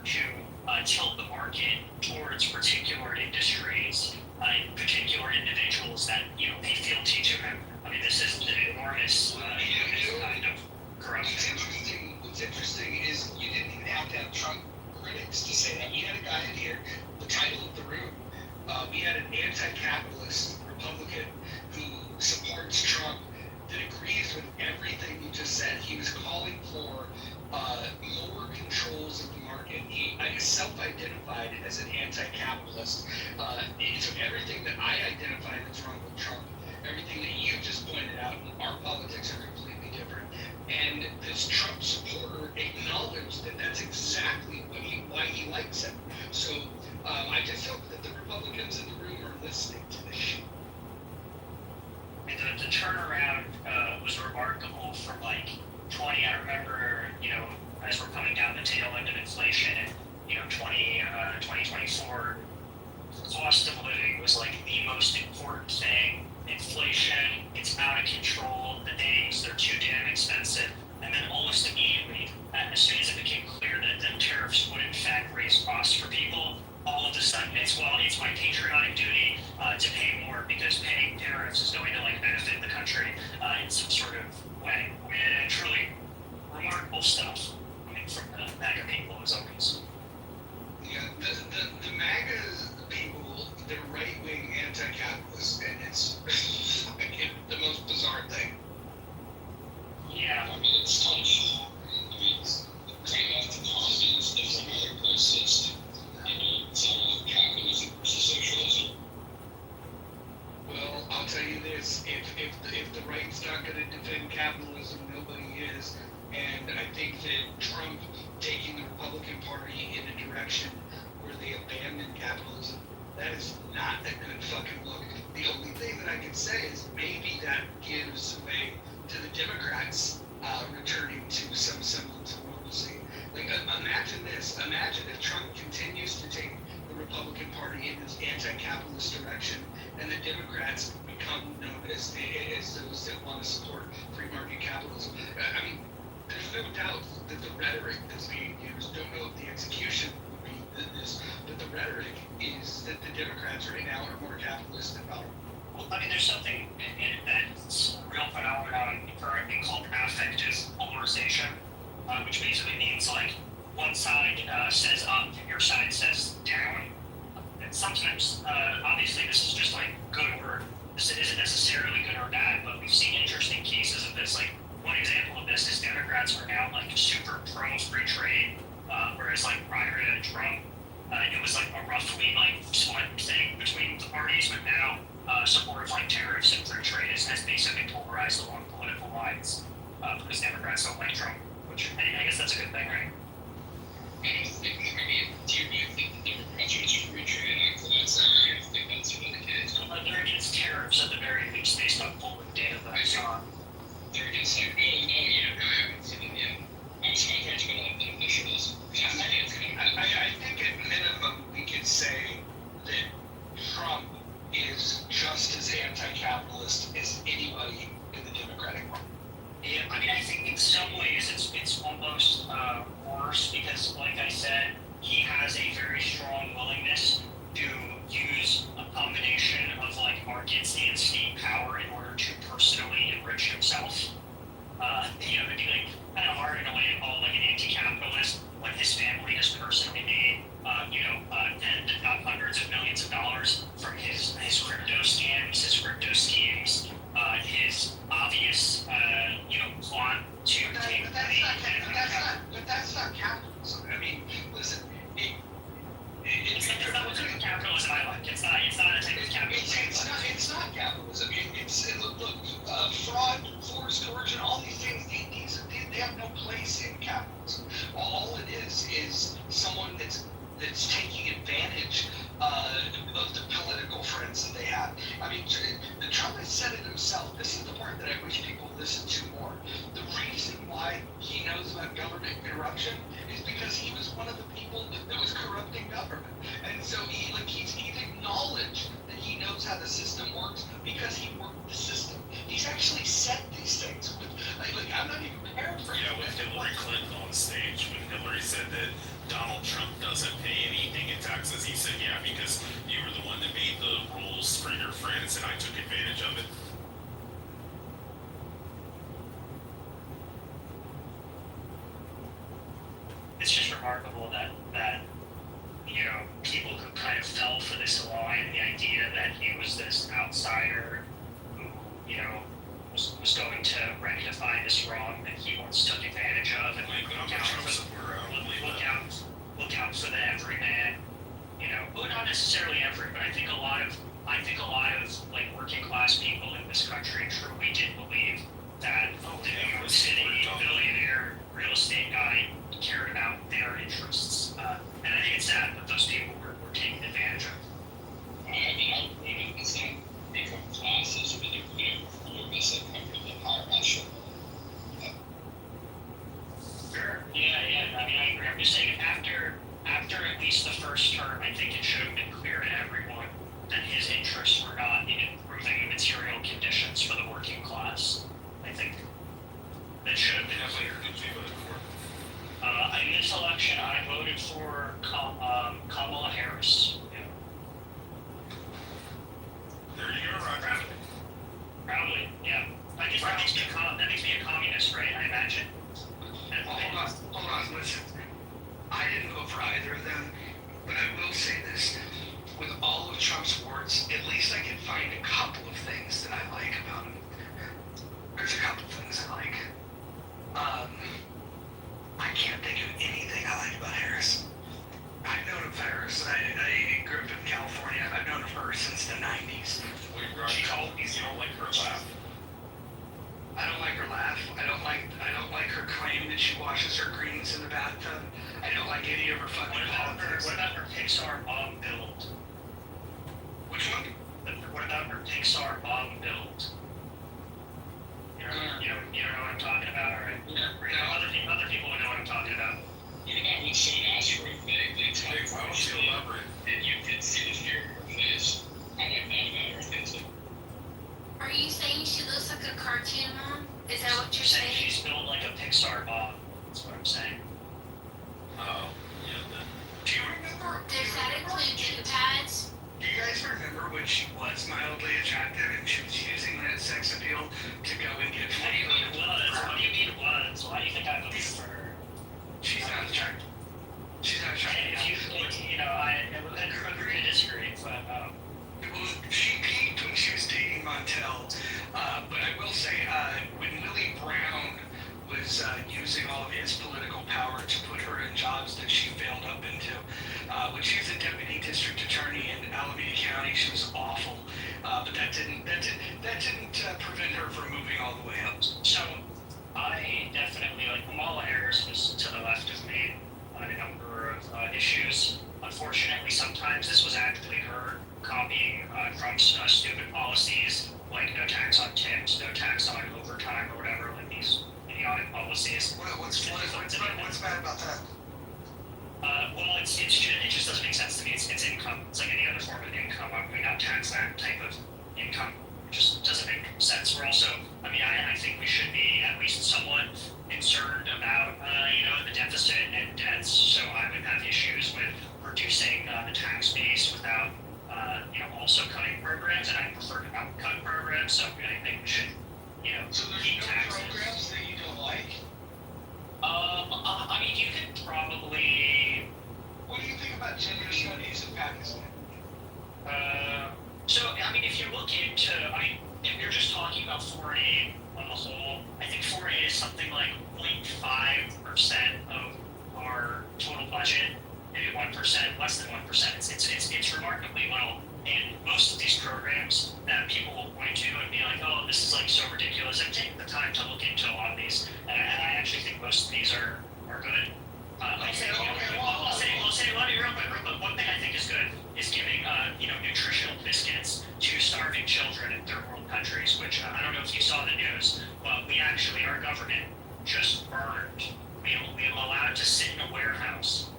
to tilt the market towards particular industries, particular individuals that they feel teach him. I mean, this is an enormous kind of corruption. What's interesting is you didn't even have to have Trump critics to say that. We had a guy in here, the title of the room. We had an anti-capitalist Republican who supports Trump that agrees with everything you just said. He was calling for more controls of the market. He self-identified as an anti-capitalist. So everything that I identified that's wrong with Trump, everything that you just pointed out, our politics are completely different. And this Trump supporter acknowledged that that's exactly why he likes him. So I just hope that the Republicans in the room are listening to this shit. And the turnaround was remarkable from like 20. I remember, as we're coming down the tail end of inflation, and 2024, cost of living was like the most important thing. Inflation, it's out of control. The things, they're too damn expensive. And then almost immediately, as soon as it became clear that the tariffs would in fact raise costs for people, all of a sudden it's my patriotic duty to pay more, because paying tariffs is going to benefit the country in some sort of way. I mean, and truly remarkable stuff coming from the MAGA people as always. Yeah, the MAGA people, they're right-wing anti-capitalists, and it's the most bizarre thing. Yeah. I mean, it's tough. I mean, it's great off the positives. There's some other places, it's capitalism versus socialism. Well, I'll tell you this: if the right's not going to defend capitalism, nobody is. And I think that Trump taking the Republican Party in a direction where they abandon capitalism, that is not a good fucking look. The only thing that I can say is maybe that gives way to the Democrats returning to some semblance of normalcy. Imagine this. Imagine if Trump continues to take the Republican Party in this anti-capitalist direction, and the Democrats become known as those that want to support free market capitalism. I mean, there's no doubt that the rhetoric that's being used, don't know if the execution would be this, but the rhetoric is that the Democrats right now are more capitalist than power. Well, I mean, there's something in it that's a real phenomenon currently called affective polarization, which basically means one side says up, your side says down. And sometimes, obviously, this is just good or this isn't necessarily good or bad, but we've seen interesting cases of this. One example of this is Democrats are now super pro free trade, whereas prior to Trump, it was a roughly split thing between the parties, but now support of tariffs and free trade has basically polarized along political lines because Democrats don't like Trump, which I guess that's a good thing, right? Do you think the Democrats are just free trade after that? So I don't think that's really the case. They're against tariffs at the very least, based on polling data that I saw. They're against I haven't seen it yet. I was talking about the initials. I think at minimum we could say that Trump is just as anti-capitalist as anybody in the Democratic Party. Yeah, I mean, I think in some ways it's almost worse because, like I said, he has a very strong willingness to use a combination of markets and state power in order to personally enrich himself. It'd be kind of hard in a way to call an anti-capitalist when his family has personally made tens if not hundreds of millions of dollars from his crypto scams, his crypto schemes, his obvious plot to take money. But that's not capitalism. I mean, listen, it's not what type of capitalism I like. It's not a type of capitalism. It's not capitalism. Fraud, forced coercion, all these things, they have no place in capitalism. All it is someone that's taking advantage of the political friends that they have. I mean, Trump has said it himself. This is the part that I wish people listened to more. The reason why he knows about government corruption is because he was one of the people that was corrupting government. And so he's acknowledged that he knows how the system works because he worked the system. He's actually said these things. I'm not even paraphrasing. Yeah, with Hillary Clinton on stage, when Hillary said that Donald Trump doesn't pay anything in taxes. He said, yeah, because you were the one that made the rules for your friends, and I took advantage of it. It's just remarkable that people who kind of fell for this lie and the idea that he was this outsider who was going to rectify this wrong that he once took advantage of and Like, I'm a Trump supporter. I don't believe that. look out for the everyman. Well, not necessarily every, but I think a lot of like working class people in this country truly did believe that the New York City billionaire real estate guy cared about their interests. And I think it's sad that those people were taken advantage of. I mean, I would believe it's not income classes, but they're more this income from the higher echelon. Sure. Yeah. I mean, I agree. I'm just saying after at least the first term, I think it should have been clear to everyone that his interests were not in improving the material conditions for the working class. I think that should have been clear. In this election, I voted for Kamala Harris. There you go, Roger. Proudly, yeah. I guess that makes me a communist, right? I imagine. Hold on, listen. I didn't vote for either of them, but I will say this. With all of Trump's warts, at least I can find a couple of things that I like about him. There's a couple of things I like. I can't think of anything I like about Harris. I've known of Harris. I grew up in California. I've known of her since the 90s. Wait, Roger, you don't like her laugh. I don't like her laugh. I don't like her claim that she washes her greens in the bathtub. I don't like any of her fucking politics. What about her Pixar bomb build? Which one? What about her Pixar bomb build? You know what I'm talking about, right? Yeah. Other people would know what I'm talking about. You know, when someone asks for a thing, they tell you Why don't you elaborate? and you can see the fear in her face. I like that about her. Things like, Are you saying she looks like a cartoon mom? Is that what you're Saying saying? she's built like a Pixar bomb. That's what I'm saying. Oh, yeah, then. Do you remember? Does that include two pads? Do you guys remember when she was mildly attractive and she was using that sex appeal to go and get What do you mean it was? What do you mean it was? Why do you think I voted for her? She's not attractive. She's not attractive. I agree to disagree, but Well, she peaked when she was dating Montel. But I will say, when Willie Brown was using all of his political power to put her in jobs that she failed up into, when she was a deputy district attorney in Alameda County, she was awful. But that didn't prevent her from moving all the way up. so I definitely like Kamala Harris was to the left of me on a number of issues. Unfortunately, sometimes this was actually her copying Trump's stupid policies, like no tax on tips, no tax on overtime, or whatever, like these idiotic policies. What's bad about that? Well, it just doesn't make sense to me. It's income. It's like any other form of income. Why would we not tax that type of income? It just doesn't make sense. We're also, I think we should be at least somewhat concerned about, the deficit and debts. So I would have issues with reducing the tax base without, also cutting programs. And I prefer to not cut programs. So I think we should, So there's keep no taxes. programs that you don't like? You could probably. What do you think about gender studies in Pakistan? If you look into, if you're just talking about foreign aid on the whole, I think foreign aid is something like 0.5% of our total budget, maybe 1%, less than 1%. It's remarkably low. And most of these programs that people will point to and be like, oh, this is like so ridiculous. I've taken the time to look into a lot of these, and I actually think most of these are good. I'll say, let me real quick. One thing I think is good is giving, nutritional biscuits to starving children in third world countries, which I don't know if you saw the news, but our government just burned. We allowed to sit in a warehouse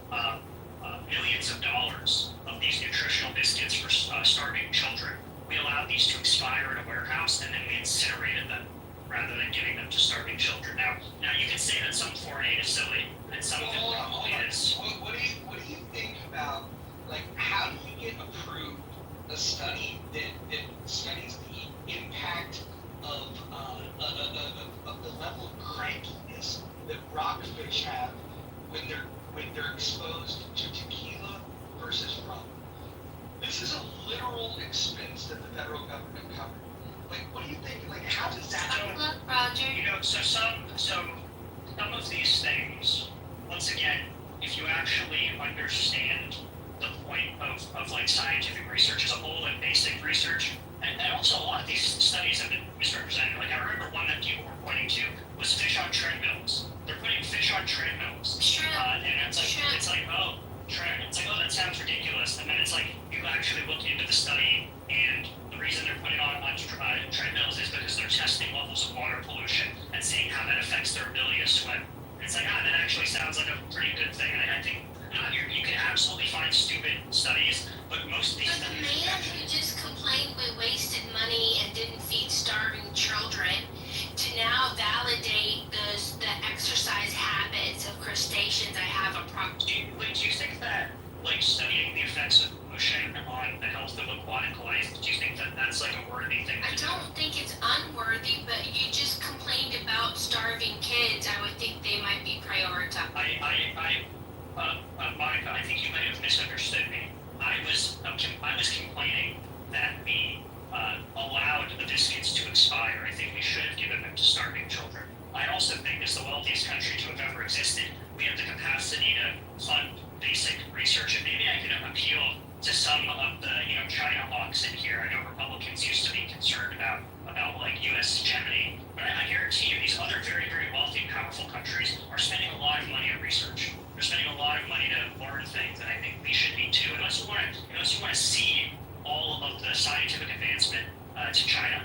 millions of dollars of these nutritional biscuits for starving children. We allowed these to expire in a warehouse, and then we incinerated them rather than giving them to starving children. Now you can say that some foreign aid is silly, and some of it probably is. What do you think Some of these things, once again, if you actually understand the point of like scientific research as a whole and basic research, and also a lot of these studies have been misrepresented. Like I remember one that people were pointing to was fish on treadmills. They're putting fish on treadmills, and it's like oh, that sounds ridiculous. And then it's like you actually look into the study, and the reason they're putting on treadmills is because they're testing levels of water pollution and seeing how that affects their ability to swim. And it's like that actually sounds like a pretty good thing. And I think you can absolutely find stupid studies, but most of these But the studies. man who just complained we wasted money and didn't feed starving children to now validate the exercise habits of crustaceans, I have a problem. Do you think that like studying the effects of pollution on the health of aquatic life, do you think that that's like a worthy thing I to do? don't think it's unworthy, but you just complained about starving kids. I would think they might be prioritized. Monica, I think you might have misunderstood me. I was complaining that we allowed the biscuits to expire. I think we should have given them to starving children. I also think as the wealthiest country to have ever existed, we have the capacity to fund basic research, and maybe I can appeal to some of the China hawks in here. I know Republicans used to be concerned about like U.S. hegemony, but I guarantee you these other very, very wealthy and powerful countries are spending a lot of money on research. They're spending a lot of money to learn things, and I think we should be too. Unless you want to see all of the scientific advancement to China,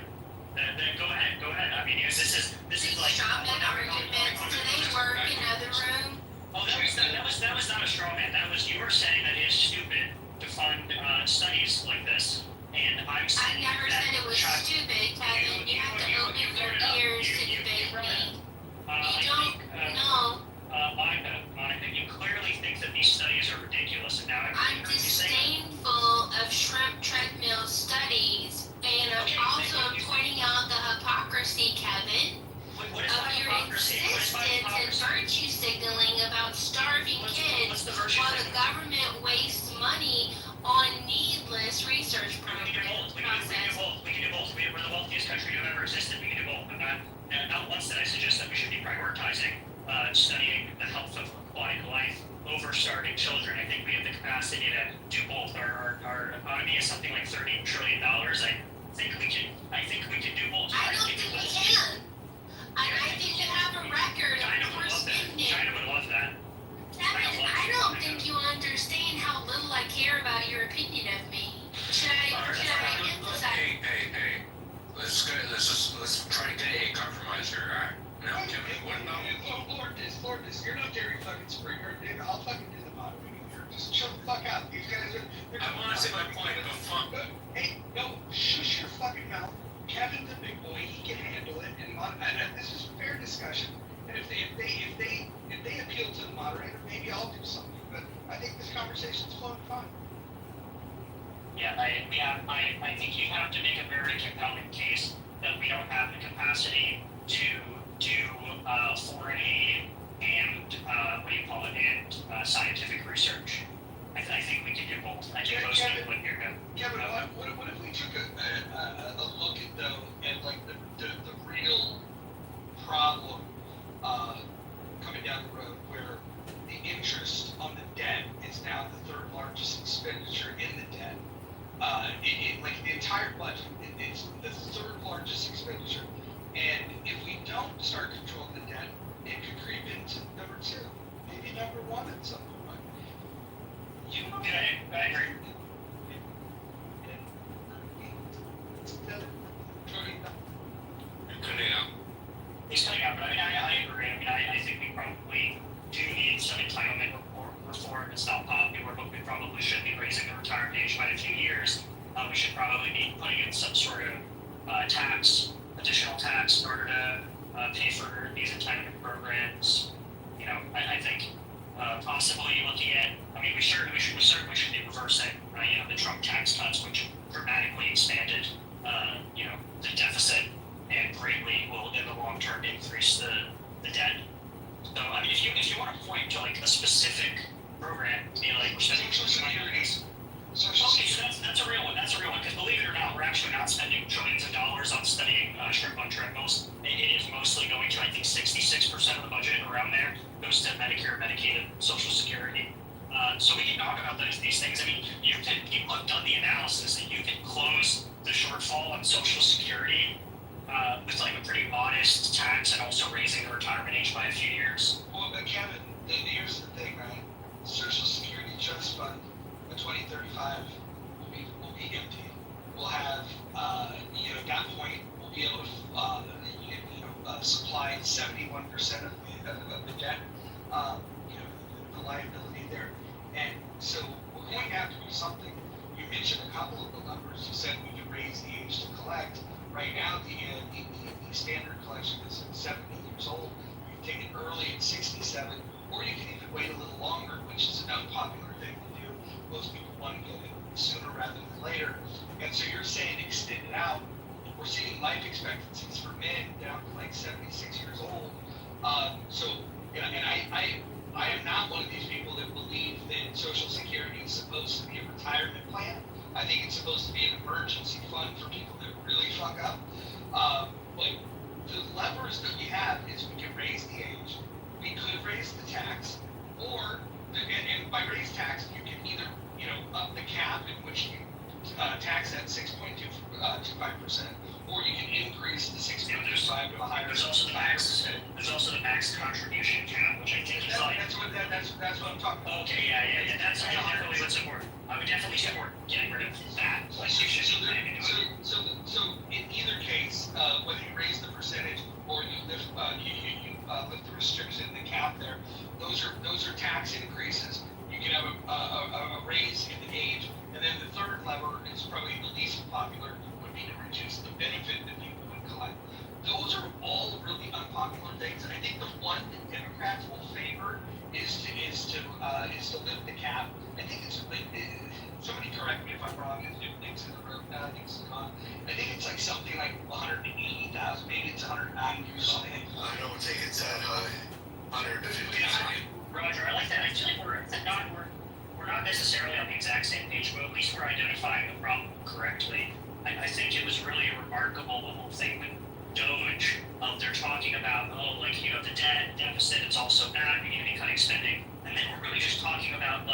then go ahead. I mean, this is like. Straw man arguments. Do they work in other room? Oh, that was not a straw man. That was you were saying that it is stupid to fund studies like this, and I'm I saying never that said it was stupid, Kevin. You have to open your ears to debate me. You don't know. Monica, you clearly think that these studies are ridiculous, and now I'm disdainful of shrimp treadmill studies, and I'm also pointing out the hypocrisy, Kevin, What is of my your hypocrisy? What is my insistence and hypocrisy? virtue signaling about starving What's kids the virtue while the signaling? government wastes money on needless research We can do both. We can do process. both. We're the wealthiest country to have ever existed. We can do both. Not once did I suggest that we should be prioritizing studying the health of aquatic life over starving children. I think we have the capacity to do both. Our economy is something like $30 trillion. I think we can do both. I don't think we can. I think you have a record China of would love that. overspending. China would love that. Kevin, I don't think you understand how little I care about your opinion of me. Should I emphasize? Hey. Let's try to get a compromise here. Now, Kevin, what about? Lord, you're not Jerry fucking Springer, dude. I'll fucking do the moderating here. Just chill the fuck out. These guys are. I want to say my point, but fuck. Hey, no, shush your fucking mouth. Kevin's a big boy. He can handle it. And this is fair discussion. And if they appeal to the moderator, maybe I'll do something. But I think this conversation's flowing fine. Yeah, I think you have to make a very compelling case that we don't have the capacity to do foreign aid and and scientific research. I think we can do both. I think those people in here go. Kevin, what if we took a look at like the real problem coming down the road, where the interest on the debt is now the third largest expenditure in the debt. Like the entire budget, it's the third largest expenditure. And if we don't start controlling the debt, it could creep into number two, maybe number one at some point. I agree. He's cutting out, but I agree. I think we probably do need some entitlement reform. It's not popular, but we probably should be raising the retirement age by a few years. We should probably be putting in some sort of additional tax in order to pay for these entitlement programs. I think possibly looking at. We certainly should be reversing, the Trump tax cuts, which dramatically expanded, the deficit and greatly will, in the long term, increase the debt. So, if you want to point to like a specific program, be like we're spending Okay, so that's a real one. That's a real one. Because believe it or not, we're actually not spending trillions of dollars on studying shrimp on treadmills. It is mostly going to So we can talk about these things. I mean, people have done the analysis that you can close the shortfall on Social Security with like a pretty modest tax and also raising the retirement age by a few years. Well, but Kevin, here's the thing, right? Social Security Trust Fund by 2035 will be empty. We'll have, at that point, we'll be able to, supply 71% of the debt, the liability there. And so we're going to have to do something. You mentioned a couple of the numbers. You said we could raise the age to collect. Right now, the standard collection is at 70 years old. You can take it early at 67, or you can even wait a little longer, which is an unpopular thing to do. Most people want to get it sooner rather than later. And so you're saying extend it out. We're seeing life expectancies for men down to like 76 years old. I am not one of these people that believe that Social Security is supposed to be a retirement plan. I think it's supposed to be an emergency fund for people that really fuck up. But the levers that we have is we can raise the age, we could raise the tax, or, and by raise tax, you can either, up the cap in which you tax at 6.25%, or you can increase the 6.25 to a higher. There's also the max. There's also the max contribution cap, which I think is like. That's what I'm talking about. Okay, yeah. That's I definitely would support. I would definitely support getting rid of that. Like you should be planning into it. So in either case, whether you raise the percentage or you lift lift the restriction in the cap there, those are tax increases. You can have a raise in the age, and then the third lever is probably the least popular, would be to reduce the benefit that people would collect. Those are all really unpopular things, and I think the one that Democrats will favor is to lift the cap. I think somebody correct me if I'm wrong. If things in the room, things is gone. I think it's like something like 180,000, maybe it's 190 or something. I don't think it's that high. 150. Roger, I like that. I feel like we're not necessarily on the exact same page, but at least we're identifying the problem correctly. I think it was really a remarkable little thing with Doge. They're talking about, the debt deficit, it's also bad, we need to be cutting spending. And then we're really just talking about,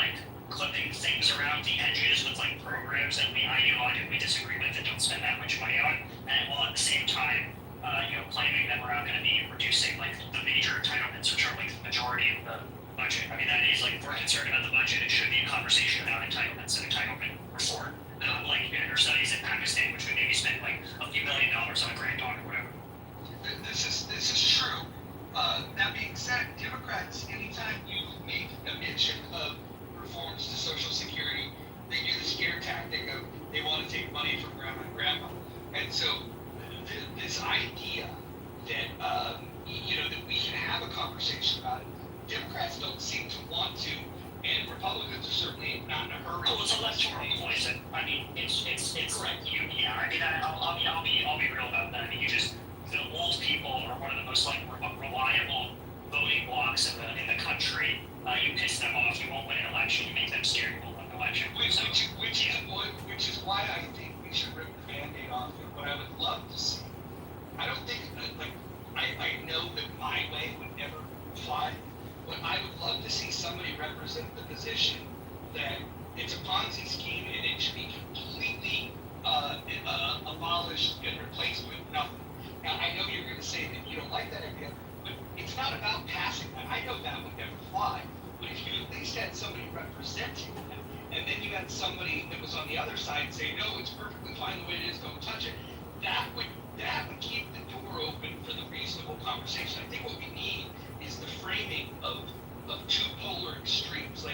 clipping things around the edges with, programs that we ideologically disagree with and don't spend that much money on. And while at the same time, claiming that we're not going to be reducing, the major entitlements, which are, the majority of the budget. I mean, that is, if we're concerned about the budget, it should be a conversation about entitlements and entitlement reform. Not our studies in Pakistan, which we maybe spend, a few $1 million on a grant on or whatever. This is true. That being said, Democrats, anytime you make a mention of reforms to Social Security, they do the scare tactic of they want to take money from grandma and grandpa. And so this idea that, that we can have a conversation about it, Democrats don't seem to want to, and Republicans are certainly not in a hurry. Oh, it's electoral poison. I mean, it's correct. I'll be real about that. I mean, the old people are one of the most reliable voting blocs in the country. You piss them off, you won't win an election. You make them scared, you won't win an election. Which is why I think we should rip the Band-Aid off. And what I would love to see, I don't think I know that my way would never fly, but I would love to see somebody represent the position that it's a Ponzi scheme and it should be completely abolished and replaced with nothing. Now, I know you're going to say that you don't like that idea, but it's not about passing that. I know that would never fly. But if you at least had somebody representing that, and then you had somebody that was on the other side say, no, it's perfectly fine the way it is, don't touch it, that would keep the door open for the reasonable conversation. I think what we need is the framing of two polar extremes,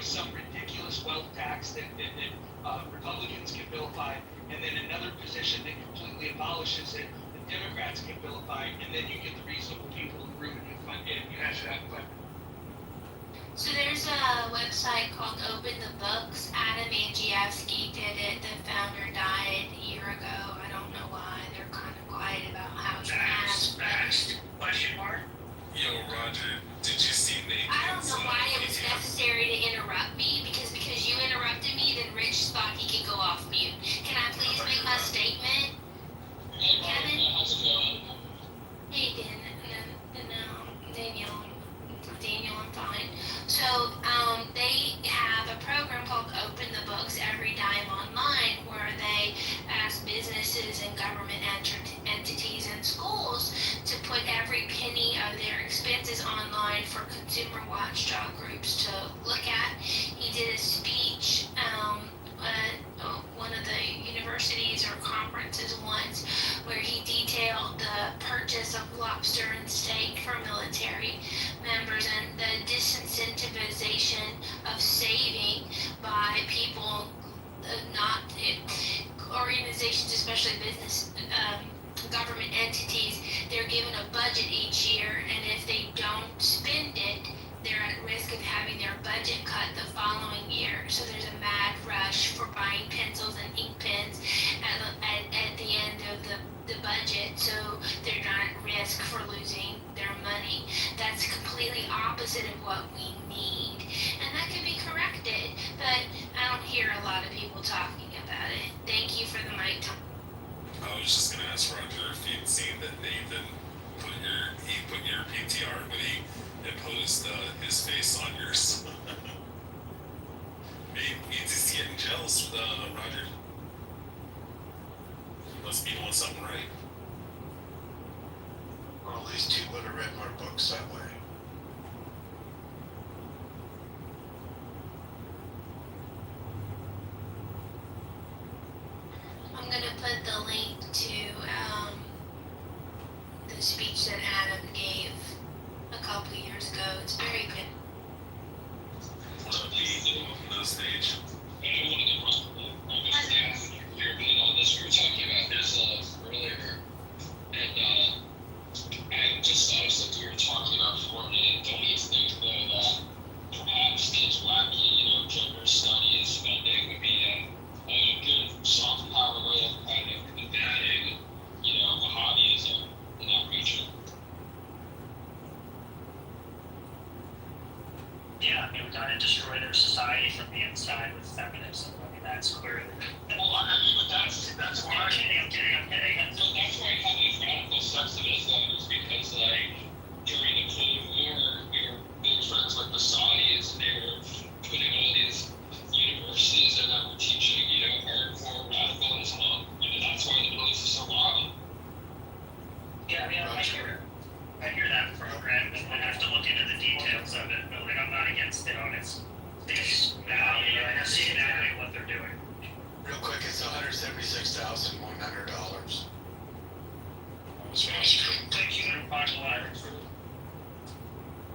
some ridiculous wealth tax that Republicans can vilify, and then another position that completely abolishes it. Democrats can vilify, and then you get the reasonable people in the room and you hash it out. So there's a website called Open the Books. Adam Andrzejewski did it. The founder died a year ago. I don't know why. They're kind of quiet about how it's passed. Question mark? Yo, Roger, did you see Nathan's? I don't know why it was necessary to interrupt me, because you interrupted me, then Rich thought he could go off mute. Can I please make my statement? Kevin? Hey, Daniel, I'm fine. So, they have schools to put every penny of their expenses online for consumer watchdog groups to look at. He did a speech at one of the universities or conferences once where he detailed the purchase of lobster and steak for military members and the disincentivization of saving by people not organizations, especially business government entities. They're given a budget each year, and if they don't spend it, they're at risk of having their budget cut the following year. So there's a mad rush for buying pencils and ink pens at the end of the budget, so they're not at risk for losing their money. That's completely opposite of what we need, and that could be corrected, but I don't hear a lot of people talking about it. Thank you for the mic time. I was just gonna ask Roger if you'd seen that Nathan put your PTR, but he imposed his face on yours. Maybe he's just getting jealous, Roger. Must be doing something right. Well, at least he would have read more books that way. I'm gonna put the link to the speech that Adam gave a couple years ago. It's very good. One of the on the stage. And one of the staff, your opinion on this, we were talking about this earlier, and I just noticed that we were talking about Fortnite. Don't you think though that perhaps these wacky, gender studies spending would be a good soft power way of kind of combating, wahhabism in that region? Yeah, I mean, we gotta destroy their society from the inside with feminism. I mean, that's clearly. Well, I mean, but that's why. I'm kidding. So that's why I have these radical sexism is because, during the Cold War, we were big friends with the Saudis, and they were putting all these universities in that were teaching, hardcore radical Islam. That's why the Middle East is so wild. Yeah, I mean, I hear that program, and I have to look into the details of it, but I'm not against it on its face value. I see exactly what they're doing. Real quick, it's $176,100. Thank you, Michael.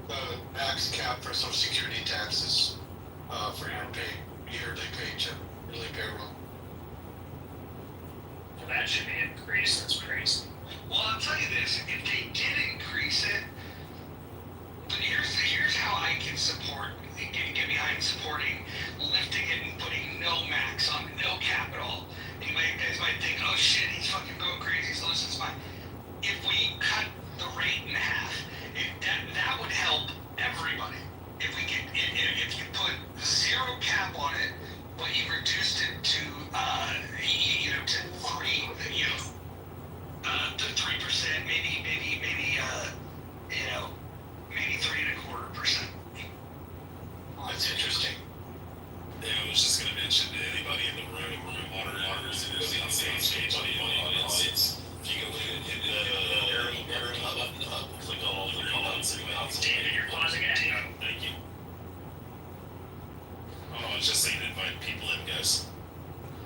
The max cap for Social Security taxes for your yearly paycheck, yearly payroll. So that should be increased. That's crazy. Well, I'll tell you this, if they did increase it, but here's how I can support, get behind supporting lifting it and putting no max on, no capital. And you guys might think, oh shit, he's fucking going crazy, so listen, it's fine. If we cut the rate in half, that would help everybody. If you put zero cap on it, but you reduced it to, to 3%, maybe 3.25%. That's interesting. Yeah, I was just gonna mention to anybody in the room, moderators, and anybody on stage, anybody in the audience, if you go in and hit the arrow button up, click on all the green dots and mouse. David, you're pausing it. Thank you. Oh, I was just saying invite people in, guys.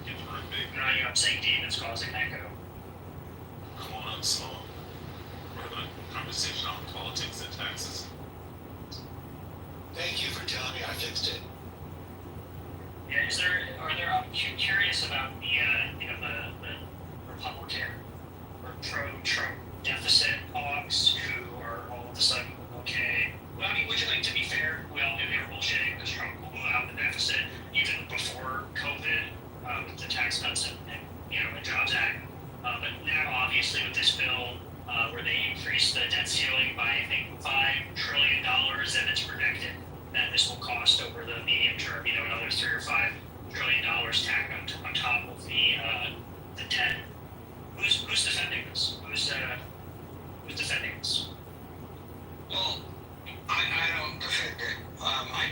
Get the room big. No, I'm saying David's causing echo. Come on up, small. We're having a conversation on politics and taxes. Thank you for telling me I fixed it. Yeah, I'm curious about the Republican or pro-Trump deficit hogs who are all of a sudden okay. Well, I mean, to be fair, we all knew they were bullshitting because Trump will blow out the deficit even before COVID, with the tax cuts and the Jobs Act. But now, obviously, with this bill, where they increased the debt ceiling by, I think, $5 trillion, and it's predicted that this will cost over the medium term, another $3 or $5 trillion tacked on top of the debt. Who's defending this? Who's defending this? Well, I don't defend it. I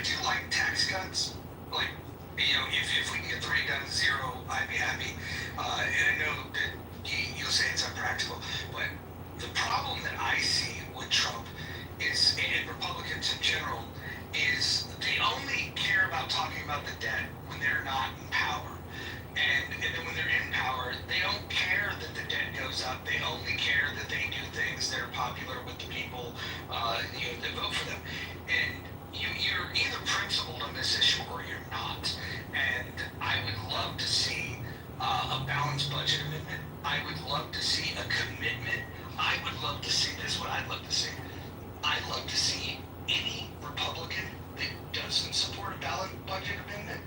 do like tax cuts. Like, if we can get the rate down to zero, I'd be happy. And I know that you'll say it's impractical, but the problem that I see with Trump is, and Republicans in general, is they only care about talking about the debt when they're not in power. And then when they're in power, they don't care that the debt goes up. They only care that they do things that are popular with the people, that vote for them. And you're either principled on this issue or you're not. And I would love to see a balanced budget amendment. I would love to see a commitment. I would love to see this. What I'd love to see. I'd love to see any Republican that doesn't support a balanced budget amendment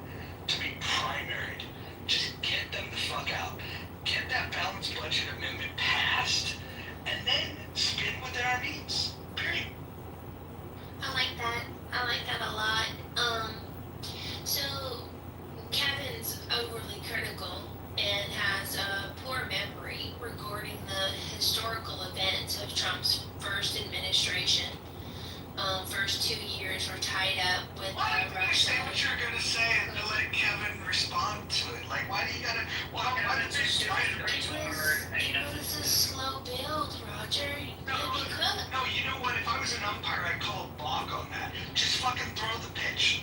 to be primaried. Just get them the fuck out. Get that balanced budget amendment passed, and then spend what there are needs. Period. I like that. I like that a lot. So Kevin's overly critical and has a poor memory regarding the historical events of Trump's first administration. First 2 years were tied up with Why don't you Russia. say what you're gonna say and let Kevin respond to it? Like, why do you gotta? Why did you do it? It was a slow build, Roger. No, You could. no, you know what? If I was an umpire, I'd call a balk on that. Just fucking throw the pitch.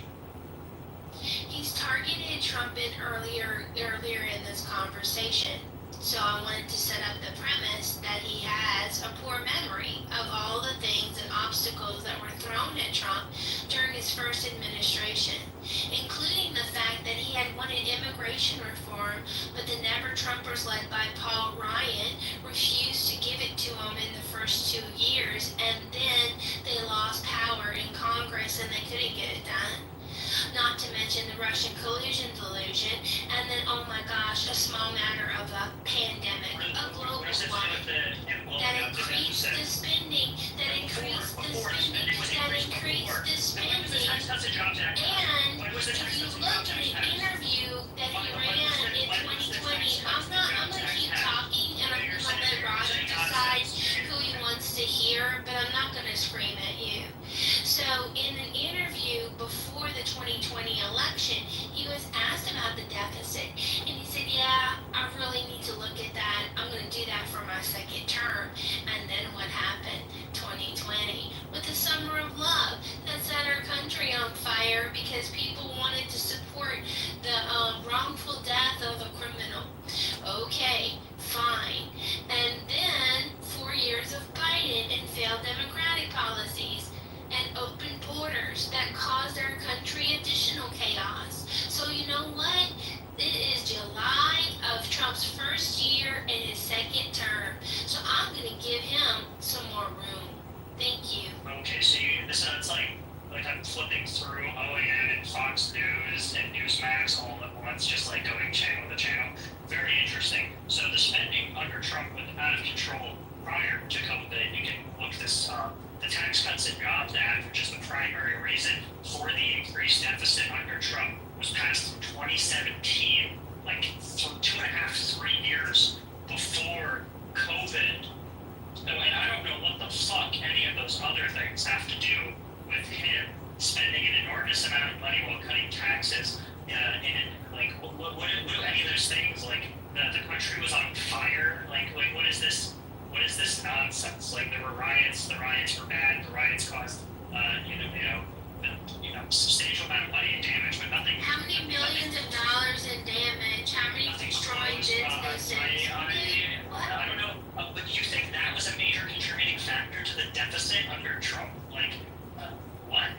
He's targeted Trump earlier in this conversation. So I wanted to set up the premise that he has a poor memory of all the things and obstacles that were thrown at Trump during his first administration, including the fact that he had wanted immigration reform, but the Never-Trumpers led by Paul Ryan refused to give it to him in the first 2 years, and then they lost power in Congress and they couldn't get it done. Not to mention the Russian collusion delusion, and then, oh my gosh, a small matter of a pandemic, a global one, that increased the spending, that increased the spending, and if you look at an interview that he ran in 2020, I'm gonna keep talking, and I'm gonna let Roger decide who he wants to hear, but I'm not gonna scream at you. So in an interview before the 2020 election, he was asked about the deficit, and he said, yeah, I really need to look at that. I'm going to do that for my second term. And then what happened? 2020, with the summer of love that set our country on fire because people wanted to support the wrongful death of a criminal. Okay, fine. And then 4 years of Biden and failed Democratic policies and open borders that caused our country additional chaos. So you know what? It is July of Trump's first year and his second term. So I'm going to give him some more room. Thank you. Okay, so this sounds like I'm flipping through OAN and Fox News and Newsmax all at once, just like going channel to channel. Very interesting. So the spending under Trump was out of control prior to COVID. You can look this up. The Tax Cuts and Jobs Act, which is the primary reason for the increased deficit under Trump, was passed in 2017, like for 2.5, 3 years before COVID. And I don't know what the fuck any of those other things have to do with him spending an enormous amount of money while cutting taxes. What do any of those things, like the country was on fire? Like what is this? What is this nonsense? Like there were riots. The riots were bad. The riots caused, substantial amount of money and damage, but nothing. How many millions of dollars in damage? How many destroyed businesses? I don't know. But do you think that was a major contributing factor to the deficit under Trump? Like, what?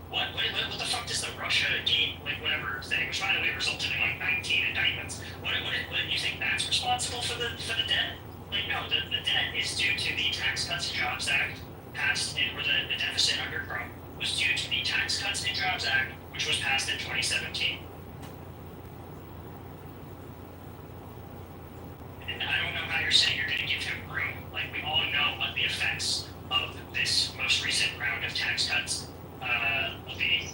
What the fuck does the Russia game, whatever thing, which by the way resulted in 19 indictments? What do you think that's responsible for the debt? No, the debt is due to the Tax Cuts and Jobs Act passed or the deficit under Trump was due to the Tax Cuts and Jobs Act, which was passed in 2017. And I don't know how you're saying you're going to give him room. We all know what the effects of this most recent round of tax cuts will be.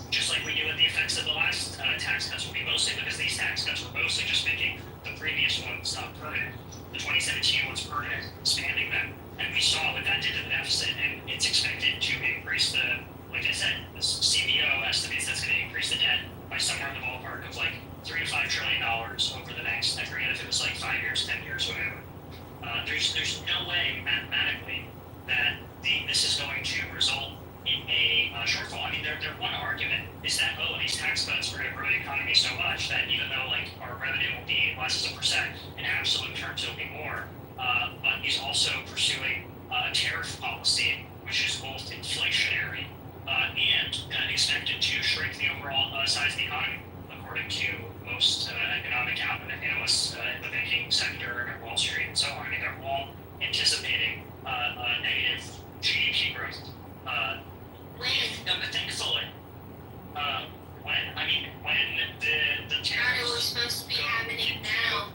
Just like we knew what the effects of the last tax cuts would be, mostly because these tax cuts were mostly just making the previous ones permanent. The 2017 ones permanent, expanding them. And we saw what that did to the deficit, and it's expected to increase like I said, the CBO estimates that's going to increase the debt by somewhere in the ballpark of $3 to $5 trillion over the next, I forget if it was 5 years, 10 less as a percent. In absolute terms, it'll be more. But he's also pursuing a tariff policy, which is both inflationary and expected to shrink the overall size of the economy, according to most economic analysts in the banking sector and Wall Street and so on. I mean, they're all anticipating negative GDP growth. Thankfully, when the Thought it was tariffs supposed to be happening now.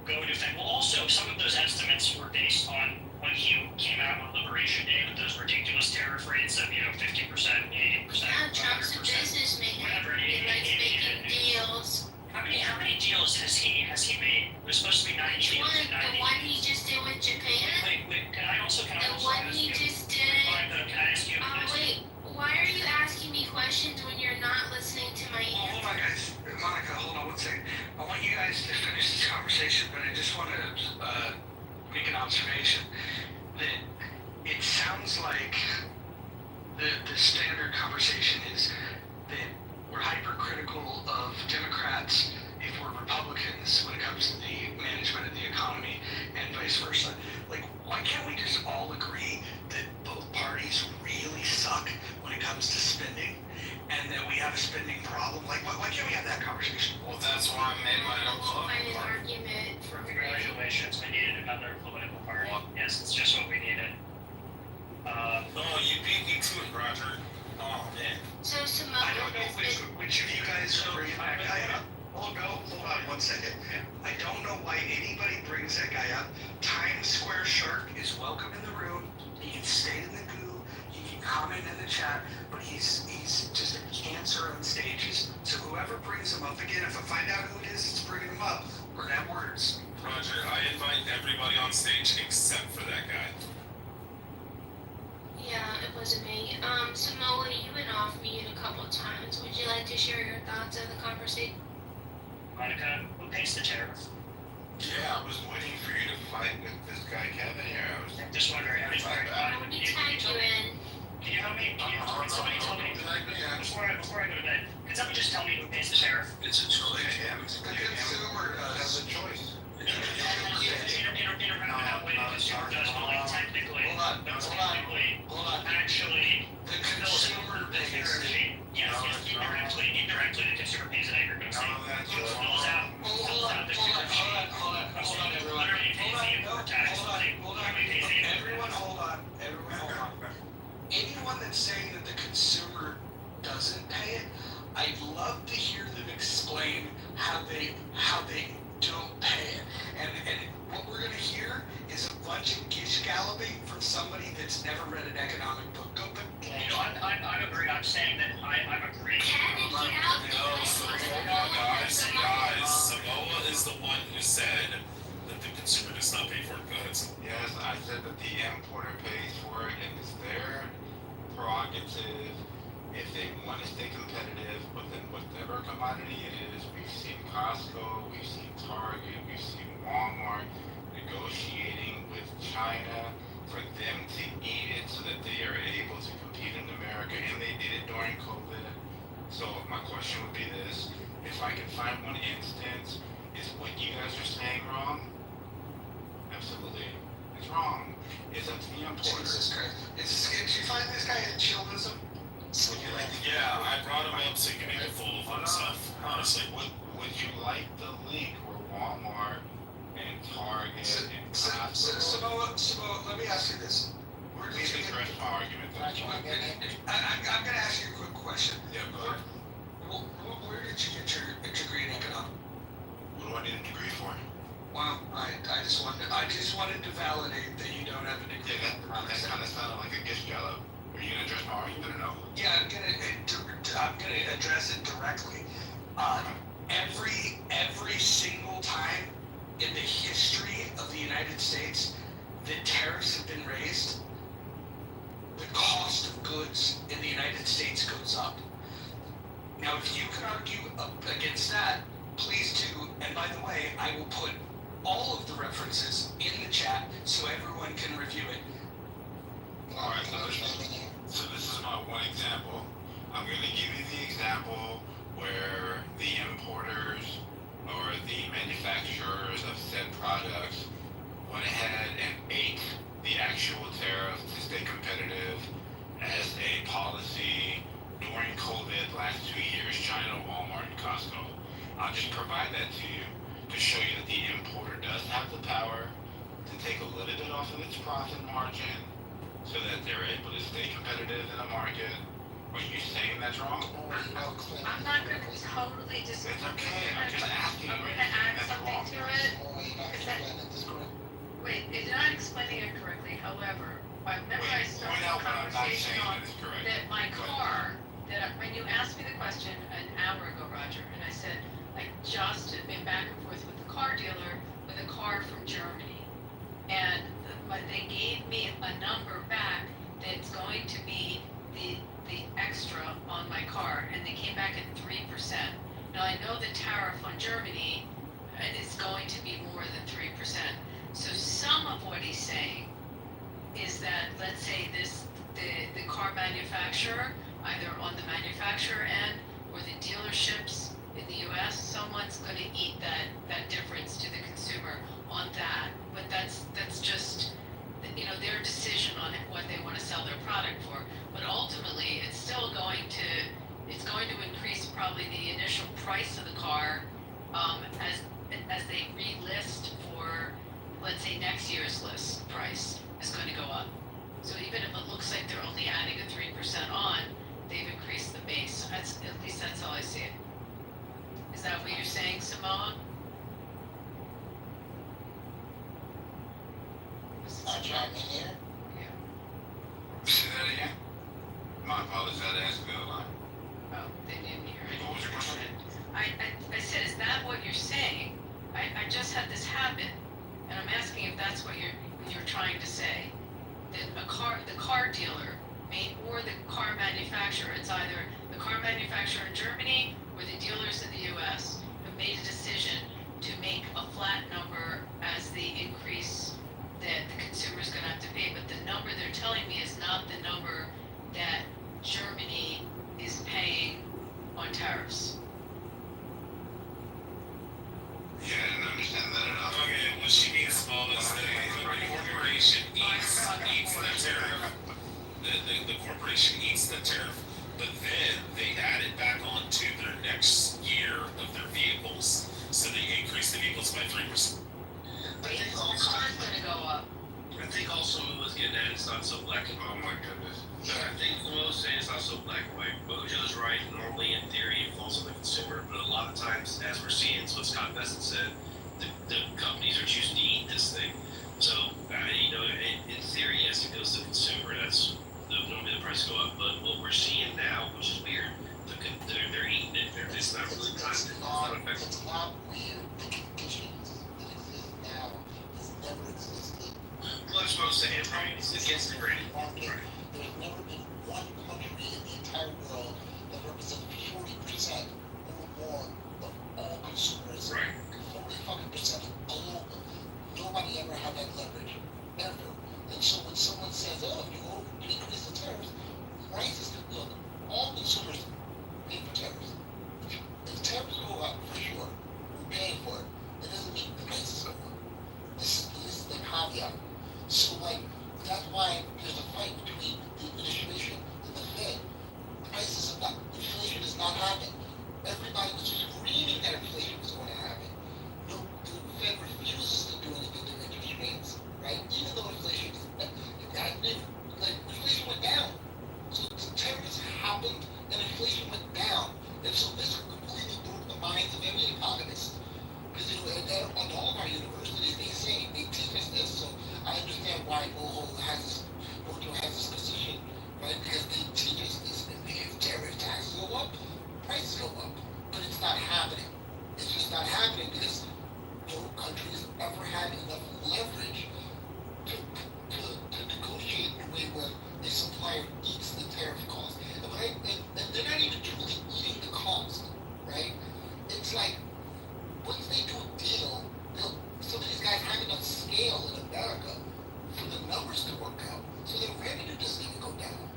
go into effect. Well, also, some of those estimates were based on when he came out on Liberation Day with those ridiculous tariff rates of, 50%, 80%, Yeah, Trump's a 100%. businessman. Whatever He likes making deals. How many deals has he made? It was supposed to be 90 Which deals. one? 90. The one he just did with Japan? Wait, can I also The ask one he you? just did? Can I ask you? Wait, why are you asking me questions when you're not listening to my Well, hold answer? on, guys. Monica, hold on one second. I want you guys to finish this conversation, but I just want to make an observation that it sounds like the standard conversation is that we're hypercritical of Democrats if we're Republicans when it comes to the management of the economy and vice versa. Like, why can't we just all agree that both parties really suck when it comes to spending? And that we have a spending problem. Like, why can't we have that conversation? Well, that's why I made my own We'll club. find an argument for free. Congratulations, we needed another political party. Yes, it's just what we needed. No, you beat me to it, Roger. Oh, man. So Samoa I don't know has been which of you guys are bringing that guy up. Hold on 1 second. I don't know why anybody brings that guy up. Times Square Shark is welcome in the room. He can stay in the goo. He can comment in the chat. But he's just a cancer on stages. So whoever brings him up again, if I find out who it is that's bringing him up, we're gonna have words. Roger, I invite everybody on stage except for that guy. Yeah, it wasn't me. Samoa, you've been off mute a couple of times. Would you like to share your thoughts on the conversation? Monica, who pays the tariff? Yeah, I was waiting for you to fight with this guy Kevin here. I'm just wondering. Let me tag you in. Can you help me? Somebody tell me. Before I go to bed, can somebody just tell me who pays the tariff? It's a choice. Yeah, it's a The consumer does. a choice. In a roundabout way, the consumer does, but like technically, actually, The consumer pays it. yes, indirectly, the consumer pays an aggregate fee. Spills out, the consumer fee. Everyone. Literally pays the import tax. Literally pays the import Everyone tax. hold on. Anyone that's saying that the consumer doesn't pay it, I'd love to hear them explain how they don't pay it. And what we're gonna hear is a bunch of gish galloping from somebody that's never read an economic book. I'm agreeing. I'm saying that I'm agreeing. Kevin, get out No, guys, Samoa is the one who said that the consumer does not pay for it. Go ahead, Samoa. Yes, I said that the importer pays for it, and it's their prerogative if they want to stay competitive within whatever commodity it is. We've seen Costco, we've seen Target, we've seen Walmart negotiating with China for them to eat it so that they are able to compete in America, and they did it during COVID. So my question would be this: if I can find one instance, is what you guys are saying wrong? Absolutely, it's wrong. It's up to the importer. Jesus Christ. Did you find this guy at Chillism? Would you like to Yeah, I brought him up so he could make a fool of himself. Honestly, Would you like the link where Walmart and Target and Costco? Samoa, let me ask you this. Where did Please you address my argument. That's why. I'm gonna ask you a quick question. Yeah, go ahead. Where did you get your degree in economics? What do I need a degree for? Well, I just wanted to validate that you don't have a degree Yeah, in that economics. kind of sounded like a gift job. Are you gonna address my argument or no? Yeah, I'm gonna address it directly. Every single time in the history of the United States that tariffs have been raised, the cost of goods in the United States goes up. Now, if you can argue against that, please do. And by the way, I will put all of the references in the chat so everyone can review it. Alright, so this is my one example. I'm gonna give you the example where the importers or the manufacturer Costco. I'll just provide that to you to show you that the importer does have the power to take a little bit off of its profit margin so that they're able to stay competitive in the market. Are you saying that's wrong? I'm not gonna totally disagree. It's okay, I'm just asking. I'm Are you gonna saying add that's something wrong? to it. Wait, you're not explaining it correctly, however, I remember I started Point the out what I'm not conversation saying on that is correct. that my car, when you asked me the question an hour ago, Roger, and I said, I just had been back and forth with the car dealer with a car from Germany. And, but they gave me a number back that's going to be the extra on my car, and they came back at 3%. Now, I know the tariff on Germany is going to be more than 3%. So some of what he's saying is that, let's say the car manufacturer, either on the manufacturer end or the dealerships in the US, someone's gonna eat that difference to the consumer on that. But that's just, their decision on what they wanna sell their product for. But ultimately, it's going to increase probably the initial price of the car, as they relist for, let's say, next year's list price is going to go up. So even if it looks like they're only adding a 3% on, they've increased the base. At least that's how I see it. Is that what you're saying, Samoa? Yeah. Say that again? My apologies, I asked Bill. Oh, they didn't hear it. What was your question? I said, is that what you're saying? I just had this happen, and I'm asking if that's what you're trying to say. That the car dealer or the car manufacturer, it's either the car manufacturer in Germany or the dealers in the US have made a decision to make a flat number as the increase that the consumer's gonna have to pay. But the number they're telling me is not the number that Germany is paying on tariffs. Yeah, I didn't understand that at all. Okay, what she means, Paul, is the corporation eats the tariff. The corporation eats the tariff, but then they add it back on to their next year of their vehicles. So they increase the vehicles by 3%. I think The also, car's gonna go up. I think also what was getting at, it's not so black and white. Oh my goodness. I think what I was saying, it's not so black and white. Bojo's right. Normally, in theory, it falls on the consumer, but a lot of times, as we're seeing, it's what Scott Besson said, the companies are choosing to eat this thing. So, in theory, yes, it goes to the consumer. That's normally the price go up. But what we're seeing now, which is weird, they're eating it. It's not really constant. It's not affecting. It's not weird. The conditions that exist now has never existed. Well, that's what I was saying, right? It's against the grain. Market. Right. There's never been one country in the entire world that represents 40% or more of all consumers. Right. 40% global. Nobody ever had that leverage. Ever. And so when someone says, oh, if you increase the tariffs, prices, look, all consumers pay for tariffs. If tariffs go up, for sure, we're paying for it. It doesn't mean the prices go up. This is the caveat. So, that's why there's a fight between the administration and the Fed. Inflation is not happening. Everybody was screaming that inflation was going to happen. No, the Fed refuses to do anything to interest rates, right? Even though inflation is, inflation went down. So the tariffs happened and inflation went down. And so this completely broke the minds of every economist. Because at all of our universities, they teach us this, so I understand why Bojo has this position, right? Because they teach us this, and if tariff taxes go up, prices go up. But it's not happening. It's just not happening because no countries ever had enough leverage to negotiate in a way where the supplier eats the tariff cost. And they're not even truly eating the cost, right? It's like, once they do a deal, some of these guys have enough scale in America for the numbers to work out, so their revenue doesn't even go down.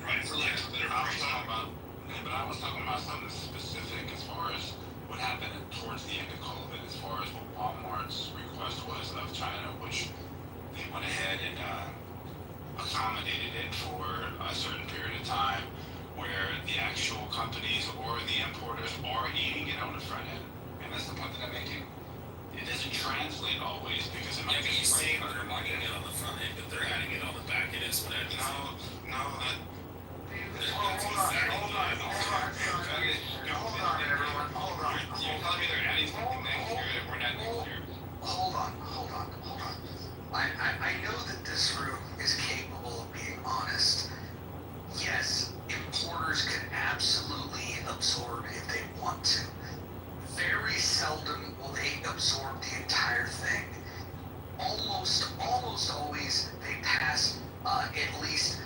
Right, for lack of a better phrase. I was talking about something specific as far as what happened towards the end of COVID, as far as what Walmart's request was of China, which they went ahead and accommodated it for a certain period of time. where the actual companies or the importers are eating it on the front end. And that's the point that I'm making. It doesn't translate always because it Yeah, might but be you say right they're marking it on the front end, but they're adding it on the back end is what I think. No, that. Hold on, everyone. Hold on. You're telling me they're adding something next year that we're not next year? Hold on. I know that this room is capable of being honest. Yes, importers can absolutely absorb if they want to. Very seldom will they absorb the entire thing. Almost always they pass at least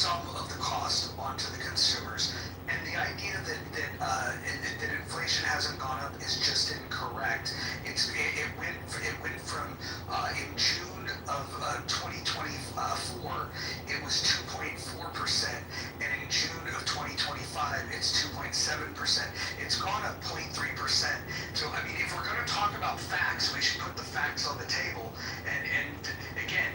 some of the cost onto the consumers. And the idea that inflation hasn't gone up is just incorrect. It went from in June of 2024 it was 2.4%, and in June of 2025 it's 2.7%. It's gone up 0.3%. So I mean, if we're going to talk about facts, we should put the facts on the table. And again,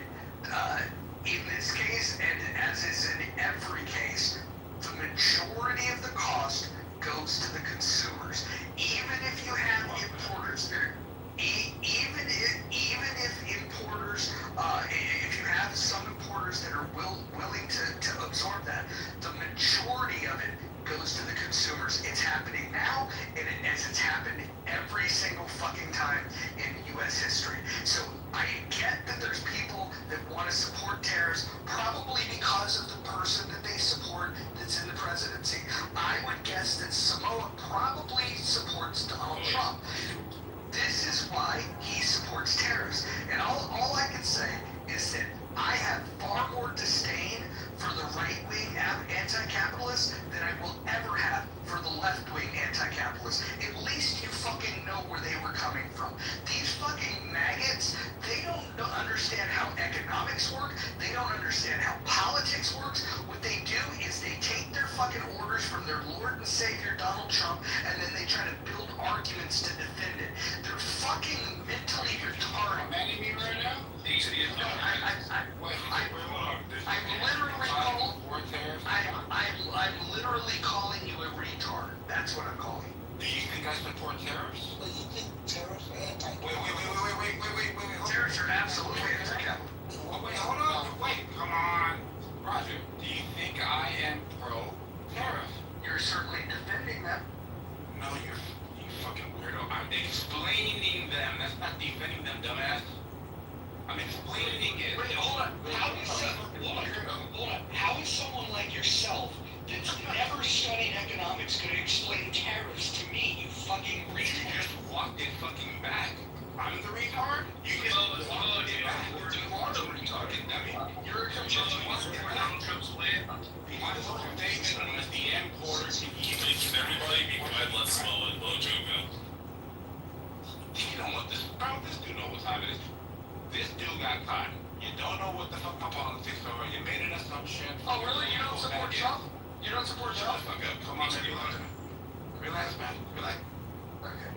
in this case, and as is in every case, the majority of the cost goes to the consumers. Even if you have importers that, even if importers, if you have some importers that are willing to absorb that, the majority of it goes to the consumers. It's happening now, and as it's happened every single fucking time in U.S. history. So I get that there's people that want to support tariffs, probably because of the person that they support that's in the presidency. I would guess that Samoa probably supports Donald Trump. This is why he supports tariffs. And all I can say is that I have far more disdain for the right-wing anti-capitalists than I will ever have for the left-wing anti-capitalists. At least you fucking know where they were coming from. These fucking maggots, they don't understand how economics work. They don't understand how politics works. What they do is they take their fucking orders from their Lord and Savior Donald Trump, and then they try to build arguments to defend it. They're fucking mentally retarded. Mad at me right now? I'm literally calling you a retard. That's what I'm calling. Do you think I support tariffs? Well, you think tariffs are Wait. Tariffs are absolutely anti-capital. Wait, hold on. Wait, come on. Roger, do you think I am pro-tariff? You're certainly defending them. No, you fucking weirdo. I'm explaining them. That's not defending them, dumbass. I'm explaining it. Wait, hold on. How is someone like yourself that's never studied economics going to explain tariffs to me, you fucking You retard? just walked it fucking back. I'm the retard? You just walked it back. You are the retard. I mean, you're just walking it back. My whole statement was the importer can Can everybody be quiet? Let Samoa and Bojo go. You know what this dude know what time it is. This dude got caught. You don't know what the fuck my politics are. You made an assumption. Oh, really? You don't support Trump? You don't support Shut Trump? the fuck up. Come on, man. Relax, man. Relax. Okay.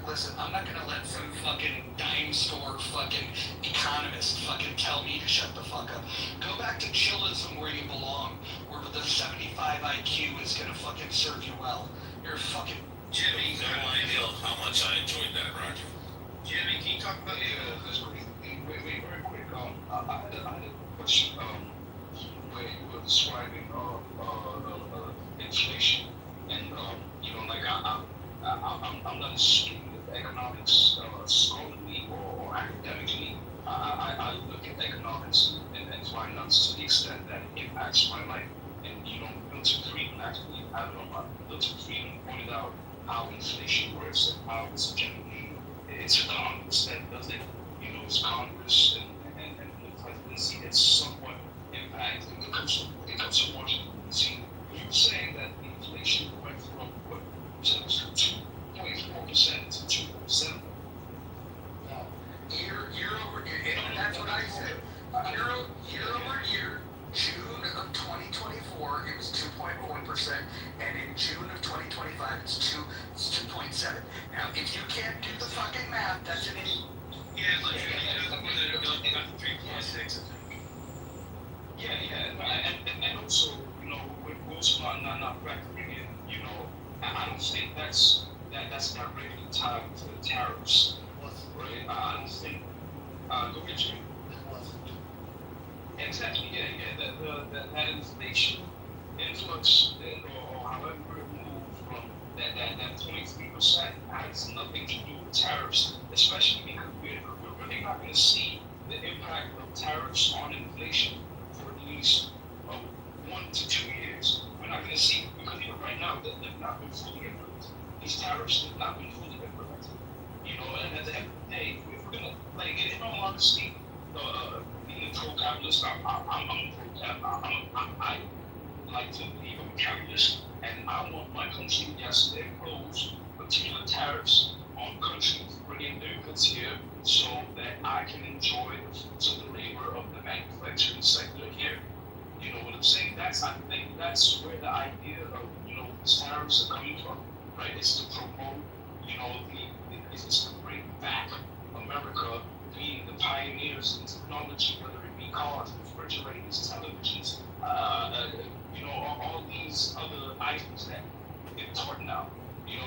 Listen, I'm not gonna let some fucking dime store fucking economist fucking tell me to shut the fuck up. Go back to chillism where you belong, where the 75 IQ is gonna fucking serve you well. You're fucking Jimmy, no idea how much I enjoyed that, Roger. Jimmy, can you talk about this? Wait, very quick. I had a question. Where you were describing inflation, and like I'm not assuming that economics scholarly or academically. I look at economics and finance to the extent that it impacts my life. And Milton Friedman actually, I don't know, Milton Friedman pointed out how inflation works and how it's generally it's Congress that does it. It's Congress and the presidency that's somewhat impacted. It comes from Washington D.C. You're saying that inflation went from what? So it was 2.4% to 2.7%. Year over year, and that's what I said. Year over year, June of 2024, it was 2.1%, and in June of 2025, it's 2.7. Now, if you can't do the fucking math, that's an Yeah, like you got 3.6. Yeah, and also, with most not factoring in, I don't think that's directly tied to the tariffs, right? I don't think. Go get you. Exactly, that inflation influx, or however it moved from that 23% has nothing to do with tariffs, especially because we're really not going to see the impact of tariffs on inflation for at least 1 to 2 years. We're not going to see, because even right now, they've not been fully implemented. These tariffs have not been fully implemented. And at the end of the day, if we're going to, like, in all honesty, being a pro-capitalist, I'm a pro-cap. I like to believe I'm a capitalist, and I want my country, yes, to impose particular tariffs on countries bringing their goods here so that I can enjoy the fruits of the labor of the manufacturing sector here. You know what I'm saying? I think that's where the idea of, these tariffs are coming from, right? It's to promote, it's to bring back America being the pioneers in technology, whether it be cars, refrigerators, televisions, all these other items that get taught now.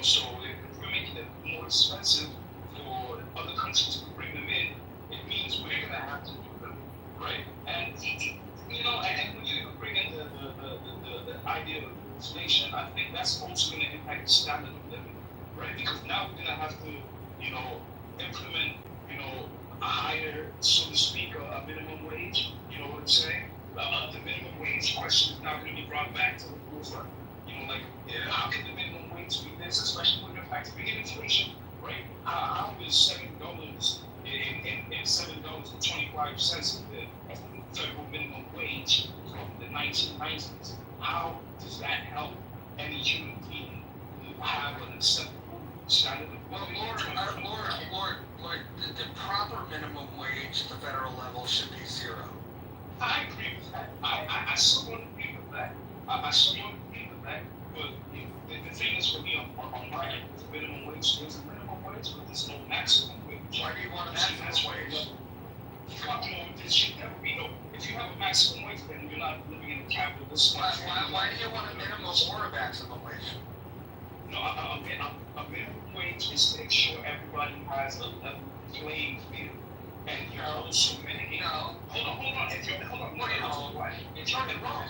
So if we're making it more expensive for other countries to bring them in, it means we're gonna have to do them, right? And and when you bring in the idea of inflation, I think that's also gonna impact the standard of living, right? Because now we're gonna have to, implement, a higher, so to speak, a minimum wage. You know what I'm saying? The minimum wage question is now going to be brought back to the forefront. How can the minimum wage be this, especially when you're factoring in inflation, right? How is $7 in $7.25 of the federal minimum wage from the 1990s? How does that help any human being have an acceptable standard of living? Lord, the proper minimum wage at the federal level should be zero. I agree with that. I somewhat agree with that. I somewhat agree with that. But the thing is for me on my end, the minimum wage, there's a minimum wage, but there's no maximum wage. Why do you want a maximum wage? There should never be no. If you have a maximum wage, then you're not living in a capitalist. Why do you want a minimum or a maximum wage? No, a minimum wage is to make sure everybody has a level playing field. And you're also mitigating. No. Hold on. If you're wrong,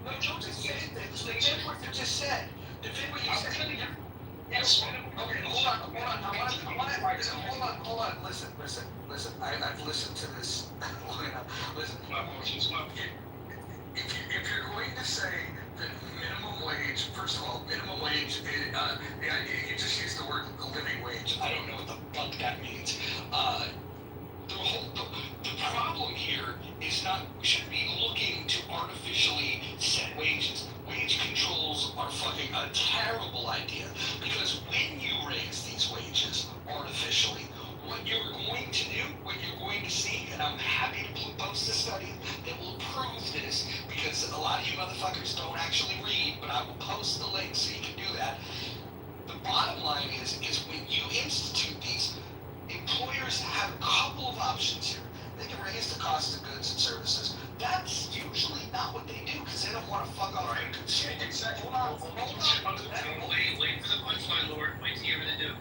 No, don't just say it. Defend what you just said. Defend what you said. Yes. Okay, hold on. Listen. I've listened to this long enough. Listen. If you're going to say that minimum wage, first of all, minimum wage, you just used the word living wage. I don't know what the fuck that means. The problem here is not, we should be looking to artificially set wages. Wage controls are fucking a terrible idea, because when you raise these wages artificially, what you're going to do, what you're going to see, and I'm happy to post a study that will prove this, because a lot of you motherfuckers don't actually read, but I will post the link so you can do that. The bottom line is when you institute these, employers have a couple of options here. They can raise the cost of goods and services. That's usually not what they do, because they don't want to fuck off their consumers. Exactly. Hold on. Wait for the punchline, Lord. Wait till you're gonna do.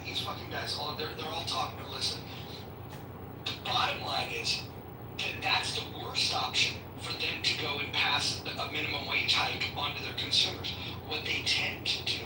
These fucking guys, they're all talking to listen. The bottom line is that that's the worst option for them to go and pass a minimum wage hike onto their consumers. What they tend to do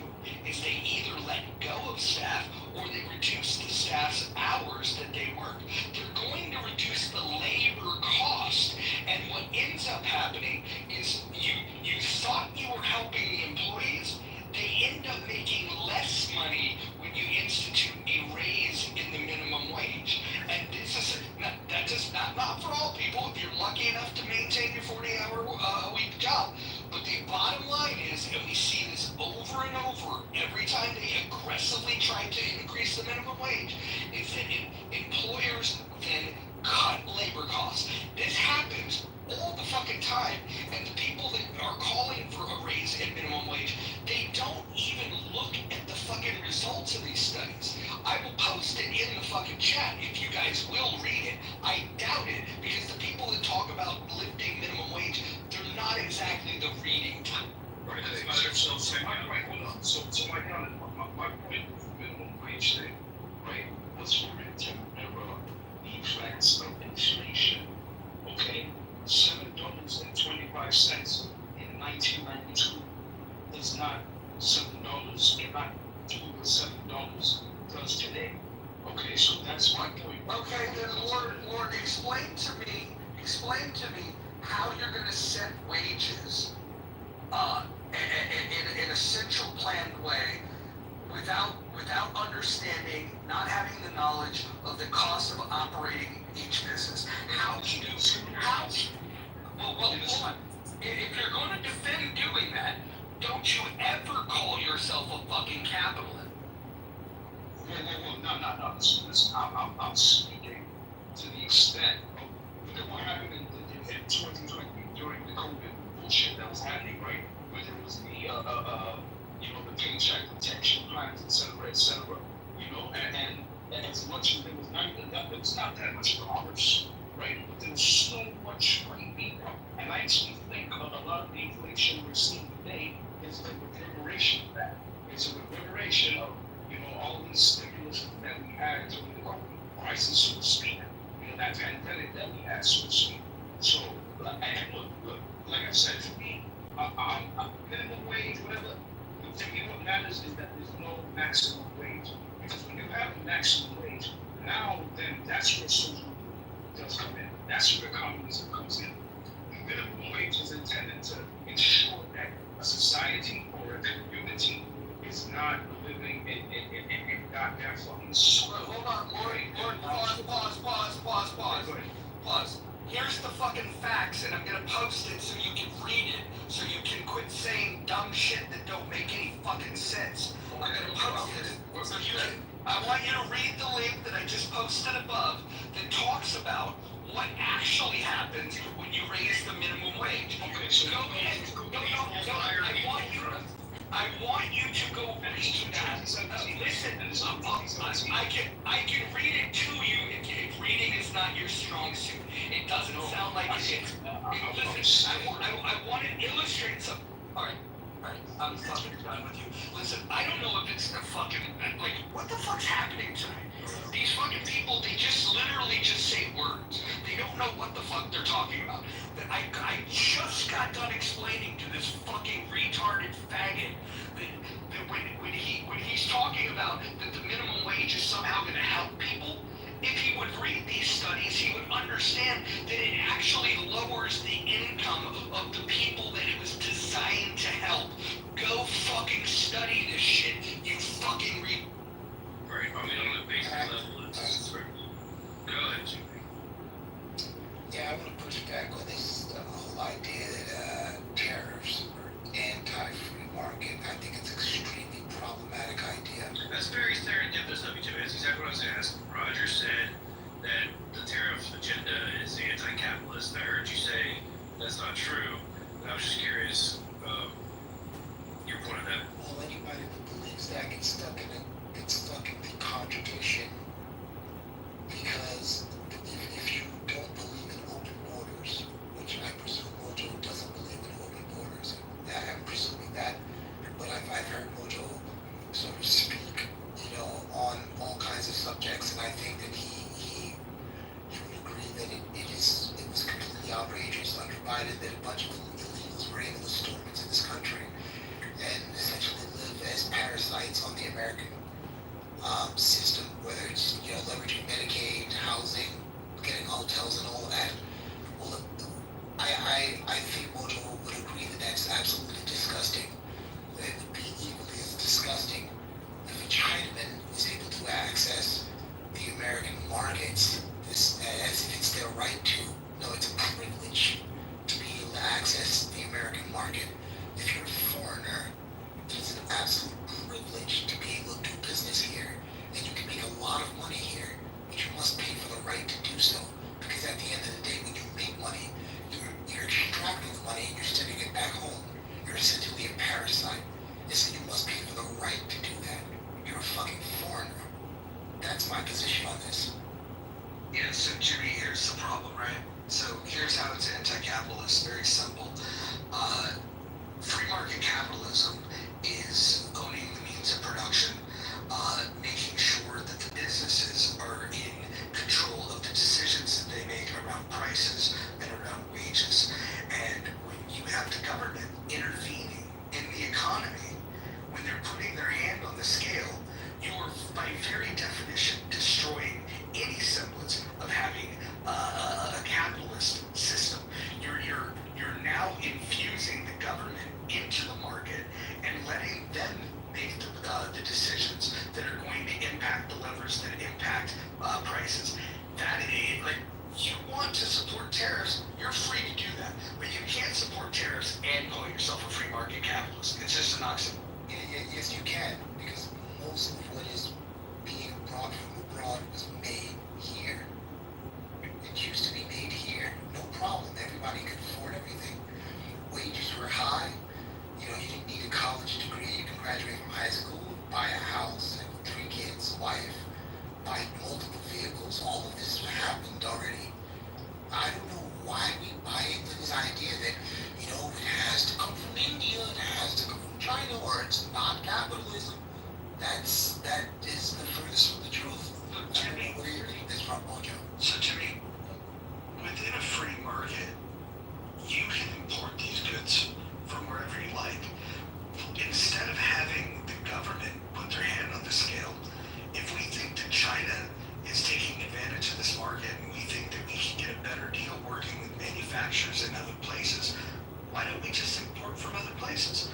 is they either let go of staff or they reduce the staff's hours that they work. They're going to reduce the labor cost, and what ends up happening is you thought you were helping the employees. They end up making less money when you institute a raise in the minimum wage. And this is not for all people if you're lucky enough to maintain your 40-hour a week job. But the bottom line is, and we see this over and over every time they aggressively try to increase the minimum wage, is that employers then cut labor costs. This happens all the fucking time, and the people that are calling for a raise in minimum wage, they don't even look at the fucking results of these studies. I will post it in the fucking chat if you guys will read it. I doubt it, because the people that talk about lifting minimum wage, they're not not $7, they're not doing what $7 does today. Okay, so that's my point. Okay, then Lord, explain to me how you're gonna set wages, in a central planned way, without understanding, not having the knowledge of the cost of operating each business. Well, hold on. If you're gonna defend doing that, don't you ever call yourself a fucking capitalist. No. Listen, I'm speaking to the extent of look at what happened in 2020 during the COVID bullshit that was happening, right? Whether it was the paycheck protection plans, et cetera, and as much as there was not that much commerce, right? But there was so much money, and I actually think a lot of the inflation we're seeing today is a reverberation of that. It's a reverberation of all these stimulus that we had during the COVID crisis, so to speak. That pandemic that we had, so to speak. So, and look, like I said, to me, minimum wage, whatever. To me, what matters is that there's no maximum wage. Because when you have a maximum wage, now then that's where social does come in. That's where communism comes in. The minimum wage is intended to ensure that a society or a community is not living in goddamn fucking Well, hold on, Lord, pause. Here's the fucking facts, and I'm gonna post it so you can read it, so you can quit saying dumb shit that don't make any fucking sense. I'm gonna post it. So I want you to read the link that I just posted above that talks about what actually happens when you raise the minimum wage. Okay, so go ahead. No, I want you to go read that. Listen, I can read it to you if reading is not your strong suit. It doesn't sound like it is. Listen, I want to illustrate something. Alright, I'm fucking done with you. Listen, I don't know if it's the fucking, what the fuck's happening tonight? These fucking people, they just literally just say words. They don't know what the fuck they're talking about. I just got done explaining to this fucking retarded faggot that when he's talking about that the minimum wage is somehow going to help people, if he would read these studies, he would understand that it actually lowers the income of the people that it was designed to help. Go fucking study this shit, you fucking Right, I mean, on the basic level, it's go ahead, Jimmy. Yeah, I want to push back on this whole idea that tariffs are anti-free market. I think it's an extremely problematic idea. That's very serendipitous of you, Jimmy. That's exactly what I was going to ask. Roger said that the tariff agenda is anti-capitalist. I heard you say that's not true. And I was just curious your point on that. Well, anybody that believes that gets stuck in the contradiction, because if you don't believe in open borders, which I presume Mojo doesn't believe in open borders, I'm presuming that, but I've heard Mojo sort of speak, on all kinds of subjects, and I think that he would agree that it was completely outrageous, unprovided that a bunch of illegals were able to storm into this country and essentially live as parasites on the American system, whether it's leveraging Medicaid, housing, getting hotels, and all of that. Well, I think Mojo would agree that that's absolutely disgusting. It would be equally as disgusting if a Chinaman is able to access the American markets as if it's their right to. No, it's a privilege to be able to access the American market. If you're a foreigner, it's an absolute privilege to be able to do business here. And you can make a lot of money here, but you must pay for the right to do so. Because at the end of the day, when you make money, you're extracting the money and you're sending it back home. You're essentially a parasite. And so you must pay for the right to do that. You're a fucking foreigner. That's my position on this. Yeah, so Jimmy, here's the problem, right? So here's how it's anti-capitalist, very simple. Free market capitalism is owning the means of production, making sure that the businesses are in control of the decisions that they make around prices and around wages. And when you have the government intervening in the economy, by very definition, destroying any semblance of having a capitalist system. You're now infusing the government into the market and letting them make the decisions that are going to impact the levers that impact prices. That is, like, you want to support tariffs, you're free to do that, but you can't support tariffs and call yourself a free market capitalist. It's just an oxymoron. Yes, you can, because most of what is being brought from abroad was made here. It used to be made here, no problem. Everybody could afford everything. Wages were high. You know, you didn't need a college degree. You can graduate from high school, buy a house, have 3 kids, wife, buy multiple vehicles. All of this happened already. I don't know why we buy into this idea that, you know, it has to come from India, it has to come from China, or it's not capitalism. That is the furthest from the truth. I don't know where you're getting this from, Mojo. So Jimmy, within a free market, you can import these goods from wherever you like. Instead of having the government put their hand on the scale, if we think that China is taking advantage of this market and we think that we can get a better deal working with manufacturers in other places, why don't we just import from other places?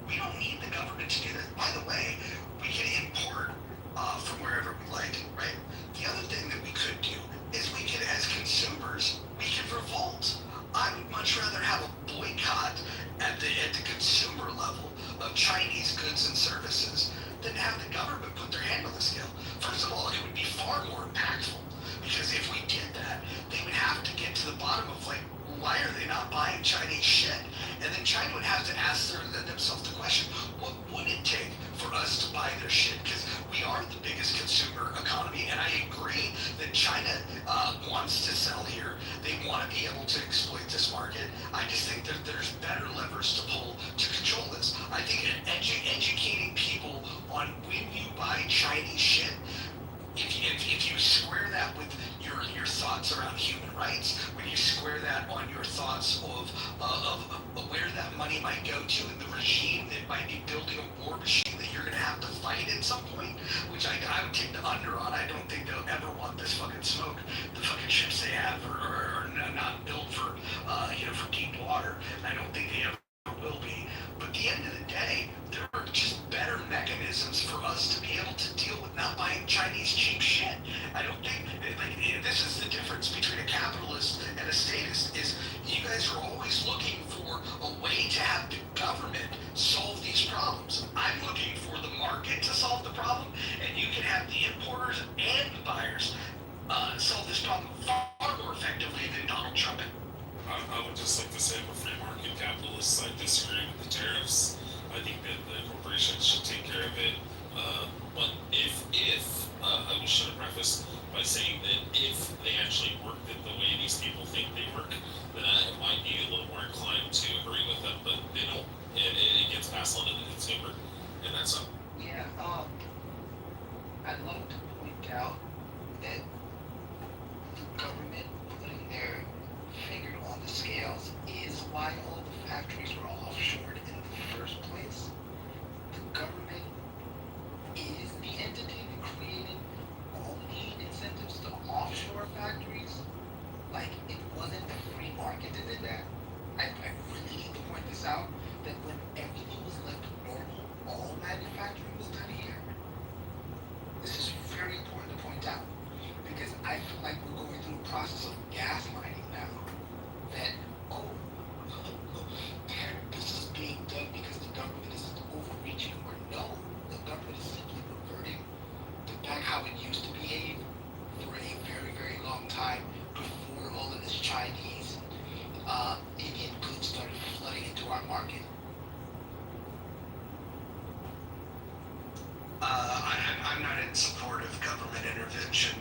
We don't need the government to do that. By the way, we can import from wherever we like, right? The other thing that we could do is we could, as consumers, we could revolt. I would much rather have a boycott at the consumer level of Chinese goods and services than have the government put their hand on the scale. First of all, it would be far more impactful, because if we did that, they would have to get to the bottom of, like, why are they not buying Chinese shit? And then China would have to ask themselves the question, what would it take for us to buy their shit? Because we are the biggest consumer economy, and I agree that China wants to sell here. They want to be able to exploit this market. I just think that there's better levers to pull to control this. I think educating people on when you buy Chinese shit, if you square that with your thoughts around human rights, when you square that on your thoughts of where that money might go to and the regime that might be building a war machine that you're going to have to fight at some point, which I would take the under on. I don't think they'll ever want this fucking smoke. The fucking ships they have are not built for for deep water. I don't think they ever will be. But at the end of the day, there are just better mechanisms for us to be able to deal with not buying Chinese cheap shit. I don't think, like, this is the difference between a capitalist and a statist, is you guys are always looking for a way to have the government solve these problems. I'm looking for the market to solve the problem, and you can have the importers and the buyers solve this problem far more effectively than Donald Trump. I would just like to say, I'm a free market capitalist. I disagree with the tariffs. I think that the corporations should take care of it. But if I should have prefaced by saying that if they actually worked it the way these people think they work, then I might be a little more inclined to agree with them. But they don't. It gets passed on to the consumer, and that's up. Yeah, I'd love to point out that the government putting their finger on the scales is why all the factories were offshored in the first place. The government is the entity that created all the incentives to offshore factories. Like, it wasn't the free market that did that. I really need to point this out, that when everything was left normal, all manufacturing was done here. This is very important to point out, because I feel like we're going through a process of gaslighting now. That, this is being done because the government is overreaching, or no, the government is simply reverting to back how it used to behave for a very, very long time before all of this Chinese Indian goods started flooding into our market. I'm not in support of government intervention,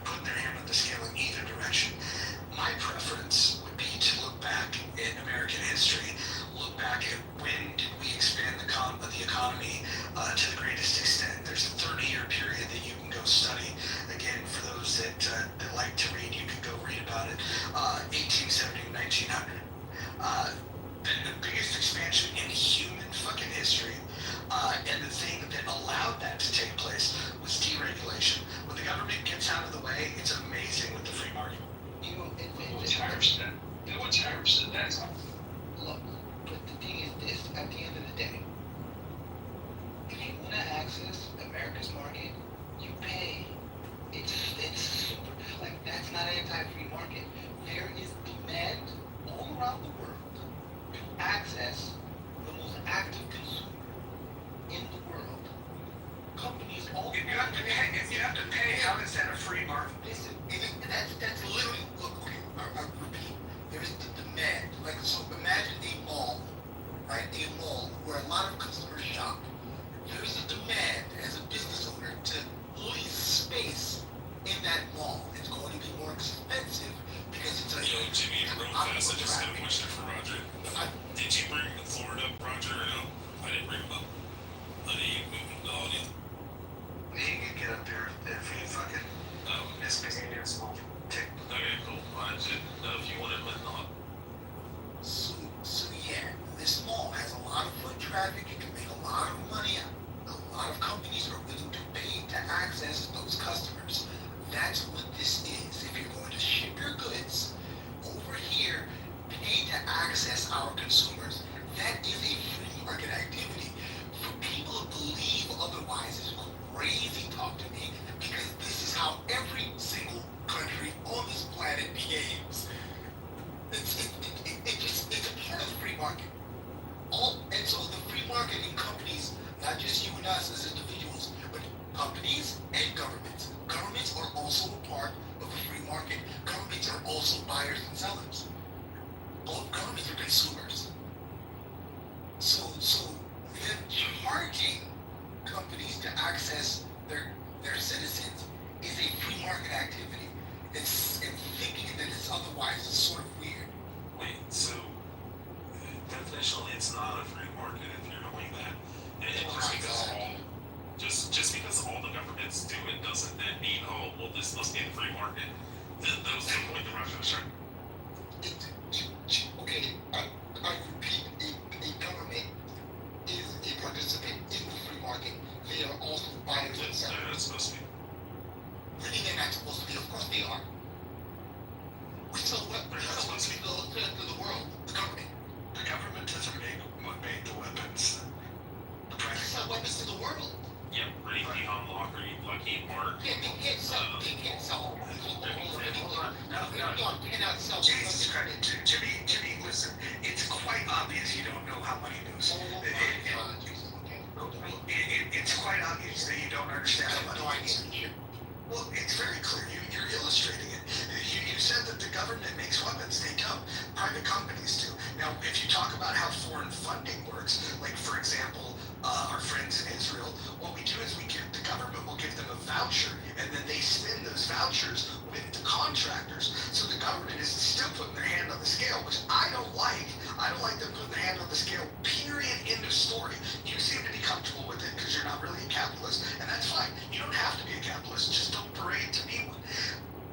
putting their hand on the scale in either direction. My preference would be to look back in American history, look back at when did we expand the economy to the greatest extent. There's a 30-year period that you can go study. Again, for those that like to read, you can go read about it. 1870 to 1900. The biggest expansion in human fucking history. And the thing that allowed that to take place you have to pay, how is that a free market? Listen, that's literally, look, okay, I repeat, there is the demand, like, so imagine a mall, right, a mall where a lot of customers shop. There is a demand as a business owner to lease space in that mall. It's going to be more expensive because it's a... Yo, Jimmy, real fast, I just got a question for Roger. Did you bring Florida up, Roger, or no? I didn't bring him up. I didn't move him to the audience. He can get up there if he fucking misbehaves. We'll take. Okay, cool. I didn't know if you wanted him or not. So yeah, this mall has a lot of foot traffic. It can make a lot of money. A lot of companies are willing to pay to access those customers. That's what this is. If you're going to ship your goods over here, pay to access our consumers. That is a free market activity. For people to believe otherwise is crazy talk to me, because this is how every single country on this planet behaves. It's a part of the free market. And so the free market in companies, not just you and us as individuals, but companies and governments. Governments are also a part of the free market. Governments are also buyers and sellers. All governments are consumers. So them charging companies to access their citizens is a free market activity. And thinking that it's otherwise is sort of weird. Wait, so definitionally it's not a free market if you're doing that. And just because all the governments do it doesn't then mean, oh, well, this must be the free market. That was the point the Russians are. Okay, I repeat, a government is a participant in the free market. They are also buyers and sellers. They're not supposed to be. Really, they're not supposed to be. Of course they are. We sell weapons to the world, the government. The government doesn't make the weapons. The They private sell weapons to the world. Yeah, Reiki, Unlock, or Lucky Mark. Yeah, they can't sell. They can't sell. They cannot sell. Jesus Christ, Jimmy, listen, it's quite obvious you don't know how money moves. It's quite obvious that you don't understand how money moves. Well, it's very clear. You're illustrating it. You said that the government makes weapons. They don't. Private companies do. Now, if you talk about how foreign funding works, like, for example, our friends in Israel, what we do is the government will give them a voucher, and then they spend those vouchers with the contractors. So the government is still putting their hand on the scale, which I don't like. I don't like them putting their hand on the scale, period, end of story. You seem to be comfortable with it because you're not really a capitalist, and that's fine. You don't have to be a capitalist, just don't parade to be one.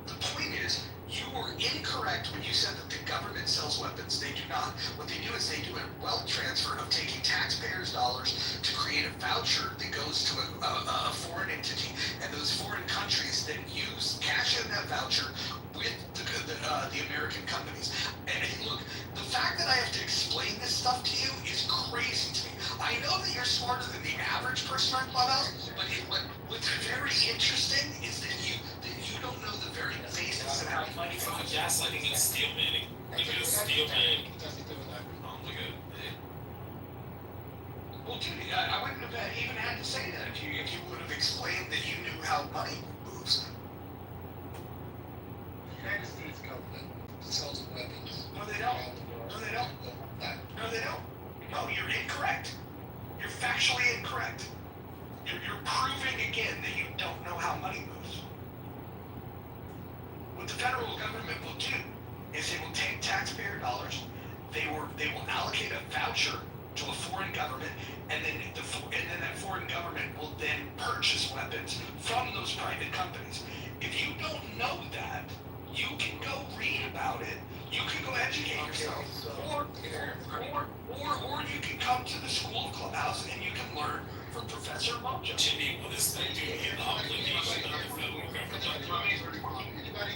The point is, you were incorrect when you said that the government sells weapons. They do not. What they do is they do a wealth transfer of taking taxpayers' dollars to create a voucher that goes to a foreign entity, and those foreign countries then cash in that voucher with the American companies. And look, the fact that I have to explain this stuff to you is crazy to me. I know that you're smarter than the average person on Clubhouse, but what's very interesting is that you don't know the very basis of how money fucking Gaslighting and steel manning. Because steel man. Oh my god. Well, dude, I wouldn't have even had to say that if you would have explained that you knew how money moves. The United States government sells weapons. No, they don't. No, they don't. No, they don't. No, you're incorrect. You're factually incorrect. You're proving again that you don't know how money moves. What the federal government will do is they will take taxpayer dollars, they will allocate a voucher to a foreign government, and then that foreign government will then purchase weapons from those private companies. If you don't know that, you can go read about it. You can go educate yourself, or you can come to the School of Clubhouse and you can learn from Professor Mojo. Jimmy, what is the duty and obligation of the federal government? Anybody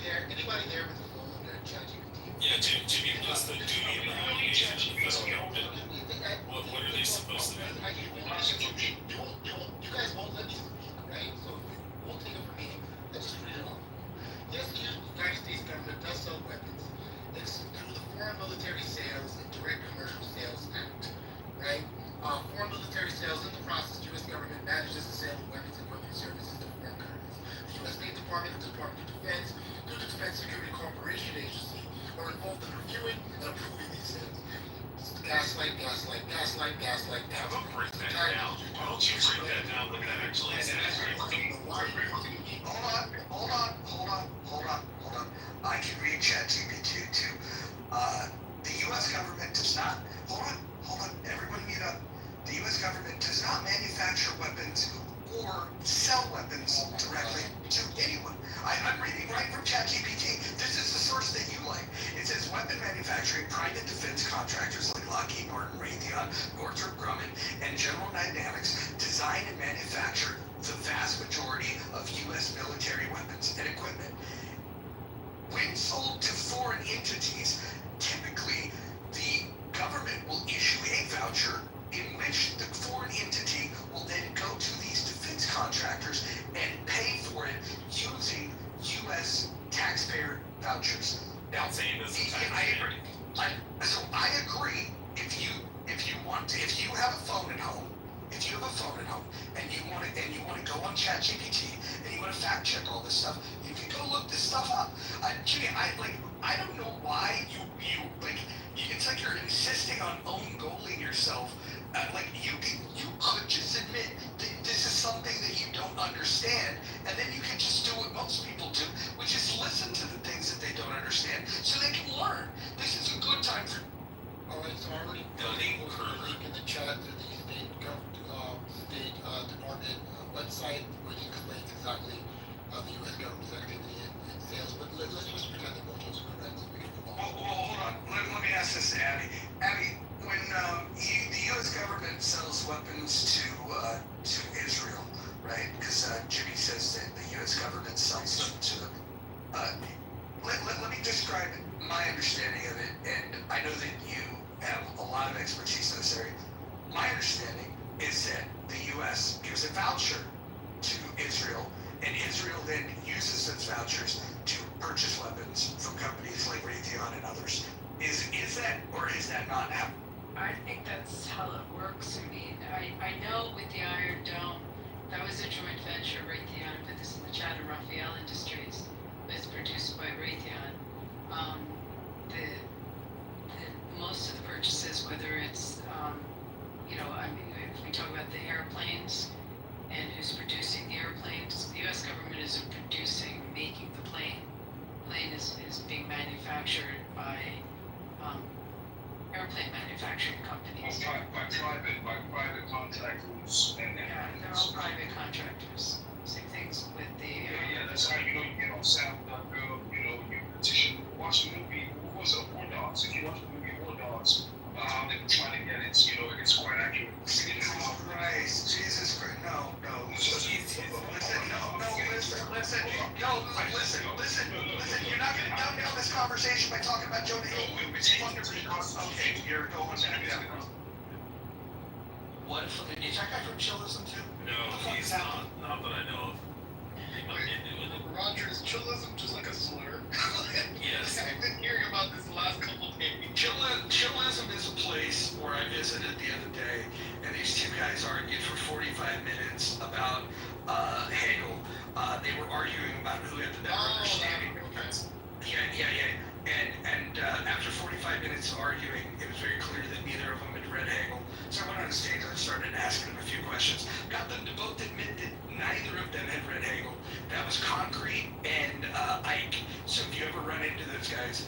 there with a phone or ChatGPT? Yeah, Jimmy, what is the duty and the obligation of the federal government? What are they supposed to do? You guys won't let me speak, right? So if you won't take it from me, let's just read it off. Yes, the United States government does sell weapons. It's through the Foreign Military Sales and Direct Commercial Sales Act, right? Foreign military sales in the process, U.S. government manages the sale of weapons and equipment services to foreign Now, why don't you break that down? Look at that actually. Hold on. I can read ChatGPT too. The U.S. government does not. Hold on. Everyone mute up. The U.S. government does not manufacture weapons or sell weapons directly to anyone. I'm reading right from ChatGPT. This is the source that you like. It says weapon manufacturing private defense contractors like Lockheed Martin, Raytheon, Northrop Grumman, and General Dynamics design and manufacture the vast majority of U.S. military weapons and equipment. When sold to foreign entities, typically the government will issue a voucher in which the foreign entity will then go to these defense contractors and pay for it using U.S. taxpayer vouchers. Now, I agree. I agree. If you have a phone at home, and you want to go on ChatGPT and you want to fact check all this stuff, you can go look this stuff up. Jimmy, I don't know why you it's like you're insisting on own goaling yourself. You could just admit that this is something that you don't understand, and then you can just do what most people do, which is listen to the things that they don't understand so they can learn. This is a good time for. Alright, so I already put a link in the chat to the State Department website, which explains exactly the U.S. government's activity in sales. But let's just pretend that both those are correct so we can move on. Well, hold on. Let me ask this to Abby. Abby, when the U.S. government sells weapons to Israel, right? Because Jimmy says that the U.S. government sells them to them. Let me describe my understanding of it, and I know that you have a lot of expertise in this area. My understanding is that the U.S. gives a voucher to Israel, and Israel then uses those vouchers to purchase weapons from companies like Raytheon and others. Is that, or is that not how? I think that's how it works. I mean, I know with the Iron Dome, that was a joint venture. Raytheon put this in the chat of Raphael Industries. It's produced by Raytheon. Most of the purchases, whether it's, I mean, if we talk about the airplanes and who's producing the airplanes, the U.S. government isn't making the plane. The plane is being manufactured by airplane manufacturing companies. By private contractors and Yeah, they're all private contractors. Same things with the. That's how you get on sound.gov, you petition, watch the movie, what was it, War Dogs? If you watch the movie War Dogs, they were trying to get it, it's quite accurate. Jesus Christ, no. Listen, you're not going to dumb down this conversation by talking about Joe Hill. Okay, you're going back down. What if, is that guy from Chillism too? No, he's not. Not that I know of. He might be doing it. Roger, is chillism just like a slur? Yes. I've been hearing about this the last couple of days. Chillism is a place where I visited the other day, and these two guys argued for 45 minutes about Hegel. They were arguing about who had the better understanding. Yeah. And after 45 minutes of arguing, it was very clear that neither of them had read Hegel. So I went on the stage and I started asking them a few questions. Got them to both admit that neither of them had read Hegel. That was Concrete and Ike. So if you ever run into those guys,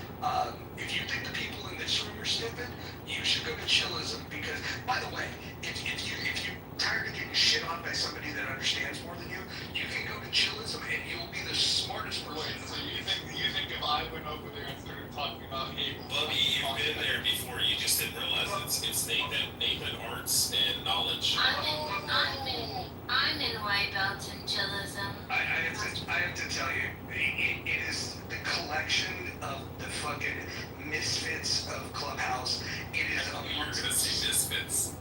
if you think the people in this room are stupid, you should go to Chillism because, by the way, if you're tired of getting shit on by somebody that understands more than you, you can go to Chillism and you'll be the smartest person. So you think if I went over there and started talking about Hegel, Bubby, you've been there before. You just didn't realize it's Nathan Arts and Knowledge. I'm in White Belt and Chillism. I have to tell you, it is the collection of the fucking misfits of Clubhouse. It is You're gonna see misfits.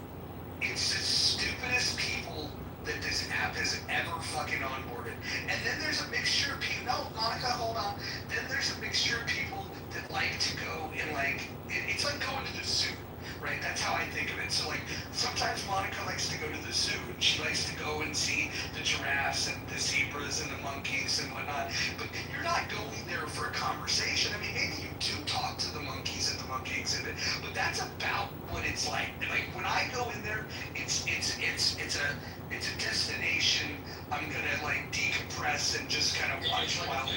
It's the stupidest people that this app has ever fucking onboarded. And then there's a mixture of people. No, Monica, hold on. Then there's a mixture of people that like to go and it's like going to the zoo. Right, that's how I think of it. So sometimes Monica likes to go to the zoo and she likes to go and see the giraffes and the zebras and the monkeys and whatnot. But you're not going there for a conversation. I mean, maybe you do talk to the monkeys at the monkey exhibit, but that's about what it's like. Like when I go in there, it's I'm gonna like decompress and just kind of watch while.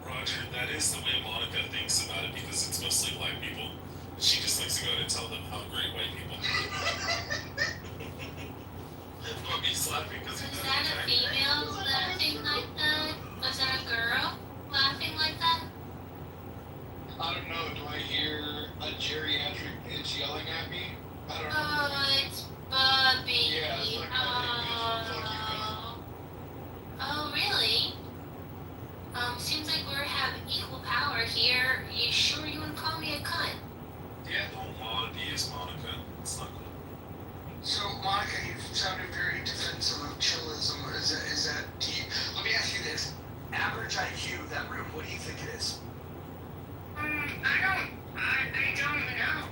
Roger, that is the way Monica thinks about it because it's mostly black people. She just likes to go out and tell them how great white people are. But he's laughing because he Was doesn't that a attack. female laughing like that? Was that a girl laughing like that? I don't know. Do I hear a geriatric bitch yelling at me? I don't know. Oh, it's Bubby. Yeah, it's like, Oh. Oh, really? Seems like we're having equal power here. You sure you wouldn't call me a cunt? Yeah, don't want to be as Monica. It's not good. So, Monica, you sounded very defensive of chillism. Is that deep? Let me ask you this. Average IQ of that room, what do you think it is? I don't know.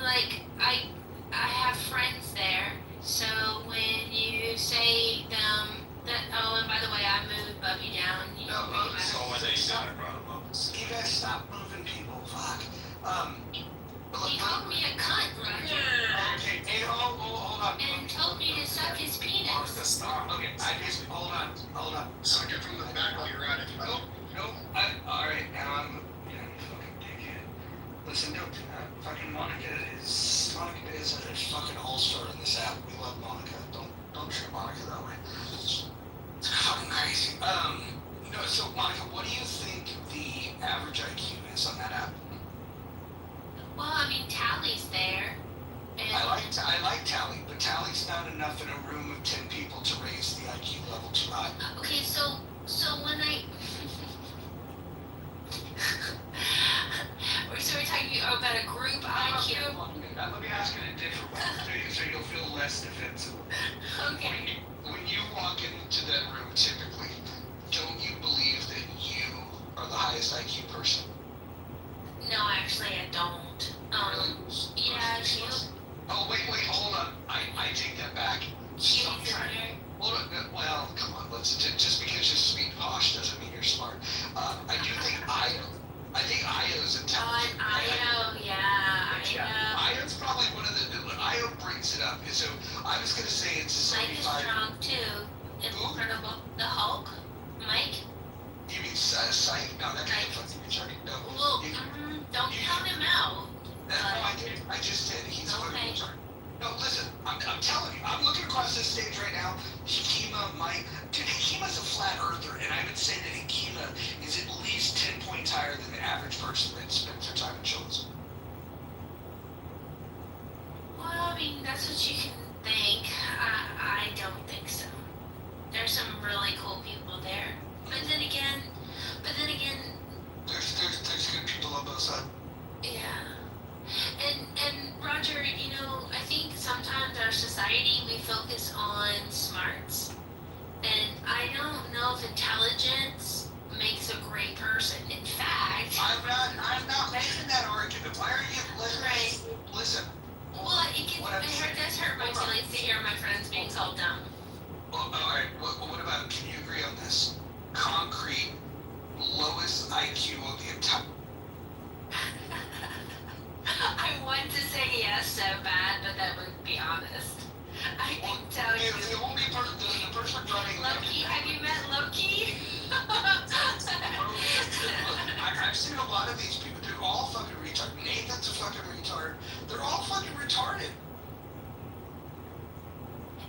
Like, I have friends there, so when you say them, that, oh, and by the way, I moved Bubby down. You know, So when they said I brought him up. You guys stop moving people. Fuck. he called me a cunt, Roger, Okay, hey, hold on. and told me to suck his penis. Monica, stop. Okay, I just, hold on. Suck it from the back while you're at it. Nope. Alright, now I'm, you fucking dickhead. Listen, don't, fucking Monica is a fucking all-star in this app. We love Monica. Don't treat Monica that way. It's fucking crazy. No, so Monica, what do you think the average IQ is on that app? Well, I mean, Tally's there. And I like Tally, but Tally's not enough in a room of 10 people to raise the IQ level too high. Okay, so when I we're talking about a group IQ. Let me ask it a different way, so you'll feel less defensive. Okay. When you walk into that room, typically, don't you believe that you are the highest IQ person? No, actually, I don't. Yeah, cute. Oh, wait, hold on. I take that back. Cute's I'm in trying. there. Well, come on, just because you're sweet posh doesn't mean you're smart. I do think Io's intelligent. I know, yeah, I know. Io's probably one of the, Io brings it up. So I was gonna say it's a Mike is 75. strong too. Incredible. The Hulk? Mike? You mean Psych? No, that guy's fucking retarded. No. Well, don't count him out. No, I just did. He's fucking Okay. retarded. No, listen, I'm telling you, I'm looking across this stage right now. Hikima, Mike, dude, Hikima's a flat earther, and I would say that Hikima is at least 10 points higher than the average person that spends their time in shows. Well, I mean, that's what you can think. I don't think so. There's some really cool people there. But then again, There's good people on both sides. yeah. And Roger, you know, I think sometimes our society, we focus on smarts. And I don't know if intelligence makes a great person. In fact, I'm not making that argument. Why are you listen? well, it does hurt my feelings to hear my friends being called dumb. Well, all right. What about? Can you agree on this? Concrete, lowest IQ of the entire. I want to say yes so bad, but that would be honest. I can tell you. The only person, the person running. Loki, have you met Loki? I've seen a lot of these people. They're all fucking retarded. Nathan's a fucking retard. They're all fucking retarded.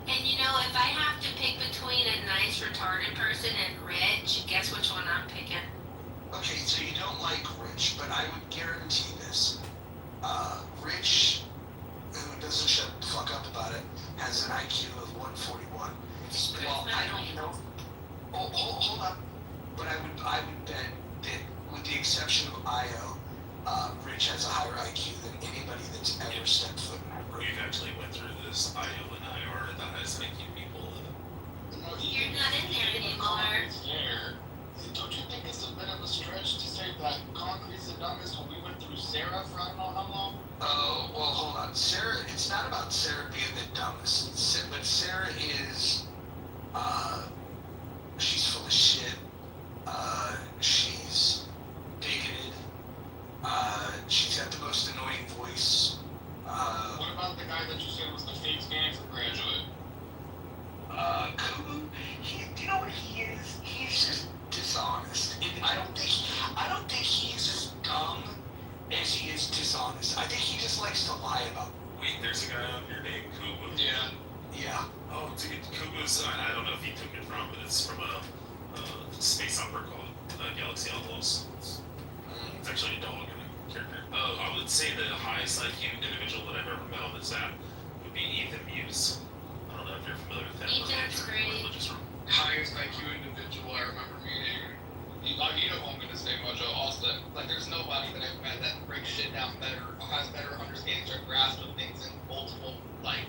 And you know, if I have to pick between a nice retarded person and Rich, guess which one I'm picking? Okay, so you don't like Rich, but I would guarantee this. Rich, who doesn't shut the fuck up about it, has an IQ of 141. Well, I don't know. Oh, hold on. But I would bet that, with the exception of Io, Rich has a higher IQ than anybody that's ever stepped foot in that room. We've actually went through this. IO and I are the highest IQ people. You're not in there anymore. Yeah. Don't you think it's a bit of a stretch to say that Concrete's the dumbest when we went through Sarah for I don't know how long? Oh, well, hold on. Sarah, it's not about Sarah being the dumbest, but Sarah is, she's full of shit. She's bigoted. She's got the most annoying voice. What about the guy that you said was the fake Stanford graduate? Kubu, do you know what he is? He's just dishonest. And I don't think he's as dumb as he is dishonest. I think he just likes to lie about it. Wait, there's a guy out here named Kuba. Yeah. Yeah. Oh, dude, Kuba's, I don't know if he took it from, but it's from a space opera called Galaxy Outlaws. It's actually a dog and a character. I would say the highest IQ individual that I've ever met on this app would be Ethan Muse. I don't know if you're familiar with him. Ethan's great. Highest IQ individual I remember meeting. You know who I'm gonna say, Mojo Austin. Like, there's nobody that I've met that breaks shit down better, or has better understanding or grasp of things in multiple, like,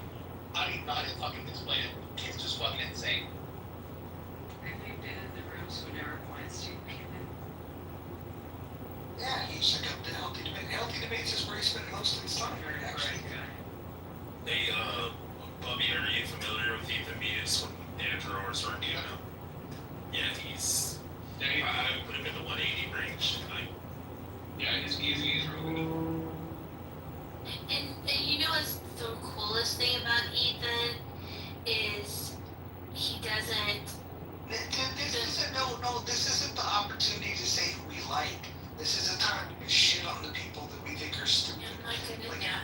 I don't even know how to fucking explain it. It's just fucking insane. Have you been in the rooms when Eric Weinstein came in? Yeah, you check out the Healthy Debate. Healthy Debates is where he spent most of his time, actually. Hey, Bubby, are you familiar with Ethan Muse from Andrew or Sorrentino? Yeah, he's. Yeah, I would put him in the 180 range. Yeah, he's easy, he's really good. And you know what's the coolest thing about Ethan is he doesn't. This isn't the opportunity to say who we like. This is a time to shit on the people that we think are stupid. Oh my goodness, Like, yeah.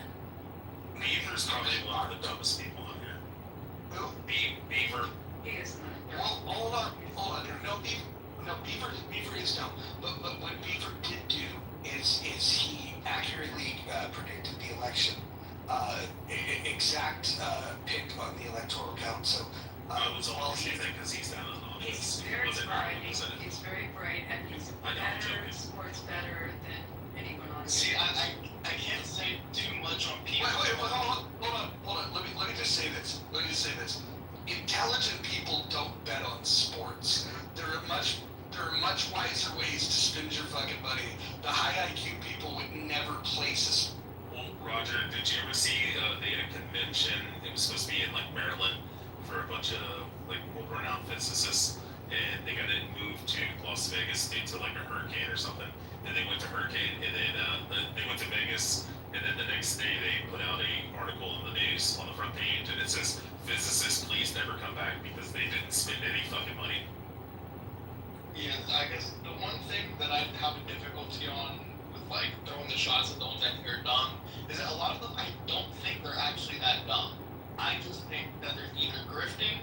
Beaver's probably one of the dumbest people on here. Who? Beaver. He is not. Hold on. Beaver is dumb. But what Beaver did do is he accurately predicted the election. Exact pick on the electoral count. So, I was almost saying that because he's down in the He's office. He very wasn't bright. running, was it? He's very bright, and he's I know, I'm better, joking. sports better than anyone on. See, I can't say too much on people. Wait, hold on. Let me just say this. Intelligent people don't bet on sports. There are much wiser ways to spend your fucking money. The high IQ people would never place a sport. Well, Roger, did you ever see they had a convention? It was supposed to be in like Maryland for a bunch of like world-renowned physicists, and they got it moved to Las Vegas due to like a hurricane or something. And they went to hurricane, and then they went to Vegas, and then the next day they put out a article in the news on the front page, and it says, "Physicists, please never come back because they didn't spend any fucking money." Yeah, I guess the one thing that I have a difficulty on with like throwing the shots at the ones I think are dumb is that a lot of them I don't think they're actually that dumb. I just think that they're either grifting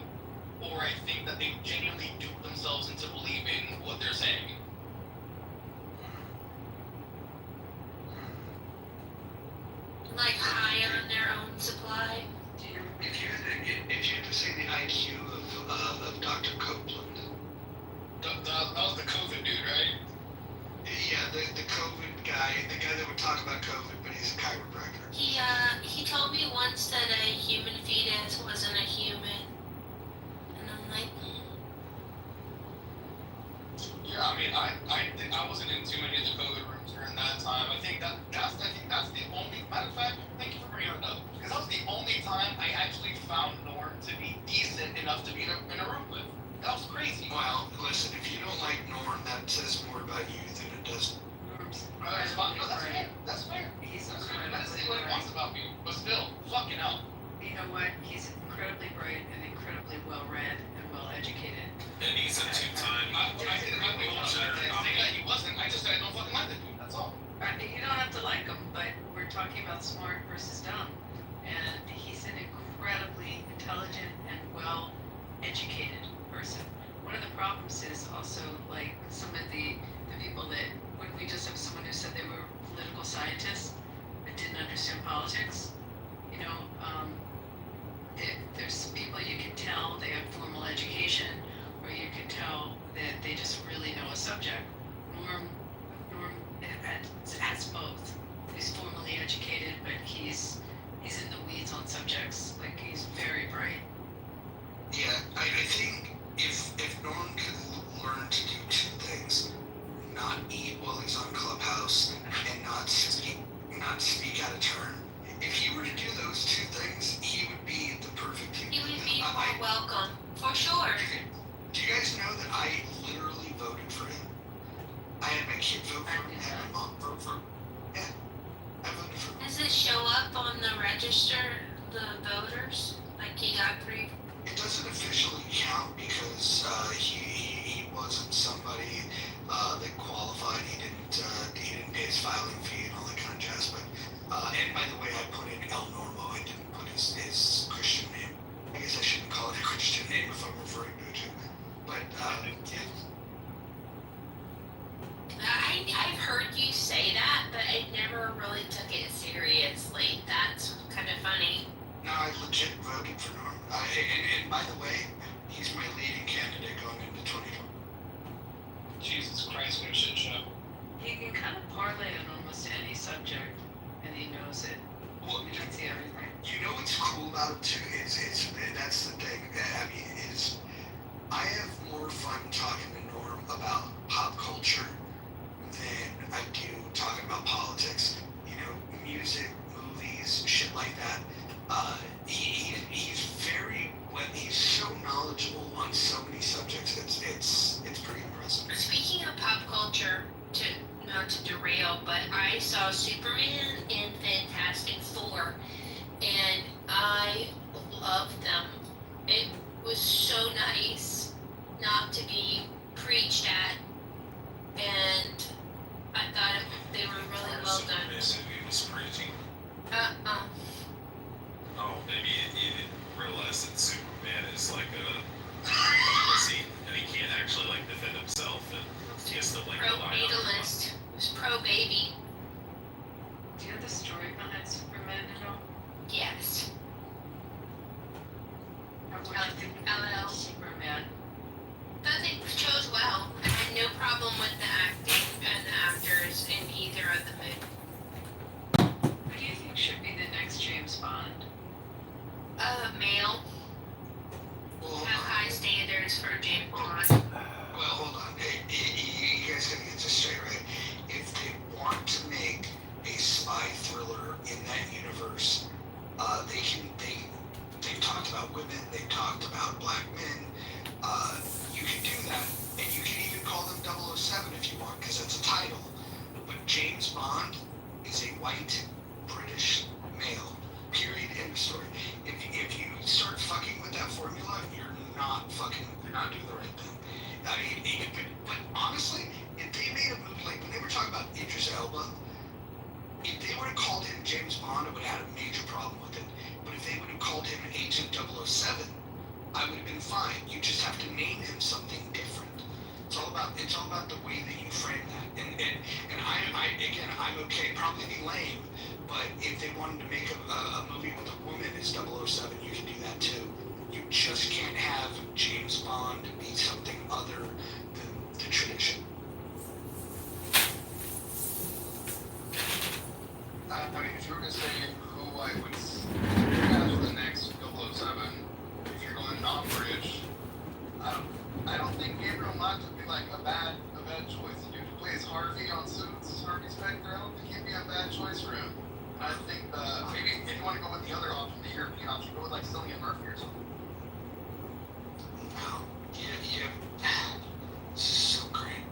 or I think that they genuinely dupe themselves into believing what they're saying. Like high on their own supply. If you had to say the IQ of Dr. Copeland. That was the COVID dude, right? Yeah, the COVID guy, the guy that would talk about COVID, but he's a chiropractor. He told me once that a human fetus wasn't a human, and I'm like, Yeah, I mean, I wasn't in too many of the COVID rooms during that time. I think that's the only matter of fact. Thank you for bringing it up because that was the only time I actually found Norm to be decent enough to be in a room with. That was crazy. Well, listen, if you don't like Norm, that says more about you than it does. That's fine. No, that's fair. That's fair. He's That's fair. That's incredibly what he wants bright. about me. But still, fucking hell. You know what? He's incredibly bright and incredibly well-read and well-educated. And he's a two-time. I didn't say that he wasn't. I just said I don't fucking like the dude. That's all. You don't have to like him, but we're talking about smart versus dumb. And he's an incredibly intelligent and well-educated person. One of the problems is also like some of the people that when we just have someone who said they were political scientists but didn't understand politics, you know, there's people you can tell they have formal education, or you can tell that they just really know a subject. Norm has both. He's formally educated, but he's in the weeds on subjects. Like he's very bright. Yeah, I think if Norm could learn to do two things, not eat while he's on Clubhouse and not speak out of turn, if he were to do those two things, he would be the perfect human. he would be more welcome, for sure. Do you guys know that I literally voted for him? I had my kid vote for him, had my mom vote for him. Yeah, I voted for him. Does it show up on the register, the voters? Like he got 3? It doesn't officially out because he wasn't somebody that qualified. He didn't pay his filing fee and all that kind of jazz. But and by the way, I put in El Normo. I didn't put his Christian name. I guess I shouldn't call it a Christian name if I'm referring to a Jew. But yeah. I've heard you say that, but I never really took it seriously. That's kind of funny. No, I legit voted for Norm. And by the way, he's my leading candidate going into 2020. Jesus Christ, what a shit show. He can kind of parlay on almost any subject, and he knows it. Well, He can see everything. you know what's cool about him too is that's the thing. I mean, is I have more fun talking to Norm about pop culture than I do talking about politics. You know, music, movies, shit like that. He's very well. He's so knowledgeable on so many subjects. It's pretty impressive. Speaking of pop culture, not to derail, but I saw Superman and Fantastic Four, and I loved them. It was so nice not to be preached at, and I thought they were really well done. Superman movie was preaching. Oh, maybe you didn't realize that Superman is like a pussy, and he can't actually like defend himself, and he has to like rely on Pro-natalist. It was pro-baby. Do you know the story behind Superman at all? Yes. Or what do you think about Superman? Thought they chose well. I had no problem with the acting and the actors in either of the movies. Who do you think should be the next James Bond? Male. Well, Have high standards for James Bond. well, hold on. Hey, you guys gotta get this straight, right? If they want to make a spy thriller in that universe, they've talked about women, they've talked about black men. You can do that, and you can even call them 007 if you want, because that's a title. But James Bond is a white British male. Period. End of story. If you start fucking with that formula, you're not doing the right thing. I mean, but honestly, if they made a movie like when they were talking about Idris Elba, if they would have called him James Bond, I would have had a major problem with it. But if they would have called him Agent 007, I would have been fine. You just have to name him something different. It's all about the way that you frame that. And I'm okay. Probably be lame, but if they wanted to make a movie with a woman as 007, you can do that too. You just can't have James Bond be something other than the tradition. I mean, if you were to say who I would cast the next 007, if you're going non-British, I don't think Gabriel Macht would be like a bad choice. The dude who plays Harvey on Suits, Harvey Specter, I don't think he'd be a bad choice for him. I think maybe if you want to go with the other option, the European option, go with like Cillian Murphy or something. Wow. Yeah. This is so great.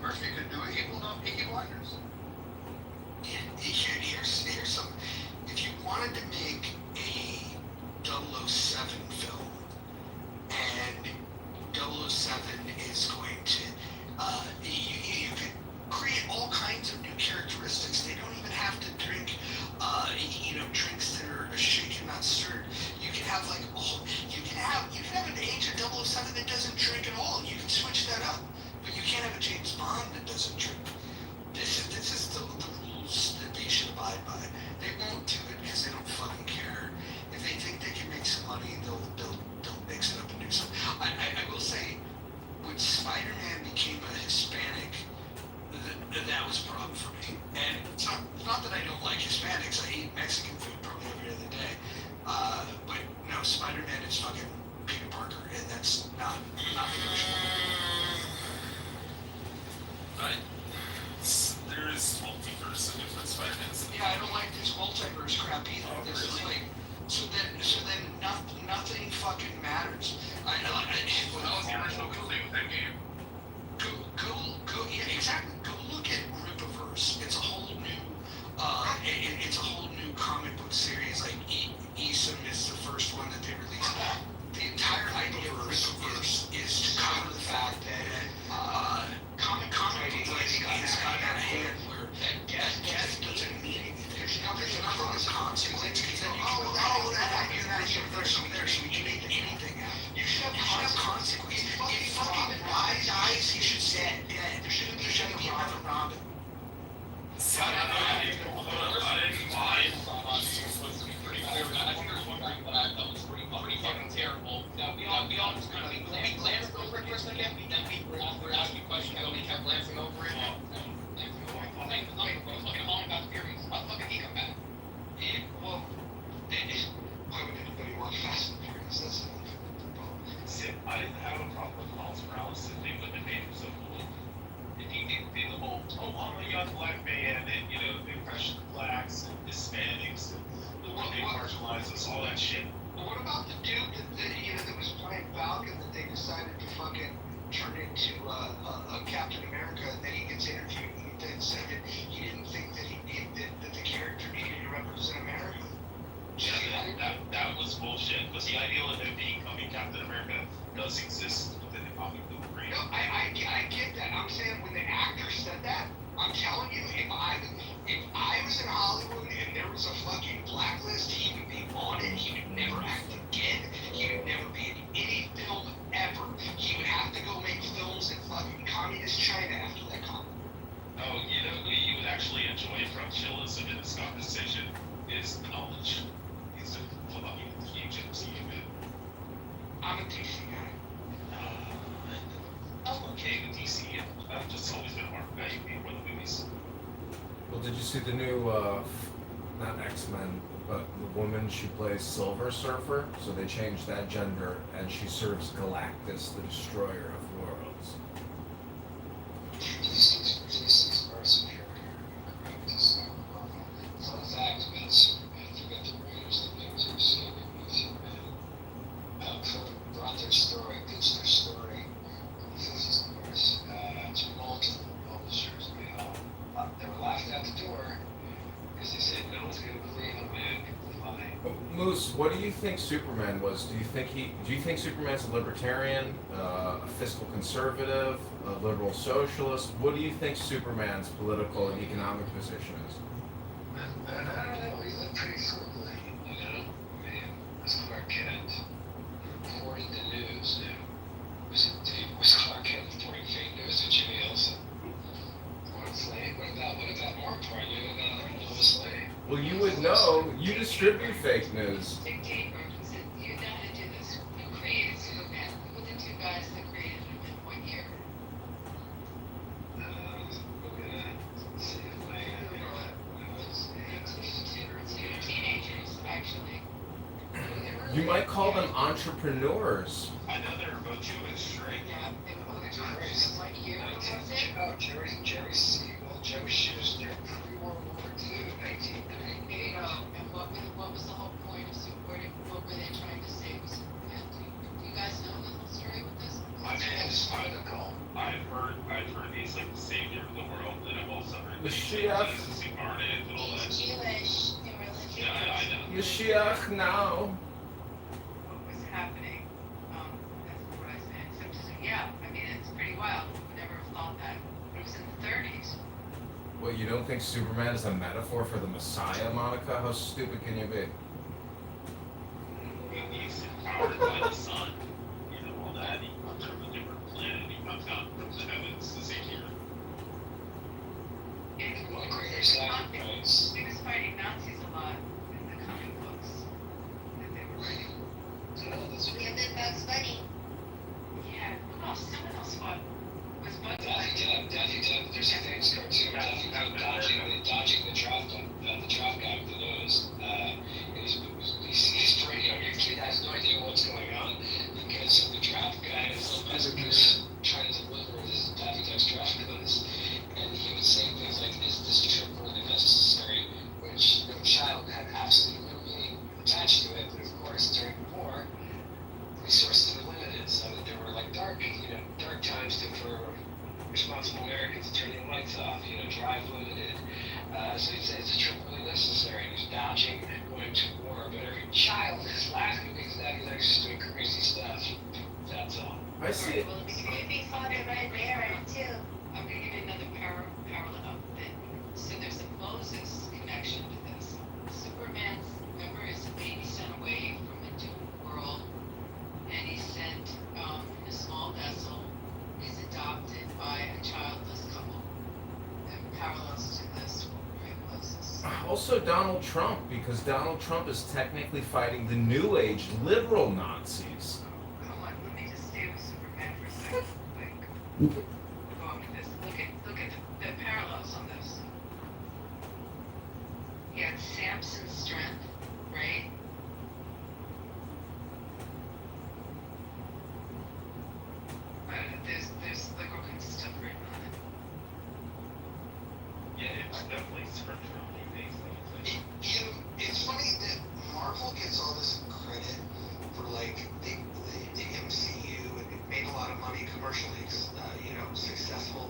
Murphy could do it. He pulled off Peaky Blinders. Here's some. If you wanted to make a 007 film, and 007 is going to, you could create all kinds of new characteristics. They don't even have to drink, drinks that are shaken, not stirred. You can have like, you can have an Agent 007 that doesn't drink at all. You can switch that up. But you can't have a James Bond that doesn't drink. This is the rules that they should abide by. They won't do it because they don't fucking care. If they think they can make some money, they'll mix it up and do something. I will say, when Spider-Man became a Hispanic, that was a problem for me. And it's not that I don't like Hispanics. I eat Mexican food probably every other day. But no, Spider-Man is fucking Peter Parker, and that's not negotiable. There is multiverse and different Spider-Mans. Yeah, I don't like this multiverse crap either. Oh, This is really? like, so then nothing fucking matters. Well, that was the original good thing with that game. Yeah, exactly. Go look at Rippaverse. It's a whole new, it's a whole new comic book series. Like so we can make anything happen. You should have consequences. If fucking Robin dies, he should say dead. There shouldn't be another Robin. I didn't mind. Was pretty clear. I think there's one thing that was pretty fucking terrible. That we all just kind of we glanced over it for a second. Then we were asking questions, and we kept glancing over it. I'm fucking calling about the Furies. How the fuck did he come back? Well, why would anybody watch Fast and Furious? That's the problem. See, I didn't have a problem with Miles Morales if they wouldn't have made him so cool. If he did the whole, I'm a young black man, and, you know, they pressure blacks and Hispanics, and the way they marginalize us, all that shit. But what about the dude that was playing Falcon that they decided to fucking turn into a Captain America, and then he gets interviewed and he said that he didn't think that that the character needed to represent America? Yeah, that was bullshit. But the idea of him becoming Captain America does exist within the comic book range. No, I get that. I'm saying when the actor said that, I'm telling you, if I was in Hollywood and there was a fucking blacklist, he would be on it. He would never act again. He would never be in any film ever. He would have to go make films in fucking communist China after that comment. Oh, you know who you would actually enjoy from chillism in this conversation is knowledge. He's a fucking huge MCU fan. I'm a DC guy. I'm okay with DC. I've just always been a Marvel guy for the movies. Well, did you see the new, not X-Men, but the woman, she plays Silver Surfer, so they changed that gender, and she serves Galactus, the destroyer of worlds. DC's are superior. Fun fact about Superman, you got the writers that makes it saving with Superman. Brought their story, pitched their story, releases, of course, to multiple publishers. They were laughed out the door because they said no one's going to believe a man can fly. Moose, what do you think Superman was? Do you think Superman's a libertarian, a fiscal conservative, a liberal socialist? What do you think Superman's political and economic position is? I don't know, he lived pretty frugally, you know? I mean, as Clark Kent reported the news, was Clark Kent reporting fake news to Jimmy Olsen? What about more importantly, Lois Lane? Well, you would know. You distribute fake news. Dictate or said, you know how to do this. Who created Superman? Who were the two guys that created him in 1 year? We're gonna see if Two teenagers, actually. You might call them entrepreneurs. I know they were both Jewish, right? Yeah, they were both in 1 year. What was it? Jerry Siegel, Joe Shuster, pre-World War II, 1930. There you go. And what was the whole point of Superman? What were they trying to say was Superman? Do you guys know the whole story with this? I've heard he's like the savior of the world, and I've also heard that Mashiach. Jesus incarnate and all that. He's Jewish in religion. Yeah, I know. Mashiach now. What was happening? That's what I said. So just, yeah, I mean, it's pretty wild. Never have thought that. It was in the 30s. Well, you don't think Superman is a metaphor for the Messiah, Monica? How stupid can you be? He's empowered by the sun, you know, all that. He comes from a different planet, he comes down from the heavens to save you. What a greater sacrifice. He was fighting Nazis a lot in the comic books that they were writing. And then Bugs Bunny. Yeah, who else? Someone else fought. Was Bugs Daffy Duck, there's a famous cartoon, Daffy Duck dodging the draft guy with the nose. He's pretty young, your kid has no idea what's going on because the draft guy is trying to deliver his Daffy Duck's draft goods. And he would say things like, is this trip really necessary? Which no child had absolutely no meaning attached to it, but of course during the war, resources were limited, so that there were like dark times for responsible Americans to turn the lights off, drive limited. So he'd say, is this trip really necessary? And he's dodging going to war, but every child is laughing because Daffy Duck's just doing crazy stuff. That's all. I see it. Well, he fought a red baron too. I'm going to give you another parallel. So there's a Moses connection to this. Superman's, remember, is a baby sent away from into also Donald Trump, because Donald Trump is technically fighting the New Age liberal Nazis. Hold on, let me just stay with Superman for a second. Like, go on with this. Look at the parallels on this. He had Samson's strength, right? There's like all kinds of stuff written on it. Yeah, it's definitely scripturally based. It's funny that Marvel gets all this credit for like the MCU and it made a lot of money commercially, successful.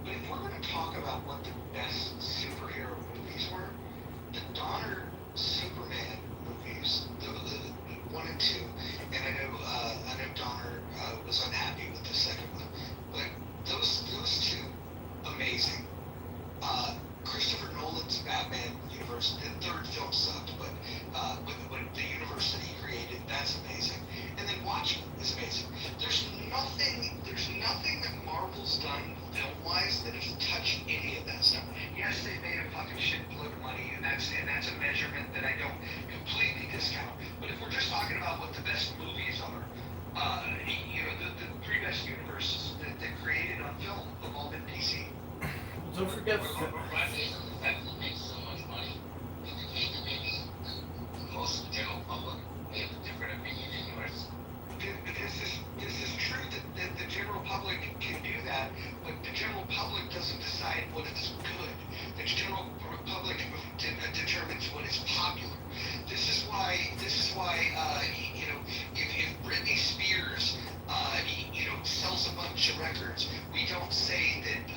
But if we're going to talk about what the best superhero movies were, the Donner Superman movies, the 1 and 2, and I know Donner was unhappy with the second one, but those two, amazing. Christopher Nolan's Batman universe, the third film sucked, but when the universe that he created, that's amazing. And then Watchmen is amazing. There's nothing that Marvel's done film-wise that has touched any of that stuff. Yes, they made a fucking shitload of money, and that's a measurement that I don't completely discount. But if we're just talking about what the best movies are, the three best universes that created on film have all been DC. Don't forget. My favorite is that he makes so much money. Maybe most of the general public may have a different opinion than yours. This is true that the general public can do that, but the general public doesn't decide what is good. The general public determines what is popular. This is why if Britney Spears sells a bunch of records, we don't say that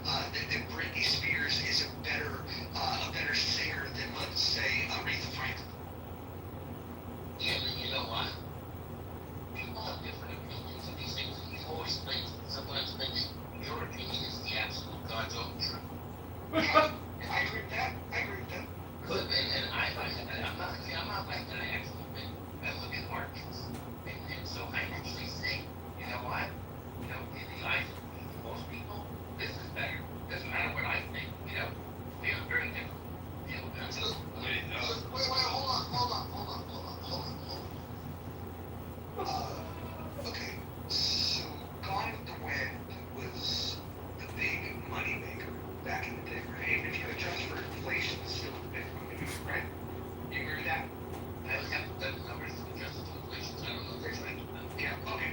that Britney Spears is a better singer than, let's say, Aretha Franklin. Yeah, but you know what? People have different opinions of these things. He always thinks sometimes maybe your opinion is the absolute God's own truth. Yeah, I agree with that. And I'm not like that. I actually think I look at markets, and so I actually say, you know what? In the eyes of most people, this is better. Doesn't matter what I think. We are very different. Wait, hold on. Okay, so Gone with the Wind was the big money maker back in the day, right? If you adjust for inflation, it's still a big money maker, right? You agree with that? I don't have the numbers to adjust for inflation, so I don't know if there's like Yeah, okay.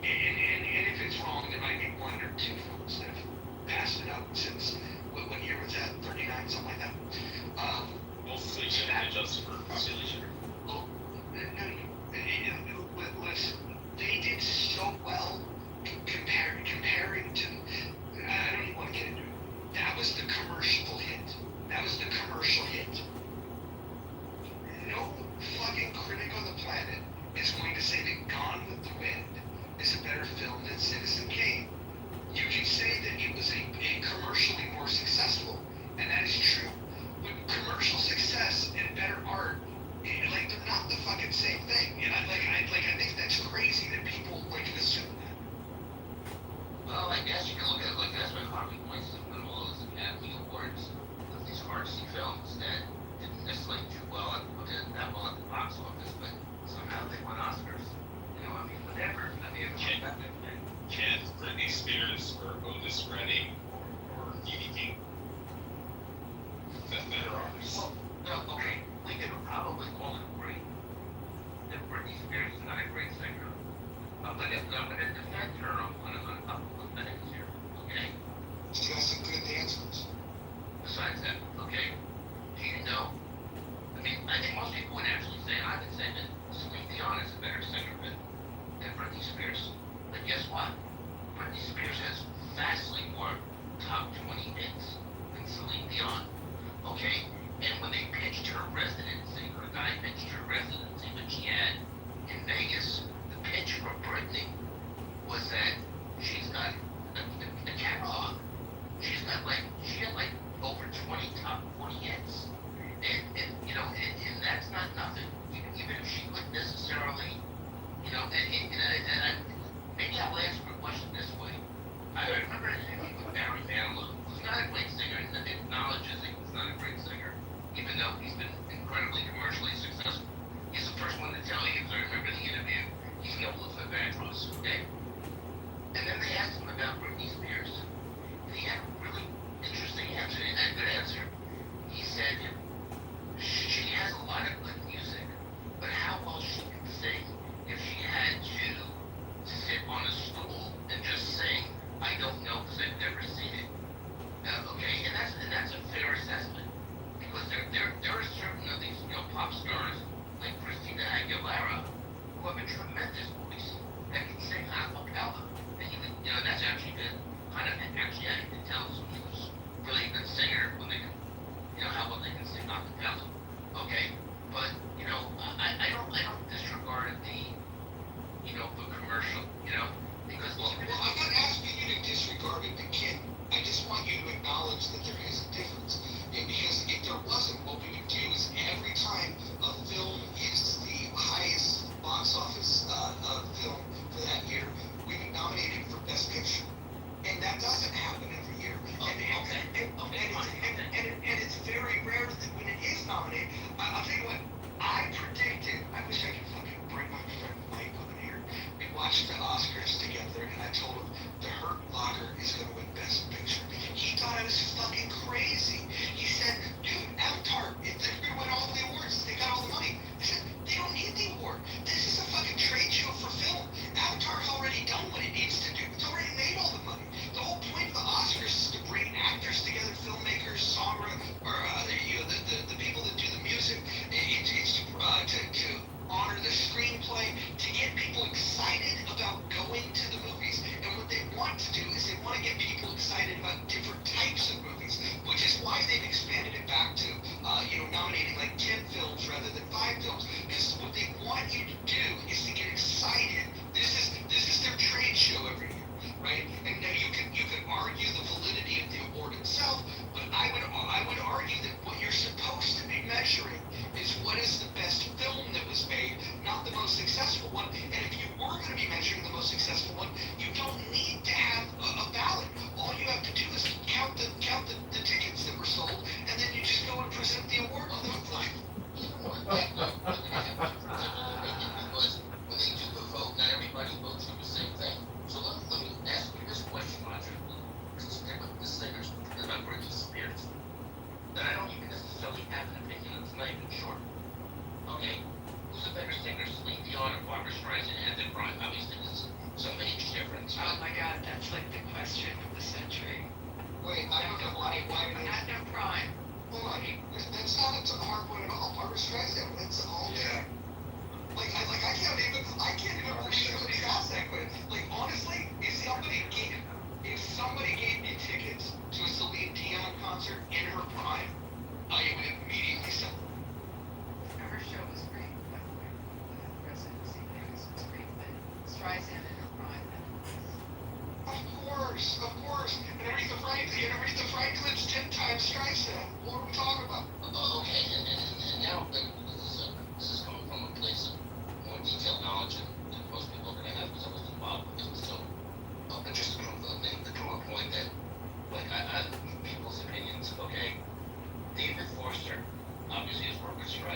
And if it's wrong, there might be one or two films that have passed it up since, what year was that? 39, something like that. Mostly adjusted for population. Listen, they did so well comparing to, I don't even want to get into it. That was the commercial hit. No fucking critic on the planet is going to say that Gone with the Wind is a better film than Citizen Kane. You can say that it was a commercially more successful, and that is true. But commercial success and better art, they're not the fucking same thing. And I think that's crazy that people assume that. well, I guess you can look at it like that's when Harvey Weinstein won all those Academy Awards of these artsy films that didn't necessarily do well at the box office, but somehow they won Oscars. Whatever. Can Britney Spears or Otis Redding or D.D. King better artists? Well, no, okay, we can probably all agree that Britney Spears is not a great singer. But I'm going to defend her on a couple of things here, okay? She has some good dancers. Besides that, okay, do you know? I think most people would actually say, I would say that Celine Dion is a better singer than Britney Spears. But guess what? Britney Spears has vastly more top 20 hits than Celine Dion, okay? And when they pitched her residency, or a guy pitched her residency that she had in Vegas, the pitch for Britney was that she's got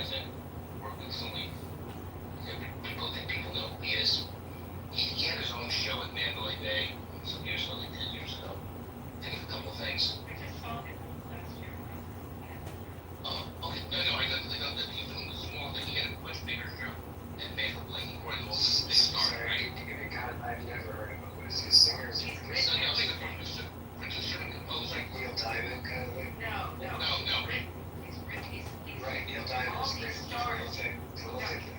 advertise it more recently. People think people know who he is. He had his own show at Mandalay Bay some years ago, like 10 years ago. Think of a couple things. I just saw it last year. Okay, no, I got that he filmed a small thing. He had a much bigger show and made it like one of the most big stars, right? I've never heard of him. What is he, a singer? He's No, written no, it. like a producer and composer. Like Neil Diamond kind of thing? No. No. He's written, he's Right, Neil Diamond all is these great. stars. It's a little thing.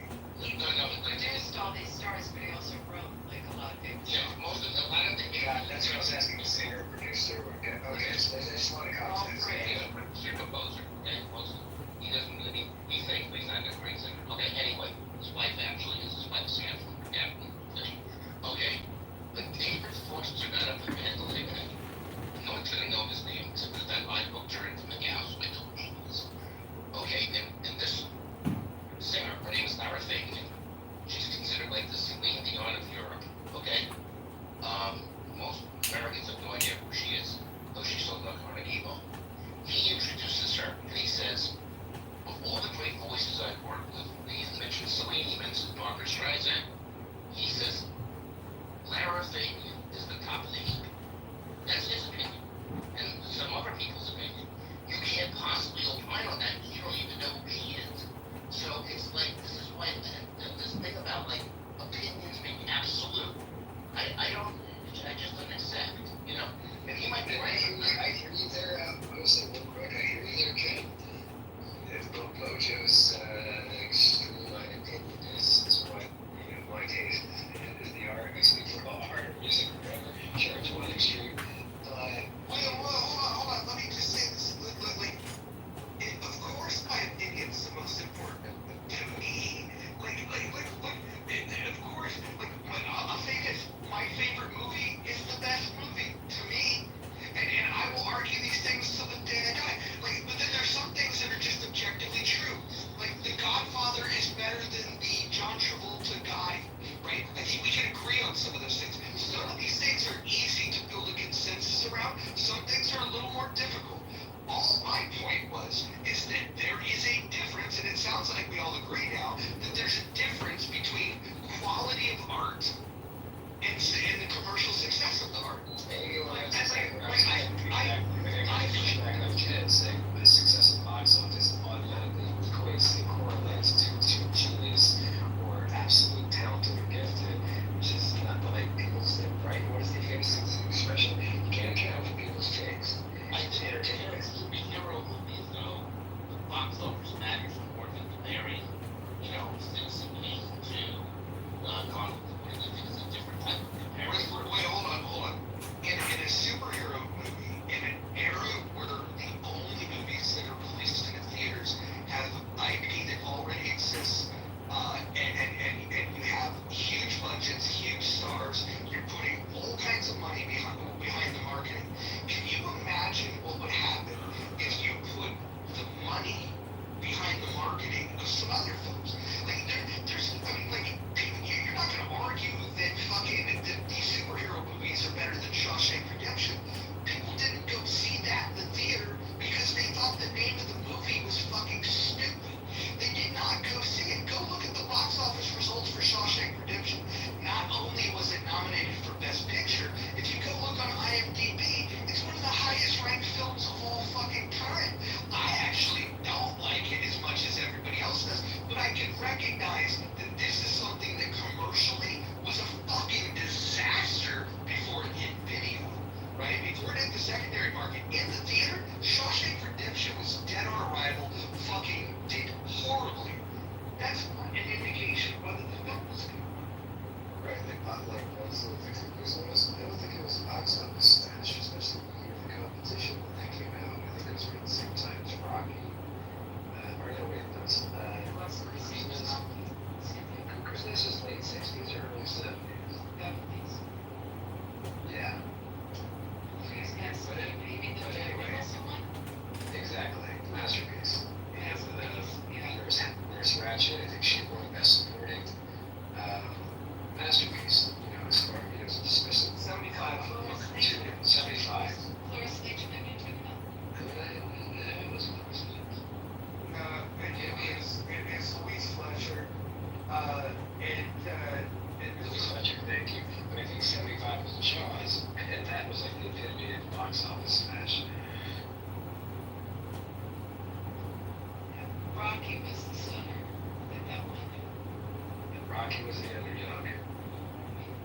Bucky was the underdog.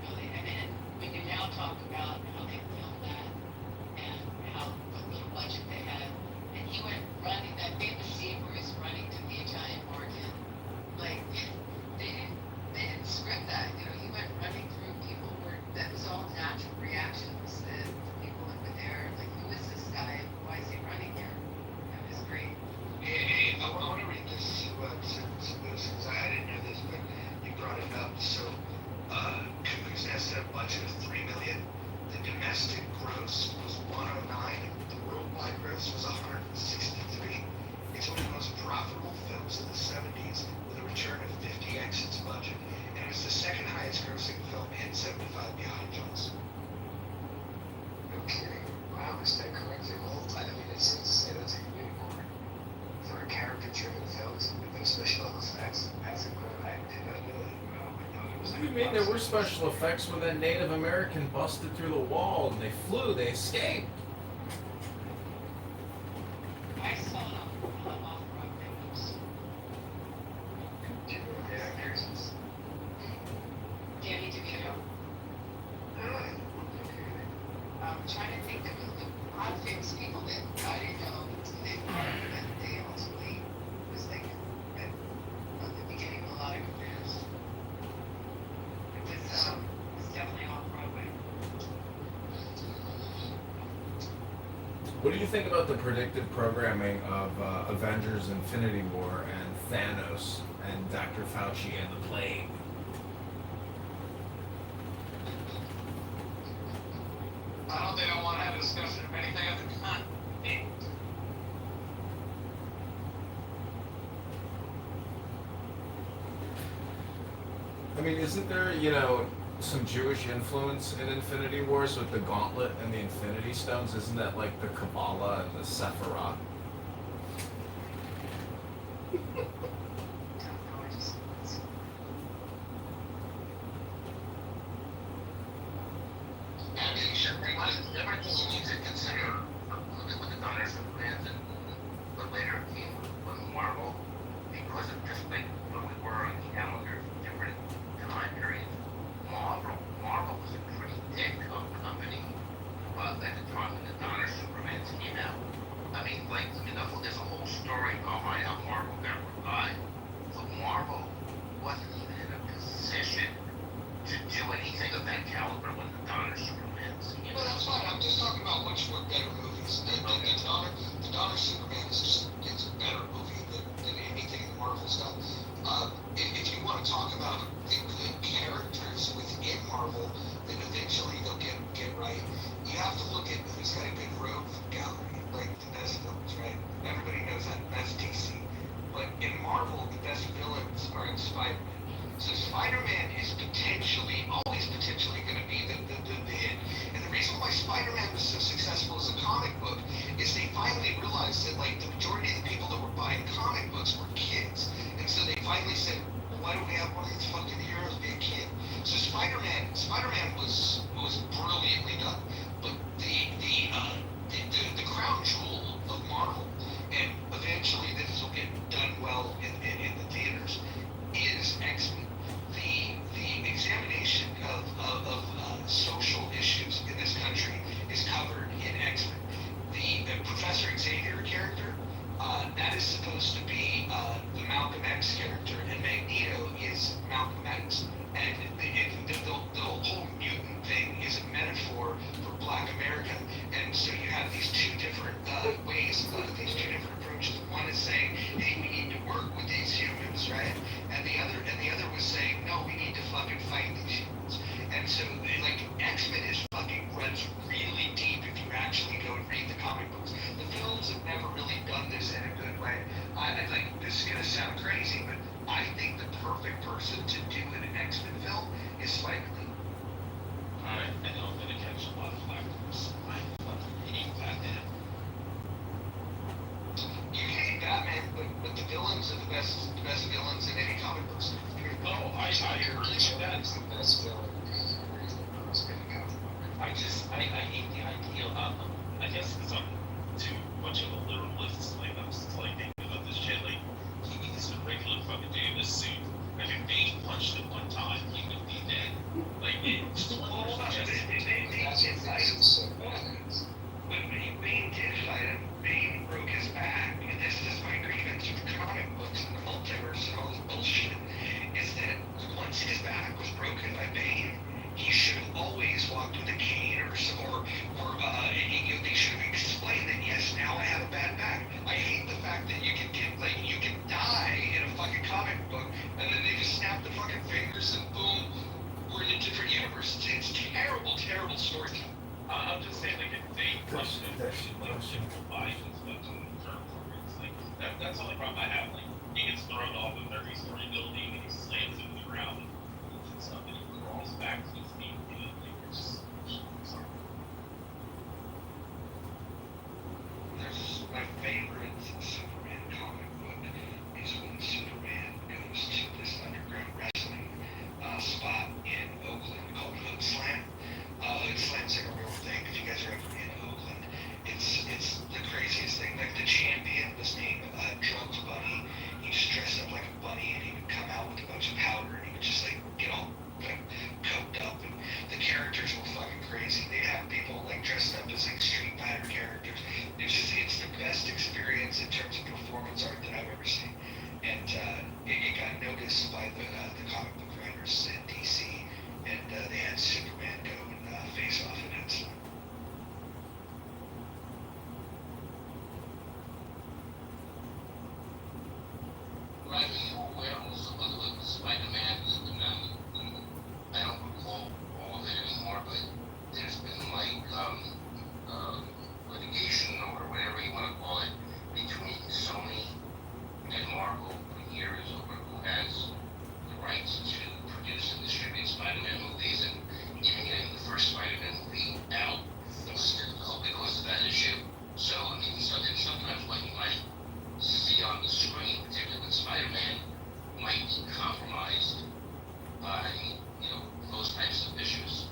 Really, and then when you now talk about how they filmed that and how what little budget they had, and he went running that famous scene where he's running to the Italian market, like they didn't script that, you know, he went running through people where that was all natural reactions that people that were there, like who is this guy? Why is he running here? That was great. Hey, I want to read this to Wilson's. I didn't know this, but you brought it up. So, Congressman has a budget of $3 million. The domestic gross was 109. The worldwide gross was 163. It's one of the most profitable films of the 70s, with a return of 50x its budget, and it was the second highest grossing film in 75 behind Jaws. No kidding. Wow, is that correct? I mean, it's safe to say that's a unicorn. For a character-driven film with no special effects, that's incredible. I did not know that. I know there was What do you mean there were special effects when that Native American busted through the wall and they flew, they escaped? I saw it off Broadway. the actors. Danny DeVito. I'm trying to think, there was a lot of famous people that I didn't know they were, but they ultimately was like at the beginning of a lot of careers. It was definitely off Broadway. What do you think about the predicted programming of Avengers Infinity War and Thanos and Dr. Fauci and the Plague? I don't think I want to have a discussion of anything other than that. I mean, isn't there, some Jewish influence in Infinity Wars with the Gauntlet and the Infinity Stones? Isn't that like the Kabbalah and the Sephiroth? Everything you need to consider, look at what the Donner Superman and what later came with Marvel, because of just like where we were on the calendar, different time periods. Marvel was a pretty dead company at the time when the Donner Superman came out. I mean, there's a whole story behind how Marvel got revived. So Marvel wasn't even in a position to do anything of that caliber when the Donner Superman came Well, out. that's fine. I'm just talking about which were better movies. The Donner Superman is a better movie than anything Marvel's done. If you want to talk about the good characters within Marvel, then eventually they'll get right. You have to look at who's got a good rogue gallery, like the best villains, right? Everybody knows that. That's DC. But in Marvel, the best villains are in Spider-Man. So Spider-Man is always potentially going to be the hit. And the reason why Spider-Man was so successful as a comic book is they finally realized that like the majority of the people that were buying comic books were kids. And so they finally said, well, why don't we have one of these fucking heroes be a kid? So Spider-Man was brilliantly done. But the crown jewel of Marvel, and eventually this will get done well in the theaters, is X-Men. The examination of social issues in this country is covered in X-Men. The Professor Xavier character, that is supposed to be the Malcolm X character, and Magneto is Malcolm X. And the whole mutant thing is a metaphor for Black America. And so you have these two different ways, these two different approaches. One is saying, hey, we need to work with these humans, right? And the other was saying, no, we need to fucking fight these humans. And so, like, X-Men runs really deep if you actually go and read the comic books. The films have never really done this in a good way. This is gonna sound crazy, but I think the perfect person to do an X-Men film is Spike Lee. Alright, I know I'm gonna catch a lot of flack for this. I fucking hate Batman. You hate Batman, but the villains are the best villains in any comic books. Oh, I agree with that. It's the best villain. I hate the idea of, I guess because I'm too much of a literalist, like I'm just like thinking about this shit, like, he's a regular fucking dude in a suit. I can being punched at one time. terrible storytelling. I'm just saying, like, if they question it, like, typical bodies and stuff to the term for it, it's like, that's the only problem I have. Like, he gets thrown off a 30-story building and he slams into the ground and stuff, and he crawls back to his feet, and like, it's just, sorry. There's my favorite Superman comic book is when Superman goes to this underground wrestling spot in Oakland called Hood Slam. Hood Slam's like a real thing. If you guys are ever in Oakland, it's the craziest thing. Like the champion was named Drugs Bunny. He just dressed up like a bunny and he would come out with a bunch of powder and he would just like get all like coked up, and the characters were fucking crazy. They'd have people like dressed up as like Street Fighter characters. It's the best experience in terms of performance art that I've ever seen, and it got noticed by the comic book writers in DC, and they had Superman go and face off in it. Right, where also with Spider-Man, I don't recall all of it anymore, but there's been like litigation or whatever you want to call it between Sony and Marvel for years over who has the rights to produce and distribute Spider-Man movies, and even getting the first Spider-Man movie out was difficult because of that issue. So I mean, sometimes what you might see on the screen, particularly with Spider-Man, might be compromised by, you know, those types of issues.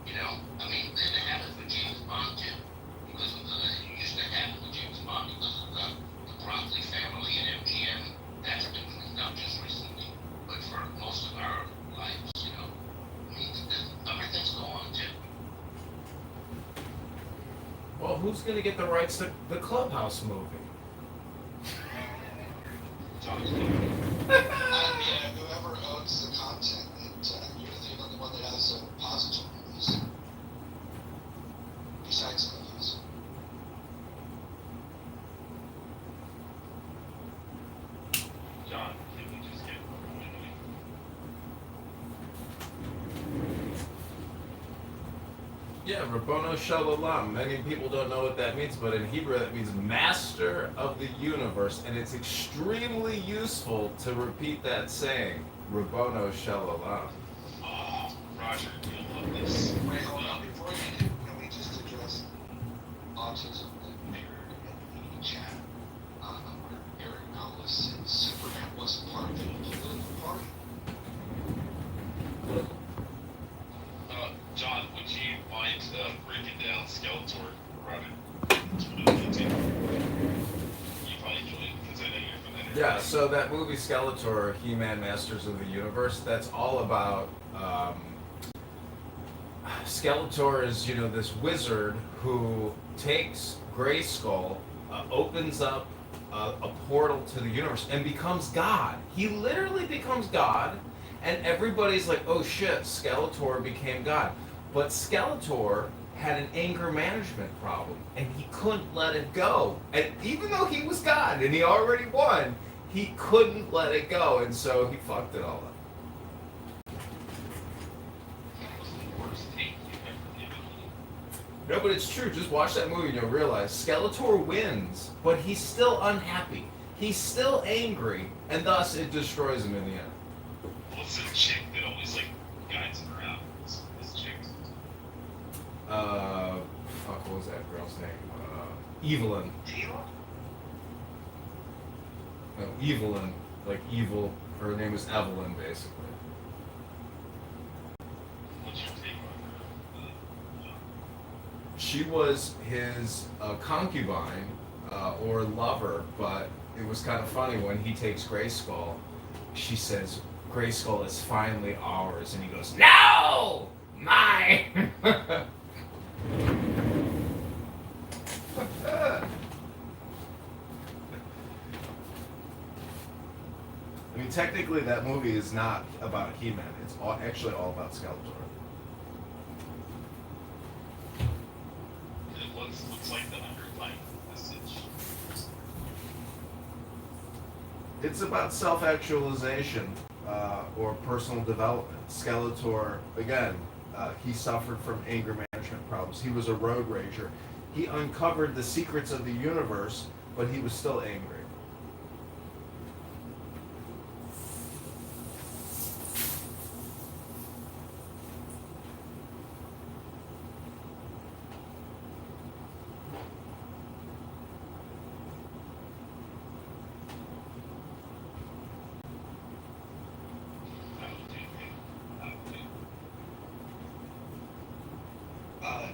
You know, I mean, they have it with James Bond too, because of the, you used to have it with James Bond because of the Broccoli family and MGM. That's been cleaned up just recently. But for most of our lives, you know, I mean, other things go on too. Well, who's gonna get the rights to the Clubhouse movie? Whoever owns the content, you're the only one that has a repository of these. Besides Clubhouse. John, can we just get Yeah, Rabbono Shalom. Many people don't know what that means, but in Hebrew that means master of the universe, and it's extremely useful to repeat that saying, Rabbono Shalom. oh, Roger, you'll love this. Wait, hold on. Before you do, can we just address autism that mirrored in the chat? Where Eric Ellis said Superman wasn't part of any political party. John, would you mind breaking down Skeletor, Robin? You probably enjoy it because I know you're from that area. Yeah, so that movie Skeletor, He-Man Masters of the Universe, that's all about Skeletor is, you know, this wizard who takes Grayskull, opens up a portal to the universe, and becomes God. He literally becomes God, and everybody's like, oh shit, Skeletor became God. But Skeletor had an anger management problem, and he couldn't let it go. And even though he was God, and he already won, he couldn't let it go, and so he fucked it all up. That was the worst take you've ever given me. No, but it's true. Just watch that movie and you'll realize Skeletor wins, but he's still unhappy. He's still angry, and thus it destroys him in the end. What's the chick that always, like, guides him around? This chick. Fuck, what was that girl's name? Evelyn. No, Evelyn. Like evil. Her name is Evelyn, basically. What's your take on her? She was his concubine or lover, but it was kind of funny when he takes Grayskull. She says, "Grayskull is finally ours," and he goes, "No, mine." I mean, technically, that movie is not about He-Man. It's actually all about Skeletor. It looks like the underlying message. It's about self-actualization or personal development. Skeletor, again, he suffered from anger management management problems. He was a road rager. He uncovered the secrets of the universe, but he was still angry.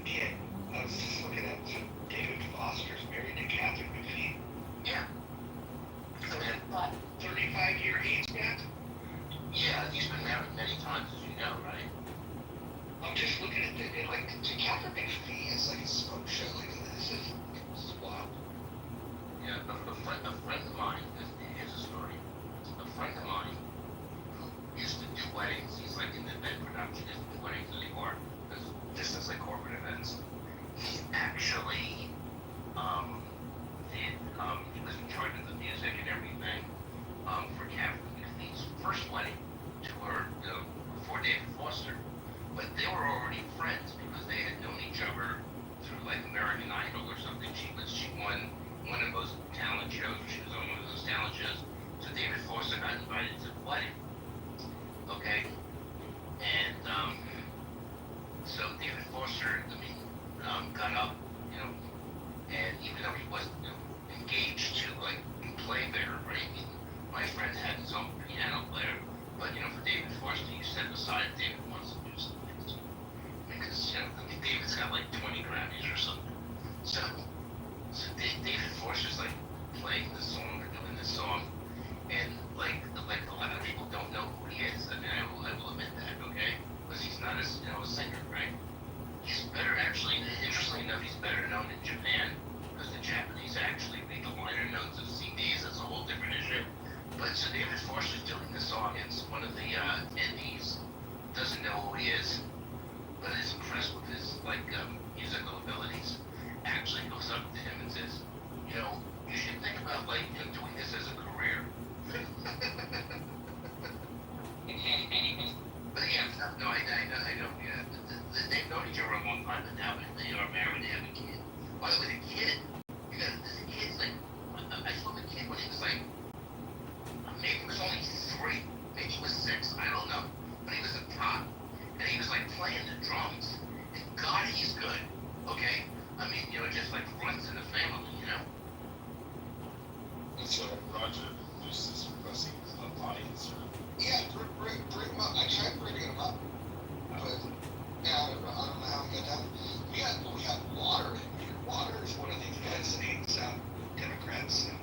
Ian, I was just looking at David Foster's married to Catherine McPhee. Yeah. But 35-year age gap? Yeah, he's been married many times, as you know, right? I'm just looking at like, to Catherine McPhee is like a smoke show. Like, this is wild. Yeah, a friend of mine, here's a story. A friend of mine who used to do weddings, he's like in the event production, he doesn't do weddings anymore, because this is like corporate events. He actually, he was in charge of the music and everything, for Catherine McPhee's first wedding to her, before David Foster. But they were already friends because they had known each other through like American Idol or something. She won one of those talent shows. She was on one of those talent shows. So David Foster got invited to the wedding. Okay, and so David Foster, got up, and even though he wasn't engaged to like play there, right? I mean, my friend had his own piano player, but for David Foster, you set aside David wants to do something. Because David's got like 20 Grammys or something. So David Foster's like playing this song or doing this song, and like a lot of people don't know who he is. I mean, I will admit that, okay? Because he's not a singer, right? He's better actually. Interestingly enough, he's better known in Japan because the Japanese actually read the liner notes of CDs. That's a whole different issue. But so David Foster's doing this song, and one of the indies doesn't know who he is, but is impressed with his musical abilities. Actually goes up to him and says, you should think about doing this as a career. But yeah, no, I know. Yeah, they've known each other a long time, but now they are married. They have a kid. By the way, the kid, this kid's like, I saw the kid when he was like, maybe he was only 3, maybe he was 6, I don't know. But he was a tot, and he was like playing the drums. And God, he's good. Okay, I mean, just like runs in the family, So Roger is requesting an audience. Yeah, bring him up. I tried bringing him up, but yeah, I don't know how we got down. We got water in here. Water is one of these guys that hates Democrats and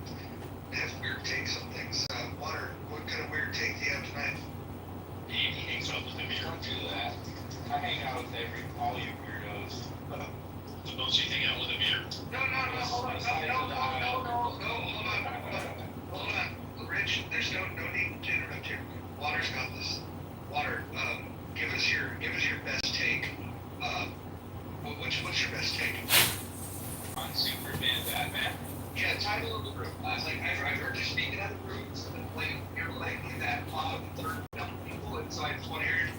has weird takes on things. Water, what kind of weird take do you have tonight? He hangs out with the beer. Don't do that. I hang out with all you weirdos. Don't you hang out with a beer? No, hold on. Hold on. Rich, there's no need to interrupt here. Water's got this. Water, give us your best take. What's your best take? On Superman, Batman. Yeah, title of the group. I heard you speaking at the group, so then playing your leg in that plot of 30 people inside 20 area.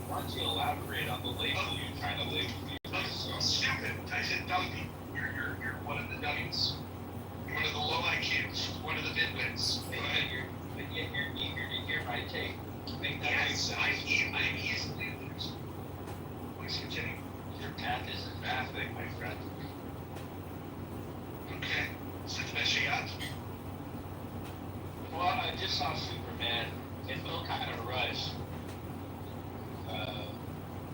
Why don't you elaborate on the label you're trying to label me? Stupid. I said donkey. You're one of the dummies. You're one of the low IQs. One of the midwits. But yet you're eager to hear my take. Make that make sense. I'm easily lose. Please continue. Your path isn't mathematic, my friend. Okay. Is that the best you got? Well, I just saw Superman. It felt kind of rushed.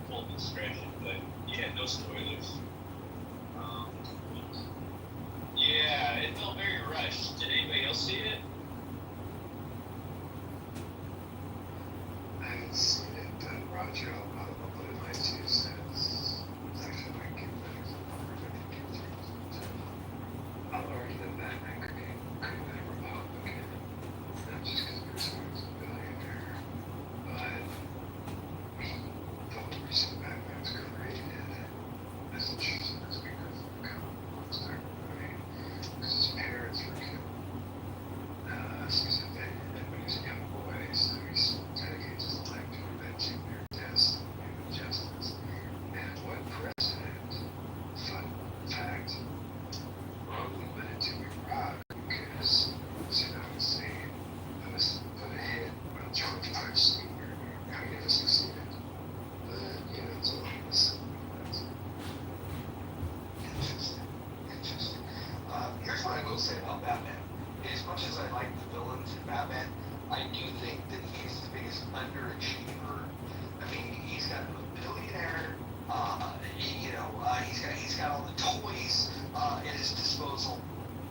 Full discretion, but yeah, no spoilers. Yeah, it felt very rushed. Did anybody else see it? I haven't seen it, Roger. I'll put in my 2 cents. It's actually my kid that is a number 52. I'll argue that Batman could be a Republican. Not just because Bruce Wayne's a billionaire, but the only reason Batman's created as a will say about Batman, as much as I like the villains in Batman, I do think that he's the biggest underachiever. I mean, he's got a billionaire. He's got all the toys at his disposal.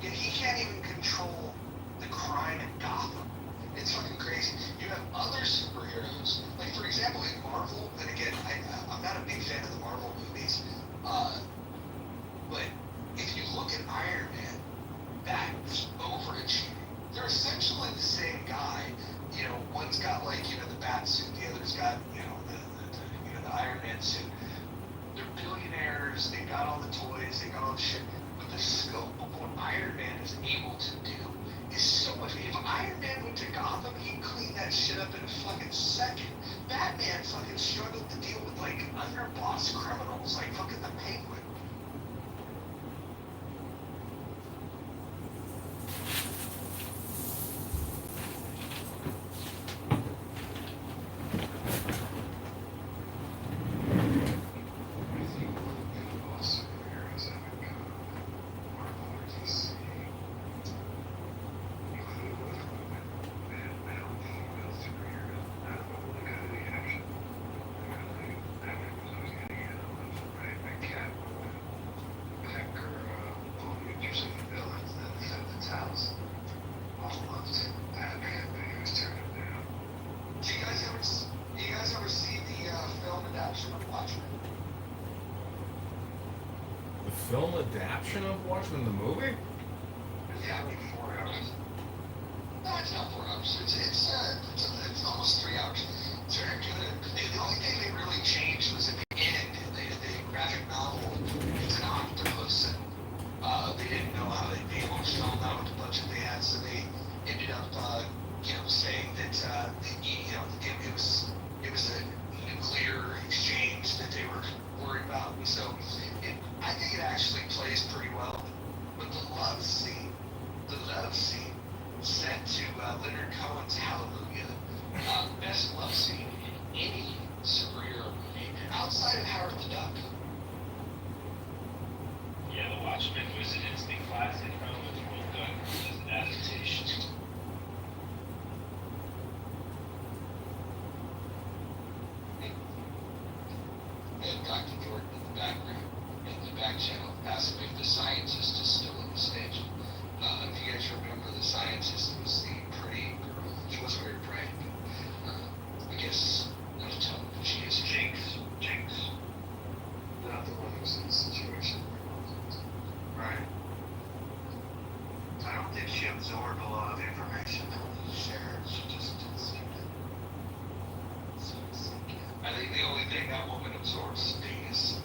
Yet he can't even control the crime in Gotham. It's fucking crazy. You have other superheroes, like for example in Marvel. And again, I'm not a big fan of the Marvel movies, but if you look at Iron Man, that's overachieving. They're essentially the same guy. One's got the bat suit, the other's got the Iron Man suit. They're billionaires. They got all the toys. They got all the shit. But the scope of what Iron Man is able to do is so much. If Iron Man went to Gotham, he'd clean that shit up in a fucking second. Batman fucking struggled to deal with underboss criminals like fucking the Penguin. Film adaptation of Watchmen the movie? Yeah, maybe 4 hours. No, it's not 4 hours. It's almost 3 hours. It's very good. The only thing they really changed was at the end. The graphic novel, it's an octopus, and they didn't know how they almost found out what the budget they had, so they ended up, saying that it was a nuclear exchange that they were worried about, and so. I think it actually plays pretty well, but the love scene set to Leonard Cohen's Hallelujah, best love scene in any superhero movie outside of Howard the Duck. Yeah, The Watchmen was an instant classic. It's well done as an adaptation. And Dr. Jordan in the background. Back channel asking if the scientist is still on the stage. If you guys remember, the scientist was the pretty girl. She wasn't very bright, but I guess not to tell that she is Jinx. Not the one who's in the situation. Right. I don't think she absorbed a lot of information that was shared. She just didn't seem to. I think the only thing that woman absorbs is penis.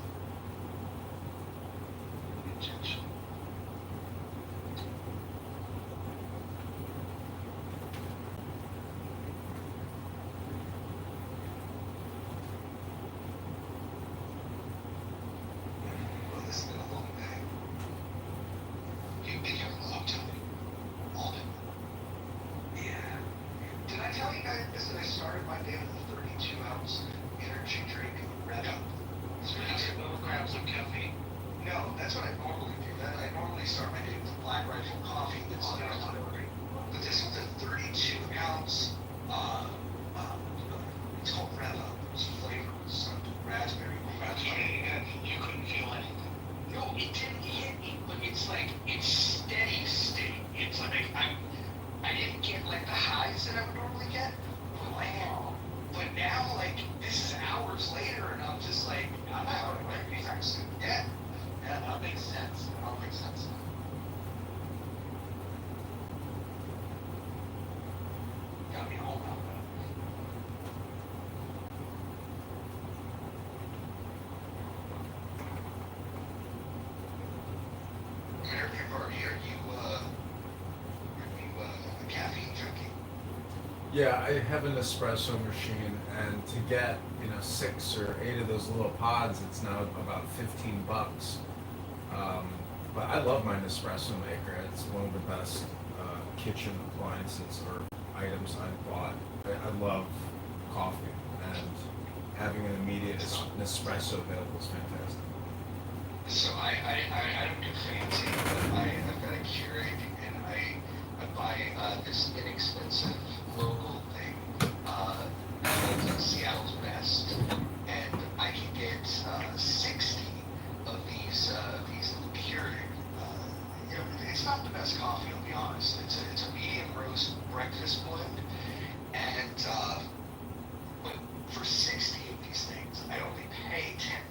Yeah, I have an espresso machine, and to get 6 or 8 of those little pods, it's now about $15. But I love my Nespresso maker. It's one of the best kitchen appliances or items I've bought. I love coffee, and having an immediate Nespresso available is fantastic. So I don't do fancy, but I've got a Keurig this inexpensive local thing. Like Seattle's best, and I can get 60 of these little Keurig. You know, it's not the best coffee, I'll be honest. It's a medium roast breakfast blend, and but for 60 of these things, I only pay $10.99.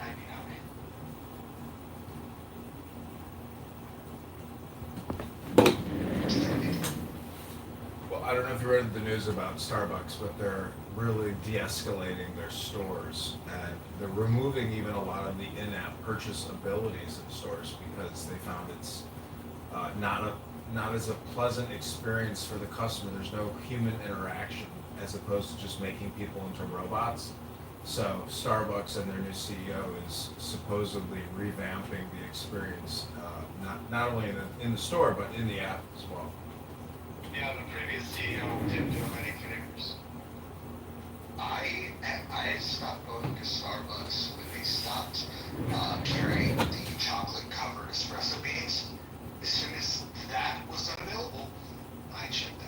Well, I don't know if you read the news about Starbucks, but they're really de-escalating their stores, and they're removing even a lot of the in-app purchase abilities in stores because they found it's not as a pleasant experience for the customer. There's no human interaction as opposed to just making people into robots. So Starbucks and their new CEO is supposedly revamping the experience, not only in the store but in the app as well. Yeah, the previous CEO didn't do many favors. I stopped going to Starbucks when they stopped carrying the chocolate-covered espresso beans. As soon as that was unavailable, I checked out.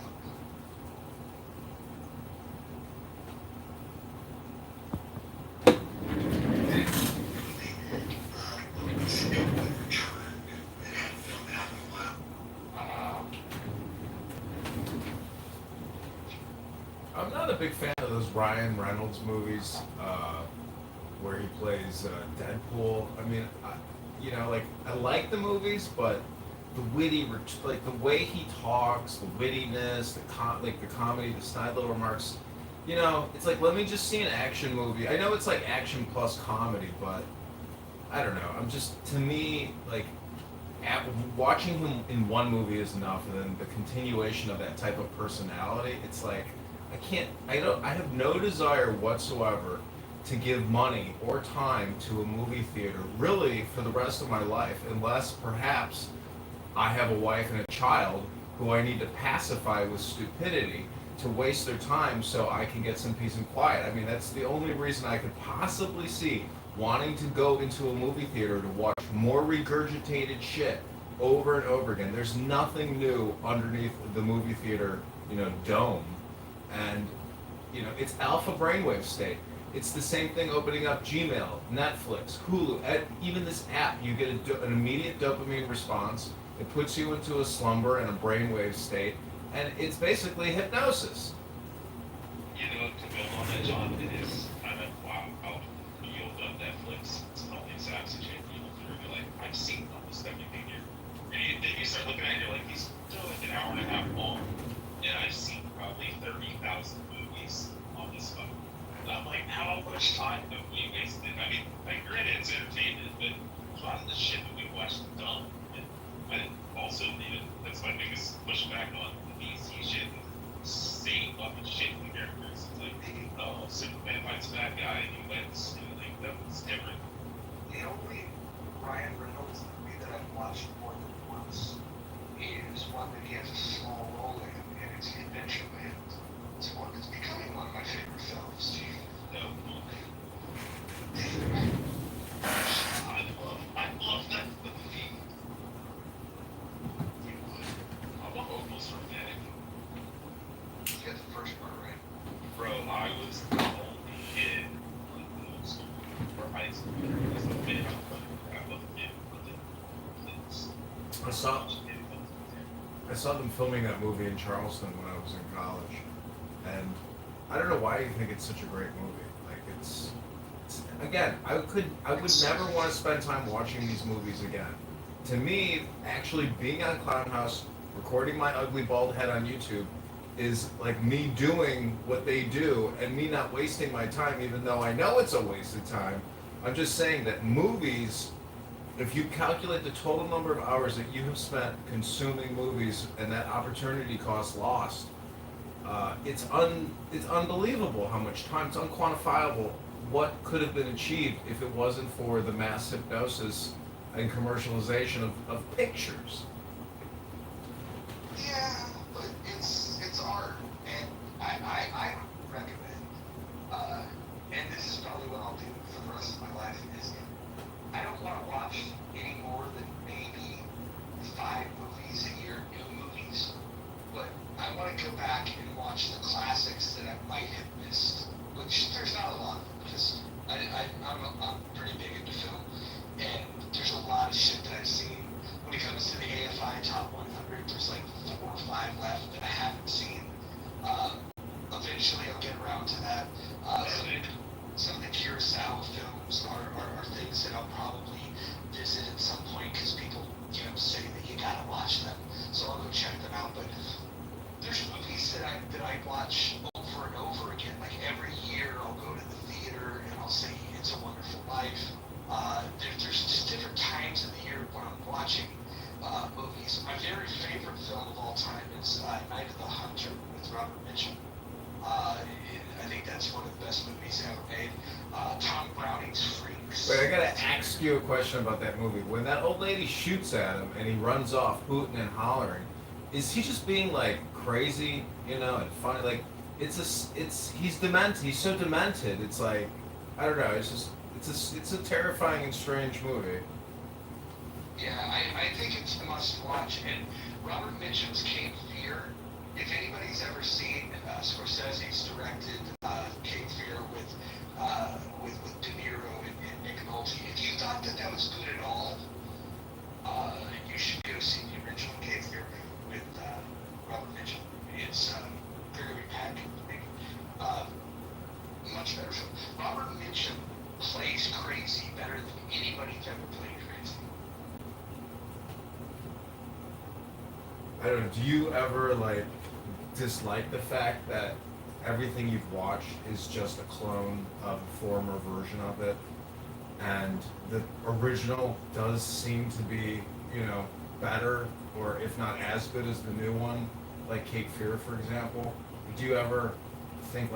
I'm not a big fan of those Ryan Reynolds movies where he plays Deadpool. I mean, I like the movies, but the witty, like the way he talks, the wittiness, the comedy, the snide little remarks. It's like, let me just see an action movie. I know it's like action plus comedy, but I don't know. To me, like, watching him in one movie is enough, and then the continuation of that type of personality, it's like, I have no desire whatsoever to give money or time to a movie theater, really, for the rest of my life, unless perhaps I have a wife and a child who I need to pacify with stupidity to waste their time so I can get some peace and quiet. I mean, that's the only reason I could possibly see wanting to go into a movie theater to watch more regurgitated shit over and over again. There's nothing new underneath the movie theater, dome. And, it's alpha brainwave state. It's the same thing opening up Gmail, Netflix, Hulu, even this app. You get an immediate dopamine response. It puts you into a slumber and a brainwave state, and it's basically hypnosis. To build on that, John, it is kind of wow how you open up Netflix, it's all these apps that you look through, you're like, I've seen almost everything here. And then you start looking at it, you're like, these are like an hour and a half long, and I've seen probably 30,000 movies on this phone. And I'm like, how much time have we wasted? I mean, granted, it's entertainment, but a lot of the shit that we watch is dumb. And also, that's my biggest pushback on the DC shit. Same fucking shit in the characters. It's like, Superman fights a bad guy and he wins. And like, that was different. The only Ryan Reynolds movie that I've watched more than once is one that he has a small role in, and it's The Adventureland. It's one that's becoming one of my favorite films. No. I love that movie. You would. I'm almost organic. You got the first part right. Bro, I was the only kid in middle school or high school. I was the kid. I love the kid. I saw them filming that movie in Charleston when I was in college, and I don't know why you think it's such a great movie. Like it's again, I would never want to spend time watching these movies again. To me, actually being on Clown House, recording my ugly bald head on YouTube, is like me doing what they do and me not wasting my time, even though I know it's a waste of time. I'm just saying that movies, if you calculate the total number of hours that you have spent consuming movies and that opportunity cost lost, it's unbelievable how much time, it's unquantifiable what could have been achieved if it wasn't for the mass hypnosis and commercialization of pictures. Yeah, but it's art, and I recommend, and this is probably what I'll do for the rest of my life, is I don't want to watch any more than maybe 5 movies a year, new movies, but I want to go might have missed, which there's not a lot of them, because I'm pretty big into film, and there's a lot of shit that I've seen. When it comes to the AFI Top 100, there's like 4 or 5 left that I haven't seen. Eventually I'll get around to that. Some of the Kurosawa films are things that I'll probably visit at some point, because people, say that you gotta watch them. So I'll go check them out. But there's movies that I watch over and over again. Like every year I'll go to the theater and I'll say It's a Wonderful Life. There's just different times of the year when I'm watching movies. My very favorite film of all time is Night of the Hunter with Robert Mitchum. I think that's one of the best movies ever made. Tom Browning's Freaks. Wait, I gotta ask you a question about that movie. When that old lady shoots at him and he runs off hooting and hollering, is he just being like crazy, and funny? Like he's demented. He's so demented. It's like, I don't know. It's a terrifying and strange movie. Yeah, I think it's a must watch. And Robert Mitchum's Cape Fear. If anybody's ever seen Scorsese's directed Cape Fear with De Niro and Nick Nolte, if you thought that was good at all, you should go see the original Cape Fear with Robert Mitchum. It's very packed, much better film. Robert Mitchum plays crazy better than anybody's ever played crazy. I don't know. Do you ever dislike the fact that everything you've watched is just a clone of a former version of it, and the original does seem to be, better, or if not as good as the new one, like Cape Fear, for example? Do you ever think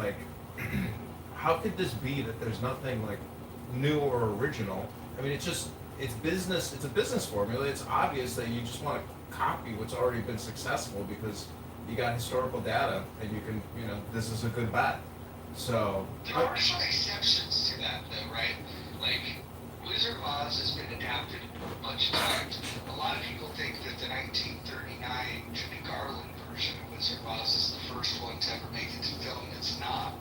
how could this be that there's nothing new or original? I mean, it's business. It's a business formula. It's obvious that you just want to copy what's already been successful because you got historical data and you can, this is a good bet. So there are some exceptions to that, though, right? Like Wizard of Oz has been adapted a bunch of times. A lot of people think that the 1939 Judy Garland version of Wizard of Oz is the first one to ever make it to film. It's not,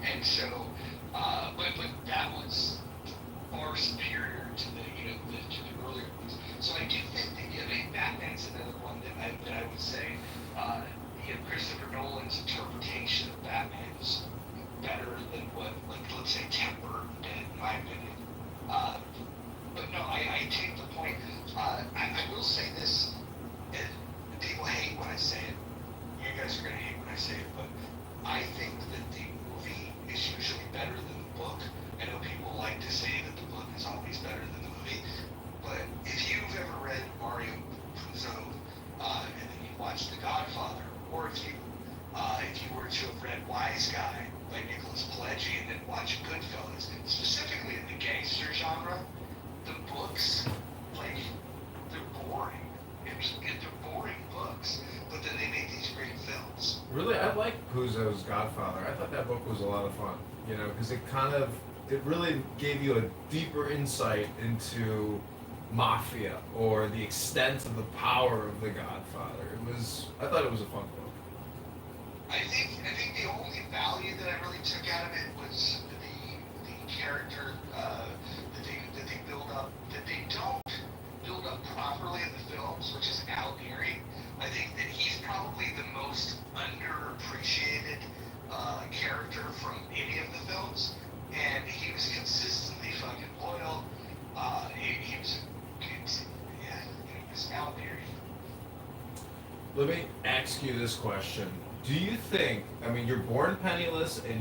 and so, but that was far superior to the earlier ones. So I do think that Batman's another one that I would say. Christopher Nolan's interpretation of Batman is better than what, let's say, Tim Burton did, in my opinion. But no, I take the point. I will say this, and people hate when I say it. You guys are going to hate when I say it, but I think that the movie is usually better than the book. I know people like to say that the book is always better than the movie, but if you've ever read Mario Puzo, and then you watch The Godfather, or if you were to have read Wise Guy by Nicholas Pileggi and then watch Goodfellas, specifically in the gangster genre, the books, they're boring. They're boring books, but then they make these great films. Really, I like Puzo's Godfather. I thought that book was a lot of fun, because it really gave you a deeper insight into mafia or the extent of the power of the Godfather. I thought it was a fun book. I think the only value that I really took out of it was the character that they build up, that they don't build up properly in the films, which is Al Neary. I think that he's probably the most underappreciated character from any of the films, and he was consistently fucking loyal. He was Al Neary. Let me ask you this question. Do you think, you're born penniless and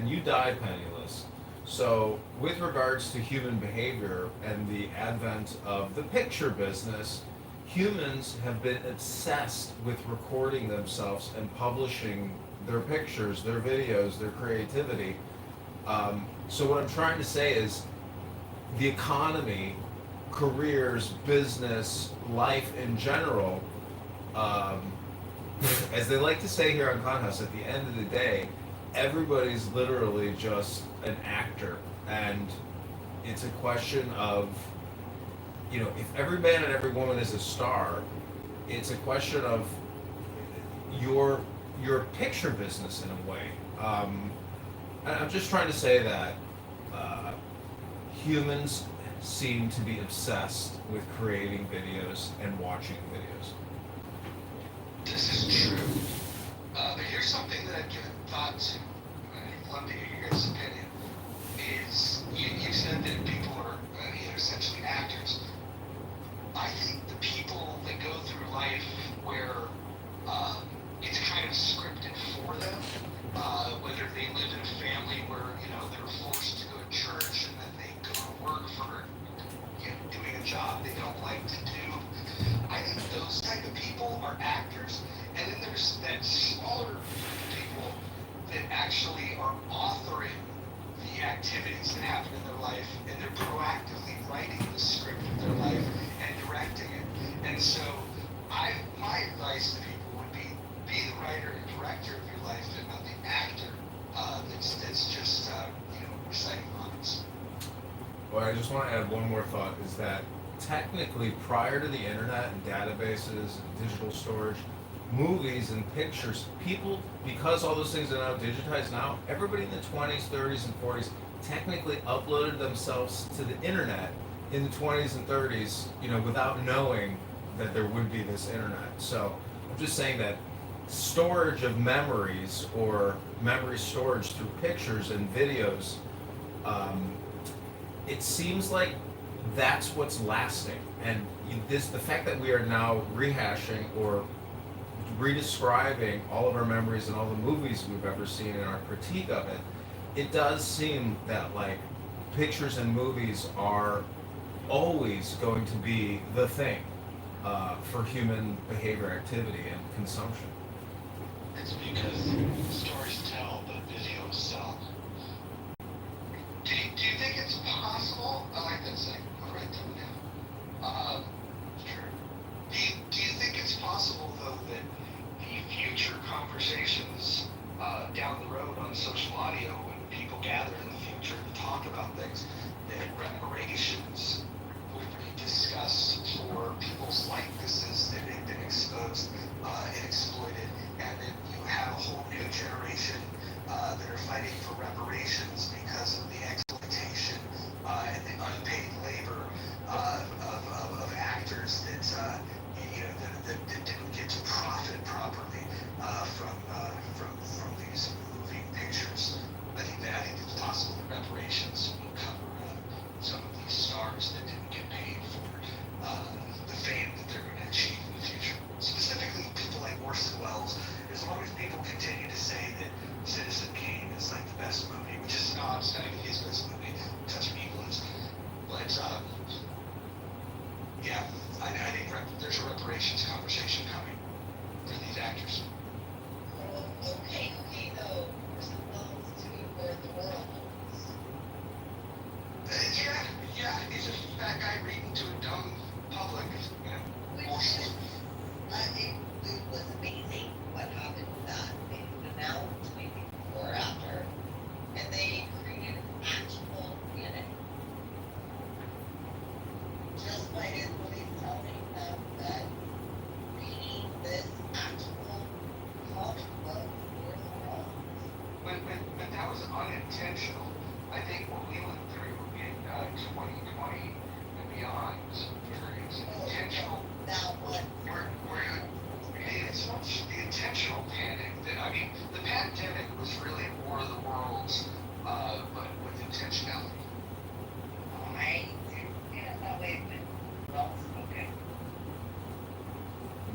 you die penniless, so with regards to human behavior and the advent of the picture business, humans have been obsessed with recording themselves and publishing their pictures, their videos, their creativity. So what I'm trying to say is the economy, careers, business, life in general, as they like to say here on Clownhouse, at the end of the day, everybody's literally just an actor. And it's a question of, if every man and every woman is a star, it's a question of your picture business in a way. I'm just trying to say that humans seem to be obsessed with creating videos and watching videos. This is true. But here's something that I've given thought to, and I'd love to hear your guys' opinion, is you said that people are essentially actors. I think the people that go through life where it's kind of scripted for them, whether they live in a family where, they're forced to go to church and then they go to work for, doing a job they don't like to do. I think those type of people are actors. And then there's that smaller group of people that actually are authoring the activities that happen in their life, and they're proactively writing the script of their life and directing it. And so my advice to people would be the writer and director of your life and not the actor that's just reciting lines. Well, I just want to add one more thought, is that technically prior to the internet and databases and digital storage, movies and pictures, people, because all those things are now digitized now, everybody in the 20s, 30s, and 40s technically uploaded themselves to the internet in the 20s and 30s, without knowing that there would be this internet. So I'm just saying that storage of memories or memory storage through pictures and videos, it seems like that's what's lasting. And the fact that we are now rehashing or redescribing all of our memories and all the movies we've ever seen in our critique of it, it does seem that like pictures and movies are always going to be the thing for human behavior, activity, and consumption. It's because stories tell, but videos sell. Do you think it's possible? I like that saying. I'll write that down. Sure. Do you think it's possible, though, that the future conversations down the road on social audio, when people gather in the future to talk about things, that reparations would be discussed for people's likenesses that have been exposed and exploited, and then you have a whole new generation that are fighting for reparations because of the exploitation and the unpaid labor of actors that that didn't get to profit properly from these moving pictures. I think it's possible that reparations will cover some of these stars that didn't get paid for the fame that they're going to achieve in the future. Specifically, people like Orson Welles. As long as people continue to say that Citizen Kane is like the best movie, which is not his best movie, Touch of Evil is. But yeah, I think there's a reparations conversation coming for these actors. Okay, though, Orson Welles to where the world is. Yeah, he's a fat guy reading to a dumb public, Which it was amazing what happened with that. They announced maybe before or after, and they created an actual unit. Just by his police telling them that reading this actual comic book for the world. but that was unintentional. I think what we went through in 2020 and beyond was intentional. Now what? It's not the intentional panic the pandemic was really War of the Worlds, but with intentionality. I yeah, that way, but well, okay.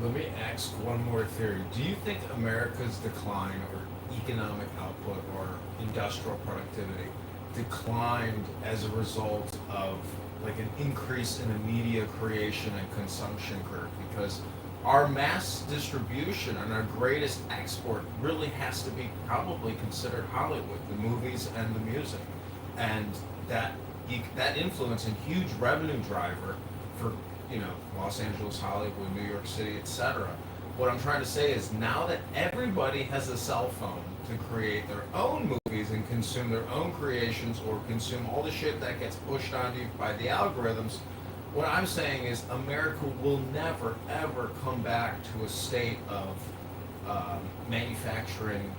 Let me ask one more theory. Do you think America's decline or economic output or industrial productivity declined as a result of like an increase in the media creation and consumption curve? Because our mass distribution and our greatest export really has to be probably considered Hollywood, the movies and the music, and that influence a huge revenue driver for Los Angeles, Hollywood, New York City, etc. What I'm trying to say is now that everybody has a cell phone to create their own movies and consume their own creations or consume all the shit that gets pushed onto you by the algorithms, what I'm saying is America will never, ever come back to a state of manufacturing,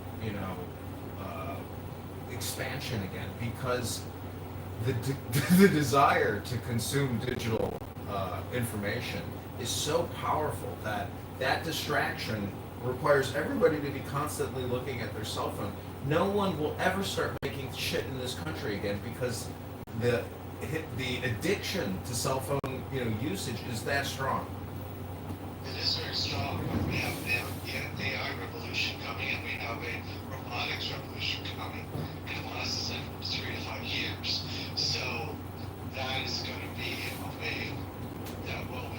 expansion again, because the desire to consume digital information is so powerful that distraction requires everybody to be constantly looking at their cell phone. No one will ever start making shit in this country again because the addiction to cell phone usage is that strong. It is very strong. We have an AI revolution coming, and we have a robotics revolution coming in less than 3 to 5 years. So that is going to be a way that will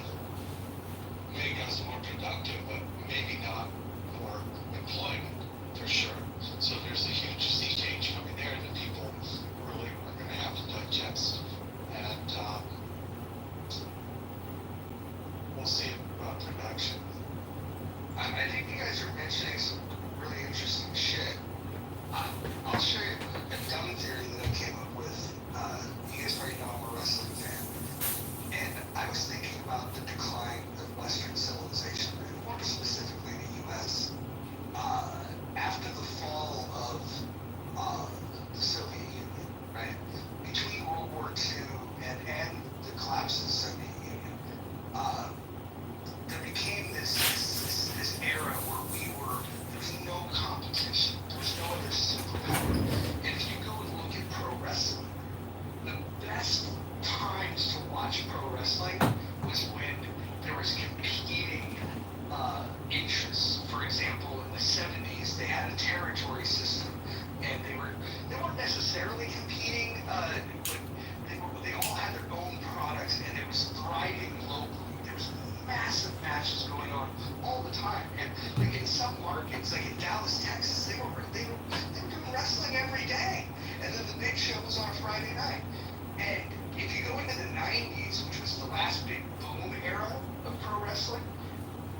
make us more productive, but maybe not for employment, for sure. So there's a huge sea change coming there that people really are going to have to digest. And we'll see about production. I think you guys are mentioning some really interesting shit. I'll show you a dumb theory that I came up with. You guys probably know I'm a wrestling fan. And I was thinking about the decline of Western civilization, and more specifically the U.S. After the fall of the Soviet Union, right? Between World War II and the collapse of the Soviet Union, there became this era where there was no competition, there was no other superpower. And if you go and look at pro wrestling, the best times to watch pro wrestling was when there was competing interests. For example, in the 70s, they had a territory system, and they weren't necessarily competing, but they all had their own products, and it was thriving locally. There was massive matches going on all the time, and like in some markets, like in Dallas, Texas, they were doing wrestling every day, and then the big show was on a Friday night. And if you go into the 90s, which was the last big boom era of pro wrestling,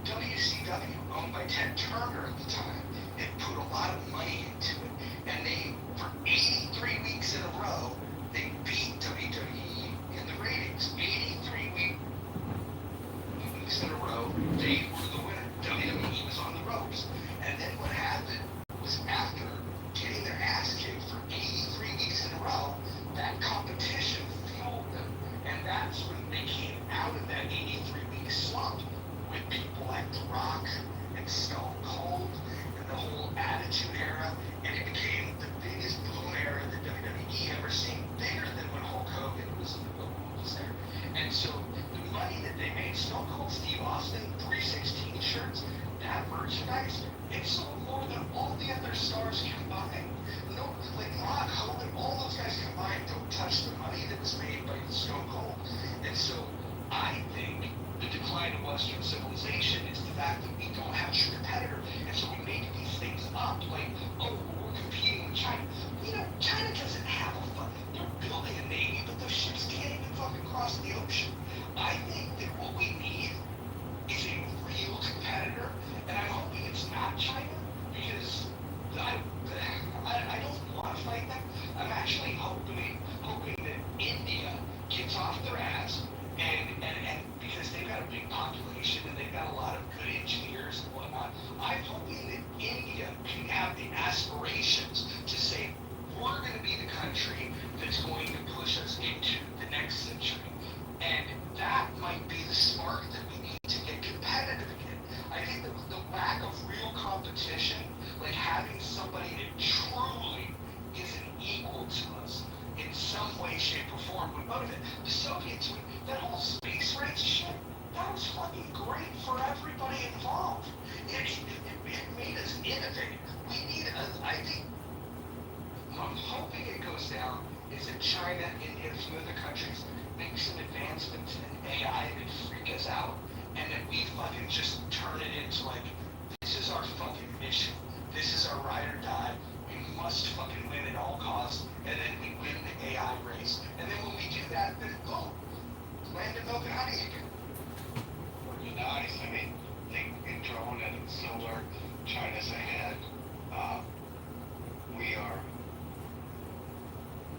WCW, owned by Ted Turner at the time, had put a lot of money into it. And they, for 83 weeks in a row, they beat WWE in the ratings. 83 weeks in a row, they were the winner. WWE was on the ropes. And then what happened was, after getting their ass kicked for 83 weeks in a row, that competition fueled them. And that's when they came out of that 83-week slump with people like The Rock and Stone Cold and the whole Attitude Era, and it became the biggest boom era that WWE ever seen, bigger than when Hulk Hogan was there. And so the money that they made, Stone Cold Steve Austin, 316 shirts, that merchandise, it sold more than all the other stars combined. No, like Rock, Hogan, all those guys combined don't touch the money that was made by Stone Cold. And so I think the decline of Western civilization is the fact that we don't have a competitor. And so we make these things up, like, oh, we're competing with China. China doesn't have a they're building a navy, but those ships can't even fucking cross the ocean. I think that what we need is a real competitor, and I'm hoping it's not China, because I don't want to fight them. I'm actually hoping that India gets off their ass, and because they've got a big population and they've got a lot of good engineers and whatnot, I'm hoping that India can have the aspirations to say, we're going to be the country that's going to push us into the next century. And that might be the spark that we need to get competitive again. I think the lack of real competition, like having somebody that truly is an equal to us in some way, shape, or form would motivate. The Soviets, that whole space race shit, that was fucking great for everybody involved. It made us innovate. We need, I think, I'm hoping it goes down is that China, India, and some other countries make some advancements in AI that freak us out, and that we fucking just turn it into like, this is our fucking mission. This is our ride or die. We must fucking win at all costs, and then we win the AI race. And then when we do that, then boom, land of milk and honey again. Pretty nice. I mean, think in drone and solar, China's ahead.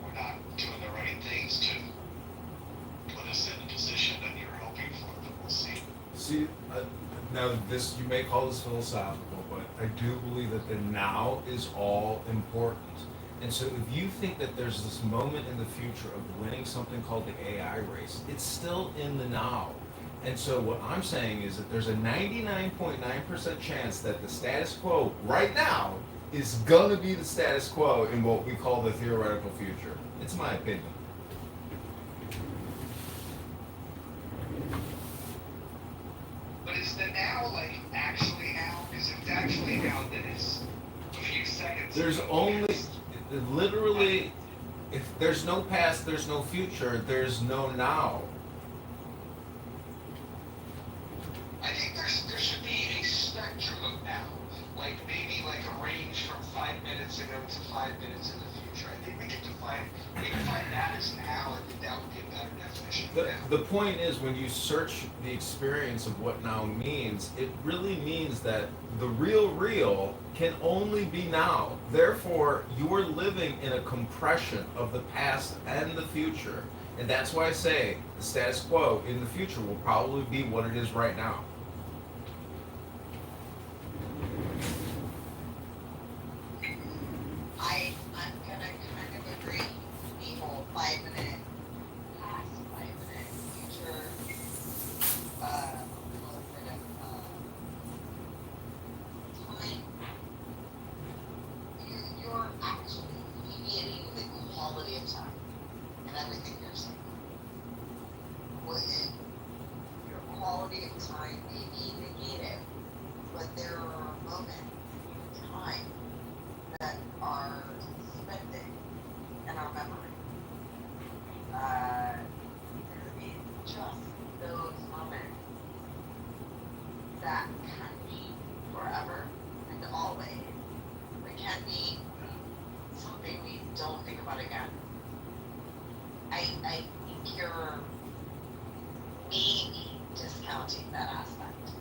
We're not doing the right things to put us in the position that you're hoping for, but we'll see. See, now this, you may call this philosophical, but I do believe that the now is all important. And so if you think that there's this moment in the future of winning something called the AI race, it's still in the now. And so what I'm saying is that there's a 99.9% chance that the status quo right now is gonna be the status quo in what we call the theoretical future. It's my opinion. But is the now like actually now? Because if it's actually now, then it's a few seconds. There's ago. only, literally, if there's no past, there's no future, there's no now. I think there should be a spectrum of now, like maybe like a range from 5 minutes ago to 5 minutes in the future. I think we can define that as now. I think that would be a better definition of now. The point is, when you search the experience of what now means, it really means that the real can only be now. Therefore, you are living in a compression of the past and the future. And that's why I say the status quo in the future will probably be what it is right now. I'm gonna kind of agree. The whole 5 minute past, 5 minute future, little bit of time. You're actually deviating the quality of time and everything you're saying. Your quality of time may be negated, but there are moments in time that are suspended in our memory. There is just those moments that can be forever and always. It can be something we don't think about again. I think you're maybe discounting that aspect.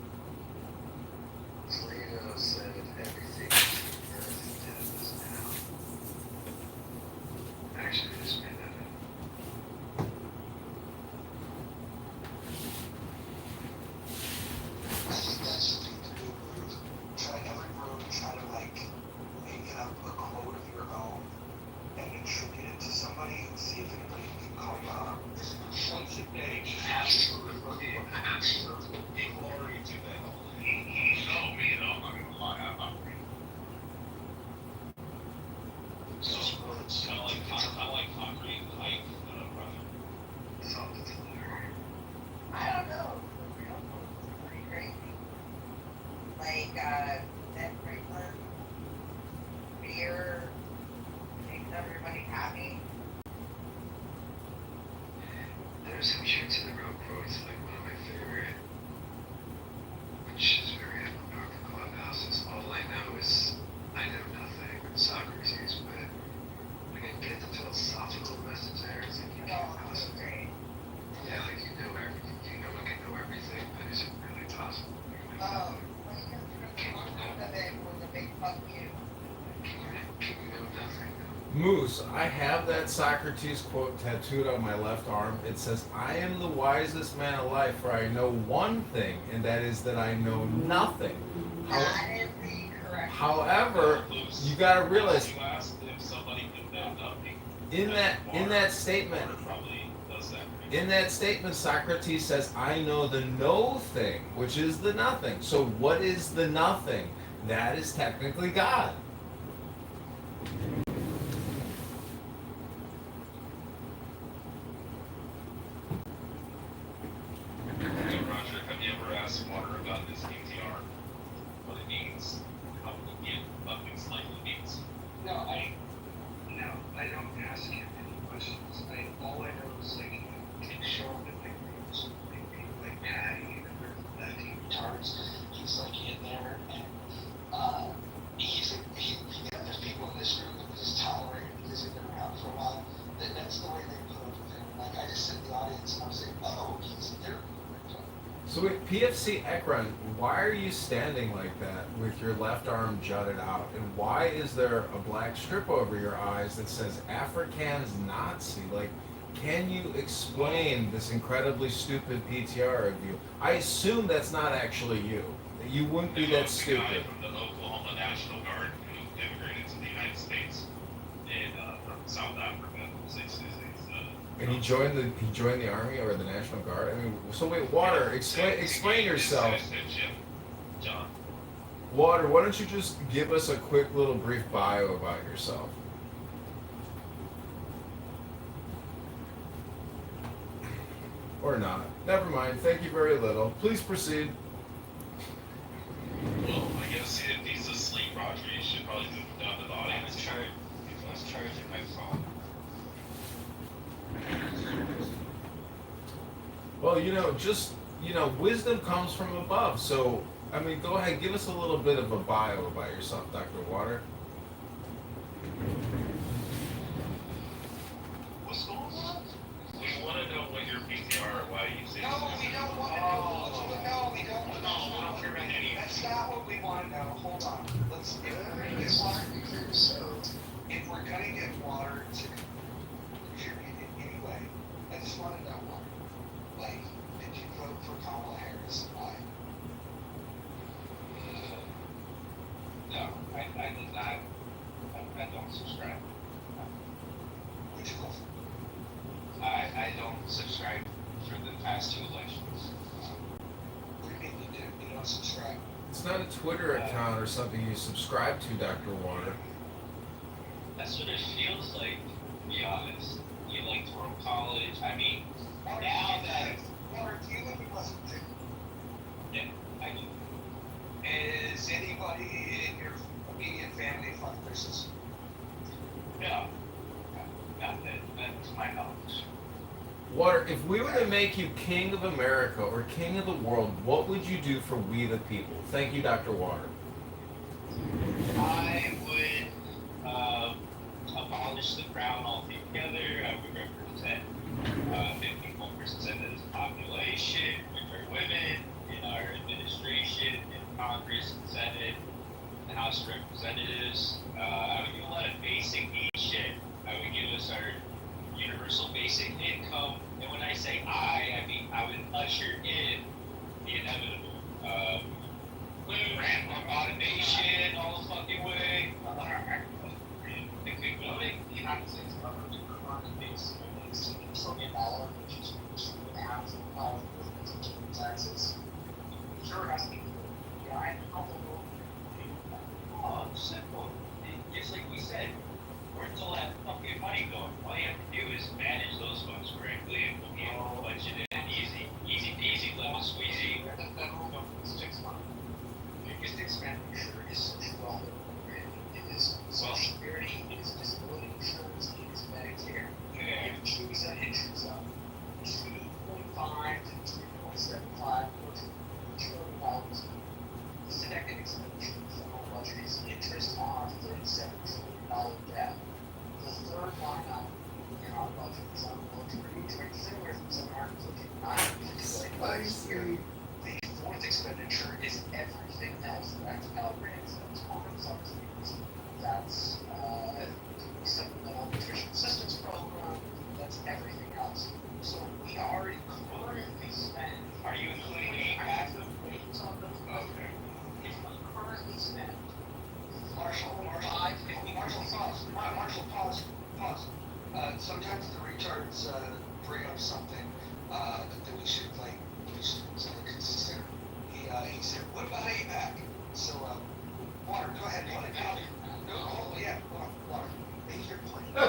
Plato said everything earth is now. Actually, this made that up. I think that should be the new move. Try every room, try to like make up a quote of your own and attribute it to somebody and see if anybody can call you out. Once a day, Absolutely glory to that. No, me, I'm not gonna lie, I'm not reading. So, kind of like concrete, like, brother. Something to learn. I don't know. The real quotes are pretty crazy. Like, Ben Franklin, beer makes everybody happy. There's some truth to the real quotes, like one of my favorite, which is very about the clubhouse. Is all I know is I know nothing. Socrates, but when you get the philosophical message there, it's like you can't Oh, so possibly. great. Yeah, like you know everything. You know one can know everything, but is it really possible? Oh, when you get through the moment of it was a big fuck you. Can you know nothing? Moose, I have that Socrates quote tattooed on my left arm. It says, "I am the wisest man alive, for I know one thing, and that is that I know nothing." That is the correct. However, you gotta realize You asked if somebody could know nothing. in that statement, Water probably does that. in that statement, Socrates says, "I know the no thing, which is the nothing." So what is the nothing? That is technically God. Hey, Roger, have you ever asked water about this PTR? What it means? How things likely means? no, I don't ask him any questions. All I know is like he can show up at like rooms with people like Patty and other team guitars. He's like in there and there's people in this room that we just tolerate because they've been around for a while. That's the way they put up with him. Like I just sit in the audience and I'm saying, oh, he's there. So wait, PFC Ekron, why are you standing like that with your left arm jutted out? And why is there a black strip over your eyes that says Afrikaans Nazi? Like, can you explain this incredibly stupid PTR of you? I assume that's not actually you. That you wouldn't be that It's the guy stupid. from the Oklahoma National Guard who immigrated to the United States. from South Africa. And he joined the army or the National Guard. I mean, so wait, Water, explain yourself. John. Water, why don't you just give us a quick little brief bio about yourself? Or not. Never mind. Thank you very little. Please proceed. Well, I guess if he's asleep, Roger, you should probably move him down to the audience. I was charging my phone. Well, wisdom comes from above. So, I mean, go ahead, give us a little bit of a bio about yourself, Dr. Water. What's going on? We want to know what your PTR, why you say No, we don't want to know. No, we don't want to know. That's not what we want to know. Hold on. If we're gonna get water, if we're gonna get water to contribute in any way, I just want to know one. Like, did you vote for Kamala Harris? Why? No, I did not. I don't subscribe. Would you vote for? I don't subscribe for the past two elections. What do you mean you do? You don't subscribe? It's not a Twitter account or something you subscribe to, Dr. Water. That's what it feels like, to be honest. You like throw college. I mean, Water, now that. Water, do you live in West Virginia? Yeah, I do. Is anybody in your immediate family from Christmas? No. Not that to my knowledge. Water, if we were to make you king of America or king of the world, what would you do for we the people? Thank you, Dr. Water. I would abolish the crown altogether. I would represent 51% of the population, which are women, in our administration, in Congress and Senate, the House of Representatives. I would do a lot of basic need shit. I would give us our universal basic income. And when I say I mean I would usher in the inevitable. Ramp up automation all the fucking way. The United States government currently pays $16 trillion, which is half of all taxes. Sure, I think I how the world Simple. Just like we said, where's all that fucking money going? All you have to do is manage those funds correctly and we'll be able to budget it easy peasy, lemon squeezy. the federal government's 6 months. Biggest expenditure is social welfare program. It is Social Security, it is disability insurance, it is Medicare. Okay. If you choose that interest up, $2.5 to $3.75 trillion. The second expenditure in the federal budget is interest on our $37 trillion debt. The third line item in our budget is on military, which ranges anywhere from $750 to $950 billion a year. The fourth expenditure is everything else. That's Pell Grants, that's corporate subsidies, that's supplemental nutrition assistance program, that's everything else. So we already currently spend. Are you including APAC? On those. Okay. If we currently spend Marshall, pause. Sometimes the retards bring up something that we should consider. He said, "What about APAC?" So, Water, go ahead. Water. No, oh yeah, Water. Make your point. No,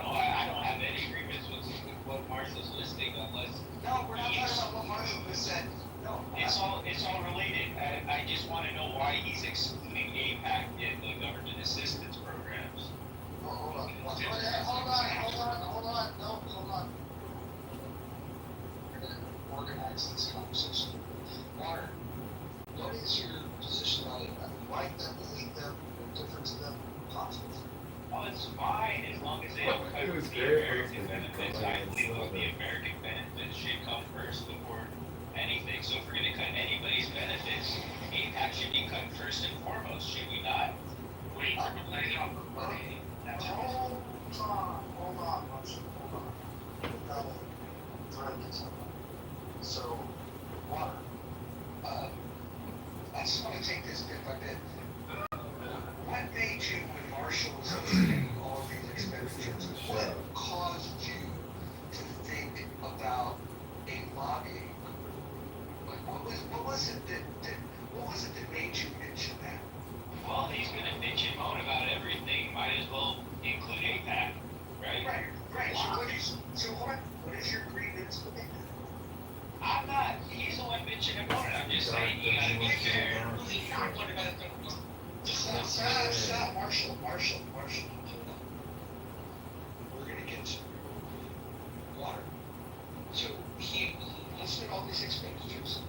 I don't have any agreements with what Marshall's listing unless No, we're not talking about what Marshall just said. No, it's all related. I just want to know why he's excluding APAC in the government assistance programs. Hold on. We're going to organize this conversation. Water, what is your position on it? Like them, hate them, different to them, possible? Oh, it's fine as long as they don't cut It was the great. American benefits. I believe the American benefits should come first before anything. So if we're going to cut anybody's benefits, APAC should be cut first and foremost, should we not? Wait, letting off the money. That's all. Hold on, Marshall, hold on. Trying to get something. So, Water, I just want to take this bit by bit. what made you, when Marshall was hosting all of these expenditures, what caused you to think about a lobbying group? Like, what was it that made you mention that? Well, he's gonna bitch and moan about everything. Might as well include APAC, right? Right. So what is your grievance with that? I'm not. He's the one bitching and moaning. I'm just saying you gotta be fair. Stop, Marshall. Hold on. We're gonna get some water. So he listed all these expenditures,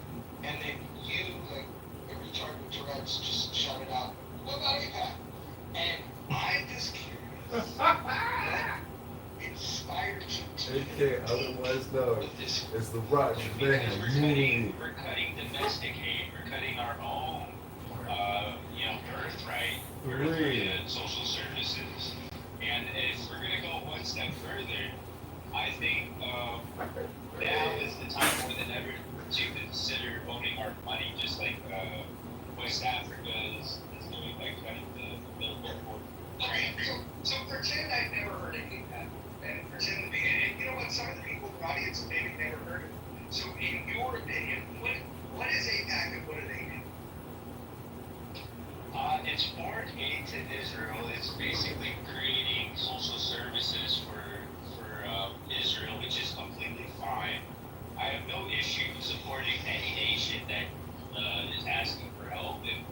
and then you, like a retard with Tourette's, just shouted out, "What about APAC?" And I'm just curious. What inspired you to AK, otherwise known with this? as the Roger Because Van we're cutting domestic aid. We're cutting our own, birthright. We're Three. cutting social services. And if we're gonna go one step further, I think now is the time more than ever to consider owning our money, just like West Africa is doing by cutting the billboard. Okay, so pretend I've never heard of APAC, and pretend to be, and you know what, some of the people in the audience have maybe never heard of it. So in your opinion, what is APAC and what do they do? It's foreign aid to Israel. It's basically creating social services for Israel, which is completely fine. I have no issue supporting any nation that is asking for help, and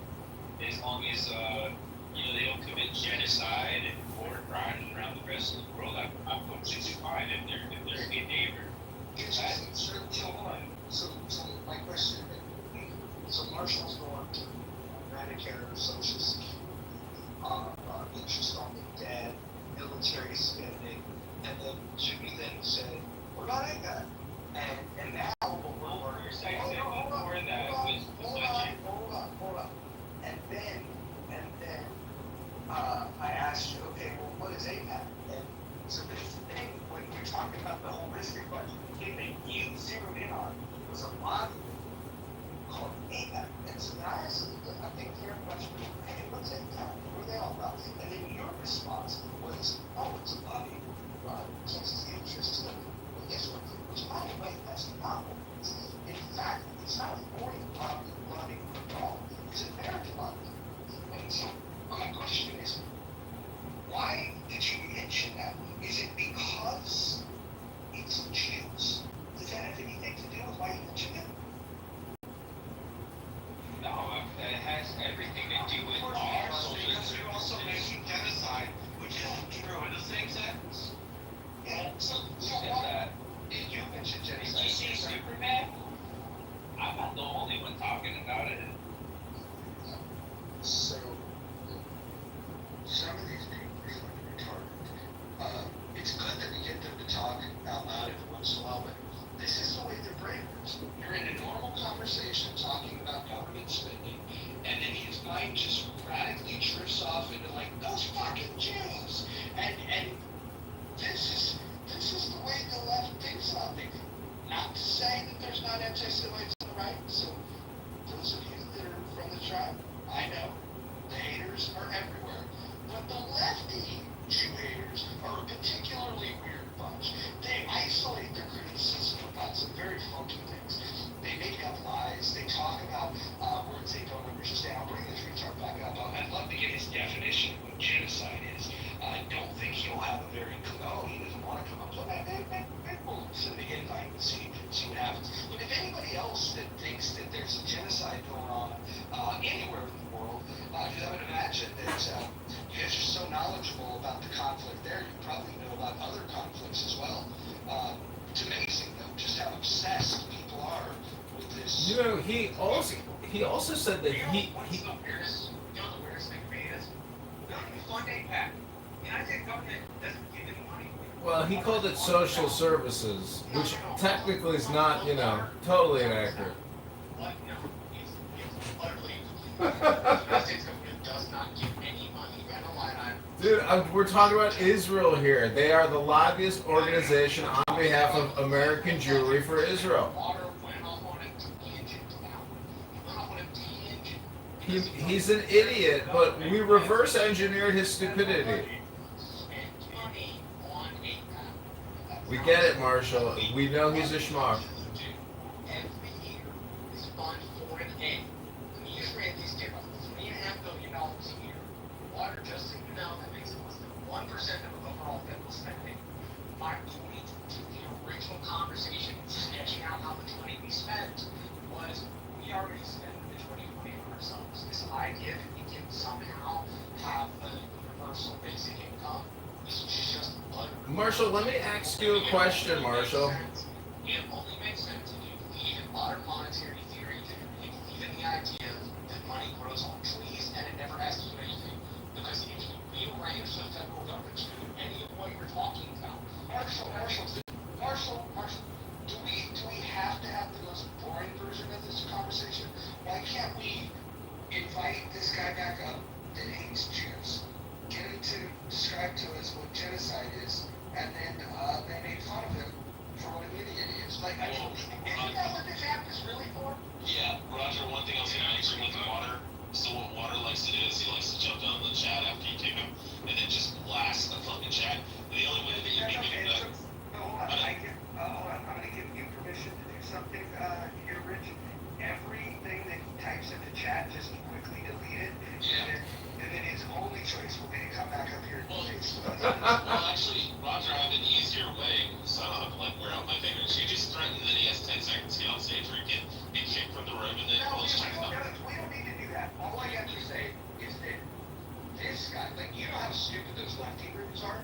as long as they don't commit genocide and war crimes around the rest of the world, I'm completely fine if they're a good neighbor. Interesting. So my question is, so Marshall's going to Medicare, Social Security, interest on the debt, military spending, and then Jimmy then said, "What about APAC?" And now Hold on. And then I asked you, okay, well, what is APAC? And so this thing, when you're talking about the holistic budget, the thing that you zeroed in on was a lobby called APAC. And so then I asked you, I think, fair question, hey, what's APAC? What are they all about? And then your response was, oh, it's a lobby. Kansas interest. Well, guess what? Which, by the way, that's the problem. In fact, it's not a foreign lobby at all. It's an American lobby. And so my question is, why did you mention that? Is it because it's Jews? Does that have anything to do with why you mentioned it? No, it has everything to do with our social Because you also mentioned genocide, which isn't true in the same sentence. Yeah, so that. you mentioned Did genocide. you see Superman? I'm not the only one talking about it. So, some of these people are fucking retarded. It's good that we get them to talk out loud every once in a while, but this is the way their brain works. You're in a normal conversation talking about government spending, and then his mind just radically drifts off into like, those fucking Jews! And this is the way the left thinks about things. Not to say that there's not anti-Semites on the right, so those of you that are from the tribe, I know, the haters are everywhere. But the lefty Jew haters are a particularly weird bunch. They isolate their criticism about some very funky things. They make up lies. They talk about words they don't understand. I'll bring this retard back up. I'd love to get his definition of what genocide is. I don't think he'll have a very good, he doesn't want to come up with that. We'll send the invite and see what happens. But if anybody else that thinks that there's a genocide going on anywhere in the world, because I would imagine that you guys are so knowledgeable about the conflict there, you probably know about other conflicts as well. It's amazing, though, just how obsessed people are with this. He also said that he the weirdest thing for me is, we don't even fund APAC. The United States government doesn't give any money. Well, he called it social services, which technically is not, totally inaccurate. But, it's utterly, the United States government does not give any money. I don't know why not. Dude, we're talking about Israel here. They are the lobbyist organization on behalf of American Jewry for Israel. Water went off on a tangent now. Went off on a tangent. He's an idiot, but we reverse engineered his stupidity. Spend money on a map. We get it, Marshall. We know he's a schmuck. Every year is fund for an A. The Israelis give us $3.5 billion a year. Water, just so you know, that makes it less than 1% of overall federal spending. My point to the original conversation, sketching out how much money we spent, was we already spent the 2020 on ourselves. This idea that we can somehow have a universal basic income is just utter. Marshall, let me ask you a question, Marshall. It only makes sense if you believe in modern monetary theory, if you believe in the idea that money grows on trees and it never has to do anything. Because if you rearrange the federal government to do any of what you're talking about, Marshall, do we have to have the most boring version of this conversation? Why can't we invite this guy back up that hates Jews, get him to describe to us what genocide is, and then make fun of him for what an idiot he is? Like, I mean, isn't that what this app is really for? Yeah, Roger, one thing I was gonna mention with water. So what Water likes to do is he likes to jump down the chat after you kick him and then just blast the fucking chat. And the only way that you can do that. Hold on, I'm gonna give you permission to do something here, Rich. Everything that he types in the chat, just quickly delete it. Yeah. And then his only choice will be to come back up here and face us. Well, actually, Roger, I have an easier way, so I don't have to like wear out my fingers. You just threaten that he has 10 seconds to get on stage where he can be kicked from the room and then No, close chat up. we don't need to do that. All I have to say is that this guy, like, you know how stupid those lefty rooms are?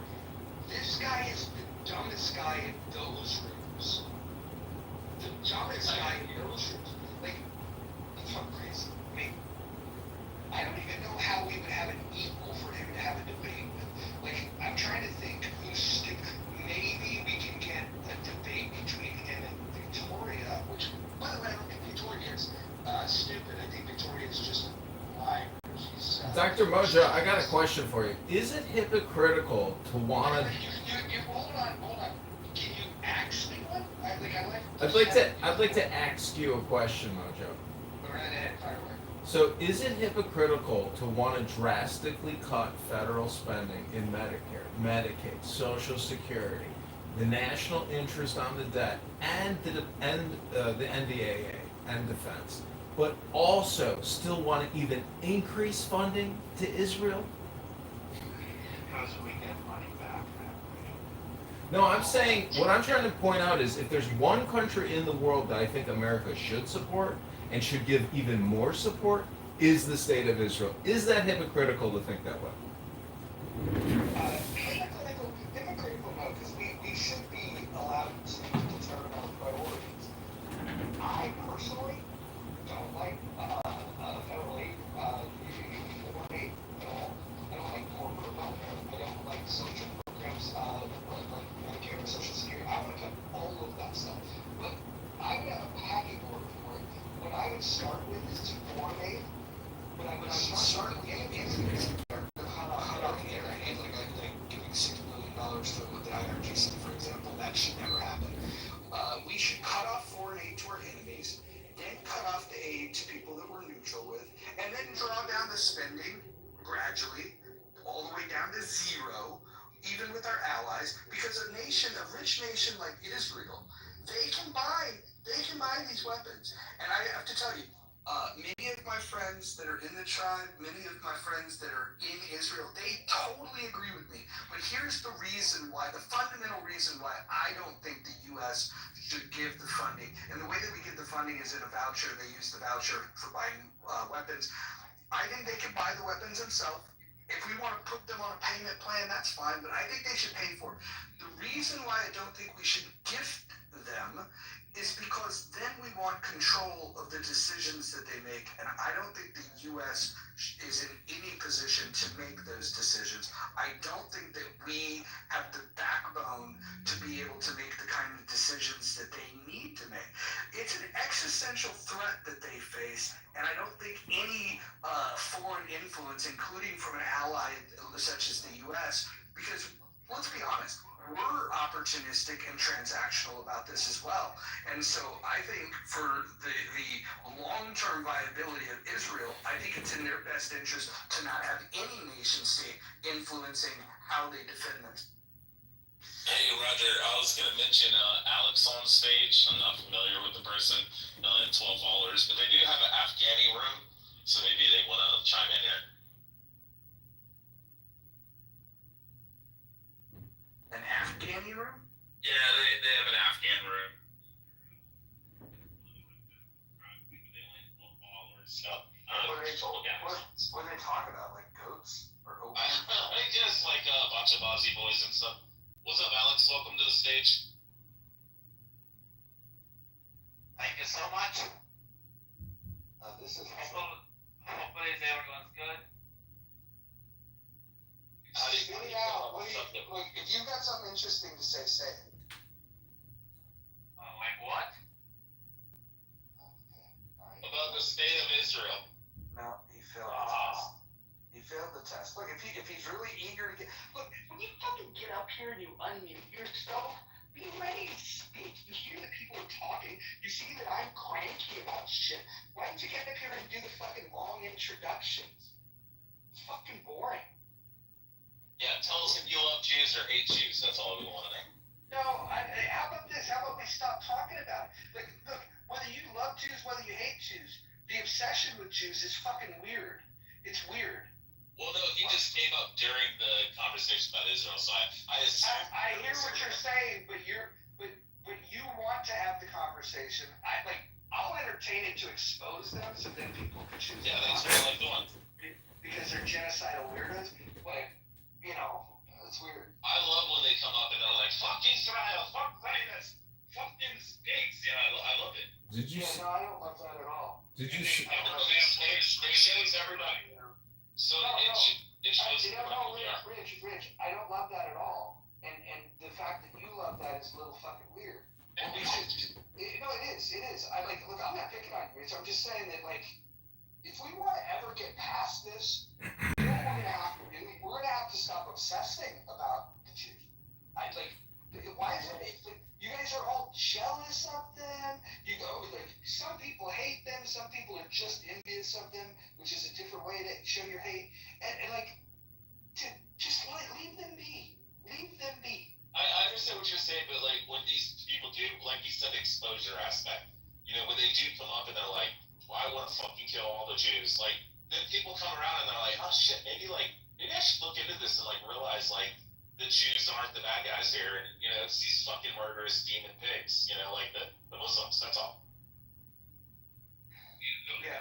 This guy is the dumbest guy in those rooms. The dumbest guy in those rooms. Like, it's so crazy. I mean, I don't even know how we would have an equal for him to have a debate with. Like, I'm trying to think who's maybe we can get a debate between him and Victoria, which, by the way, I don't think Victoria is stupid. I think Victoria is just lying. She's, Dr. Moja, I got a question for you. Is it hypocritical to want to... Hold on. Can you ask me one? I'd like to ask you a question, Mojo. Go right ahead, fire away. So is it hypocritical to want to drastically cut federal spending in Medicare, Medicaid, Social Security, the national interest on the debt, and the NDAA and defense, but also still want to even increase funding to Israel? Because we get money back. No, I'm saying, what I'm trying to point out is if there's one country in the world that I think America should support and should give even more support, is the state of Israel. Is that hypocritical to think that way? Hypocritical, no, because we should be allowed to determine our priorities. I personally don't like federal aid, foreign aid at all. I don't like corporate welfare. I don't like social programs like Medicare and Social Security. I want to cut all of that stuff. But I would have a packing order for it. What I would start with is to foreign aid. What I would start with is cut off the air aid, like giving $6 billion to the IRGC, for example. That should never happen. We should cut off foreign aid to our enemies, then cut off the aid to people that we're neutral with, and then draw down the spending gradually, all the way down to zero, even with our allies, because a rich nation like Israel, they can buy these weapons. And I have to tell you, many of my friends that are in the tribe, many of my friends that are in Israel, they totally agree with me. But here's the reason why, the fundamental reason why I don't think the U.S. should give the funding. And the way that we give the funding is in a voucher. They use the voucher for buying weapons. I think they can buy the weapons themselves. If we want to put them on a payment plan, that's fine, but I think they should pay for it. The reason why I don't think we should gift them is because then we want control of the decisions that they make, and I don't think the U.S. is in any position to make those decisions. I don't think that we have the backbone to be able to make the kind of decisions that they need to make. It's an existential threat that they face, and I don't think any foreign influence, including from an ally such as the U.S., because let's be honest, we're opportunistic and transactional about this as well. And so I think for the long-term viability of Israel, I think it's in their best interest to not have any nation state influencing how they defend themselves. Hey Roger, I was gonna mention Alex on stage. I'm not familiar with the person, 12 followers, but they do have an Afghani room, so maybe they want to chime in here. An Afghani room? Yeah, they have an Afghan room. They only have 12 followers, so What do they talk about? Like goats or opium? I guess like a bunch of Aussie boys and stuff. What's up, Alex? Welcome to the stage. Thank you so much. This is Hopefully everyone's good. spit it out. Look, if you've got something interesting to say it. Like what? Okay. All right. About the state of Israel. No, he failed the test. He failed the test. Look, if he's really eager to get... Look, when you fucking get up here and you unmute yourself, be ready to speak. You hear that people are talking. You see that I'm cranky about shit. Why don't you get up here and do the fucking long introductions? It's fucking boring. Yeah, tell us if you love Jews or hate Jews. That's all we want to know. No, how about this? How about we stop talking about it? Like, look, whether you love Jews, whether you hate Jews, the obsession with Jews is fucking weird. It's weird. Well, no, he just came up during the conversation about Israel, so I assume. I hear what you're saying, but you want to have the conversation. I'll entertain it to expose them, so then people can choose. Yeah, that's what I like doing. Because they're genocidal weirdos. Like, it's weird. I love when they come up and they're like, "Fuck Israel, fuck Zionists, fucking pigs." Yeah, I love it. Did you? No, I don't love that at all. Did you? It shows everybody. So it shows everybody. Rich, I don't love that at all. And the fact that you love that is a little fucking weird. And we should, it is. Look, I'm not picking on you, Rich. I'm just saying that, if we want to ever get past this, you know what we're gonna have to do? We're gonna have to stop obsessing about the Jews. Why is it? You guys are all jealous of them. You go some people hate them. Some people are just envious of them, which is a different way to show your hate. And just leave them be. Leave them be. I understand what you're saying, but when these people do, like you said, exposure aspect. When they do come up and they're like, well, I want to fucking kill all the Jews. Then people come around and they're like, oh shit, maybe I should look into this and realize the Jews aren't the bad guys here, and it's these fucking murderous demon pigs, the Muslims. That's all. Yeah.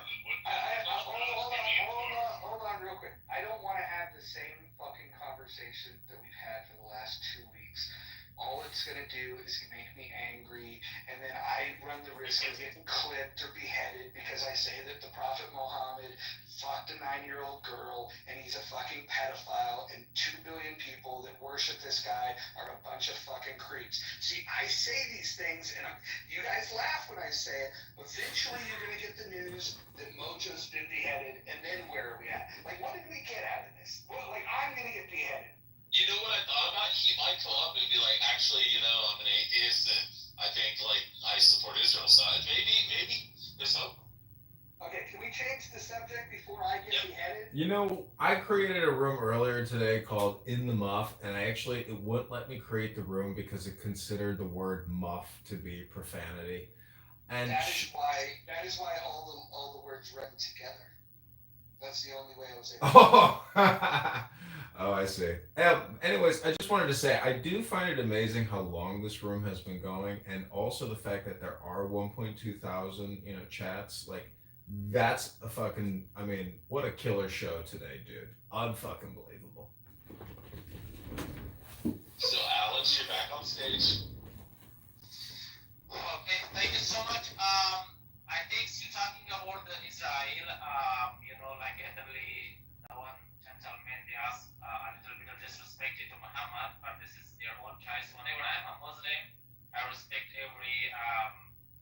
Hold on real quick. I don't want to have the same fucking conversation that we've had for the last 2 weeks. All it's going to do is make me angry, and then I run the risk of getting clipped or beheaded because I say that the Prophet Muhammad fucked a 9-year-old girl, and he's a fucking pedophile, and 2 billion people that worship this guy are a bunch of fucking creeps. See, I say these things, and you guys laugh when I say it. Eventually, you're going to get the news that Mojo's been beheaded, and then where are we at? What did we get out of this? I'm going to get beheaded. You know what I thought about? He might come up and be like, actually, I'm an atheist and I think I support Israel side. Maybe there's hope. Okay, can we change the subject before I get beheaded? I created a room earlier today called In the Muff, and it wouldn't let me create the room because it considered the word muff to be profanity. And that is why all the words run together. That's the only way I was able to. Oh, I see. Anyways, I just wanted to say I do find it amazing how long this room has been going, and also the fact that there are 1.2 thousand, chats. That's a fucking. What a killer show today, dude. Unfucking believable. So, Alex, you're back on stage. Okay, thank you so much. I think you're talking about the Israel, early, the one gentleman, they asked a little bit of disrespect to Muhammad, but this is their own choice. Whenever I'm a Muslim, I respect every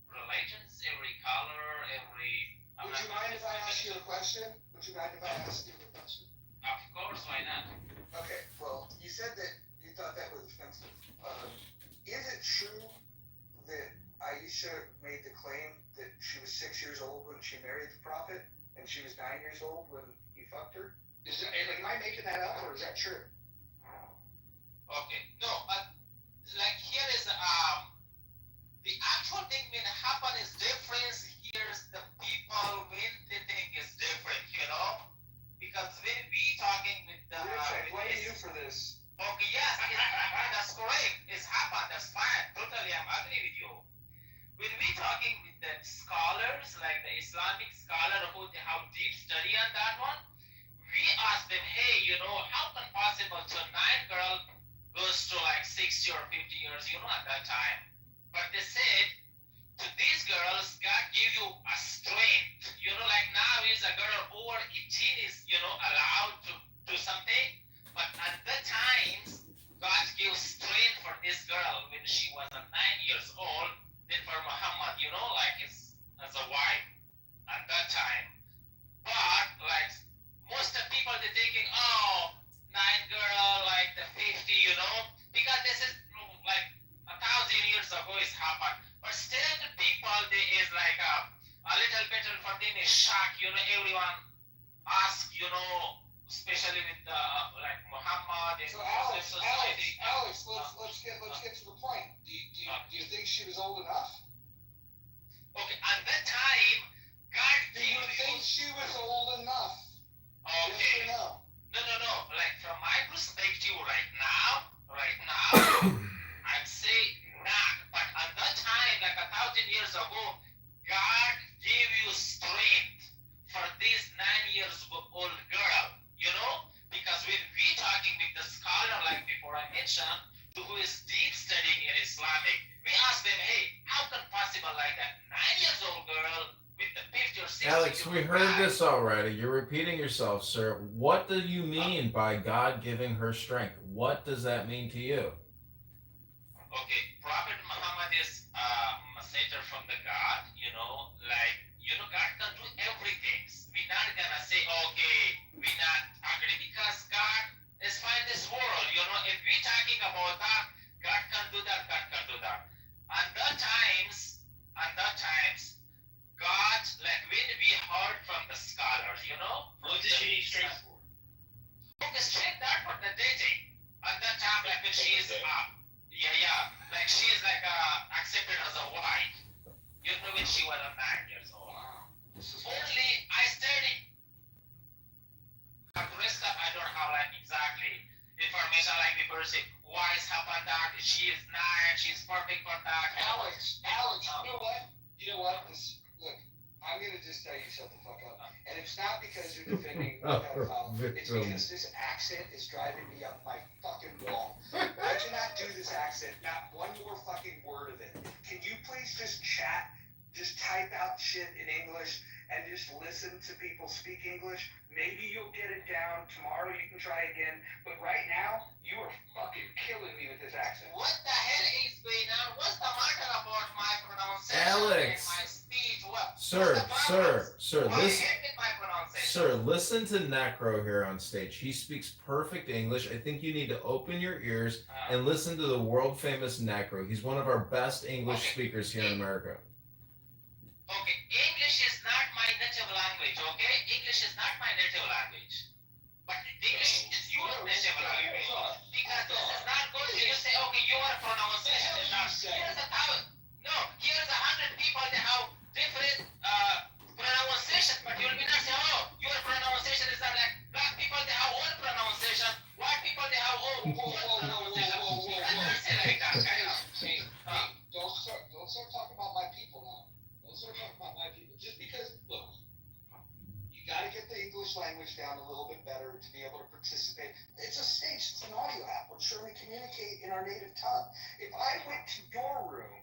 religions, every color, every... Would you mind if I ask you a question? Of course, why not? Okay, well, you said that you thought that was offensive. Is it true that Aisha made the claim that she was 6 years old when she married the prophet, and she was 9 years old when he fucked her? Is that, like, am I making that up, or is that true? Okay, no, like here is the actual thing when happen is difference. Here's the people when they think is different, you know, because when we talking with the. Rich, I blame you for this. Okay, yes, that's correct. It's happened. That's fine. Totally, I'm agree with you. When we talking with the scholars, like the Islamic scholar who they have deep study on that one, we ask them, hey, you know, how can possible to 9 girl goes to like 60 or 50 years, you know, at that time. But they said, to these girls, God give you a strength. You know, like now is a girl over 18 is, you know, allowed to do something. But at that time, God gives strength for this girl when she was 9 years old, then for Muhammad, you know, like as a wife at that time. But like most of the people, they're thinking, oh, 9 girl, like the 50, you know, because this is like 1,000 years ago it's happened. But still the people, there is like a little bit for them is shock, you know, everyone ask, you know, especially with like Muhammad and So Alex, society. let's get to the point. Do you think she was old enough? Okay, at that time, God Do you think she was old enough? Okay. Yes or no? No. Like from my perspective, right now, I'd say not. But at that time, like 1,000 years ago, God gave you strength for this 9 years old girl. You know, because when we talking with the scholar, like before I mentioned, who is deep studying in Islamic, we ask them, hey, how can possible like that 9 years old girl with the 50 or 60? Alex, we heard this already. You're repeating yourself, sir. What do you mean by God giving her strength? What does that mean to you? Okay, Prophet Muhammad is a messenger from the God, you know, like, you know, God can do everything. We're not gonna say, okay, we're not agree because God is fine this world, you know, if we're talking about that, God can do that, God can do that. At that times, God, like when we heard from the scholars, you know, What does she need strength for? okay, straight that for the dating. At that time, like when she is like she is like accepted as a wife. You know, when she was 9 years old. Wow. Only I studied. The rest of I don't have like exactly information like the person why is happened that she is 9, she's perfect for that. Alex, you know what? Look, I'm gonna just tell you shut the fuck up. And it's not because you're defending the pedophile. It's because this accent is driving me up my fucking wall. I cannot do this accent. Not one more fucking word of it. Can you please just chat? Just type out shit in English and just listen to people speak English. Maybe you'll get it down. Tomorrow you can try again. But right now, you are fucking killing me with this accent. What the hell is going on? What's the matter about my pronunciation Alex. and my speech? What? Sir, Listen. listen to Necro here on stage. He speaks perfect English. I think you need to open your ears and listen to the world famous Necro. He's one of our best English speakers here in America. Okay, English is not my native language, okay? English is not my native language. But English is your native language. Because this is not good. You say, okay, your pronunciation is not. Here's 100 people that have different pronunciation, but you'll be not say, oh, your pronunciation is not like black people, they have one pronunciation, white people, they have one pronunciation. Don't say like that, kind of. Hey, don't start talking about my people now. Don't start talking about my people. Just because, look, you got to get the English language down a little bit better to be able to participate. It's a stage, it's an audio app. We're sure we communicate in our native tongue. If I went to your room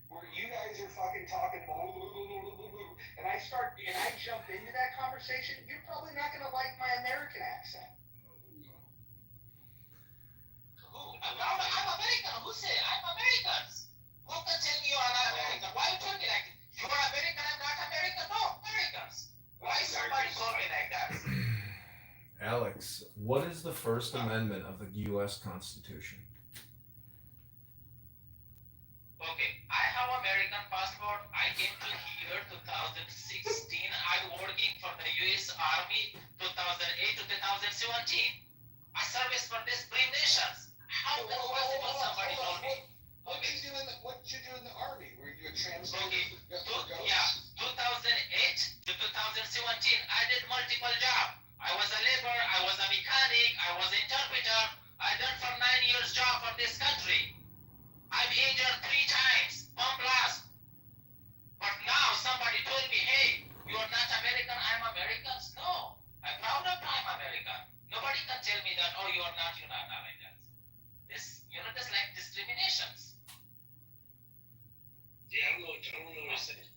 where you guys are fucking talking and I jump into that conversation, you're probably not going to like my American accent. I'm American. Who said I'm American? Who can tell me you're not American? Why you tell me like you're American, I'm not American? No, Americans. Why somebody told me like that? Alex, what is the First Amendment of the U.S. Constitution? American passport. I came to here 2016. I'm working for the U.S. Army 2008 to 2017. I service for these three nations. How is it possible somebody told me? What did you do in the army? Were you a translator Okay. for ghosts? Yeah, 2008 to 2017. I did multiple jobs. I was a laborer, I was a mechanic, I was interpreter. I done for 9 years job for this country. I'm injured 3 times, bomb blast. But now somebody told me, hey, you're not American, I'm American. No, I'm proud of I'm American. Nobody can tell me that, oh, you're not American. This, just like discriminations. Yeah, I don't know what you're saying.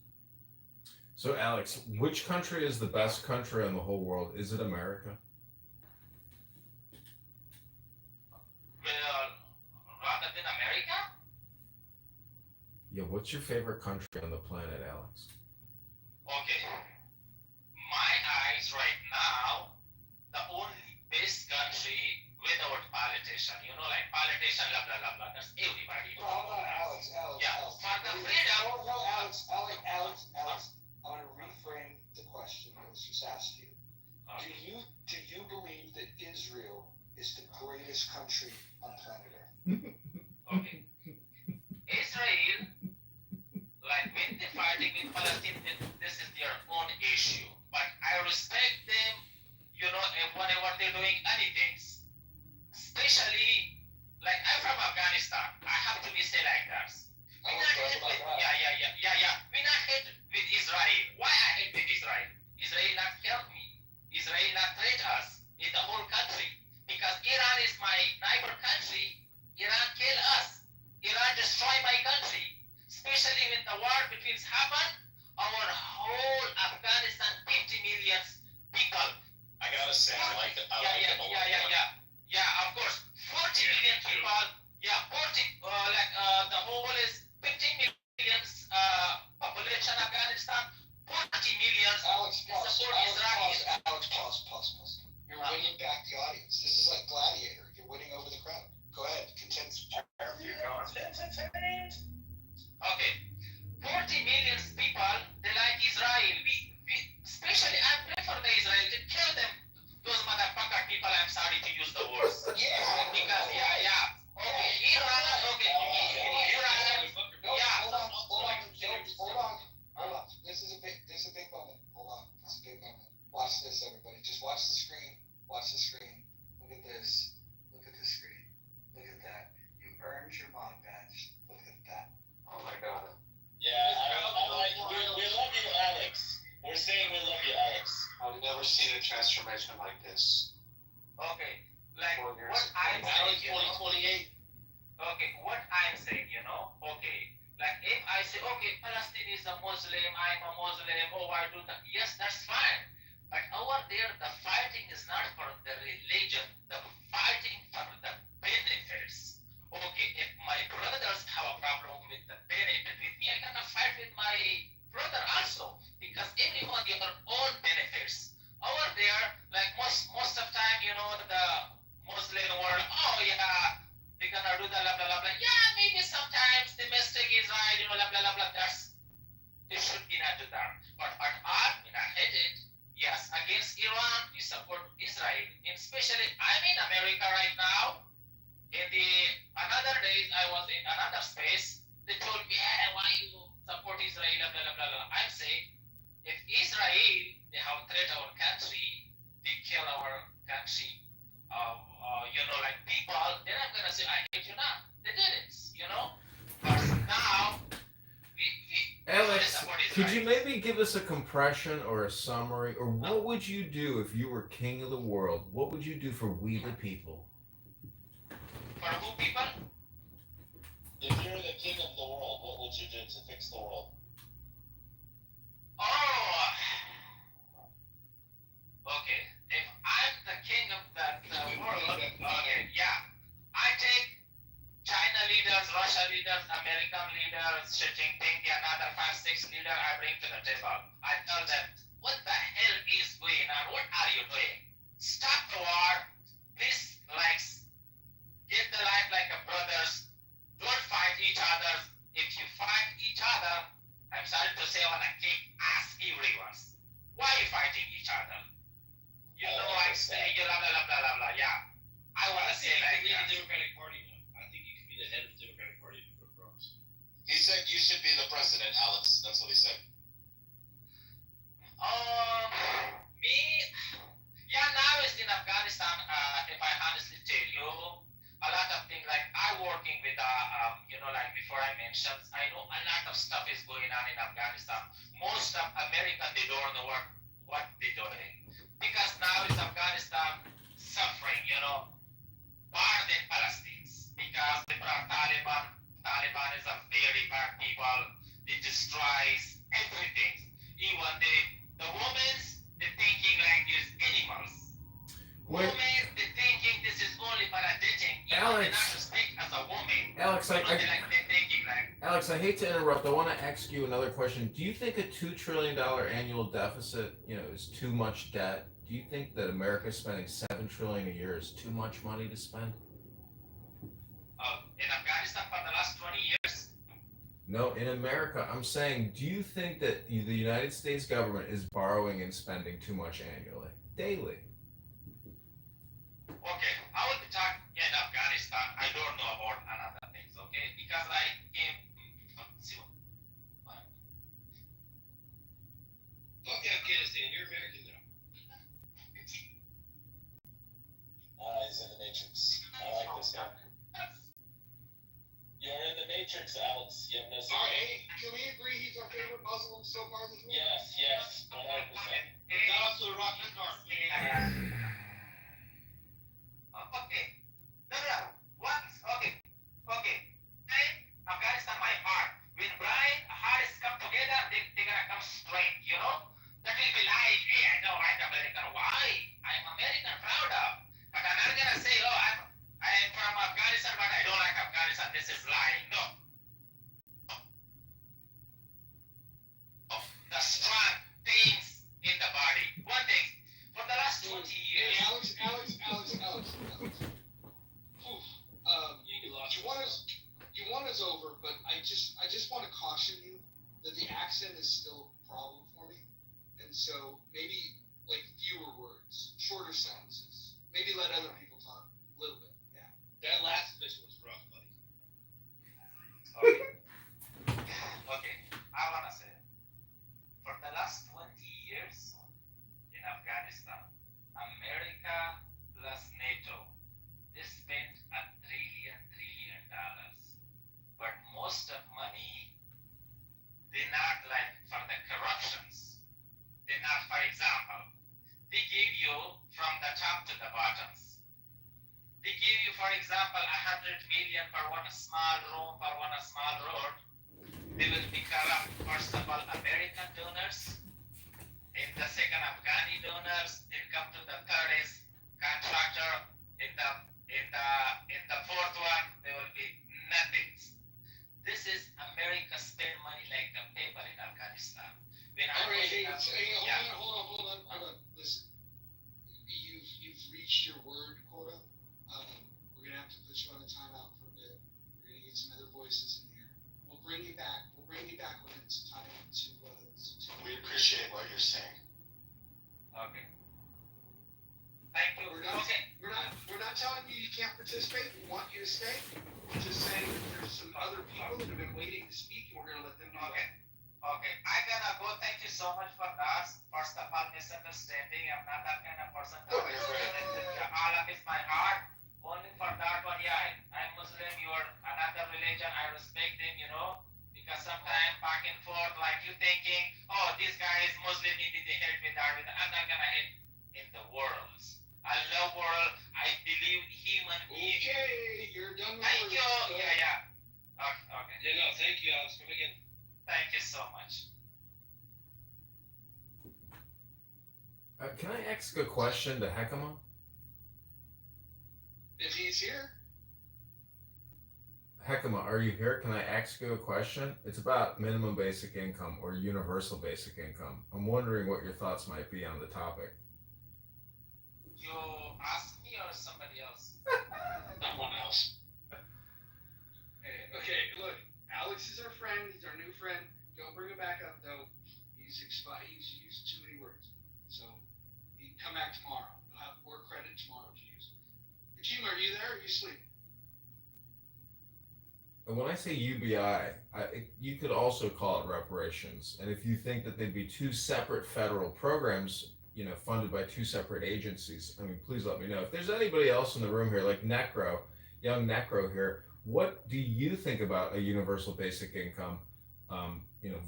So, Alex, which country is the best country in the whole world? Is it America? Well, rather than America? Yeah, what's your favorite country on the planet, Alex? Okay. My eyes right now, the only best country without politician. Like politician, blah, blah, blah, blah. That's everybody. No, hold on, Alex. Yeah, Alex. for the freedom. No, Alex. I want to reframe the question that was just asked to you. Do you believe that Israel is the greatest country on planet Earth? Okay. Israel, like when they're fighting with Palestine, this is their own issue. But I respect them, and whatever they're doing, anything. Especially, like I'm from Afghanistan. I have to be say like that. We're not hate with, yeah. We're not hate with Israel. Why I hate with Israel? Israel not help me. Israel not threat us in the whole country. Because Iran is my neighbor country. Iran kill us. Iran destroy my country. Especially when the war between happened, our whole Afghanistan, 50 million people. I gotta say, I like it. Yeah, of course. 40 million people. Yeah, 40, the whole is 15 million population Afghanistan. 40 million Alex, support Israel. Pause. You're winning back the audience. This is like Gladiator. You're winning over the crowd. Go ahead, continue. Okay. 40 million people, they like Israel. We especially, I pray for the Israel to kill them. Those motherfucker people, I'm sorry to use the words. Yeah. Because, Okay, Iran, Hold on. This is a big moment. Hold on. This is a big moment. Watch this, everybody. Just watch the screen. Watch the screen. Look at this. Look at the screen. Look at that. You earned your mod badge. Look at that. Oh my God. Yeah, we love you, Alex. We're saying we love you, Alex. I've never seen a transformation like this. Okay, like what I'm saying, 2028. Okay, what I'm saying, okay, like if I say, okay, Palestine is a Muslim, I'm a Muslim, I do that, yes, that's fine. But over there, the fighting is not for the religion, the fighting for the benefits. Okay, if my brothers have a problem with the benefit with me, I cannot fight with my brother also, because everyone get their own benefits. Over there, like most of the time, the Muslim world, they're gonna do the blah blah blah. Yeah, maybe sometimes the mistake is right, blah blah blah. They should be not do that. But we not hate it. Yes, against Iran, we support Israel. And especially, I'm in America right now. In the another days, I was in another space. They told me, why you support Israel, blah blah blah. I'm saying, if Israel, they have threat our country, they kill our country, like people, then I'm gonna say, I hate you now. They did it, But now, Alex, could you maybe give us a compression or a summary, or what would you do if you were king of the world? What would you do for we the people? For who people? If you're the king of the world, what would you do to fix the world? Okay. If I'm the king of the world, I take China leaders, Russia leaders, American leaders, Xi Jinping, the another 5-6 leader I bring to the table. I tell them, what the hell is going on? What are you doing? Stop the war. Please, get the life like a brothers. Don't fight each other. If you fight each other, say, blah, blah, blah, blah, blah, yeah. I want to say like lead that. the Democratic Party now. I think you could be the head of the Democratic Party if you were Ross. He said you should be the president, Alex. That's what he said. Me, yeah, now it's in Afghanistan, if I honestly tell you, a lot of things like I'm working with, like before I mentioned, I know a lot of stuff is going on in Afghanistan. Most of American, they don't know what they're doing. Because now it's Afghanistan suffering, more than Palestinians. Because the Taliban is a very bad people. They destroys everything. Even the women's, they're thinking like these animals. Wait. Women, they're thinking this is only for a dating. Alex. They're not respect as a woman. Alex, they're thinking like. Alex, I hate to interrupt. I want to ask you another question. Do you think a $2 trillion annual deficit, is too much debt? Do you think that America spending $7 trillion a year is too much money to spend? In Afghanistan for the last 20 years. No, in America, I'm saying, do you think that the United States government is borrowing and spending too much annually, daily? Okay, I will be talking in Afghanistan. I don't know about another things, okay? Because I came from Fuck Afghanistan, you're American now. He's in the Matrix. I like this guy. You're in the Matrix, Alex. You have no All right, hey, can we agree he's our favorite Muslim so far this week? Yes, 100%. Shout out to the Rocky Card. Okay. No. What? Okay. Afghanistan, my heart. When Brian Harris come together, they're gonna come straight, That will be like, hey, I know I'm American. Why? I'm American, proud of. But I'm not gonna say, oh, I am from Afghanistan, but I don't like Afghanistan. This is lying. No. The strong things in the body. One thing, for the last 20 years. Hey, Alex. You want us over, but I just want to caution you that the accent is still a problem for me, and so maybe like fewer words, shorter sentences. Maybe let other people talk a little bit. Yeah. That last bit was rough, buddy. Okay. I wanna say, for the last 20 years in Afghanistan, America plus NATO, they spent $1 trillion. But most of money, they're not like for the corruptions. They're not, for example, they give you from the top to the bottoms. They give you, for example, $100 million for one small room, for one small road. They will be corrupt. First of all, American donors. In the second, Afghani donors. Then come to the third is contractor. In the fourth one, there will be nothing. This is America spend money like the paper in Afghanistan. Hold on. Listen, you've reached your word quota. We're gonna have to put you on a timeout for a bit. We're gonna get some other voices in here. We'll bring you back when it's time to. We appreciate what you're saying. Okay. Thank you. We're not telling you can't participate. We want you to stay. We're just saying that there's some other people that have been waiting to speak, and we're gonna let them know. Okay. I gotta go. Thank you so much for that. First of all, misunderstanding. I'm not that kind of person. Oh, you're right. All of it's my heart. Only for that one, yeah. I'm Muslim. You're another religion. I respect them. Because sometimes back and forth, like you thinking, oh, this guy is Muslim. He did help with that. I'm not gonna help in the world. I love world. I believe human being. Okay, you're done with Thank you. words. Yeah. Okay. Yeah, no, thank you, Alex. Come again. Thank you so much. Can I ask a question to Hekima? If he's here. Hekima, are you here? Can I ask you a question? It's about minimum basic income or universal basic income. I'm wondering what your thoughts might be on the topic. You ask me or somebody else? Someone else. Okay, look, Alex is our friend. He's our new friend. Don't bring him back up, though. He's used too many words. So, he can come back tomorrow. He'll have more Seriously. And when I say UBI, you could also call it reparations. And if you think that they'd be two separate federal programs, funded by two separate agencies, I mean, please let me know. If there's anybody else in the room here, like Necro, young Necro here, what do you think about a universal basic income,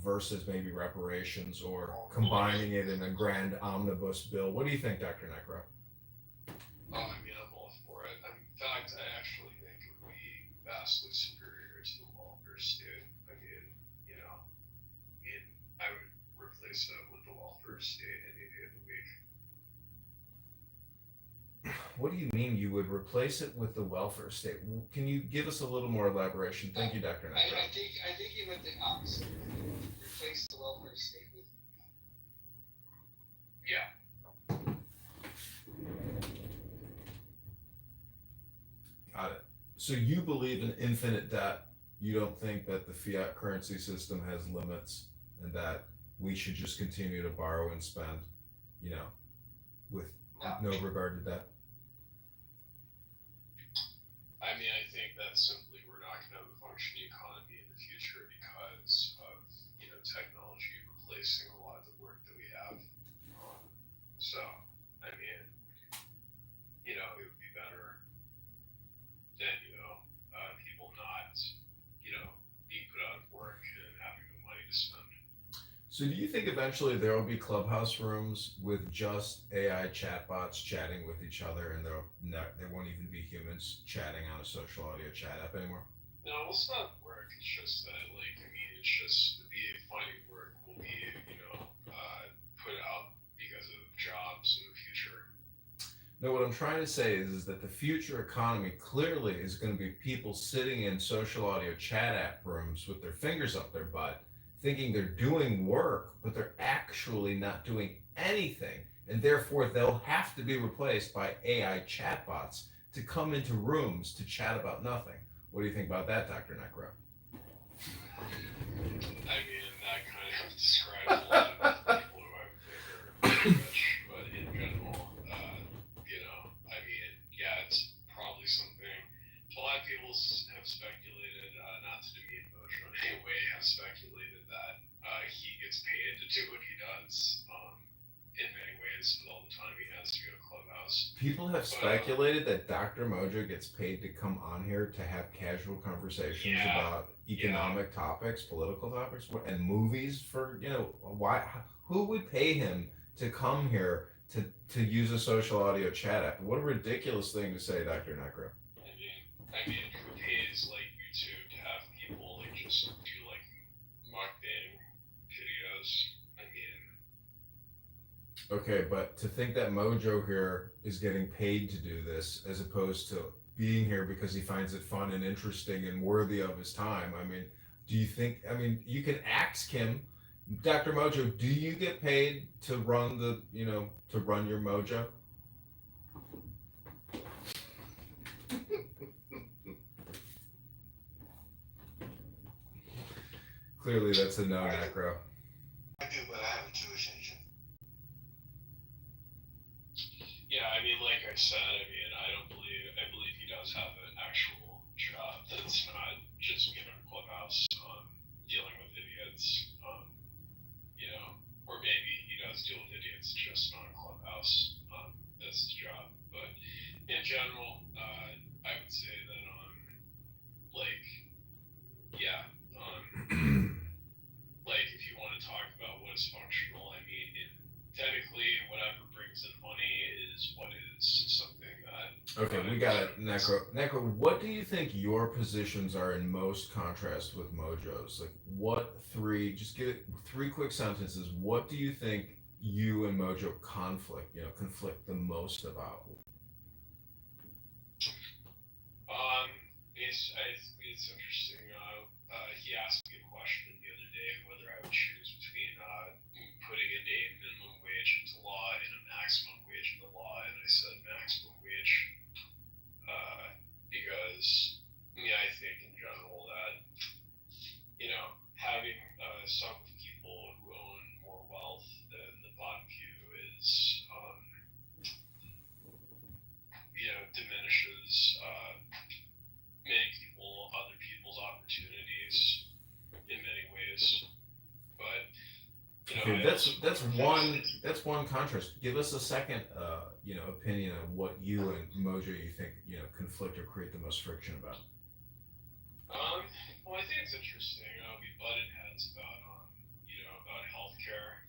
versus maybe reparations or combining it in a grand omnibus bill? What do you think, Dr. Necro? Oh, I mean, I'm all for it. In fact, I actually think it would be vastly superior to the welfare state. I mean, I would replace it with the welfare state any day of the week. What do you mean you would replace it with the welfare state? Can you give us a little more elaboration? Thank you, Dr. Necro. I think you meant the opposite. Replace the welfare state with. Yeah. Got it. So you believe in infinite debt. You don't think that the fiat currency system has limits and that we should just continue to borrow and spend, with no regard to debt? I mean, I think that simply we're not going to have a functioning economy in the future because of, technology replacing a lot of the work that we have. So, I mean, it would be better than, people not, being put out of work and having no money to spend. So do you think eventually there will be clubhouse rooms with just AI chatbots chatting with each other, and there won't even be humans chatting on a social audio chat app anymore? No, it's not work. It's just that, it's just the finding work will be, put out because of jobs in the future. No, what I'm trying to say is that the future economy clearly is going to be people sitting in social audio chat app rooms with their fingers up their butt, thinking they're doing work, but they're actually not doing anything. And therefore, they'll have to be replaced by AI chatbots to come into rooms to chat about nothing. What do you think about that, Dr. Necro? I mean, that kind of describes a lot of people who I would think are rich, but in general, it's probably something. A lot of people have speculated, not to demean Mojo in any way, have speculated that he gets paid to do what he does in many ways with all the time he has to go to Clubhouse. People have speculated that Dr. Mojo gets paid to come on here to have casual conversations about economic topics, political topics, and movies for, why? Who would pay him to come here to use a social audio chat app? What a ridiculous thing to say, Dr. Necro. I mean, who pays YouTube to have people just do mukbang videos? Okay, but to think that Mojo here is getting paid to do this as opposed to being here because he finds it fun and interesting and worthy of his time. I mean, do you think, you can ask him, Dr. Mojo, do you get paid to run to run your Mojo? Clearly that's a no, Necro. I do, but I have a Jewish agent. Yeah, like I said, I believe he does have an actual job that's not just being on Clubhouse, dealing with idiots, or maybe he does deal with idiots just not on Clubhouse, that's his job. But in general, I would say that, if you want to talk about what is functional, technically, whatever brings in money is what is something that. Okay, we got it, Necro. Necro, what do you think your positions are in most contrast with Mojo's? Just give it 3 quick sentences. What do you think you and Mojo conflict the most about? It's interesting. He asked me a question the other day whether I would choose between putting a minimum wage into law and a maximum wage into law, and I said maximum wage because I think in general that having some people who own more wealth than the bottom few is diminishes Okay, that's one contrast. Give us a second, opinion on what you and Mojo you think conflict or create the most friction about. Well, I think it's interesting. We butted heads about healthcare.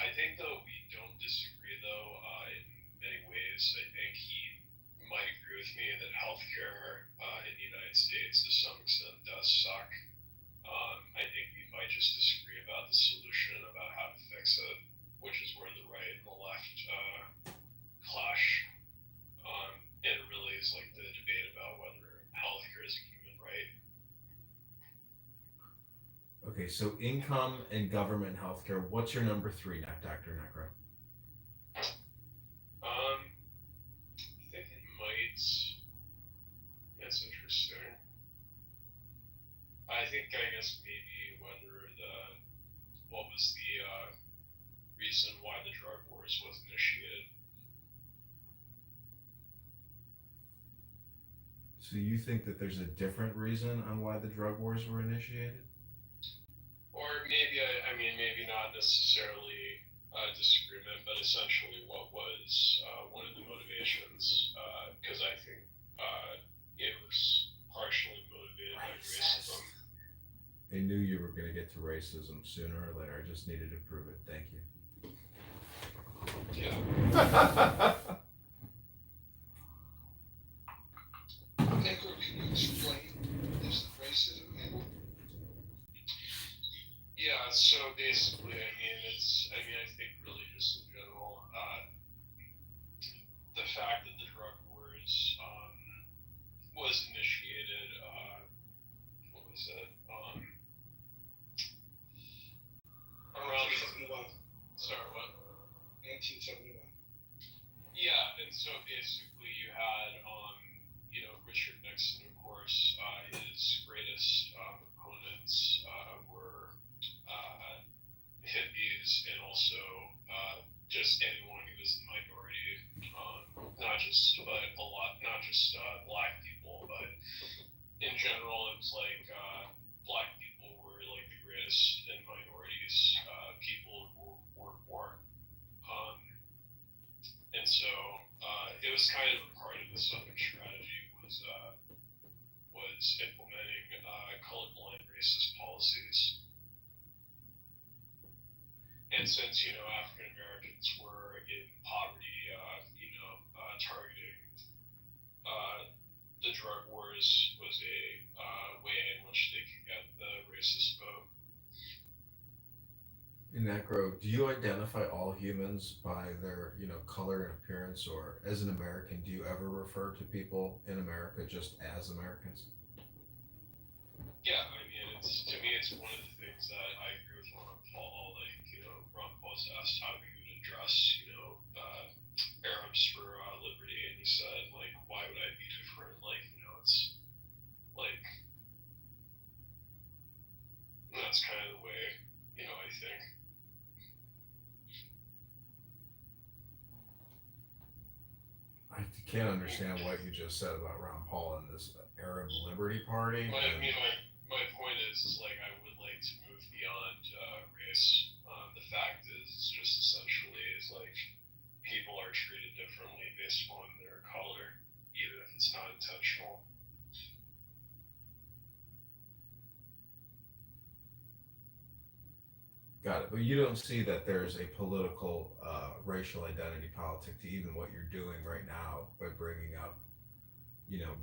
I think though we don't disagree though in many ways. I think he might agree with me that healthcare in the United States to some extent does suck. I think we might just disagree about the solution, about how to fix it, which is where the right and the left clash. It really is like the debate about whether healthcare is a human right. Okay, so income and government healthcare. What's your number three, Dr. Necro? I think it might. That's interesting. I guess maybe what was the reason why the drug wars was initiated. So you think that there's a different reason on why the drug wars were initiated? Or maybe, maybe not necessarily a disagreement, but essentially what was one of the motivations, because I think it was partially motivated by racism. I knew you were going to get to racism sooner or later. I just needed to prove it. Thank you. Yeah. Necro, can you explain this racism angle? Yeah, so basically, I think really just in general, the fact that the drug wars was initiated, what was it? Around 1971. Sorry, what? 1971. Yeah, and so basically you had, Richard Nixon, of course, his greatest opponents were hippies and also just anyone who was a minority, not just black people, but in general, it was like black people were like the greatest and minorities people who were born. And so it was kind of a part of the Southern strategy was implementing colorblind racist policies. And since African Americans were in poverty, targeting the drug wars was a way in which they could get the racist vote. Necro, do you identify all humans by their, color and appearance, or as an American, do you ever refer to people in America just as Americans? Yeah, to me, it's one of the things that I agree with Ron Paul. Ron Paul's asked how we would address, Arabs for liberty, and he said, why would I be different? It's like, that's kind of the way, I think. I can't understand what you just said about Ron Paul and this Arab Liberty Party. My point is I would like to move beyond race. The fact is, it's just essentially people are treated differently based on their color, even if it's not intentional. Got it. But you don't see that there's a political racial identity politic to even what you're doing right now by bringing up,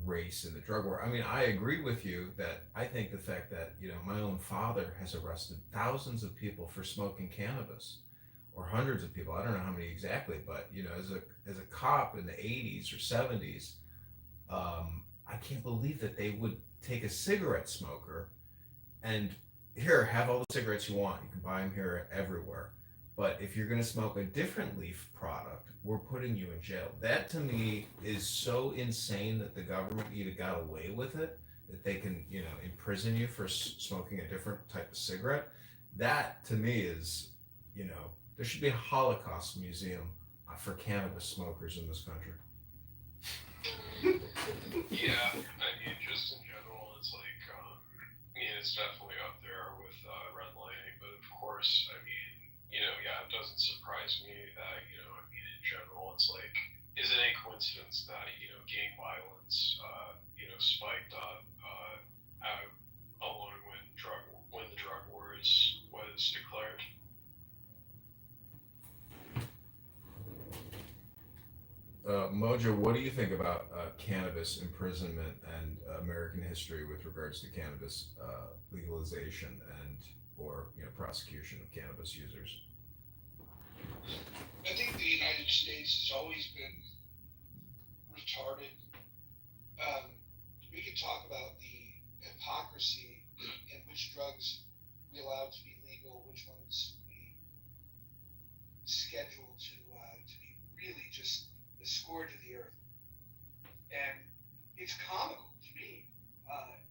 race in the drug war. I agree with you that I think the fact that, my own father has arrested thousands of people for smoking cannabis, or hundreds of people. I don't know how many exactly, but, as a cop in the 80s or 70s, I can't believe that they would take a cigarette smoker and here, have all the cigarettes you want. You can buy them here everywhere. But if you're going to smoke a different leaf product, we're putting you in jail. That to me is so insane that the government even got away with it, that they can, imprison you for smoking a different type of cigarette. That to me is, there should be a Holocaust museum for cannabis smokers in this country. Yeah, just in general, it's it's definitely up there with redlining, but of course, course, I mean, yeah, it doesn't surprise me that, I mean, in general, it's like, is it a coincidence that, gang violence, spiked up, along when the drug wars was declared? Mojo, what do you think about cannabis imprisonment and American history with regards to cannabis legalization and or prosecution of cannabis users? I think the United States has always been retarded. We could talk about the hypocrisy in which drugs we allow to be legal, which ones we schedule to be really just the scourge of the earth. And it's comical to me,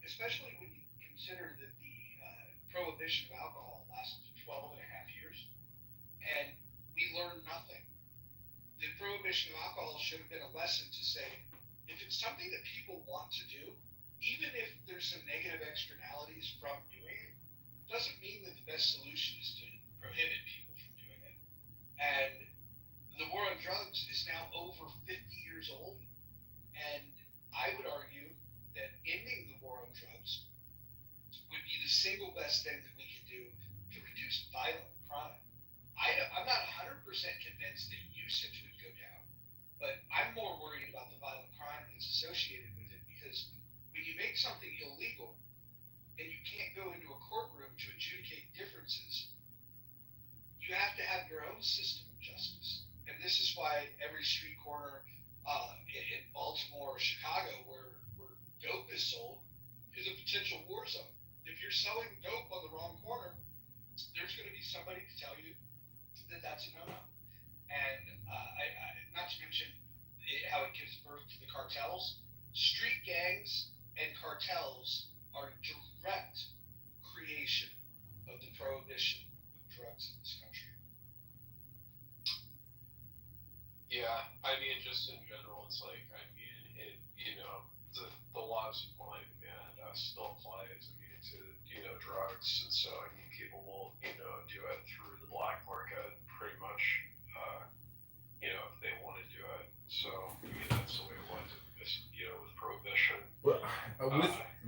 especially when you consider that the prohibition of alcohol lasted 12 and a half years, and we learned nothing. The prohibition of alcohol should have been a lesson to say, if it's something that people want to do, even if there's some negative externalities from doing it, doesn't mean that the best solution is to prohibit people from doing it. And the war on drugs is now over 50 years old, and I would argue that ending the war on drugs would be the single best thing that we could do to reduce violent crime. I'm not 100% convinced that usage would go down, but I'm more worried about the violent crime that's associated with it, because when you make something illegal and you can't go into a courtroom to adjudicate differences, you have to have your own system of justice. And this is why every street corner in Baltimore or Chicago where dope is sold is a potential war zone. If you're selling dope on the wrong corner, there's going to be somebody to tell you that that's a no-no. And not to mention how it gives birth to the cartels. Street gangs and cartels are direct creation of the prohibition of drugs in this country. Yeah, I mean, just in general, it's like, I mean, the laws of supply and demand still applies, I mean, to, drugs, and so, I mean, people will, do it through the black market, pretty much, if they want to do it, so, I mean, that's the way it was, with prohibition. Well,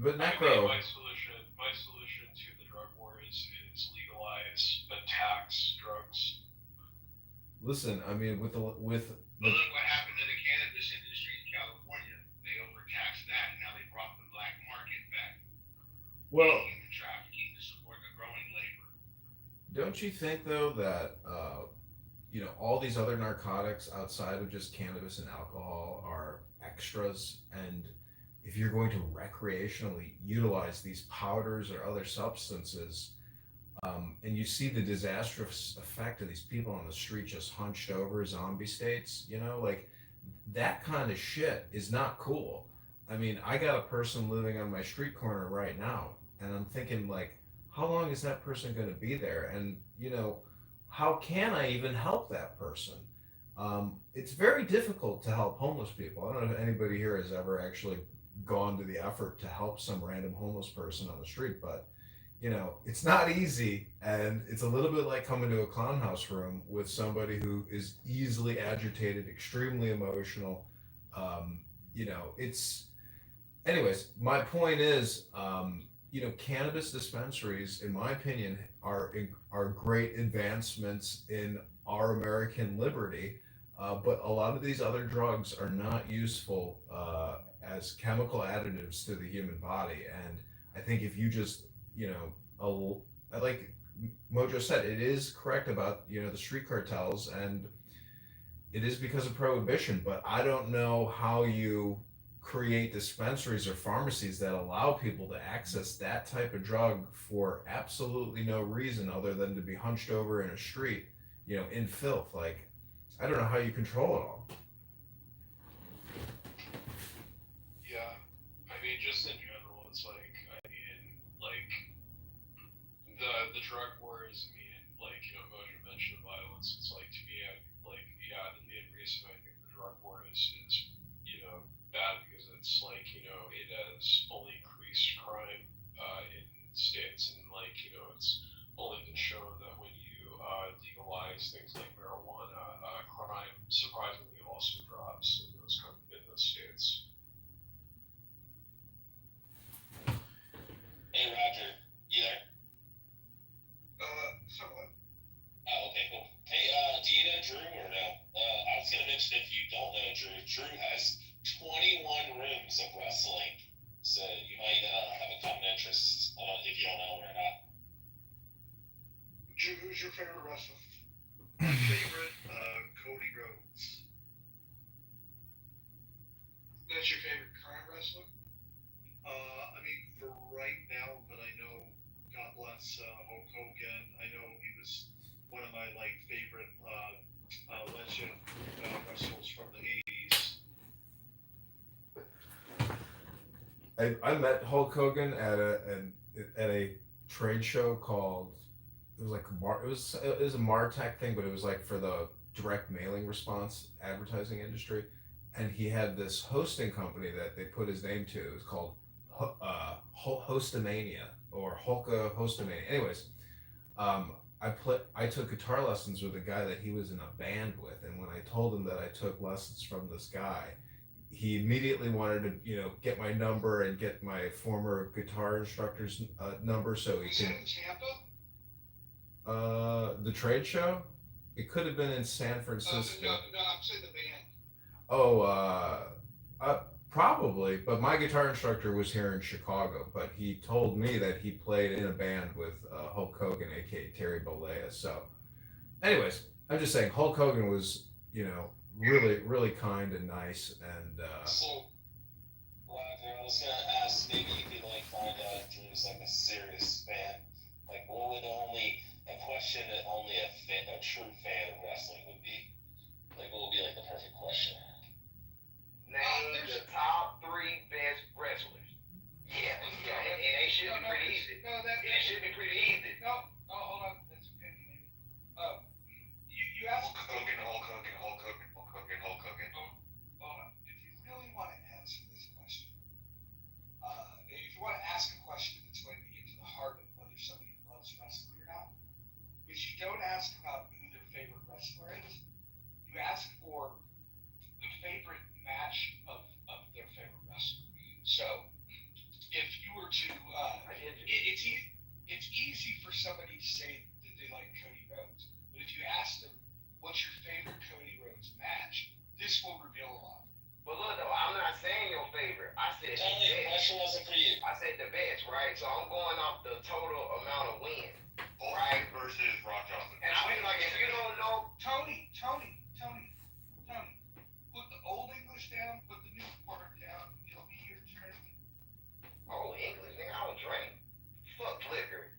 but I Necro. mean, my solution to the drug wars is legalize but tax drugs. Listen, I mean, with Well, look what happened to the cannabis industry in California. They overtaxed that, and now they brought the black market back. Well, Human trafficking to support the growing labor. don't you think though that all these other narcotics outside of just cannabis and alcohol are extras, and if you're going to recreationally utilize these powders or other substances, and you see the disastrous effect of these people on the street just hunched over zombie states, like that kind of shit is not cool. I mean, I got a person living on my street corner right now, and I'm thinking, like, how long is that person going to be there? And, how can I even help that person? It's very difficult to help homeless people. I don't know if anybody here has ever actually gone to the effort to help some random homeless person on the street, but it's not easy, and it's a little bit like coming to a clown house room with somebody who is easily agitated, extremely emotional. It's anyways. My point is, cannabis dispensaries, in my opinion, are great advancements in our American liberty. But a lot of these other drugs are not useful as chemical additives to the human body, and I think if you just like Mojo said, it is correct about the street cartels, and it is because of prohibition. But I don't know how you create dispensaries or pharmacies that allow people to access that type of drug for absolutely no reason other than to be hunched over in a street, in filth. Like, I don't know how you control it all. Yeah, I mean, just in general, it's like, I mean, like, the drug wars, I mean, like, Mojo mentioned violence, it's like, to me, like, yeah, the main reason I think the drug war is bad, because it's like, it has only increased crime in states, and like, it's only been shown that when you legalize things like marijuana, crime surprisingly also drops in those states. Hey Roger, you there? Somewhat. Oh, okay, cool. Hey, do you know Drew or no? I was gonna mention if you don't know Drew has 21 rooms of wrestling, so you might have a common interest if you don't know him or not. Drew, who's your favorite wrestler? My favorite, Cody Rhodes. That's your favorite current wrestler? I mean, for right now, but I know, God bless Hulk Hogan. I know he was one of my favorite legend wrestlers from the '80s. I met Hulk Hogan at a trade show called, it was like it was a Martech thing, but it was like for the direct mailing response advertising industry, and he had this hosting company that they put his name to. It was called Hostomania or Hulka Hostomania. Anyways, I took guitar lessons with a guy that he was in a band with, and when I told him that I took lessons from this guy, he immediately wanted to get my number and get my former guitar instructor's number so he Was could. that in Tampa? The trade show? It could have been in San Francisco. No, I'm saying the band. Oh, probably. But my guitar instructor was here in Chicago. But he told me that he played in a band with Hulk Hogan, aka Terry Bollea. So, anyways, I'm just saying Hulk Hogan was, really, really kind and nice. And So, Roger, I was gonna ask, maybe you could find out if Drew's a serious fan. What would a question that only a true fan of wrestling would be? What would be the perfect question? Name the top 3 best wrestlers. Yeah, and they should be pretty easy. It should be pretty easy. No, hold on. That's opinion. You asked Hulk Hogan. Hold on. If you really want to answer this question, if you want to ask a question that's going to get to the heart of whether somebody loves wrestling or not, which you don't ask about who their favorite wrestler is, you ask for the favorite match of their favorite wrestler. So, if you were to, it's easy for somebody to say that they like Cody Rhodes, but if you ask them, what's your favorite Cody Rhodes match, this will reveal a lot. But look though, I'm not saying your favorite. I said Tell me, the question wasn't for you. I said the best, right? So I'm going off the total amount of wins. Right versus Rock Johnson. And I mean, if you don't know, Tony, put the old English down, put the new word down, it'll be your turn. oh, English, nigga, I don't drink. Fuck liquor.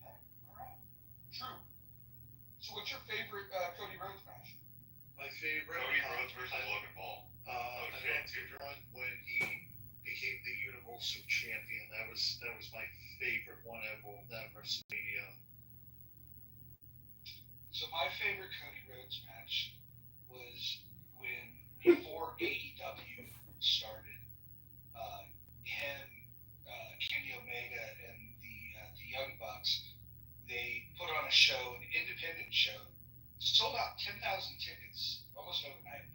Okay, alright. True. So what's your favorite Cody Rhodes match? My favorite Cody Rhodes versus Logan Paul. I loved your run when he became the Universal Champion. That was my favorite one ever of that WrestleMania. So my favorite Cody Rhodes match was when before AEW started, him, Kenny Omega, and the Young Bucks, they put on a show, an independent show, sold out 10,000 tickets almost overnight,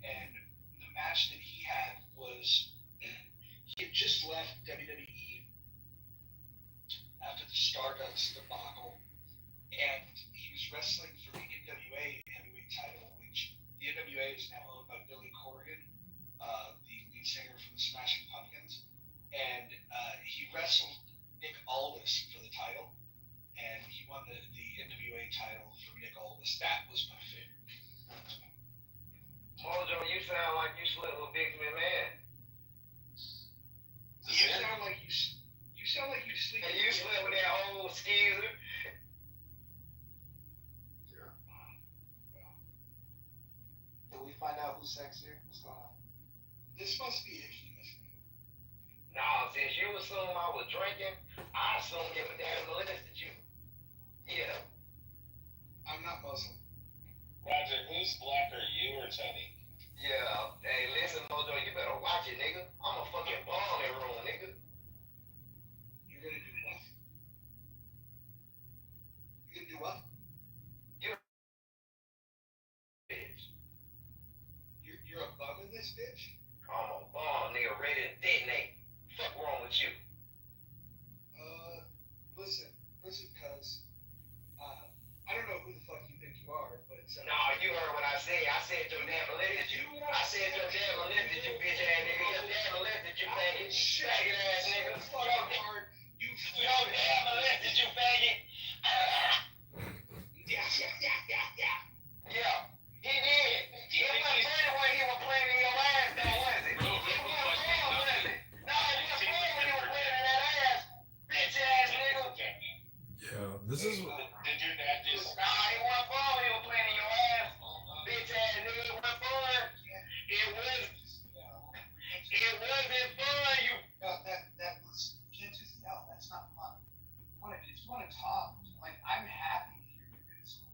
and the match that he had was he had just left WWE after the Stardust debacle, and he was wrestling for the NWA heavyweight title, which the NWA is now owned by Billy Corgan, the lead singer from the Smashing Pumpkins, and he wrestled Nick Aldis for the title, and he won the NWA title from Nick Aldis. That was my favorite. Mojo, you sound like you slept with Vince McMahon. You sound like you sleep. And you slept with that old skeezer. Yeah. Well, did we find out who's sexier? What's going on? This must be icky, Miss. Nah, since you assume I was drinking, I assumed your dad molested you. Yeah. I'm not Muslim. Roger, who's blacker, you or Tony? Yeah. Hey, listen, Mojo, you better watch it, nigga. I'm a fucking bomb in room, nigga. You're gonna do what? in this bitch? I'm a bomb, nigga, ready to detonate. Fuck wrong with you? Listen, cuz, I don't know who the fuck you think you are, but, Nah, you heard what I said. I said your dad molested you. I said your dad molested you, bitch ass nigga. Your dad molested you, faggot. Faggot ass nigga. Your dad molested you, faggot. Yeah, he did. It wasn't funny when he was playing in your ass, though, was it? It wasn't fun, was it? No, it wasn't fun when he was playing in that ass, bitch ass nigga. Yeah, this is. Did your dad do something? Nah, it wasn't fun when he was playing in your ass, bitch ass nigga. It wasn't fun. It wasn't fun, you. No, that was, you can't just yell, that's not fun. If you wanna talk, like, I'm happy to hear your insults.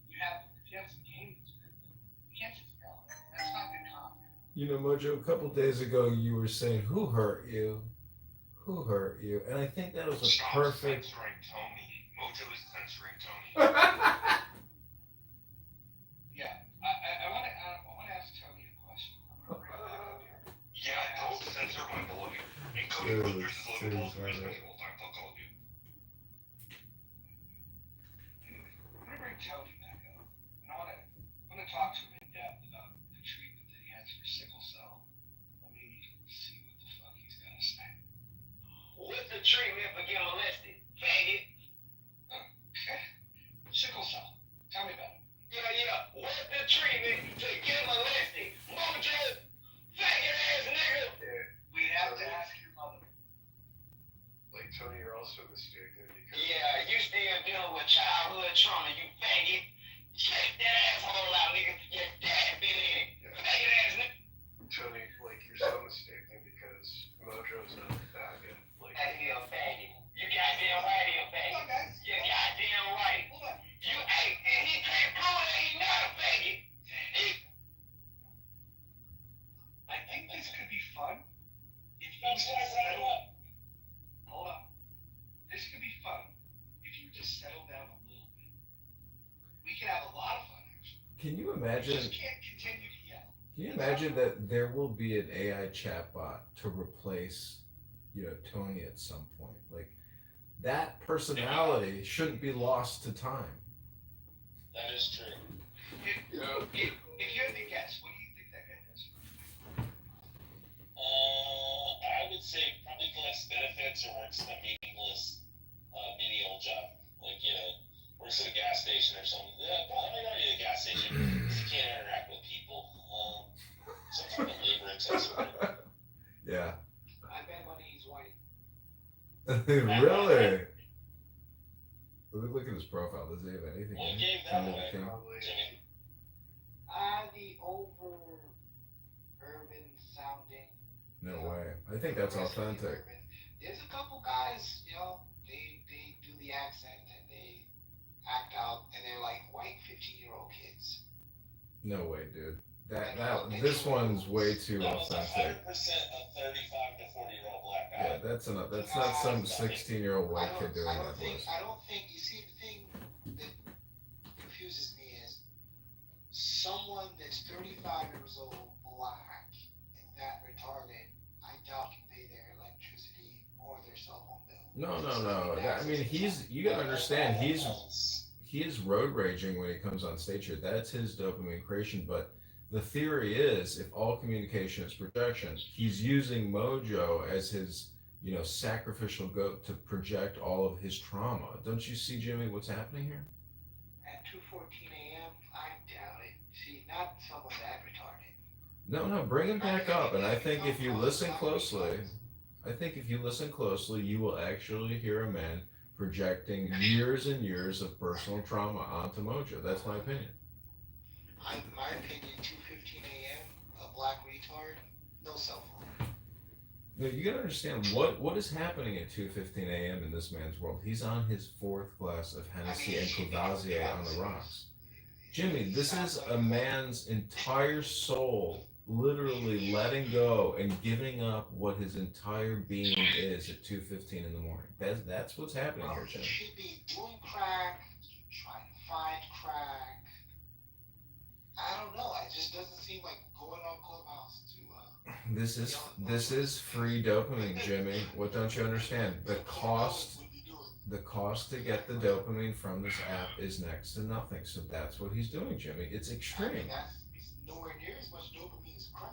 You have some games, you can't just yell, that's not good content. You know, Mojo, a couple days ago you were saying, "Who hurt you? Who hurt you?" And I think that was a perfect. Censoring Tony. Mojo is censoring Tony. Yeah, I wanna ask Tony a question. I'm gonna bring that up here. Yeah, don't censor my boy. And Cody Rogers is Logan Paul's respect all time. Fuck all of you. I'm gonna bring Tony back up, and I wanna talk to him in depth about the treatment that he has for sickle cell. Let me see what the fuck he's gotta say. What's the treatment for getting molested, faggot? Okay. Sickle cell. Tell me about it. Yeah. What's the treatment to get molested? Mojo, faggot ass nigga. We'd have to ask your mother. Like, Tony, you're also mistaken because. Yeah, you still dealing with childhood trauma, you faggot. Check that asshole out, nigga. Your dad been in it. Faggot ass nigga. Tony, like, you're so mistaken because Mojo's not a faggot. Like, He a faggot. You goddamn right he a faggot. Hold on, guys. You goddamn right. Hold on. And he can't prove that he's not a faggot. I think this could be fun. If you just settle. Hold on. This could be fun if you just settle down a little bit. We could have a lot of fun, actually. Can you You imagine? just can't continue to yell. Can you imagine that there will be an AI chatbot to replace, Tony at some point? Like, that personality shouldn't be lost to time. That is true. If you had to guess, what do you think that guy does? I would say probably collects benefits or works a meaningless, menial job. Like, works at a gas station or something. Yeah, probably not at a gas station because you can't interact with people. Some type of labor intensive. Yeah. I bet money he's white. Really? Look at his profile. Does he have anything? Well, in he it? gave that Tony the away, King? probably. Jimmy. The over urban sounding. No way. I think that's authentic. There's a couple guys, they do the accent and they act out and they're like white 15-year-old kids. No way, dude. This one's way too authentic. 100% a 35 to 40-year-old black guy. Yeah, that's not some 16-year-old white kid doing that voice. I don't think, you see, the thing that confuses me is someone that's 35 years old, black, and that retarded, I doubt can pay their electricity or their cell phone bill. No. I mean, you gotta understand, he is road raging when he comes on stage here. That's his dopamine creation. But the theory is, if all communication is projection, he's using Mojo as his, sacrificial goat to project all of his trauma. Don't you see, Jimmy, what's happening here? At 2:14 a.m., I doubt it. See, not someone that retarded. No, bring him back up. And I think if you listen closely, you will actually hear a man projecting years and years of personal trauma onto Mojo. That's my opinion. In my opinion, 2:15 a.m., a black retard, no cell phone. No, you gotta understand what is happening at 2:15 a.m. in this man's world. He's on his fourth glass of Hennessy and Courvoisier on the rocks. Jimmy, this is a man's entire soul literally letting go and giving up what his entire being is at 2:15 in the morning. That's what's happening here, Jimmy. He should be doing crack, trying to find crack. I don't know. I just doesn't seem like going on Clubhouse to. This is free dopamine, Jimmy. What don't you understand? The cost to get the dopamine from this app is next to nothing. So that's what he's doing, Jimmy. It's I mean, extreme. it's nowhere near as much dopamine as crack.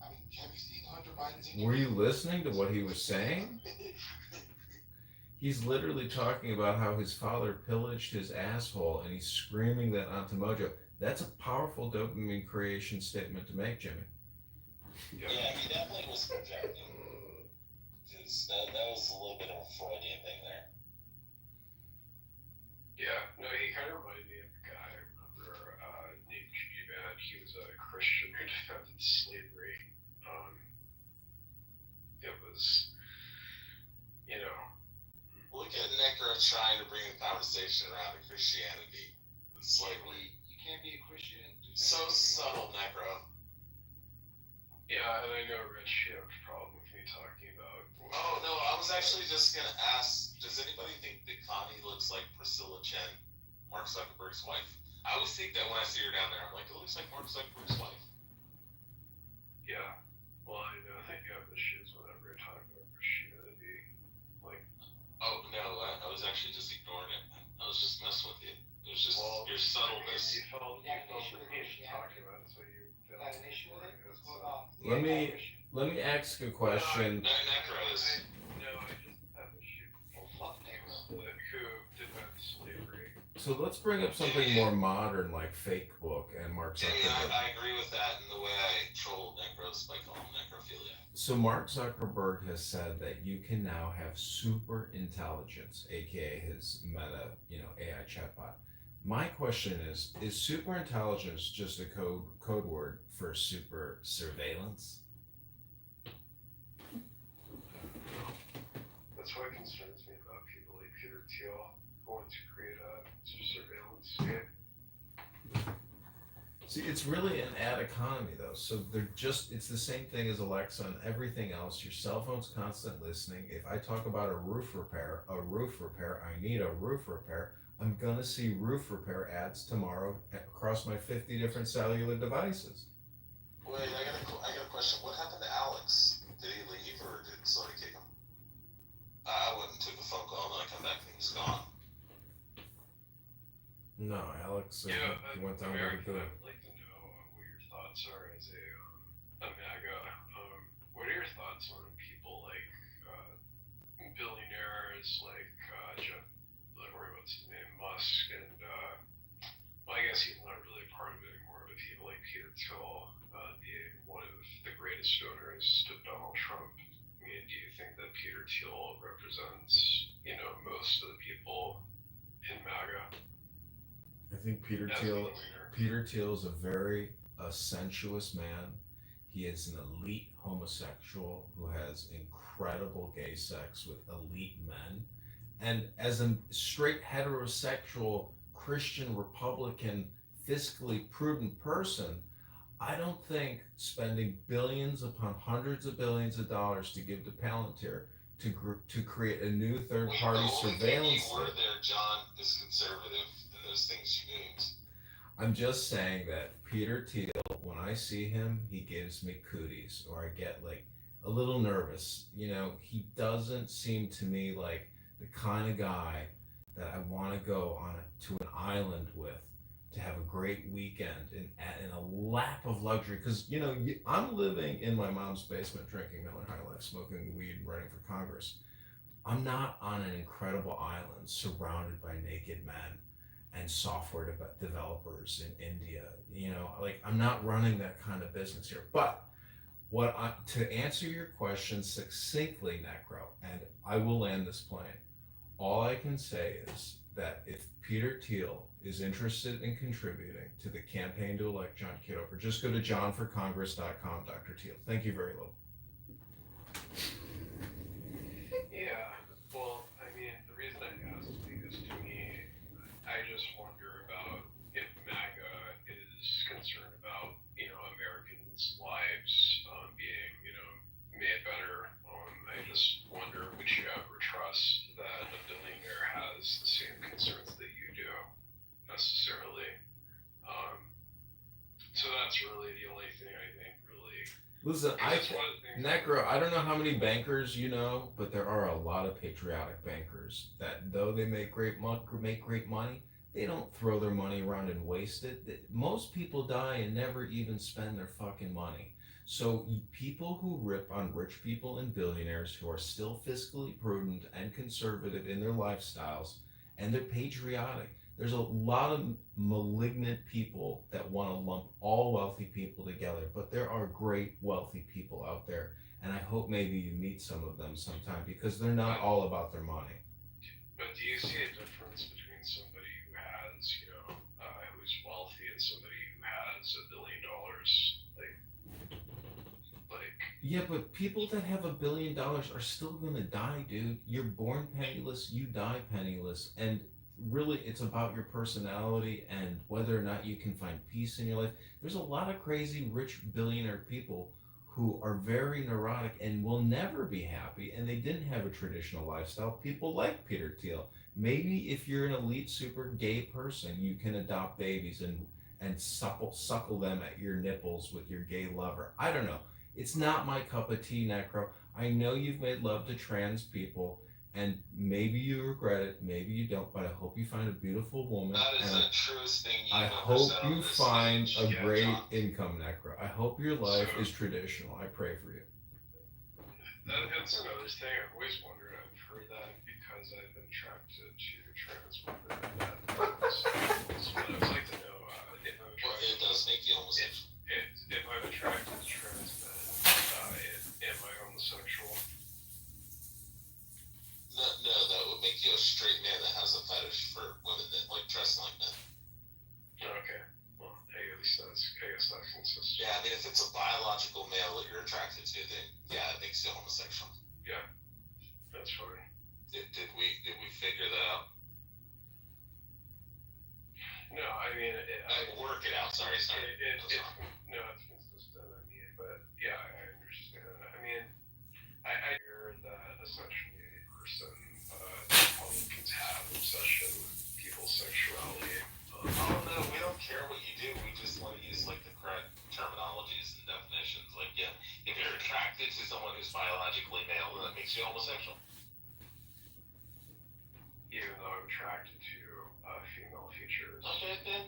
I mean, have you seen Hunter Biden's Were you listening to what he was saying? He's literally talking about how his father pillaged his asshole, and he's screaming that onto Mojo. That's a powerful dopamine creation statement to make, Jimmy. Yeah, he definitely was projecting. That was a little bit of a Freudian thing there. Yeah, no, he kind of reminded me of a guy I remember named G-Man. He was a Christian who defended slavery. It was, you know. Look at Necro trying to bring the conversation around to Christianity and slavery. You can't be a Christian. So subtle, Necro. Yeah, and I know Rich, you have a problem with me talking about. Oh, no, I was actually just going to ask, does anybody think that Connie looks like Priscilla Chen, Mark Zuckerberg's wife? I always think that when I see her down there, I'm like, it looks like Mark Zuckerberg's wife. Yeah, well, I know that you have issues whenever you're talking about Christianity. Like, oh, no, I was actually just ignoring it. I was just messing with you. It was just your subtleness. You felt the need to talk about it, so you felt Got an issue with it? What's going on? Let me ask a question. Necro is. No, I just have issues Oh, fuck Negro. with who defend slavery. So let's bring up something more modern like Facebook and Mark Jimmy, Zuckerberg. I agree with that in the way I troll Necros by calling him necrophilia. So Mark Zuckerberg has said that you can now have super intelligence, aka his Meta, AI chatbot. My question is super intelligence just a code word for super surveillance? That's what concerns me about people like Peter Thiel going to create a surveillance state. See, it's really an ad economy though. So it's the same thing as Alexa and everything else. Your cell phone's constant listening. If I talk about a roof repair, I need a roof repair. I'm gonna see roof repair ads tomorrow across my 50 different cellular devices. Wait, I got a question. What happened to Alex? Did he leave or did somebody kick him? I went and took a phone call and I come back and he's gone. No, Alex, he went down to the good. I'd like to know what your thoughts are as a MAGA. What are your thoughts on people like billionaires like Jeff, or what's his name, Musk, and well, I guess he's not really part of it anymore, but people like Peter Thiel being one of the greatest donors to Donald Trump. I mean, do you think that Peter Thiel represents, most of the people in MAGA? I think Peter Thiel is a very sensuous man. He is an elite homosexual who has incredible gay sex with elite men. And as a straight heterosexual Christian Republican fiscally prudent person, I don't think spending billions upon hundreds of billions of dollars to give to Palantir to create a new third-party surveillance. The word there, John, is conservative in those things you named. I'm just saying that Peter Thiel, when I see him, he gives me cooties, or I get like a little nervous. He doesn't seem to me like the kind of guy that I want to go to an island with to have a great weekend in a lap of luxury. Because I'm living in my mom's basement, drinking Miller High Life, smoking weed, and running for Congress. I'm not on an incredible island surrounded by naked men and software developers in India. I'm not running that kind of business here. But to answer your question succinctly, Necro, and I will land this plane, all I can say is that if Peter Thiel is interested in contributing to the campaign to elect John Kitover, just go to johnforcongress.com, Dr. Thiel. Thank you very little. Yeah, well, I mean, the reason I asked is because to me, I just wonder about if MAGA is concerned about, Americans' lives being, made better. I just wonder, would you ever trust that a billionaire has the same concerns that you do, necessarily? So that's really the only thing I think really. Listen, That's one of the things. Necro, I don't know how many bankers you know, but there are a lot of patriotic bankers that, though they make great money, they don't throw their money around and waste it. Most people die and never even spend their fucking money. So people who rip on rich people and billionaires who are still fiscally prudent and conservative in their lifestyles, and they're patriotic. There's a lot of malignant people that want to lump all wealthy people together, but there are great wealthy people out there, and I hope maybe you meet some of them sometime because they're not all about their money. But do you see a difference between somebody who has, who's wealthy and somebody who has $1 billion? Yeah, but people that have $1 billion are still gonna die, dude. You're born penniless, you die penniless, and really it's about your personality and whether or not you can find peace in your life. There's a lot of crazy rich billionaire people who are very neurotic and will never be happy, and they didn't have a traditional lifestyle. People like Peter Thiel. Maybe if you're an elite super gay person, you can adopt babies and suckle them at your nipples with your gay lover. I don't know. It's not my cup of tea, Necro. I know you've made love to trans people, and maybe you regret it, maybe you don't, but I hope you find a beautiful woman. That is and the truest thing you've I ever hope said on you this find stage. a Yeah, great John. income, Necro. I hope your life is traditional. I pray for you. That's another thing I've always wondered. I've heard that because I've been attracted to trans women. So I'd like to know if I'm Well, it does make you homosexual. if I'm attracted to trans men, am I homosexual? No, that would make you a straight man that has a fetish for women that like dress like men. Okay. Well, I guess that's consistent. Yeah, I mean, if it's a biological male that you're attracted to, then yeah, it makes you homosexual. Yeah, that's fine. Did we figure that out? No, I mean, work it out. Sorry. It's consistent. I mean, but yeah, I understand. I mean, I hear that essentially any person, Republicans have obsession with people's sexuality. Oh no, we don't care what you do. We just want to use like the correct terminologies and definitions. Like, yeah, if you're attracted to someone who's biologically male, then that makes you homosexual. Even though I'm attracted to female features. Okay, then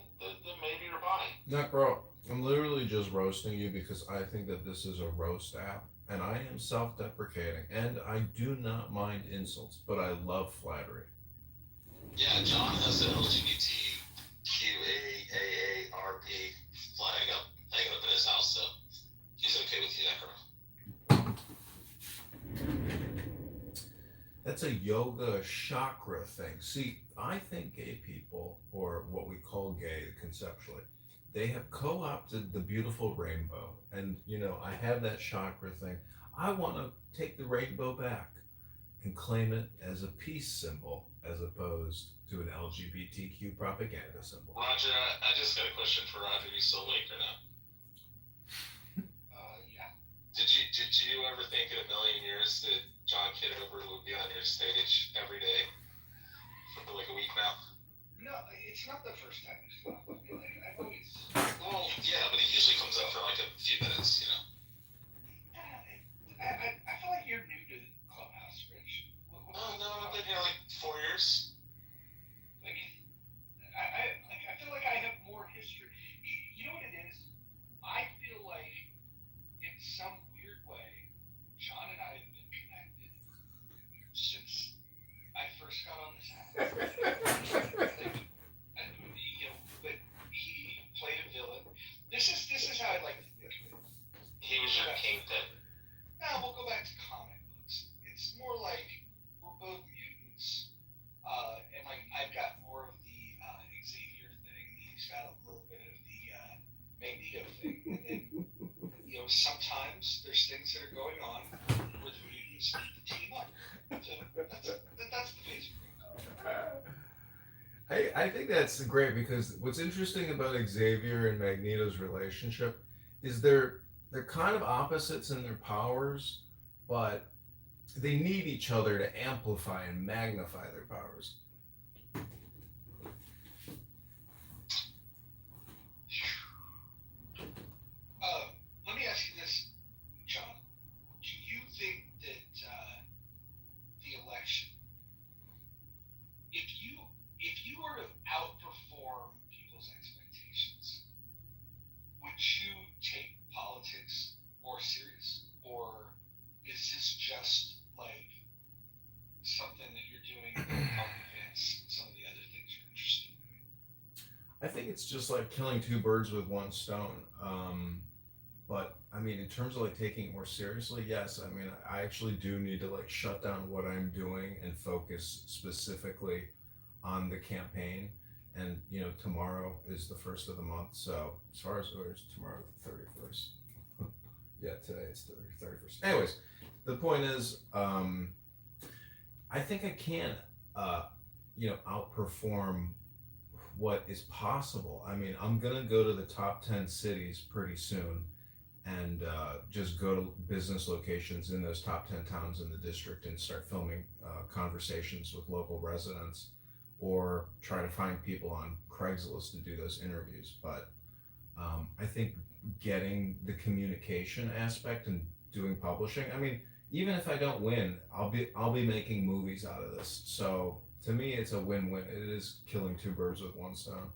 maybe you're bi. Necro, I'm literally just roasting you because I think that this is a roast app, and I am self-deprecating, and I do not mind insults, but I love flattery. Yeah, John has the LGBTQAARP flag hanging up in his house, so he's okay with you, Necro. That's a yoga chakra thing. See, I think gay people, or what we call gay conceptually, they have co-opted the beautiful rainbow. And, I have that chakra thing. I want to take the rainbow back and claim it as a peace symbol as opposed to an LGBTQ propaganda symbol. Roger, I just got a question for Roger. You still awake or not? Yeah. Did you ever think in a million years that John Kitover would be on your stage every day for like a week now? No, it's not the first time it's come up. I've always. Well, yeah, but he usually comes up for like a few minutes, I feel like you're new to Clubhouse, Rich. No, I've been here like 4 years. I feel like I have more history. You know what it is? I feel like in some weird way, John and I have been connected since I first got on this app. But he played a villain. This is how I like to think of it. He was your kingpin. Now we'll go back to comic books. It's more like we're both mutants, and like I've got more of the Xavier thing. He's got a little bit of the Magneto thing, and then sometimes there's things that are going on where the mutants need to team up. So that's the basic thing. I think that's great because what's interesting about Xavier and Magneto's relationship is they're kind of opposites in their powers, but they need each other to amplify and magnify their powers. Should you take politics more serious, or is this just like something that you're doing to help advance some of the other things you're interested in doing? I think it's just like killing two birds with one stone. But I mean, in terms of like taking it more seriously, yes. I mean, I actually do need to like shut down what I'm doing and focus specifically on the campaign. And tomorrow is the first of the month. So as far as tomorrow, the 31st. Yeah, today it's the 31st. Anyways, the point is, I think I can, outperform what is possible. I mean, I'm gonna go to the top 10 cities pretty soon and just go to business locations in those top 10 towns in the district and start filming conversations with local residents, or try to find people on Craigslist to do those interviews. But I think getting the communication aspect and doing publishing, I mean, even if I don't win, I'll be making movies out of this. So to me, it's a win-win. It is killing two birds with one stone.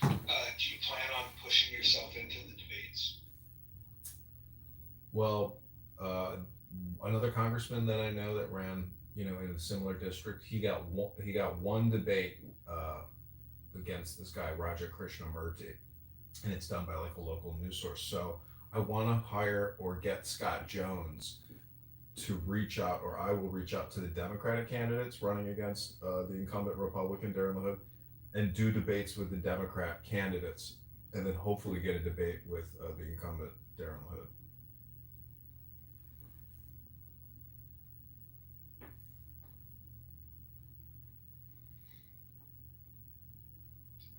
Do you plan on pushing yourself into the debates? Well, another congressman that I know that ran, in a similar district, he got one debate against this guy Raja Krishnamurti, and it's done by like a local news source. So I want to hire or get Scott Jones to reach out, or I will reach out to the Democratic candidates running against the incumbent Republican Darren LaHood, and do debates with the Democrat candidates, and then hopefully get a debate with the incumbent Darren LaHood.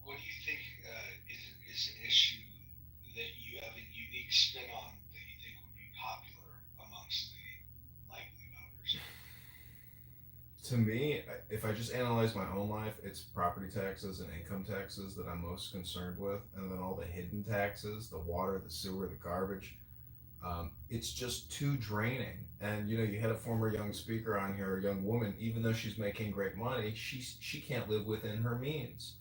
What do you think is an issue that you have a unique spin on that you think would be popular amongst the likely voters? To me, if I just analyze my own life, it's property taxes and income taxes that I'm most concerned with, and then all the hidden taxes, the water, the sewer, the garbage. It's just too draining. And you had a former young speaker on here, a young woman. Even though she's making great money, she can't live within her means.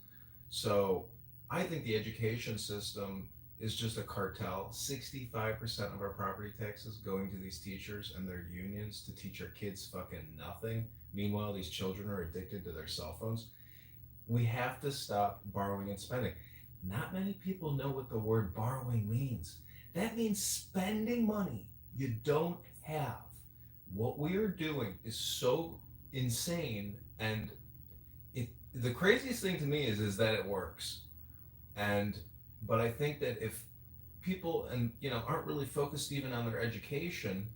So I think the education system is just a cartel. 65% of our property taxes going to these teachers and their unions to teach our kids fucking nothing. Meanwhile, these children are addicted to their cell phones. We have to stop borrowing and spending. Not many people know what the word borrowing means. That means spending money you don't have. What we are doing is so insane, and the craziest thing to me is that it works. And but I think that if people and aren't really focused even on their education,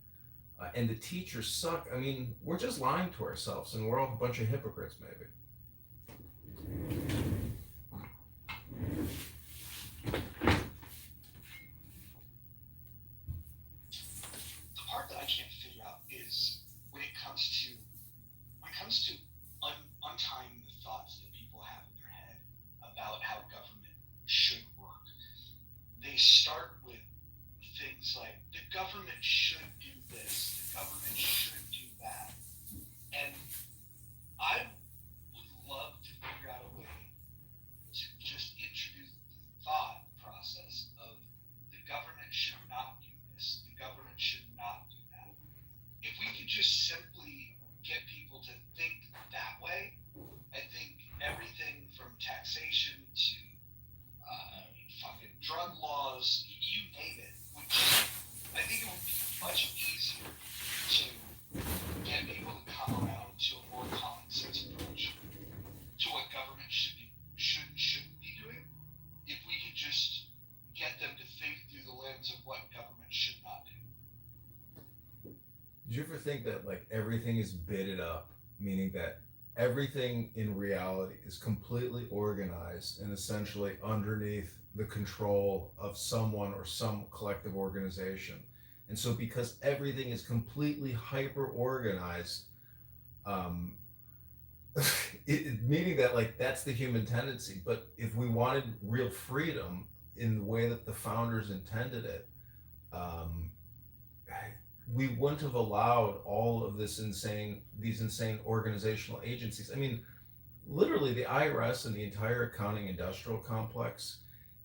and the teachers suck, I mean, we're just lying to ourselves, and we're all a bunch of hypocrites, maybe. The part that I can't figure out is when it comes to untying the thoughts that people have in their head about how government should work. They start with things like the government should do this, the government should do that, and I would love to figure out a way to just introduce the thought process of the government should not do this, the government should not do that. If we could just simply get people to think that way, I think everything from taxation to fucking drug laws, you name it, I think it would be much easier to get people to come around to a more common sense approach to what government shouldn't be doing, if we could just get them to think through the lens of what government should not do. Do you ever think that like everything is bitted up, meaning that everything in reality is completely organized and essentially underneath the control of someone or some collective organization? And so because everything is completely hyper organized, um, meaning that like that's the human tendency. But if we wanted real freedom in the way that the founders intended it, we wouldn't have allowed all of these insane organizational agencies. I mean, literally the IRS and the entire accounting industrial complex,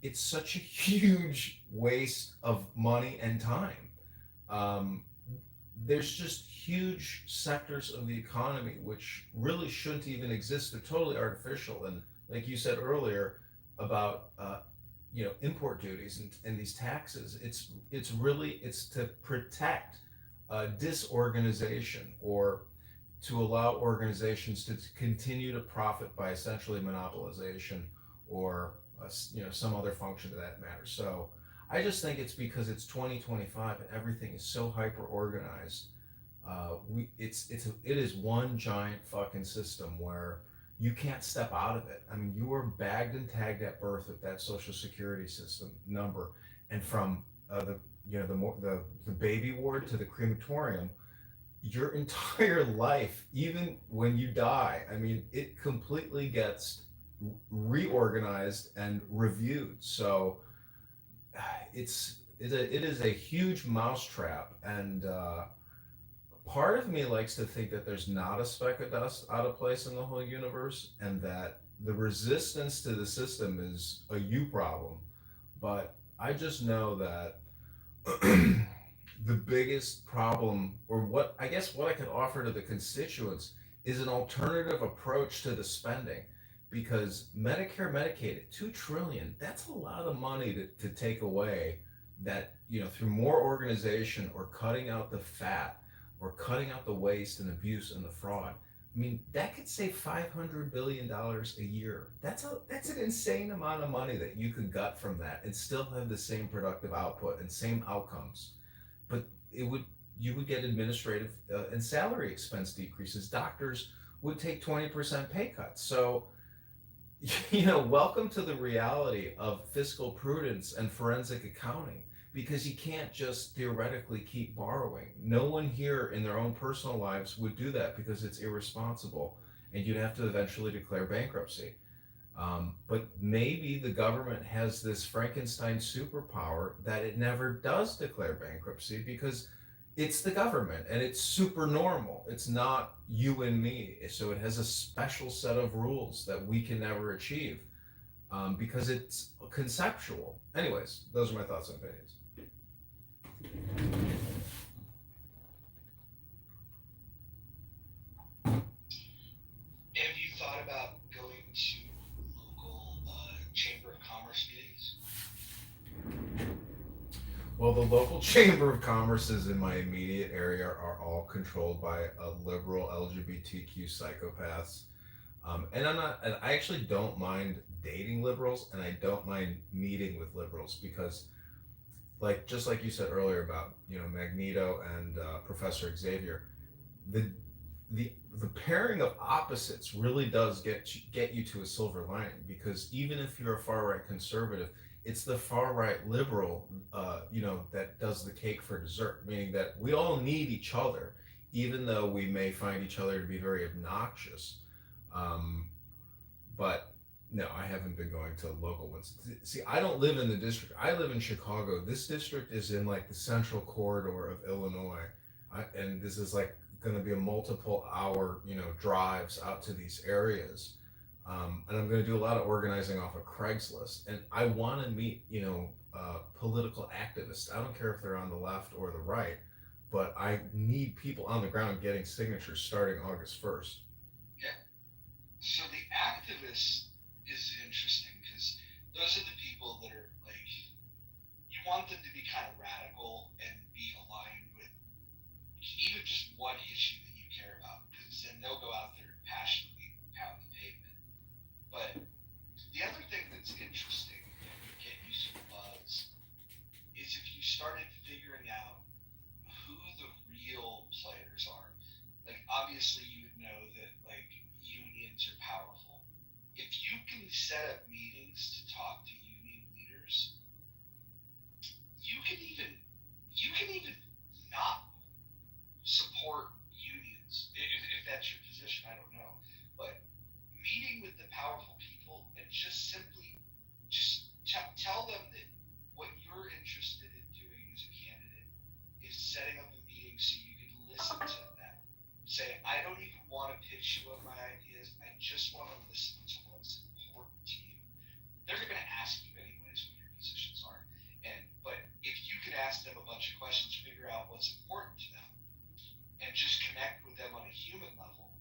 it's such a huge waste of money and time. Um, there's just huge sectors of the economy which really shouldn't even exist. They're totally artificial. And like you said earlier about import duties and these taxes, it's to protect disorganization, or to allow organizations to continue to profit by essentially monopolization, or some other function to that matter. So I just think it's because it's 2025 and everything is so hyper organized. It is one giant fucking system where you can't step out of it. I mean, you are bagged and tagged at birth with that social security system number, and from the baby ward to the crematorium, your entire life, even when you die, I mean, it completely gets reorganized and reviewed. So it is a huge mousetrap, and part of me likes to think that there's not a speck of dust out of place in the whole universe, and that the resistance to the system is a you problem. But I just know that the biggest problem, or what I guess what I could offer to the constituents, is an alternative approach to the spending. Because Medicare, Medicaid, 2 trillion, that's a lot of money to take away, that, through more organization, or cutting out the fat, or cutting out the waste and abuse and the fraud. I mean, that could save $500 billion a year. That's an insane amount of money that you could gut from that and still have the same productive output and same outcomes. But it would you would get administrative and salary expense decreases. Doctors would take 20% pay cuts. So, welcome to the reality of fiscal prudence and forensic accounting, because you can't just theoretically keep borrowing. No one here in their own personal lives would do that, because it's irresponsible, and you'd have to eventually declare bankruptcy. But maybe the government has this Frankenstein superpower that it never does declare bankruptcy, because it's the government and it's super normal. It's not you and me. So it has a special set of rules that we can never achieve, because it's conceptual. Anyways, those are my thoughts and opinions. Have you thought about going to local Chamber of Commerce meetings? Well, the local chamber of commerces in my immediate area are all controlled by liberal LGBTQ psychopaths. And I actually don't mind dating liberals, and I don't mind meeting with liberals, because, just like you said earlier about, Magneto and Professor Xavier, the the pairing of opposites really does get you to a silver lining, because even if you're a far right conservative, it's the far right liberal, that does the cake for dessert. Meaning that we all need each other, even though we may find each other to be very obnoxious. Um, but no, I haven't been going to local ones. See, I don't live in the district. I live in Chicago. This district is in like the central corridor of Illinois, and this is like going to be a multiple hour, drives out to these areas. And I'm going to do a lot of organizing off of Craigslist. And I want to meet, political activists. I don't care if they're on the left or the right, but I need people on the ground getting signatures starting August 1st. Yeah. So the activists is interesting, because those are the people that are like, you want them to be kind of radical and be aligned with even just one issue that you care about, because then they'll go out there and passionately pound the pavement. But the other thing that's interesting that would get you some buzz is if you started figuring out who the real players are. Like, obviously you would know that like unions are powerful. If you can set up meetings to talk to union leaders, you can even not support unions, if that's your position. I don't know, but meeting with the powerful people and just simply tell them that what you're interested in doing as a candidate is setting up a meeting so you can listen to them. Say, I don't even want to pitch you on my ideas. I just want to listen to what's important to you. They're going to ask you anyways what your positions are. But if you can ask them a bunch of questions, figure out what's important to them, and just connect with them on a human level,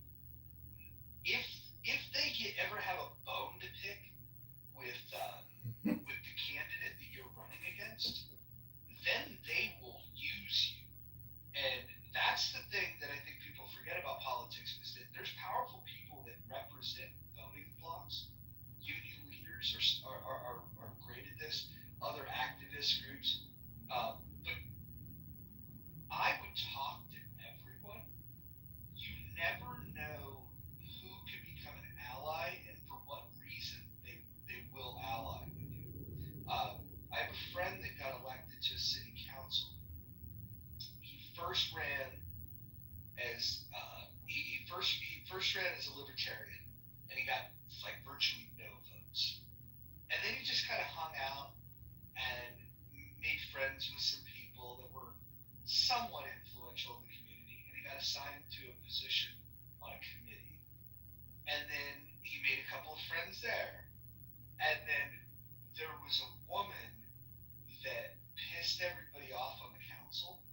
if they ever have a bone to pick with the candidate that you're running against, then they will use you. And that's the thing that I think people forget about politics, is that there's powerful people that represent voting blocks. Union leaders are great at this, other activist groups. But I would talk to everyone. You never know who can become an ally and for what reason they will ally with you. I have a friend that got elected to city council. He first ran as he first ran as a libertarian, and he got like virtually no votes. And then he just kind of hung out and made friends with some people that were somewhat influential in the community, and he got assigned to a position on a committee. And then he made a couple of friends there. And then there was a woman that pissed everybody off on the council,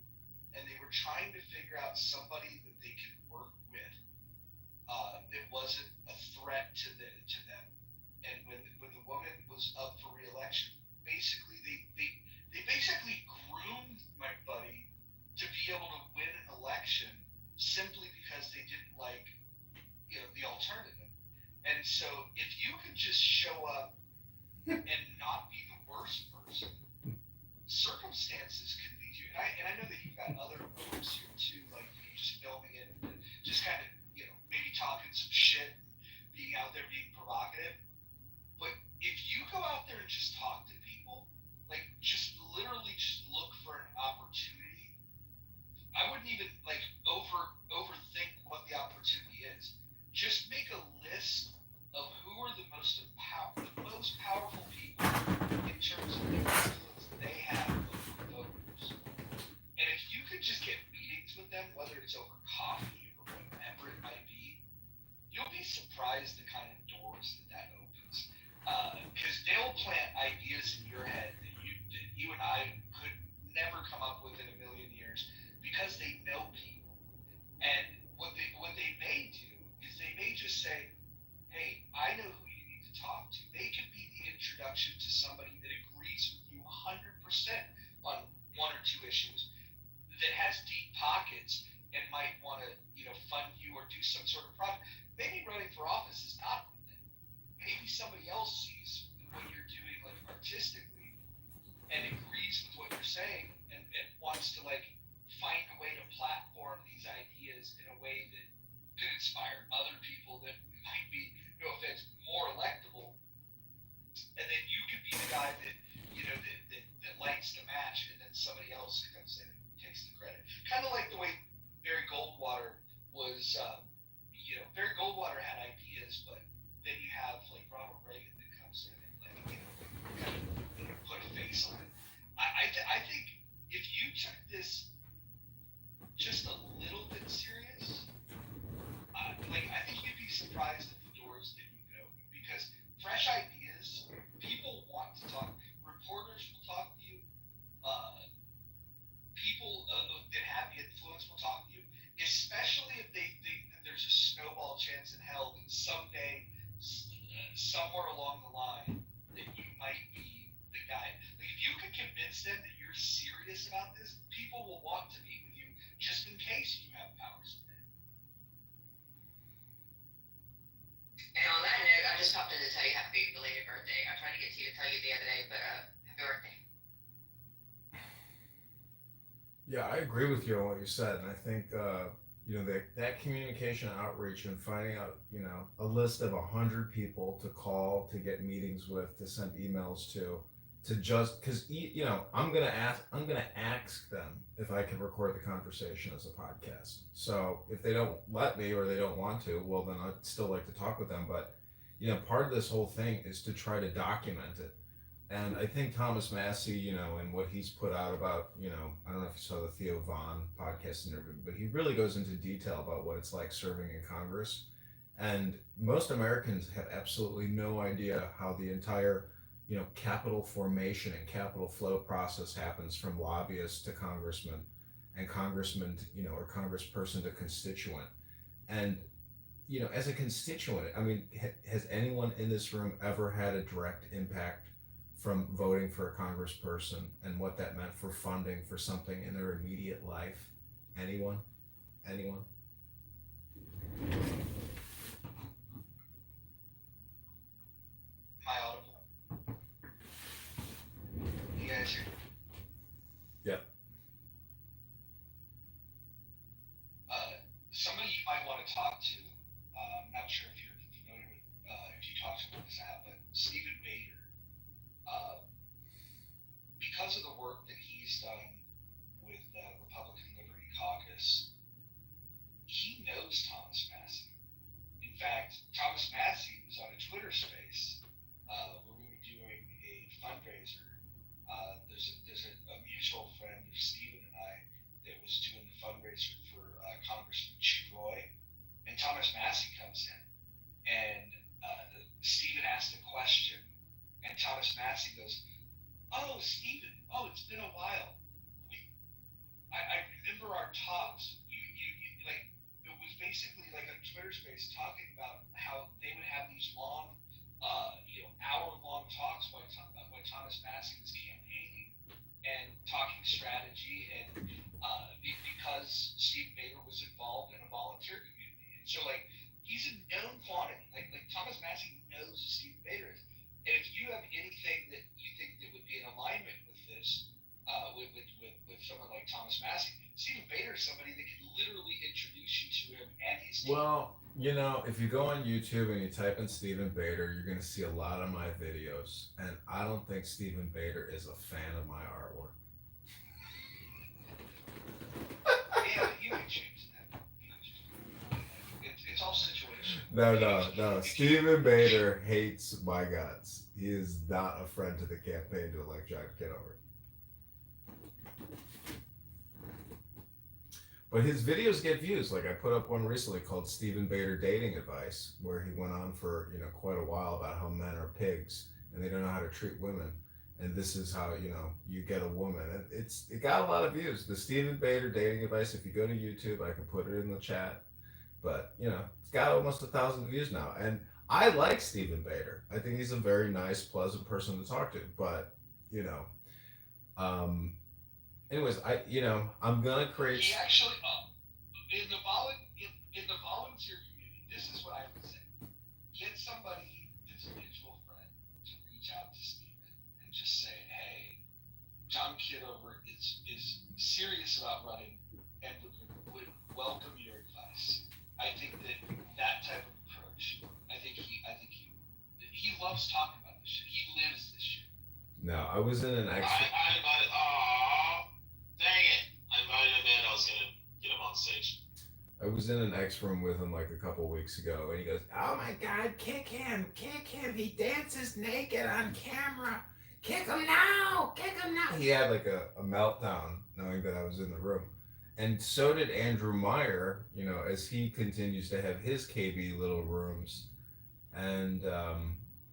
and they were trying to figure out somebody that they could work with that wasn't a threat to them. And when the woman was up for re-election, basically they basically groomed my buddy to be able to win an election simply because they didn't like the alternative. And so if you can just show up and not be the worst person, circumstances can lead you. And I know that you've got other motives here too, like just filming it, and just kind of maybe talking some shit, being out there being provocative. But if you go out there and just talk to people, like just literally just look for an opportunity. I wouldn't even like overthink what the opportunity is. Just make a list of who are the most powerful people in terms of the influence they have over voters. And if you could just get meetings with them, whether it's over coffee or whatever it might be, you'll be surprised the kind of doors that opens. Because they'll plant ideas in your head that you and I could never come up with in a million years, because they know people. And what they may do is they may just say, hey, I know who you need to talk to. They could be the introduction to somebody that agrees with you 100% on one or two issues, that has deep pockets and might want to fund you or do some sort of project. Maybe running for office is not the thing. Maybe somebody else sees what you're doing like artistically and agrees with what you're saying, and wants to like find a way to platform these ideas in a way that could inspire other people that might be, no offense, more electable. And then you could be the guy that that lights the match, and then somebody else comes in and takes the credit. Kind of like the way Barry Goldwater was. Barry Goldwater had ideas, but then you have like Ronald Reagan that comes in and kind of put a face on it. I think if you took this just a little bit serious, I think you'd be surprised at the doors that you go, because fresh ideas, people want to talk. Reporters will talk to you. People that have influence will talk to you, especially if they think that there's a snowball chance in hell that someday, somewhere along the line, that you might be the guy. Like if you can convince them that you're serious about this, people will want to meet with you just in case you have powers. And on that note, I just popped in to tell you happy belated birthday. I tried to get to you to tell you the other day, but happy birthday. Yeah, I agree with you on what you said, and I think that communication outreach and finding out a list of 100 people to call, to get meetings with, to send emails to just because I'm gonna ask them if I can record the conversation as a podcast. So if they don't let me or they don't want to, well then I'd still like to talk with them. But part of this whole thing is to try to document it. And I think Thomas Massey, and what he's put out about, I don't know if you saw the Theo Vaughn podcast interview, but he really goes into detail about what it's like serving in Congress. And most Americans have absolutely no idea how the entire, capital formation and capital flow process happens from lobbyist to congressman and congressman, or congressperson to constituent. And as a constituent, I mean, has anyone in this room ever had a direct impact from voting for a congressperson and what that meant for funding for something in their immediate life? Anyone? Anyone? My audible. You guys hear? Yep. Somebody you might want to talk to. I'm not sure if you're familiar with, if you talked about this app, but Stephen Bader. Uh, because of the work that he's done with the Republican Liberty Caucus, he knows Thomas Massey. In fact, Thomas Massey was on a Twitter space where we were doing a fundraiser. There's a mutual friend of Stephen and I that was doing the fundraiser for Congressman Roy, and Thomas Massey comes in, and Stephen asked a question, and Thomas Massey goes, "Oh, Stephen, oh, it's been a while. We I remember our talks. You like it was basically like a Twitter space talking about how they would have these long, hour-long talks while Thomas Massey was campaigning and talking strategy, and because Steve Bader was involved in a volunteer community, and so like he's a known quantity. Like Thomas Massey knows who Steve Bader is, and if you have anything that you think that would be in alignment with this, with someone like Thomas Massey, Stephen Bader is somebody that can literally introduce you to him and his team. Well, if you go on YouTube and you type in Stephen Bader, you're going to see a lot of my videos. And I don't think Stephen Bader is a fan of my artwork. Yeah, you can change that. It's all situational. No. Stephen Bader hates my guts. He is not a friend to the campaign to elect John Kitover. But his videos get views. Like I put up one recently called Stephen Bader Dating Advice, where he went on for quite a while about how men are pigs and they don't know how to treat women, and this is how you get a woman. And it got a lot of views. The Stephen Bader Dating Advice. If you go to YouTube, I can put it in the chat. But it's got almost 1,000 views now, and I like Stephen Bader. I think he's a very nice, pleasant person to talk to. But um, anyways, I'm gonna create. He actually, in the volunteer community, this is what I would say: get somebody that's a mutual friend to reach out to Stephen and just say, "Hey, John Kitover is serious about running and would welcome your advice." I think that type of approach. He loves talking about this shit. He lives this shit. No, I was in an I extra. invited. Oh, dang it! I invited him in. I was gonna get him on stage. I was in an X room with him like a couple weeks ago, and he goes, "Oh my God, kick him! He dances naked on camera. Kick him now! Kick him now!" He had like a meltdown knowing that I was in the room, and so did Andrew Meyer. As he continues to have his KB little rooms, and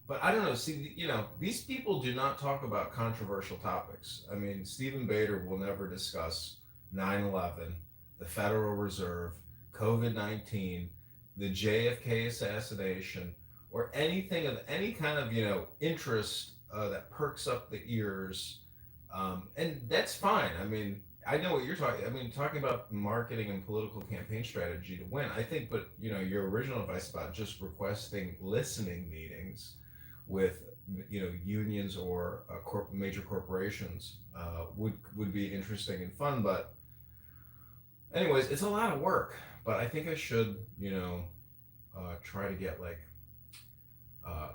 but I don't know. See, these people do not talk about controversial topics. I mean, Stephen Bader will never discuss 9/11, the Federal Reserve, COVID-19, the JFK assassination, or anything of any kind of interest that perks up the ears, and that's fine. I mean, I know what you're talking. I mean, talking about marketing and political campaign strategy to win. I think, but your original advice about just requesting listening meetings with unions or major corporations would be interesting and fun. But anyways, it's a lot of work. But I think I should try to get like uh,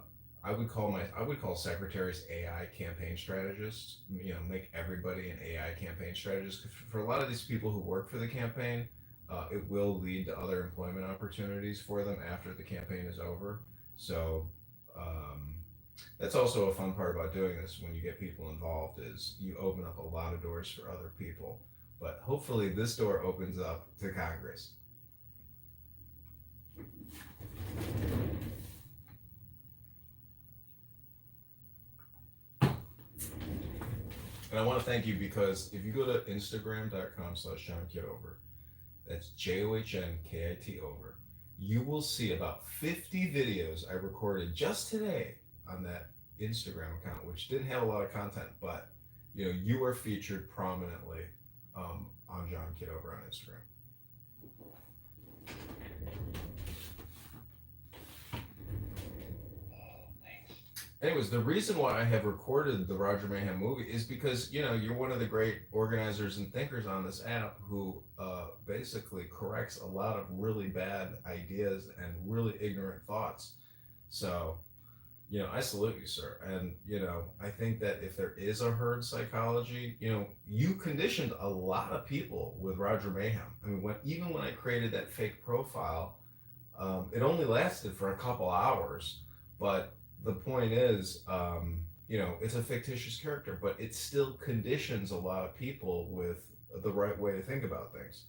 I would call secretaries AI campaign strategists. Make everybody an AI campaign strategist. 'Cause for a lot of these people who work for the campaign, it will lead to other employment opportunities for them after the campaign is over. So, That's also a fun part about doing this when you get people involved is you open up a lot of doors for other people. But hopefully this door opens up to Congress. And I want to thank you because if you go to Instagram.com/John Kitover, that's JOHNKIT over, you will see about 50 videos I recorded just today on that Instagram account, which didn't have a lot of content, but you are featured prominently on John Kitover on Instagram. Anyways, the reason why I have recorded the Roger Mayhem movie is because you're one of the great organizers and thinkers on this app who basically corrects a lot of really bad ideas and really ignorant thoughts. So, I salute you, sir. And I think that if there is a herd psychology, you conditioned a lot of people with Roger Mayhem. I mean, even when I created that fake profile, it only lasted for a couple hours, but the point is, it's a fictitious character, but it still conditions a lot of people with the right way to think about things.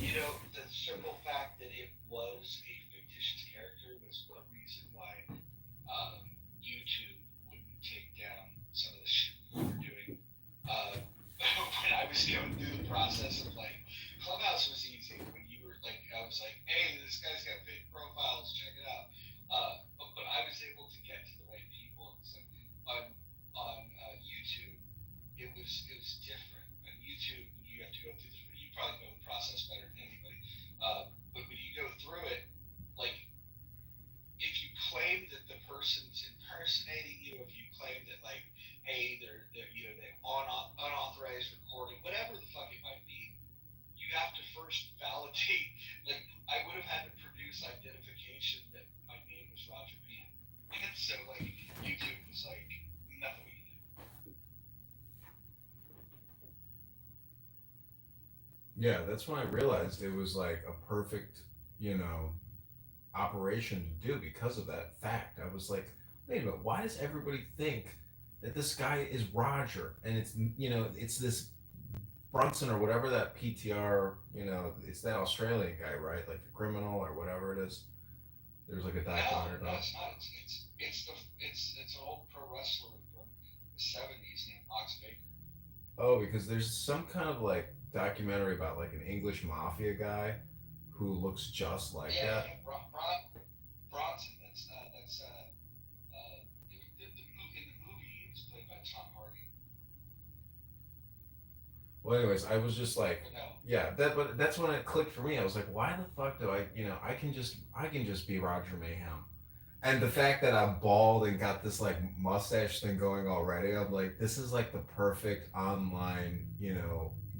The simple fact that it was a fictitious character was one reason why YouTube wouldn't take down some of the shit we were doing. When I was going through the process of Clubhouse was easy. When you were I was like, hey, this guy's got fake profiles, check it out. But I was able to get to the right people. So on YouTube, it was different. On YouTube, you have to go through this. You probably know the process better than anybody. But when you go through it, if you claim that the person's impersonating you, if you claim that hey, they're they unauthorized recording, whatever the fuck it might be, you have to first validate. I would have had to produce identification that my name was Roger Mayhem, and so YouTube was nothing we can do. Yeah, that's when I realized it was like a perfect, operation to do because of that fact. I was like, wait a minute, why does everybody think that this guy is Roger and it's this Brunson or whatever that PTR, it's that Australian guy, right? Like the criminal or whatever it is. There's like a documentary No, about. it's not. It's an old pro wrestler from the '70s named Ox Baker. Oh, because there's some kind of documentary about an English mafia guy who looks just like that. Yeah, Bronson. That's in the movie he was played by Tom Hardy. Well, anyways, I was just like, No. yeah, but that's when it clicked for me. I was like, why the fuck do I can just be Roger Mayhem. And the fact that I'm bald and got this mustache thing going already, I'm like, this is the perfect online,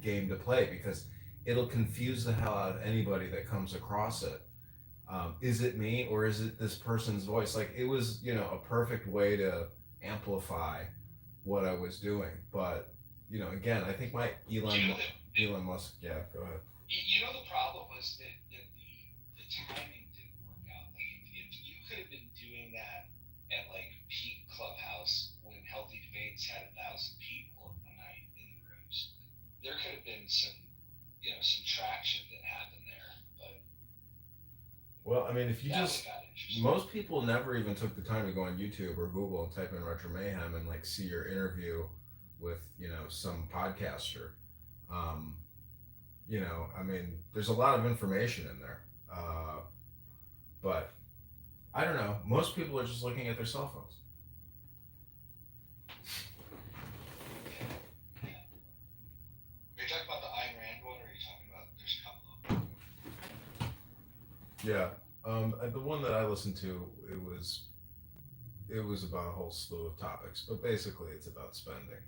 game to play because it'll confuse the hell out of anybody that comes across it. Is it me or is it this person's voice? It was, a perfect way to amplify what I was doing. But, again, I think my Elon Musk, yeah, go ahead. The problem was that the timing didn't work out. If you could have been doing that at peak Clubhouse when Healthy Debates had 1,000 people a night in the rooms, there could have been some traction that happened there. But well, I mean, if you most people never even took the time to go on YouTube or Google and type in Roger Mayhem and see your interview with some podcaster. I mean, there's a lot of information in there, but I don't know. Most people are just looking at their cell phones. Are you talking about the Ayn Rand one, or are you talking about there's a couple of them? Yeah, the one that I listened to, it was about a whole slew of topics, but basically it's about spending.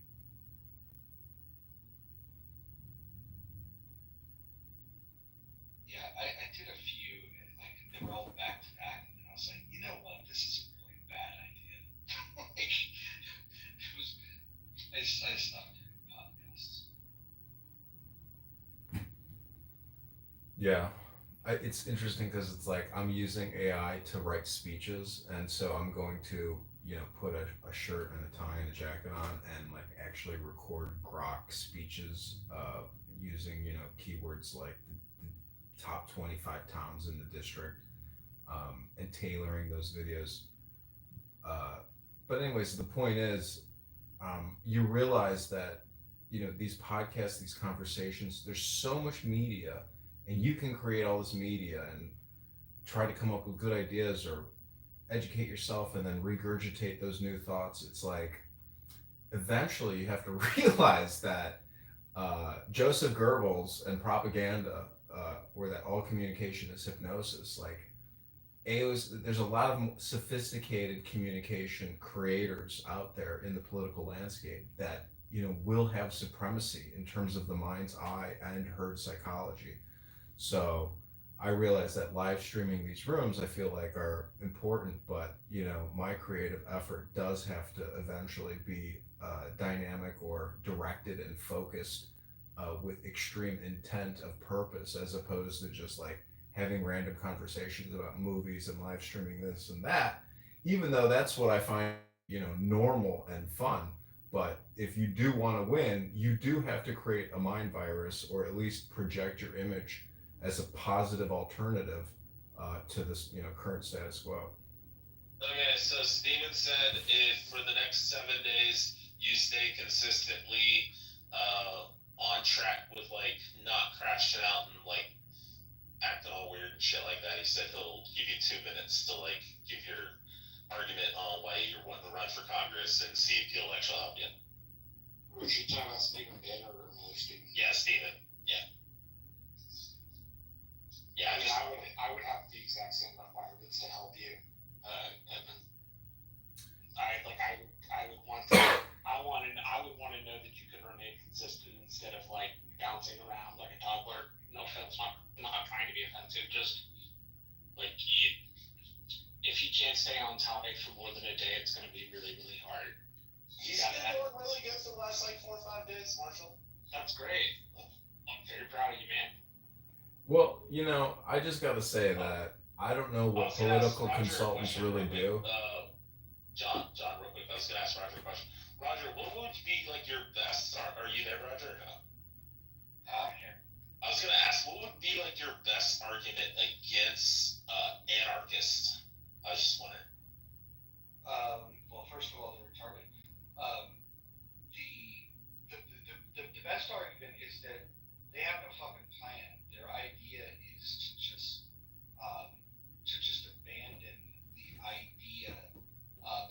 Yeah, I did a few, and they were all back to back, and then I was like, you know what, this is a really bad idea. I stopped doing podcasts. Yeah, It's interesting because it's like I'm using AI to write speeches, and so I'm going to, put a shirt and a tie and a jacket on and like actually record grok speeches using, keywords like the top 25 towns in the district, and tailoring those videos. Uh, but anyways, the point is, you realize that, these podcasts, these conversations, there's so much media, and you can create all this media and try to come up with good ideas or educate yourself and then regurgitate those new thoughts. It's like eventually you have to realize that Joseph Goebbels and propaganda, or that all communication is hypnosis. Like there's a lot of sophisticated communication creators out there in the political landscape that will have supremacy in terms of the mind's eye and herd psychology. So I realize that live streaming these rooms I feel like are important, but my creative effort does have to eventually be dynamic or directed and focused with extreme intent of purpose, as opposed to just like having random conversations about movies and live streaming this and that. Even though that's what I find normal and fun, but if you do want to win, you do have to create a mind virus or at least project your image as a positive alternative to this current status quo. Okay, so Steven said if for the next 7 days you stay consistently on track with like not crashing out and like acting all weird and shit like that, he said he'll give you 2 minutes to like give your argument on why you're wanting to run for Congress and see if he'll actually help you. Was she talking about Stephen Banner or another Stephen? Yeah, Steven. Yeah. Yeah, I would have the exact same requirements to help you, Evan. I would want to. I would want to know that you could remain consistent instead of like bouncing around like a toddler. No offense, not trying to be offensive. Just like if you can't stay on topic for more than a day, it's going to be really, really hard. He's been doing really good for the last like 4 or 5 days, Marshall. That's great. I'm very proud of you, man. Well, I just got to say that I don't know what political consultants really do. John, real quick, I was going to ask Roger a question. Roger, what would be like your best? Are you there, Roger? Here. I was going to ask, what would be like your best argument against anarchists? I was just wondering. Well, first of all, they're retarded. The best argument is that they have no fucking plan. Their idea is to just abandon the idea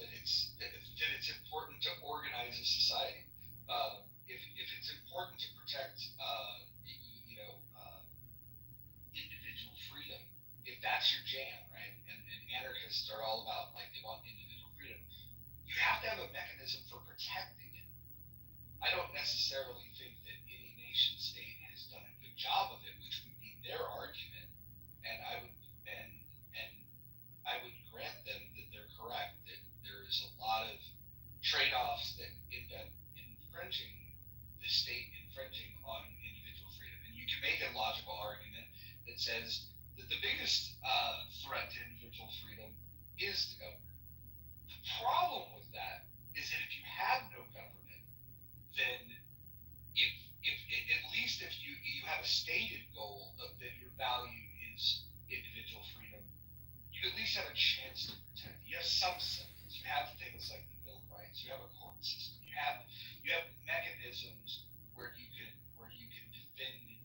that it's important to organize a society. If it's important to protect individual freedom, if that's your jam, right? And anarchists are all about like they want individual freedom. You have to have a mechanism for protecting it. I don't necessarily think that any nation state has done a good job of it, which would be their argument. And I would grant them that they're correct, that there is a lot of trade-offs that end up infringing the state infringing on individual freedom. And you can make a logical argument that says that the biggest threat to individual freedom is the government. The problem with that is that if you have no government, then if at least if you have a stated goal of that your value is individual freedom, you at least have a chance to protect it. You have some symbols. You have things like the Bill of Rights. You have a court system. You have mechanisms where you can defend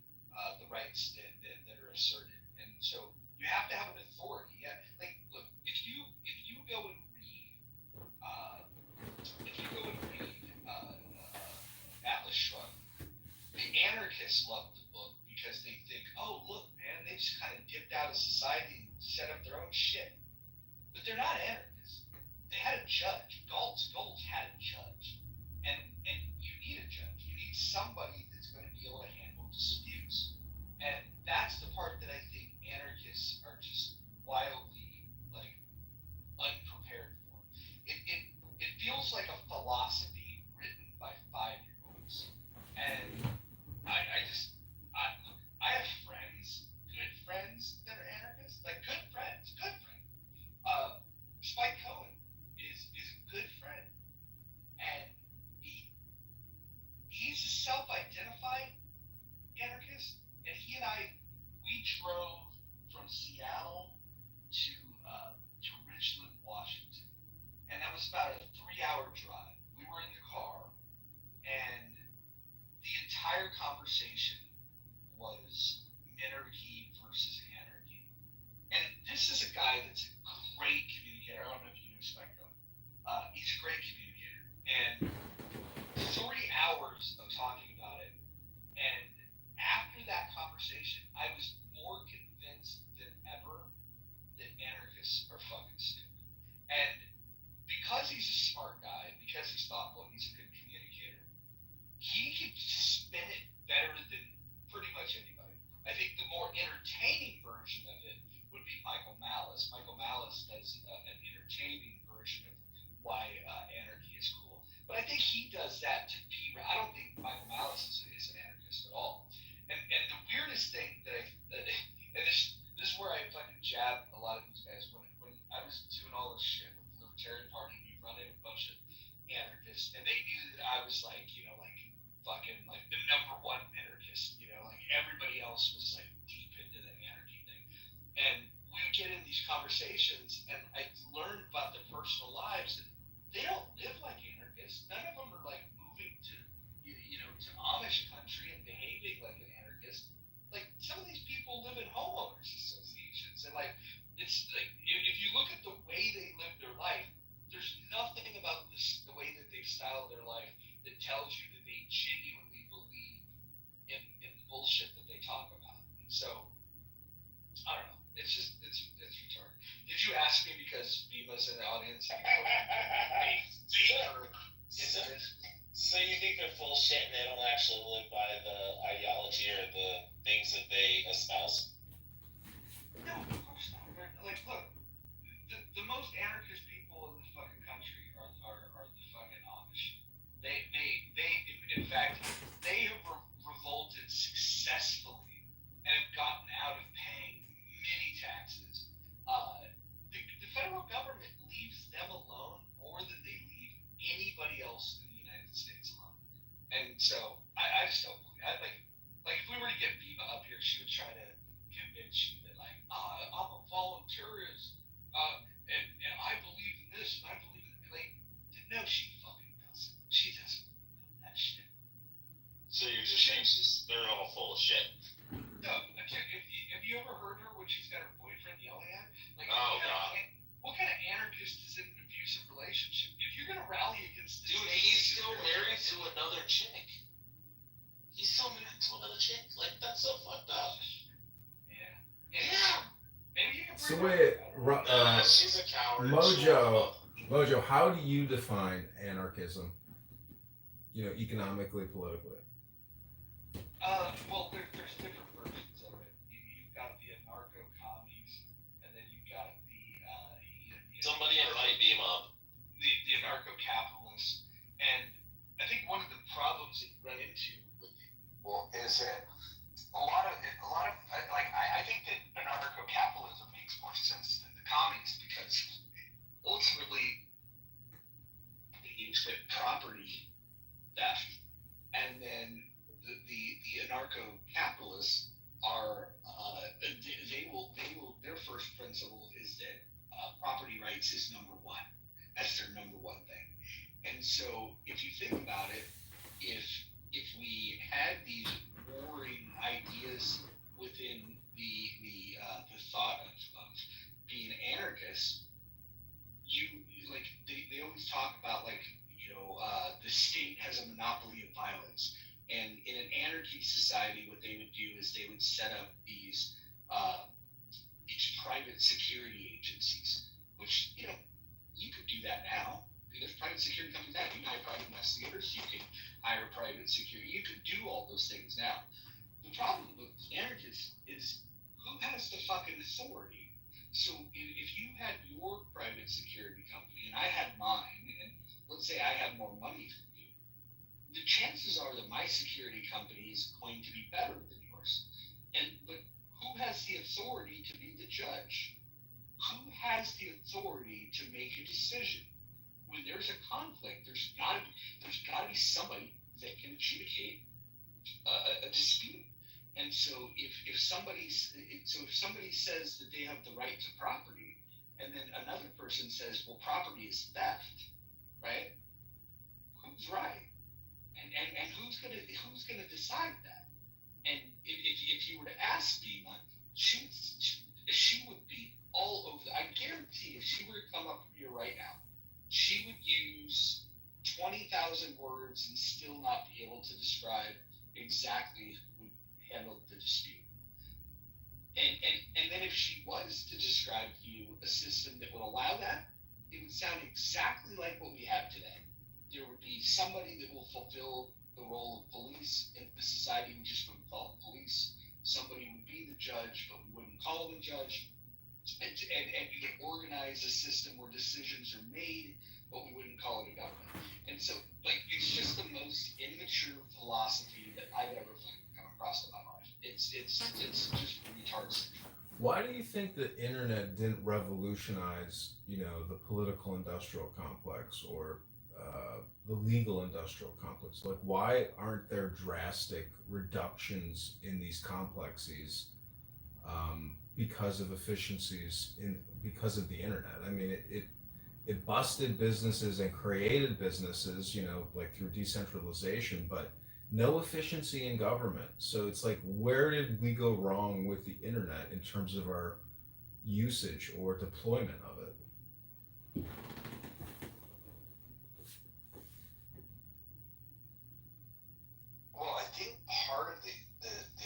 the rights that are asserted. And so you have to have an authority. Yeah, like look, if you go and read Atlas Shrugged, the anarchists love the book because they think, oh look, man, they just kind of dipped out of society and set up their own shit. But they're not anarchists. They had a judge. Galt's had a judge. And you need a judge. You need somebody that's going to be able to handle disputes. And that's the part that I think anarchists are just wildly like unprepared for. It feels like a philosophy written by 5-year-olds. And I have friends, good friends, conversation was minarchy versus anarchy. And this is a guy that's a great communicator. I don't know if you knew Spectrum. He's a great communicator. And 3 hours of talking about it. And after that conversation, I was more convinced than ever that anarchists are fucking stupid. And because he's a smart guy, because he's thoughtful, he's a good communicator, he can spin it better than pretty much anybody. I think the more entertaining version of it would be Michael Malice. Michael Malice does an entertaining version of why anarchy is cool. But I think he does that to be. I don't think Michael Malice is an anarchist at all. And the weirdest thing and this is where I fucking jab a lot of these guys. When I was doing all this shit with the Libertarian Party, you run in a bunch of anarchists, and they knew that I was like, fucking like the number one anarchist, like everybody else was like deep into the anarchy thing. And we would get in these conversations, and I learned about their personal lives, and they don't live like anarchists. None of them are like moving to Amish country and behaving like an anarchist. Like some of these people live in homeowners associations, and like it's like if you look at the way they live their life, there's nothing about the way that they've styled their life that tells you that they genuinely believe in the bullshit that they talk about. And so I don't know. It's retarded. Did you ask me because Bima's in the audience? So you think they're full shit and they don't actually live by the ideology or the things that they espouse? No, of course not. Like, look, the most anarchist people in the fucking country are the fucking Amish. They in fact, they have revolted successfully and have gotten out of paying many taxes. The federal government leaves them alone more than they leave anybody else in the United States alone. And so I just don't believe. Like if we were to get Bima up here, she would try to convince you that like I'm a voluntarist, and I believe in this and I believe in like no, she fucking doesn't. She doesn't believe that shit. So you're just saying they're all full of shit. No, have you ever heard her when she's got her boyfriend yelling at her? Like, oh god. What kind of anarchist is in an abusive relationship? If you're gonna rally against this, dude, he's still married to another chick. He's still married to another chick. Like that's so fucked up. Yeah. Maybe you can. So wait, she's a coward. Mojo, how do you define anarchism? Economically, politically. Well, there's different versions of it. You've got the anarcho-commies, and then you've got the somebody invite Beam up. The anarcho-capitalists, and I think one of the problems that you run into with is that a lot of I think that anarcho-capitalism makes more sense than the commies because ultimately you expect property theft, and then the anarcho-capitalists are their first principle is that property rights is number one. That's their number one thing. And so if you think about it, if we had these warring ideas within the thought of being anarchists, they always talk about the state has a monopoly of violence. And in an anarchy society, what they would do is they would set up these private security agencies, which you could do that now. There's private security companies now. You can hire private investigators. You can hire private security. You could do all those things now. The problem with anarchists is who has the fucking authority? So if you had your private security company and I had mine, and let's say I have more money than you, the chances are that my security company is going to be better than yours. But who has the authority to be the judge? Who has the authority to make a decision? When there's a conflict, there's got to be somebody that can adjudicate a dispute. And so if somebody says that they have the right to property, and then another person says, well, property is theft, right? Who's right? And who's gonna decide that? And if you were to ask Dima, she would be all over. I guarantee if she were to come up here right now, she would use 20,000 words and still not be able to describe exactly who handled the dispute. And then if she was to describe to you a system that would allow that, it would sound exactly like what we have today. There would be somebody that will fulfill the role of police in the society. We just wouldn't call them police. Somebody would be the judge, but we wouldn't call them a judge. And you can organize a system where decisions are made, but we wouldn't call it a government. And so, like, it's just the most immature philosophy that I've ever come across in my life. It's just retarded. Why do you think the internet didn't revolutionize, the political industrial complex or the legal industrial complex? Like, why aren't there drastic reductions in these complexes because of efficiencies because of the internet? I mean, it busted businesses and created businesses, like through decentralization, but no efficiency in government. So it's like, where did we go wrong with the internet in terms of our usage or deployment of it? Well, I think part of the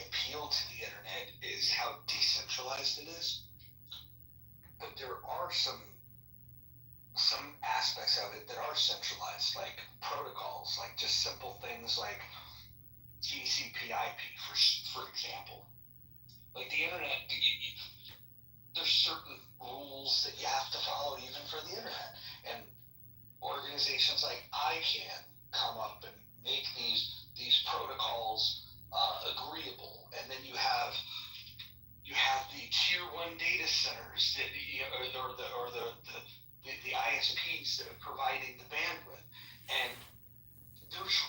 appeal to the internet is how decentralized it is. But there are some aspects of it that are centralized, like protocols, like just simple things like TCP/IP, for example. Like the internet, there's certain rules that you have to follow even for the internet, and organizations like ICANN come up and make these protocols agreeable, and then you have the tier one data centers that or the ISPs that are providing the bandwidth, and there's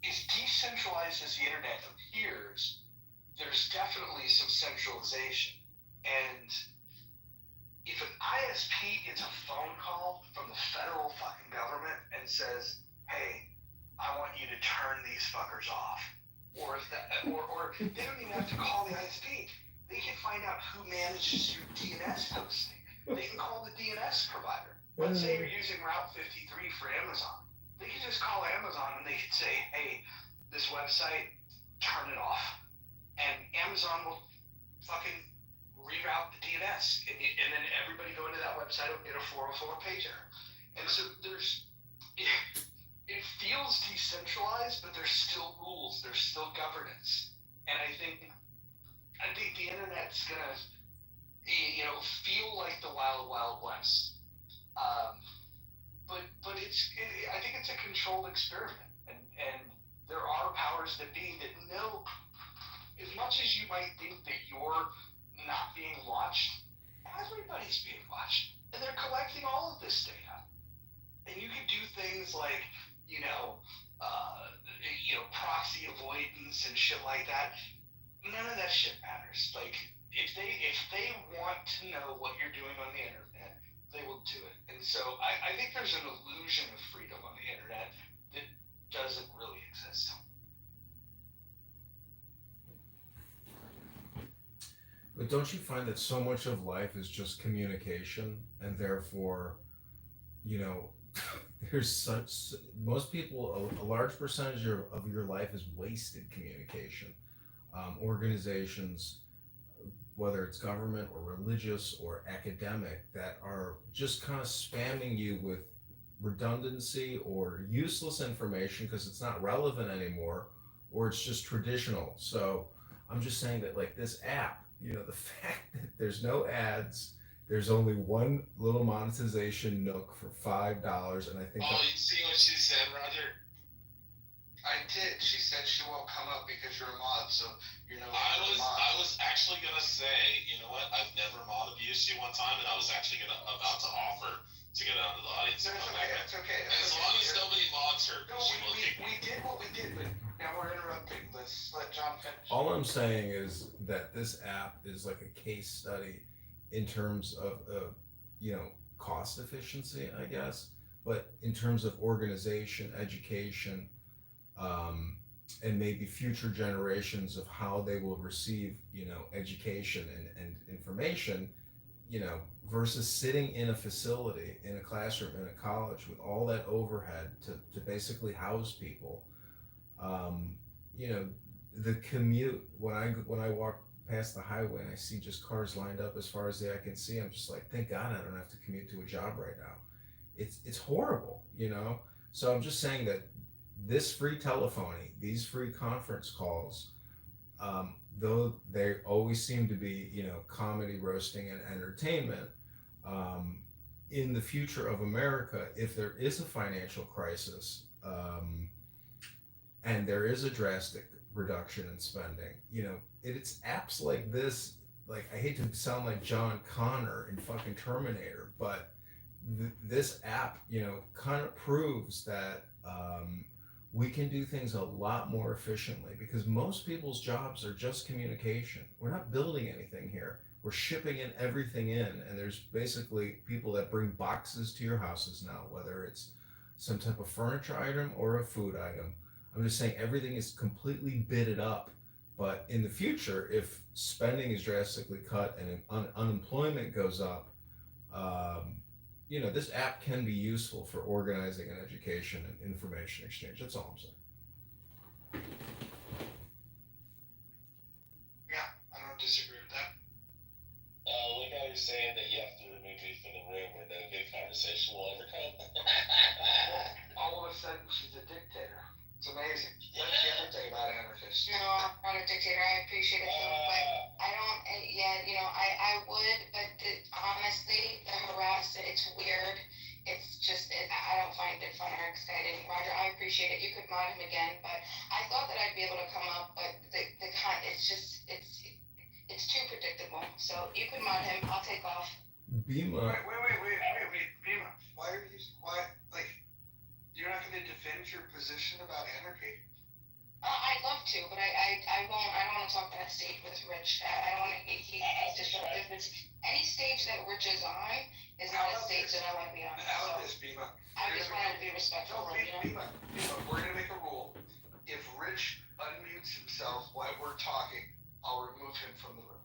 as decentralized as the internet appears, there's definitely some centralization. And if an ISP gets a phone call from the federal fucking government and says, "Hey, I want you to turn these fuckers off," or they don't even have to call the ISP. They can find out who manages your DNS hosting. They can call the DNS provider. Let's say you're using Route 53 for Amazon. They can just call Amazon and they can say, "Hey, this website, turn it off." And Amazon will fucking reroute the DNS. And then everybody going to that website will get a 404 page error. And so it feels decentralized, but there's still rules, there's still governance. And I think the internet's gonna, feel like the wild, wild west. But I think it's a controlled experiment, and there are powers that be that know, as much as you might think that you're not being watched, everybody's being watched, and they're collecting all of this data. And you can do things like, proxy avoidance and shit like that. None of that shit matters. Like, if they want to know what you're doing on the internet, they will do it. And so I think there's an illusion of freedom on the internet that doesn't really exist. But don't you find that so much of life is just communication, and therefore, there's most people, a large percentage of your life is wasted communication. Organizations, whether it's government or religious or academic, that are just kind of spamming you with redundancy or useless information because it's not relevant anymore, or it's just traditional. So I'm just saying that, like, this app, the fact that there's no ads, there's only one little monetization nook for $5, and I think. Oh, you see what she said, Roger? I did. She said she won't come up because you're a mod, so you're no I longer a mod. was actually gonna say, you know what? I've never mod abused you one time, and I was actually about to offer to get out of the audience. It's okay. It's okay. As long as nobody mods her, No, she will kick me. we did what we did, but now we're interrupting. Let's let John finish. All I'm saying is that this app is like a case study in terms of, cost efficiency, I guess, but in terms of organization, education, and maybe future generations of how they will receive, education and information, versus sitting in a facility, in a classroom, in a college with all that overhead to basically house people. Um, you know, the commute, when I walk past the highway and I see just cars lined up as far as the eye can see, I'm just like, thank God I don't have to commute to a job right now. It's horrible. So I'm just saying that this free telephony, these free conference calls, though they always seem to be, comedy, roasting, and entertainment, um, in the future of America, if there is a financial crisis, and there is a drastic reduction in spending, it's apps like this. Like, I hate to sound like John Connor in fucking Terminator, but this app, kind of proves that, we can do things a lot more efficiently, because most people's jobs are just communication. We're not building anything here. We're shipping in everything in, and there's basically people that bring boxes to your houses now, whether it's some type of furniture item or a food item. I'm just saying everything is completely bitted up. But in the future, if spending is drastically cut and unemployment goes up, um, this app can be useful for organizing an education and information exchange. That's all I'm saying. Yeah, I don't disagree with that. Like I was saying that you have to remove me from the room where no good conversation will ever come. All of a sudden, she's a dictator. It's amazing. What's the other thing about anarchists? No, I'm not a dictator. I appreciate it though, but I don't. Yeah, I would, but honestly, the harassment, it's weird. It's just, I don't find it fun or exciting. Roger, I appreciate it. You could mod him again, but I thought that I'd be able to come up, but it's too predictable. So you could mod him. I'll take off. Bima. Wait, Bima. You're not going to defend your position about anarchy? I'd love to, but I won't. I don't want to talk that stage with Rich. I don't want to. He's disruptive. Any stage that Rich is on is not a stage that I want to be on. How about this, Bima? I just wanted to be respectful. No, Bima, we're going to make a rule. If Rich unmutes himself while we're talking, I'll remove him from the room.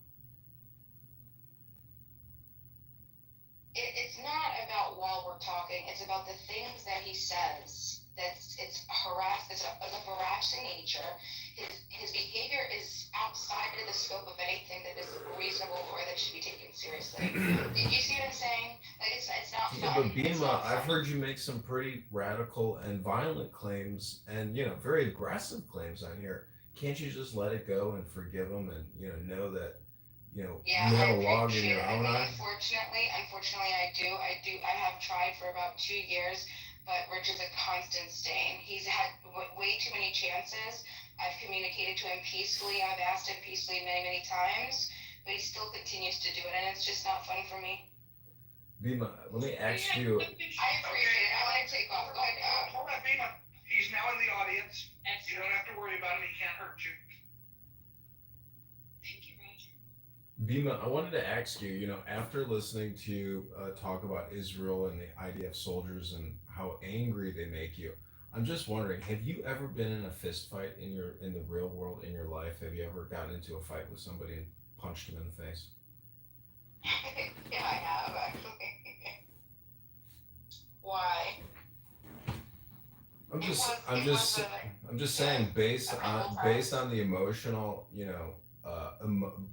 It's not about while we're talking. It's about the things that he says. It's of a harassing nature. His behavior is outside of the scope of anything that is reasonable or that should be taken seriously. Did you see what I'm saying? Like, it's not Yeah, fun. but Bima, I've heard you make some pretty radical and violent claims, and very aggressive claims on here. Can't you just let it go and forgive him, and know that you have a log in your own eye? Unfortunately, I do. I have tried for about 2 years, but Rich is a constant stain. He's had way too many chances. I've communicated to him peacefully. I've asked him peacefully many, many times, but he still continues to do it, and it's just not fun for me. Bima, let me ask you. I appreciate it. I want to take off. Go ahead. Hold on, Bima. He's now in the audience. You don't have to worry about him. He can't hurt you. Thank you, Roger. Bima, I wanted to ask you, after listening to you talk about Israel and the IDF soldiers and how angry they make you, I'm just wondering, have you ever been in a fist fight in the real world in your life? Have you ever gotten into a fight with somebody and punched them in the face? Yeah, I have actually. Why? I'm just saying, based on the emotional,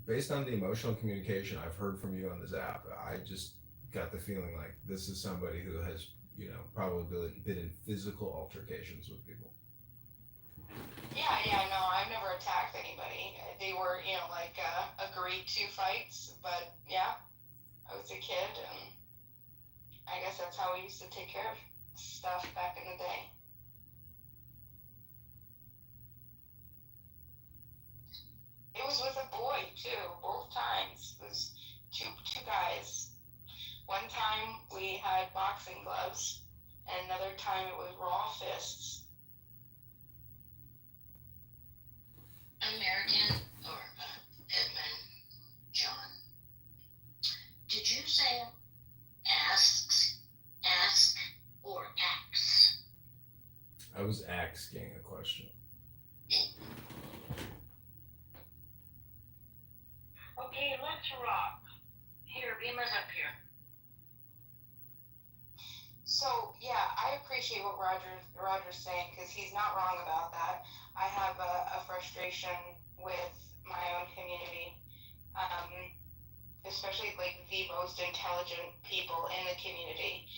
based on the emotional communication I've heard from you on this app, I just got the feeling like this is somebody who has, probably been in physical altercations with people. Yeah, no, I've never attacked anybody. They were, agreed to fights, but yeah, I was a kid, and I guess that's how we used to take care of stuff back in the day. It was with a boy too, both times. It was two guys. One time we had boxing gloves, and another time it was raw fists. American or Edmund John, did you say ask, or ax? I was asking a question. appreciate what Roger's saying, because he's not wrong about that. I have a frustration with my own community, especially like the most intelligent people in the community.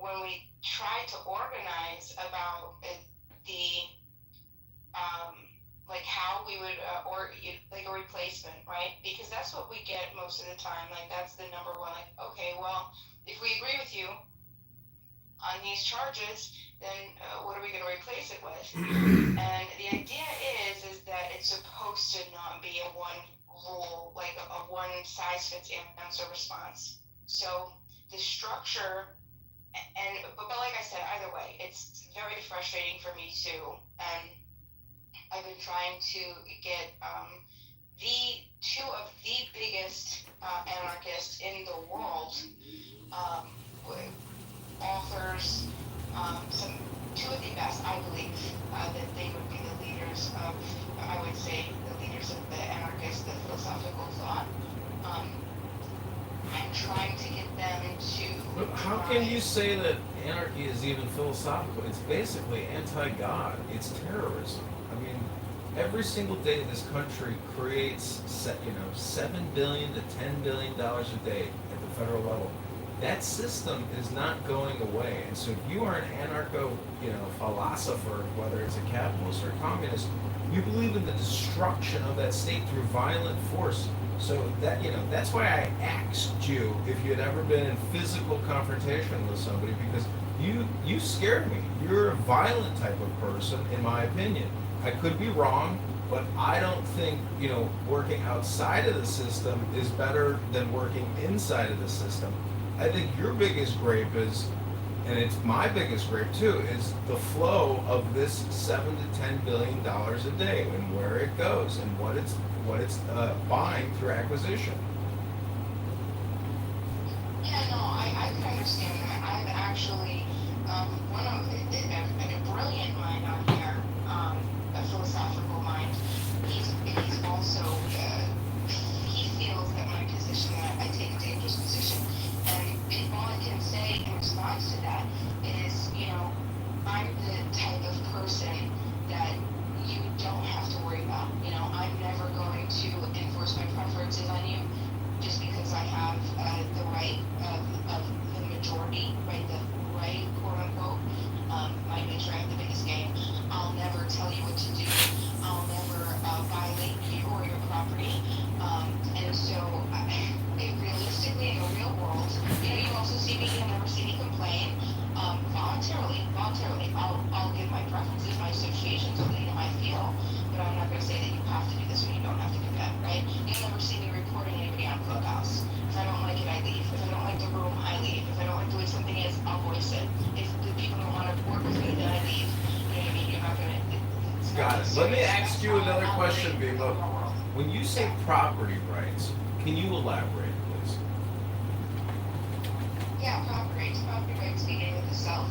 When we try to organize about the like how we would like a replacement, right? Because that's what we get most of the time. Like that's the number one. Like, okay, well, if we agree with you on these charges, then what are we going to replace it with? And the idea is that it's supposed to not be a one rule, like a one size fits answer response. So the structure, but like I said, either way, it's very frustrating for me too. And I've been trying to get the two of the biggest anarchists in the world, authors, two of the best, I believe, that they would be the leaders of, I would say, the leaders of the anarchist, the philosophical thought. I'm trying to get them to. But how can you say that anarchy is even philosophical? It's basically anti-God. It's terrorism. I mean, every single day this country creates, $7 billion to $10 billion a day at the federal level. That system is not going away. And so if you are an anarcho, philosopher, whether it's a capitalist or a communist, you believe in the destruction of that state through violent force. So that, that's why I asked you if you had ever been in physical confrontation with somebody, because you scared me. You're a violent type of person, in my opinion. I could be wrong, but I don't think, working outside of the system is better than working inside of the system. I think your biggest gripe is, and it's my biggest gripe too, is the flow of this $7 to $10 billion a day and where it goes and what it's buying through acquisition. Yeah, no, I can understand that. I'm actually one of a brilliant mind on here, a philosophical mind. He's also he feels that my position, that I take a dangerous position, and all I can say in response to that is, I'm the type of person that you don't have to worry about. I'm never going to enforce my preferences on you just because I have the right of the majority, right, the right, quote unquote, might make sure I have the biggest game. I'll never tell you what to do. I'll never violate you or your property. And so, realistically, in the real world, you also see me, you never see me complain. Voluntarily, I'll give my preferences, my associations, something that I feel, but I'm not going to say that you have to do this when you don't have to do that, right? You'll never see me reporting anybody on Clubhouse. If I don't like it, I leave. If I don't like the room, I leave. If I don't like the way something is, I'll voice it. If the people don't want to work with me, then I leave. You know what I mean? You're not going to. Got it. Let me ask you another question, Bima. When you say property rights, can you elaborate, please? Yeah, property rights begin with the self.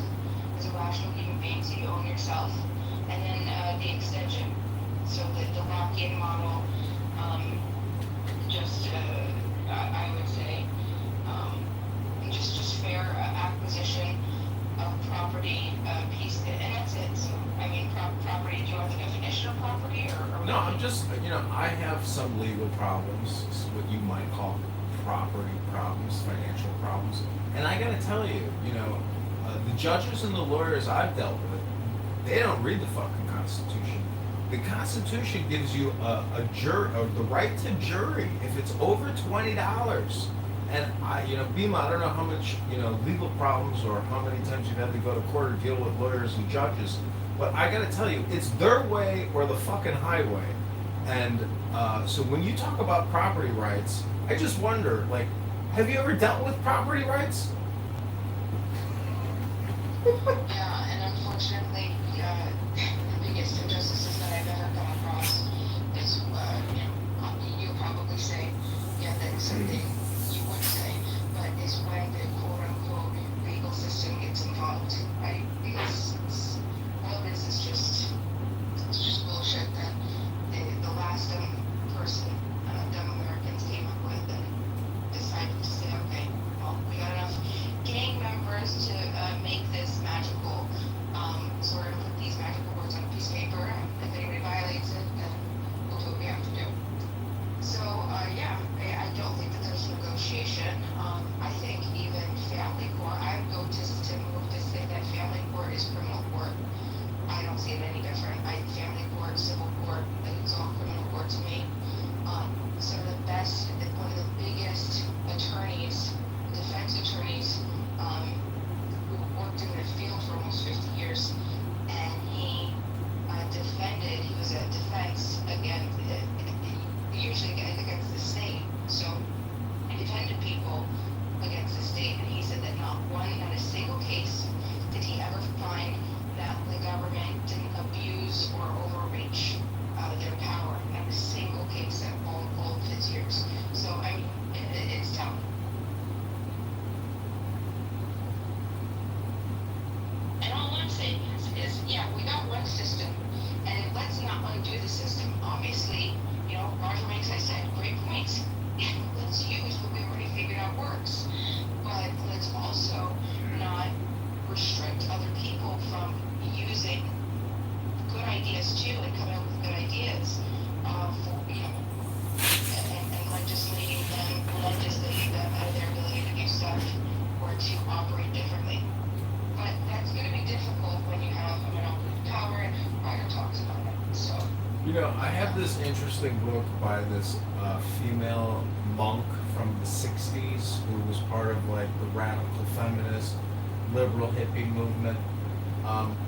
As a rational human being, so you own yourself. And then the extension. So the lock-in model, I would say, just fair acquisition of property piece, and that's it. So, property, do you want the definition of property, or No, I'm just, I have some legal problems, what you might call property problems, financial problems. And I gotta tell you, the judges and the lawyers I've dealt with, they don't read the fucking Constitution. The Constitution gives you the right to jury if it's over $20. And Bima, I don't know how much, legal problems or how many times you've had to go to court or deal with lawyers and judges, but I gotta tell you, it's their way or the fucking highway. And so when you talk about property rights, I just wonder, have you ever dealt with property rights? Yeah, and unfortunately, the biggest injustices that I've ever come across is, you'll probably say, yeah, that's something you would say, but it's when the quote-unquote legal system gets involved, right? Because all of this is just bullshit that the last person, dumb Americans came up with and decided to say, okay, well, we got enough gang members to make this magical undo the system. Obviously, Roger makes, I said, great points. Let's use what we already figured out works. But let's also not restrict other people from using good ideas too and coming up with good ideas for, and legislating them out of their ability to do stuff or to operate differently. But that's going to be difficult when you have a monopoly of power, and Ryder talks about it. So. I have this interesting book by this female monk from the 60s who was part of like the radical feminist, liberal hippie movement.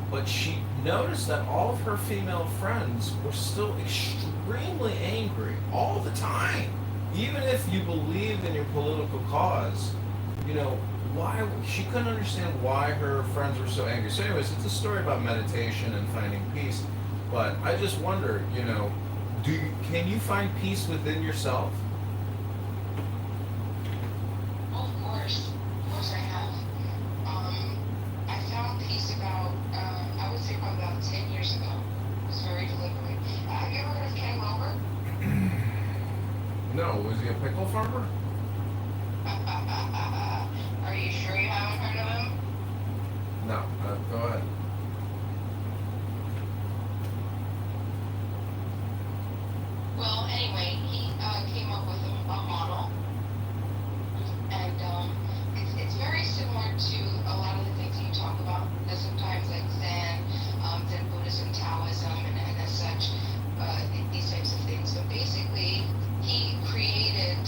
But she noticed that all of her female friends were still extremely angry all the time. Even if you believed in your political cause, why she couldn't understand why her friends were so angry. So anyways, it's a story about meditation and finding peace. But I just wonder, can you find peace within yourself? Of course I have. I found peace about, I would say probably about 10 years ago. It was very deliberate. Have you ever heard of Kitover? No, was he a pickle farmer? Are you sure you haven't heard of him? No, go ahead. Well, anyway, he came up with a model, and it's very similar to a lot of the things you talk about. That sometimes like Zen Buddhism, Taoism, and as such, these types of things. So basically, he created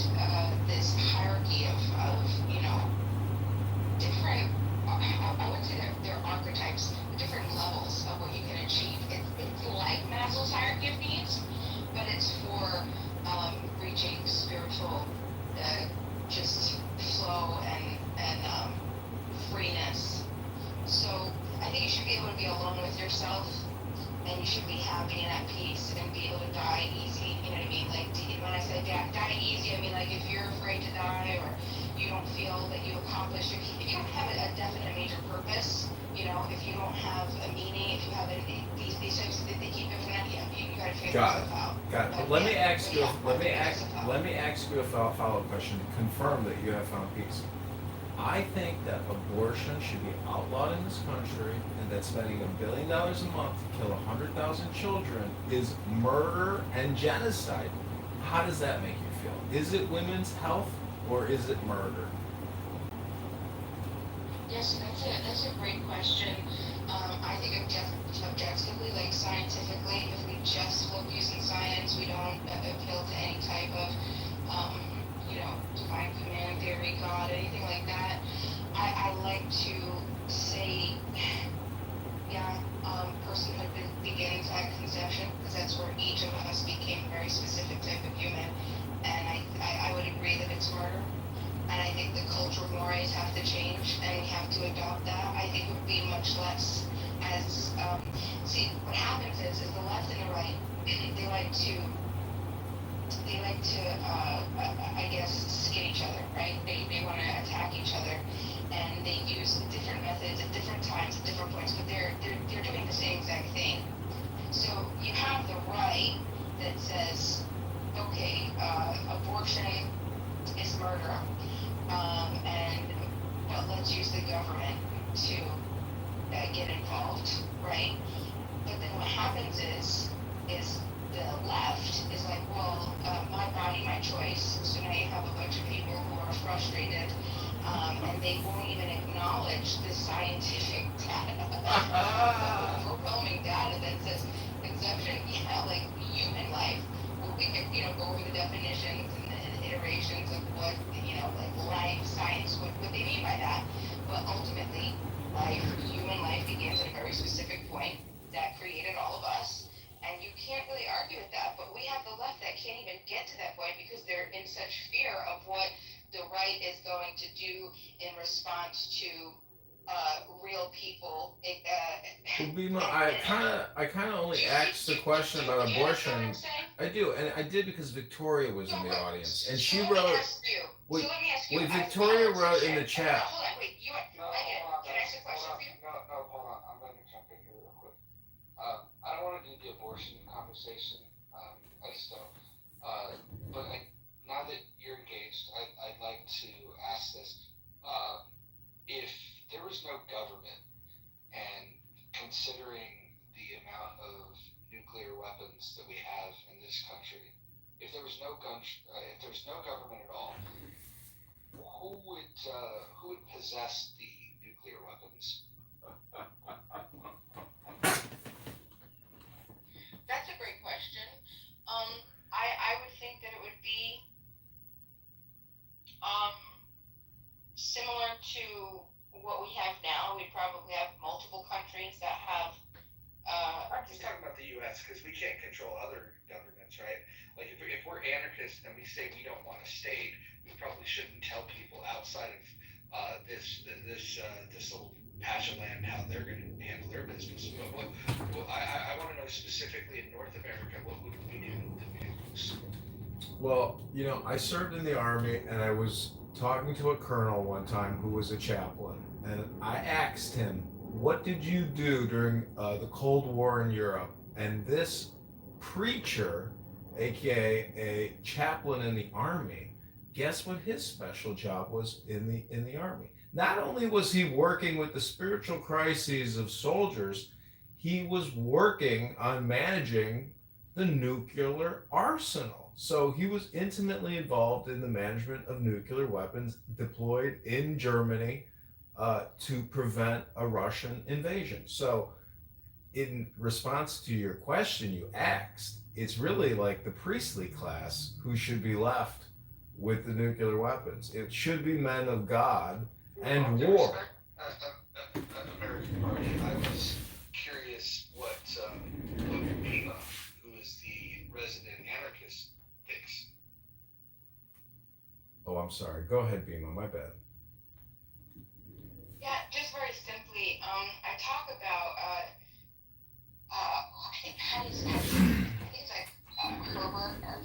this hierarchy of different. I would say they're archetypes, different levels of what you can achieve. It's like Maslow's hierarchy of needs, but it's for reaching spiritual just flow and freeness. So I think you should be able to be alone with yourself, and you should be happy and at peace and be able to die easy. You know what I mean? Like when I say die easy, I mean like if you're afraid to die or you don't feel that you accomplished, if you don't have a definite major purpose, if you don't have a meaning, if you have these types of things, they keep it from that. You gotta figure yourself out. Got it. But let me ask you a follow-up question to confirm that you have found peace. I think that abortion should be outlawed in this country, and that spending $1 billion a month to kill 100,000 children is murder and genocide. How does that make you feel? Is it women's health or is it murder? Yes, that's a great question. I think objectively, like scientifically, if we just look using science, we don't appeal to any type of, divine command theory, God, anything like that. I like to say, personhood begins at conception, because that's where each of us became a very specific type of human. And I would agree that it's murder. And I think the cultural mores have to change, and we have to adopt that. I think it would be much less as, what happens is the left and the right, they like to, I guess, skin each other, right? They want to attack each other, and they use different methods at different times, at different points, but they're doing the same exact thing. So you have the right that says, okay, abortion is murder, but let's use the government to get involved, right? But then what happens is the left is like, well, my body, my choice. So now you have a bunch of people who are frustrated, and they won't even acknowledge the scientific data, overwhelming data that says conception, like human life. Well, we could, go over the definitions and iterations of what, like life, science, what they mean by that. But ultimately, human life begins at a very specific point that created all of us. And you can't really argue with that, but we have the left that can't even get to that point because they're in such fear of what the right is going to do in response to real people. I kind of only asked the question about abortion. I do, and I did because Victoria was in the audience, and she wrote. Wait, Victoria wrote in the chat. Hold on, wait, can I ask a question for you? No, hold on. I'm going to jump in here real quick. I don't want to do the abortion portion of the conversation. I just don't. But now that you're engaged, I'd like to ask this. If there was no government, and considering the amount of nuclear weapons that we have in this country, if there was no government at all, who would possess the nuclear weapons? That's a great question. I would think that it would be similar to what we have now. We'd probably have multiple countries that have. I'm just talking about the U.S. because we can't control other governments, right? Like if we're anarchists and we say we don't want a state, we probably shouldn't tell people outside of this little patch of land how they're going to handle their business. I want to know specifically in North America, what would we do with the nukes? Well, I served in the Army, and I was talking to a colonel one time who was a chaplain, and I asked him, what did you do during the Cold War in Europe? And this preacher, aka a chaplain in the Army, guess what his special job was in the Army? Not only was he working with the spiritual crises of soldiers, he was working on managing the nuclear arsenal. So he was intimately involved in the management of nuclear weapons deployed in Germany to prevent a Russian invasion. So in response to your question you asked, it's really like the priestly class who should be left with the nuclear weapons. It should be men of God and war. American Party. I was curious what Bima, who is the resident anarchist, thinks. Oh, I'm sorry. Go ahead, Bima. My bad. Yeah, just very simply, I talk about, I think it's like Herbert or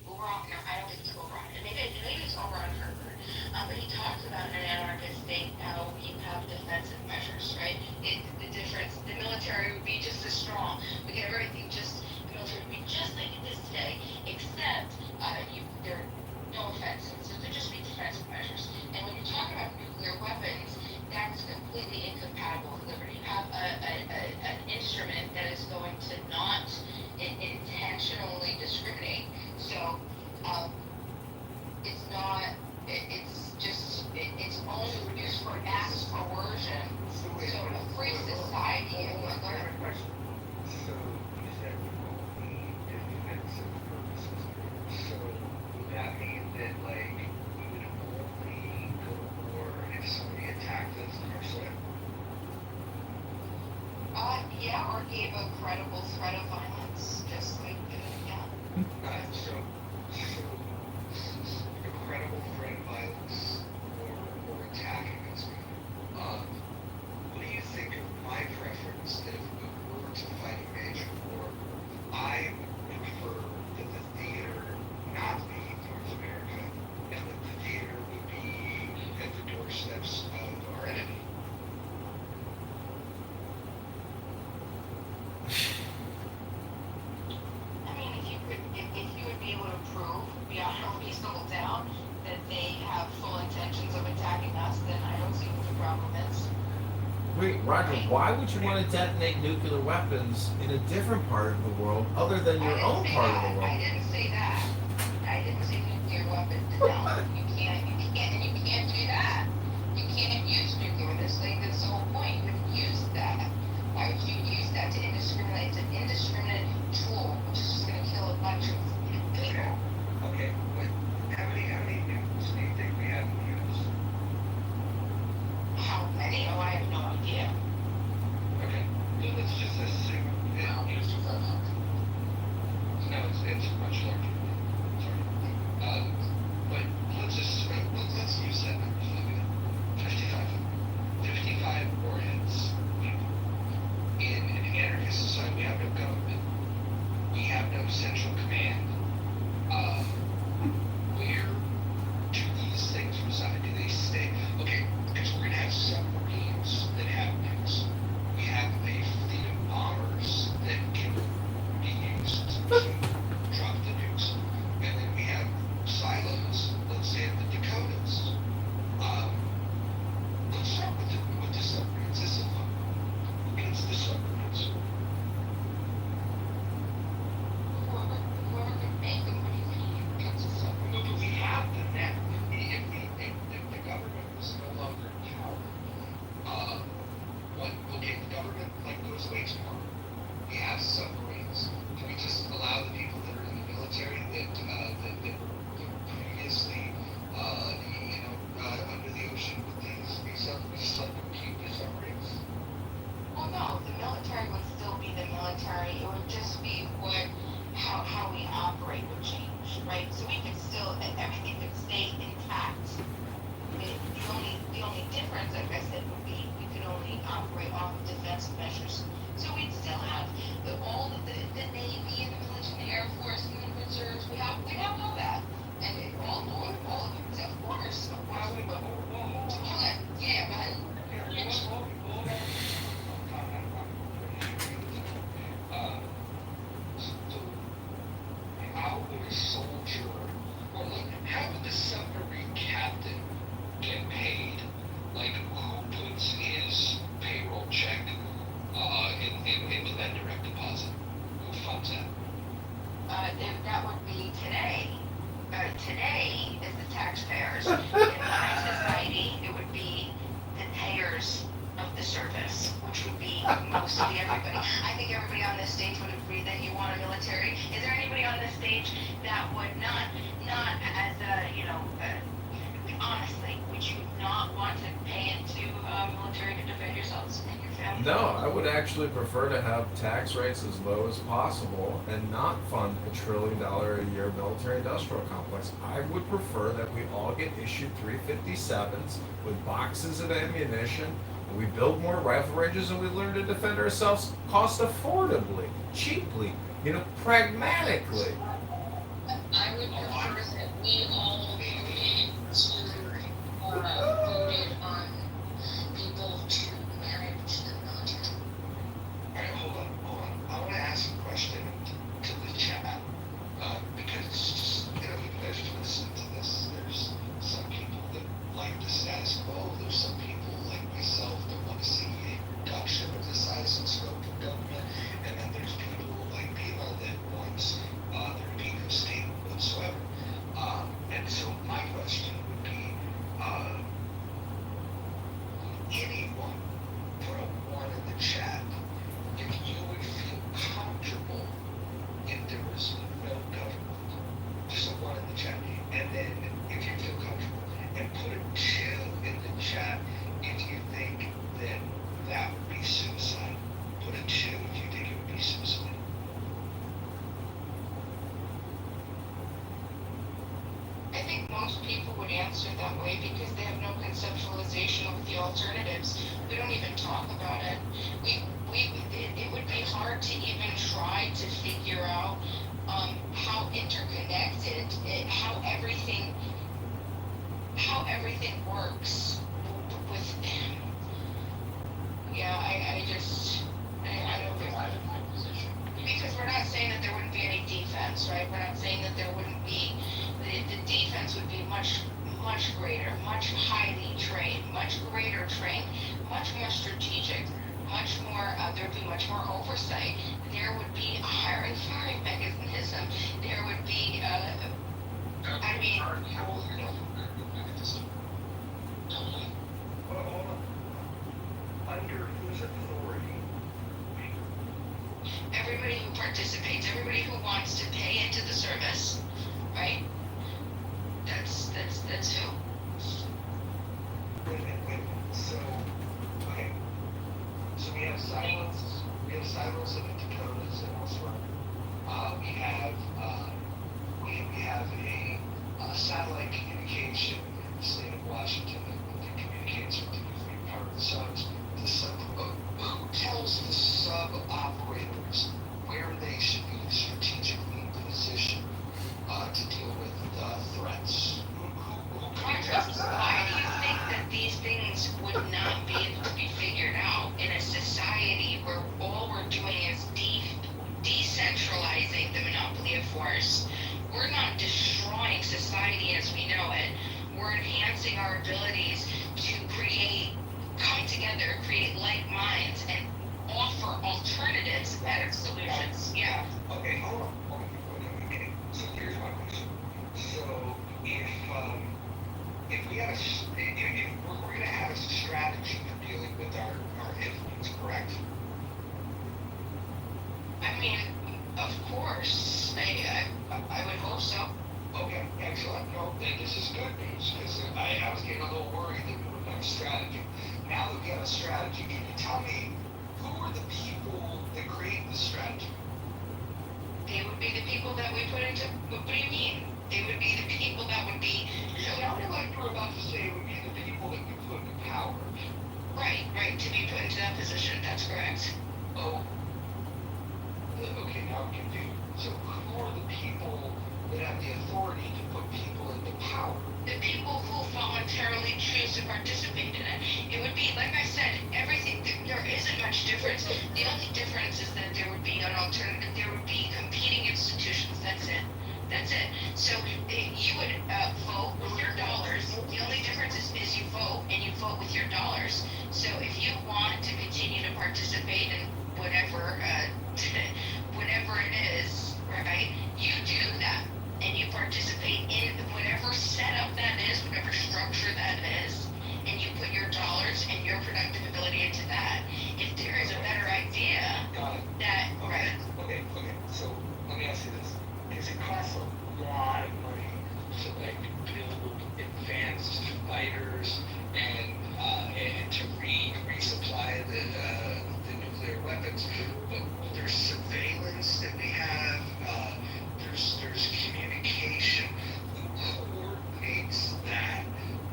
Urach. No, I don't think it's Urach. Maybe it's Urach Herbert. But he talks about in an anarchist state how you have defensive measures, right? The military would be just as strong. We can have everything the military would be just like it is today, except there are no offenses. So they're just be defensive measures. And when you're talking about nuclear weapons, that's completely incompatible with liberty. You have an instrument that is going to not intentionally discriminate. So it's not. It's only used for mass coercion. So a free society. So you said only defensive purposes. So would that mean that we would only go to war if somebody attacked us on our soil? Yeah, or gave a credible threat of violence, just like So a credible threat of violence or attacking us. What do you think of my preference that if we were to fight a major war, I would prefer that the theater not be North America and that the theater would be at the doorsteps of our enemy? I mean, if you would be able to prove beyond a reasonable doubt that they have full intentions of attacking us, then I don't see what the problem is. Wait, Roger, why would you want to detonate nuclear weapons in a different part of the world other than your own part of the world? I didn't say that. I didn't say nuclear weapons. No, you can't do that. You can't use nuclear weapons. That's the whole point. You wouldn't use that. Why would you use that to indiscriminate? It's an indiscriminate tool, which is just going to kill a bunch of people. Okay, but how many nukes do you think we have in the U.S.? How many? Oh, I have no idea. Okay, so let's just assume. How many is 500? No, it's much larger than difference, like I said, would be we could only operate off of defensive measures. So we'd still have all of the Navy and the military, the Air Force and the reserves. We'd have all that. And all of them, of course. Hold on. Yeah, but how would a soldier, or like, how would the submarine captain get paid? Like, who puts his payroll check into that direct deposit? Who funds that? that would be today. Today is the taxpayers. In my society, it would be the payers of the service, which would be mostly everybody. I think everybody on this stage would agree that you want a military. Is there anybody on this stage that would not as a, honestly, would you not want to pay into military to defend yourselves and your family? No, I would actually prefer to have tax rates as low as possible and not fund $1 trillion a year military industrial complex. I would prefer that we all get issued 357s with boxes of ammunition, and we build more rifle ranges, and we learn to defend ourselves cost affordably, cheaply, pragmatically. I would prefer that we all voted on people to manage the military. Alright, hold on. I want to ask a question to the chat, because, you guys are listening to this. There's some people that like the status quo. There's some people like myself that want to see a reduction of the size and scope of government. And then there's people like Pima that wants there to be no state whatsoever. And so my question would be, anyone put a one in the chat if you would feel comfortable if there was no government. Just a one in the chat. And then if you feel comfortable, and put a two in the chat if you think that would be suicide. Put a two if you think it would be suicide. I think most people would answer that way because they have no conceptualization of the alternatives. We don't even talk about it. It would be hard to even try to figure out how interconnected, how everything works with. Yeah, I don't think I'm in my position. Because we're not saying that there wouldn't be any defense, right? We're not saying that there wouldn't be. The defense would be much greater, much highly trained, much greater trained, much more strategic, much more, there'd be much more oversight. There would be a hiring firing mechanism. There would be, Hold on. Under whose authority? everybody who participates, everybody who wants to pay into the service, right? That's who. Wait a minute. So, okay. So we have silos in the Dakotas and elsewhere. We have a satellite communication in the state of Washington that communicates with the different part of the subs. Who tells the sub operators where they should be strategically positioned to deal with threats? Why do you think that these things would not be able to be figured out in a society where all we're doing is decentralizing the monopoly of force? We're not destroying society as we know it. We're enhancing our abilities to come together, create like minds, and offer alternatives, better solutions. Yeah. Okay, hold on. Okay. So here's my question. So if we have if we're going to have a strategy for dealing with our influence, correct? I mean, of course. I would hope so. Okay, excellent. No, this is good news because I was getting a little worried that we wouldn't have a strategy. Now that we have a strategy, can you tell me who are the people that create the strategy? They would be the people that we put into. What do you mean? They would be the people that would be. It sounded like you were about to say it would be the people that we put in power. position. That's correct. Oh, okay, now I'm confused. So who are the people that have the authority to put people into power? The people who voluntarily choose to participate in it. It would be, like I said, everything, there isn't much difference. The only difference is that there would be an alternative, there would be competing institutions, that's it. That's it. So you would vote with your dollars. The only difference is you vote, and you vote with your dollars. So if you want to continue to participate in whatever, whatever it is, right, you do that. And you participate in whatever setup that is, whatever structure that is, and you put your dollars and your productive ability into that. If there is a better idea, that, right? Okay, so let me ask you this. Because it costs a lot of money to like build advanced fighters and to resupply the nuclear weapons. But there's surveillance that we have, there's communication. Who coordinates that?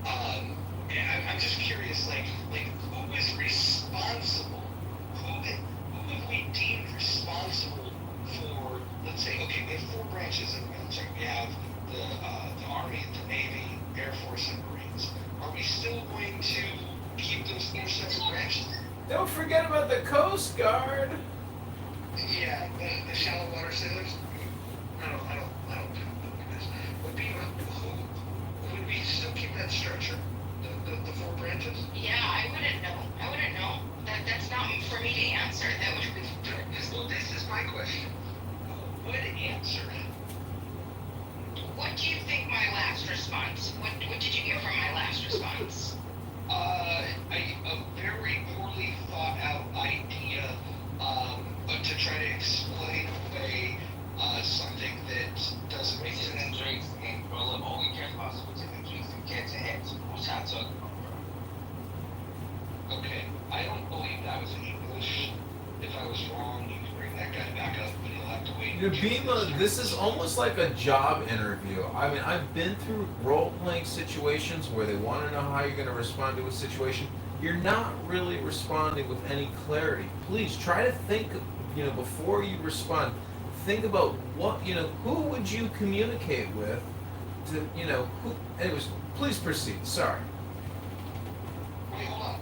And I'm just curious, like who is responsible? Who have we deemed responsible for? Let's say, okay, we have 4 branches in the military. We have the Army, the Navy, Air Force, and Marines. Are we still going to keep those 4 separate branches? Don't forget about the Coast Guard. Yeah, the shallow water sailors. I don't know this. But would we still keep that structure? The 4 branches? Yeah, I wouldn't know. That's not for me to answer. That would be. Well, this is my question. Who would answer it? What do you think my last response? What did you get from my last response? A very poorly thought out idea to try to explain away something that doesn't make sense. And drinks and all we care about is what's in the drinks and get to head. What's not talking about? Okay, I don't believe that was in English. If I was wrong, you can bring that guy back up, but he'll have to wait. Nabima, this is almost like a job interview. I mean, I've been through role-playing situations where they want to know how you're going to respond to a situation. You're not really responding with any clarity. Please try to think, before you respond, think about what, who would you communicate with to, who, anyways, please proceed. Sorry. Wait, hold on.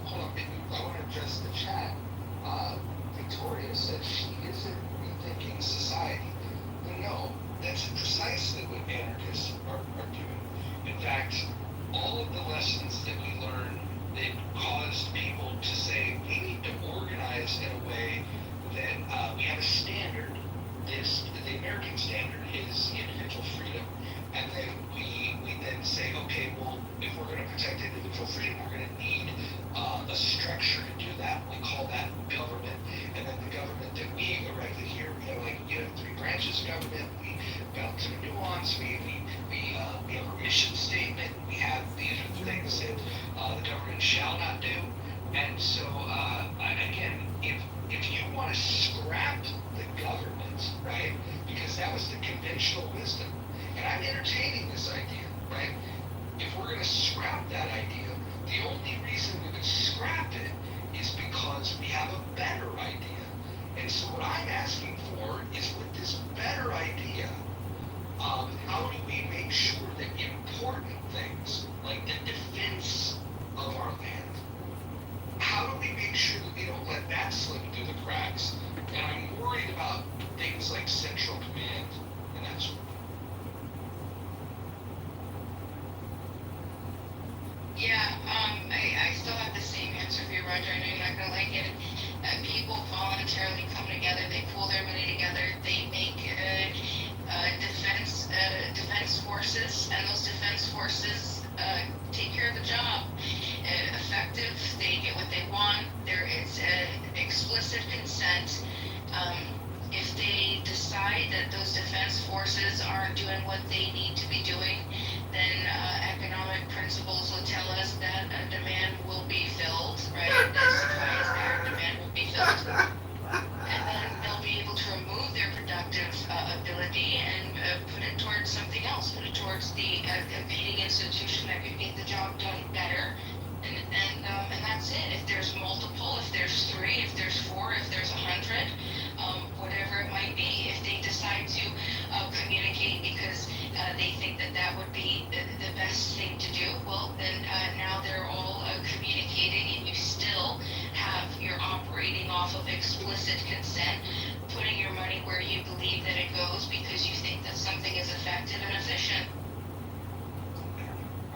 I want to address the chat. Victoria said she isn't rethinking society. No, that's precisely what anarchists are doing. In fact, all of the lessons that we learned that caused people to say we need to organize in a way that we have a standard. The American standard is individual freedom, and then we then say, okay, well, if we're going to protect individual freedom, we're going to need a structure to do that. We call that government, and then the government that we erected here, you have 3 branches of government. We got some nuance. We have a mission statement. We have these are the things that the government shall not do. And so, again, if you want to scrap the government, right, because that was the conventional wisdom, and I'm entertaining this idea, right? If we're going to scrap that idea, the only reason we would scrap it is because we have a better idea. And so what I'm asking for is with this better idea, how do we make sure that important things like the defense of our land, how do we make sure that we don't let that slip through the cracks? And I'm worried about things like central command and that sort of thing. Yeah, I still have the same answer for you, Roger. I know you're not gonna like it. People voluntarily come together, they pool their money together, they make defense forces, and those defense forces take care of the job. Effective, they get what they want. There is explicit consent. If they decide that those defense forces aren't doing what they need to be doing, then economic principles will tell us that a demand will be filled, right? The supply is there, demand will be filled. And then they'll be able to remove their productive ability and put it towards something else, put it towards the competing institution that could get the job done better. And that's it. If there's multiple, if there's 3, off of explicit consent, putting your money where you believe that it goes because you think that something is effective and efficient.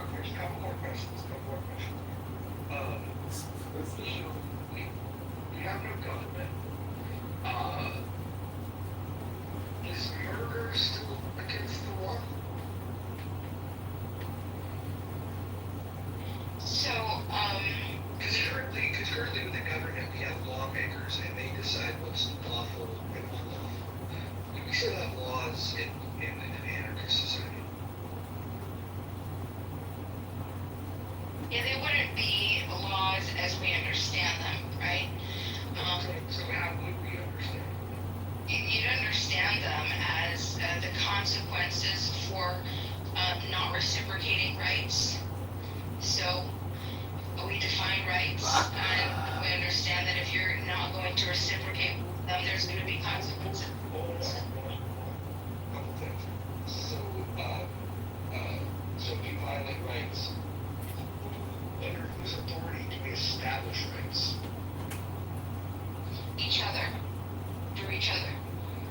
Okay, just a couple more questions. We have no government. Is murder still against the law? So, Because currently with the government, we have lawmakers and they decide what's lawful and unlawful. We still have laws in an anarchist society. yeah, they wouldn't be laws as we understand them, right? So how would we understand? You'd understand them as the consequences for not reciprocating rights. So we define rights, and we understand that if you're not going to reciprocate them, there's going to be consequences. Couple things. So if you violate rights, under whose authority do we establish rights? Each other, through each other.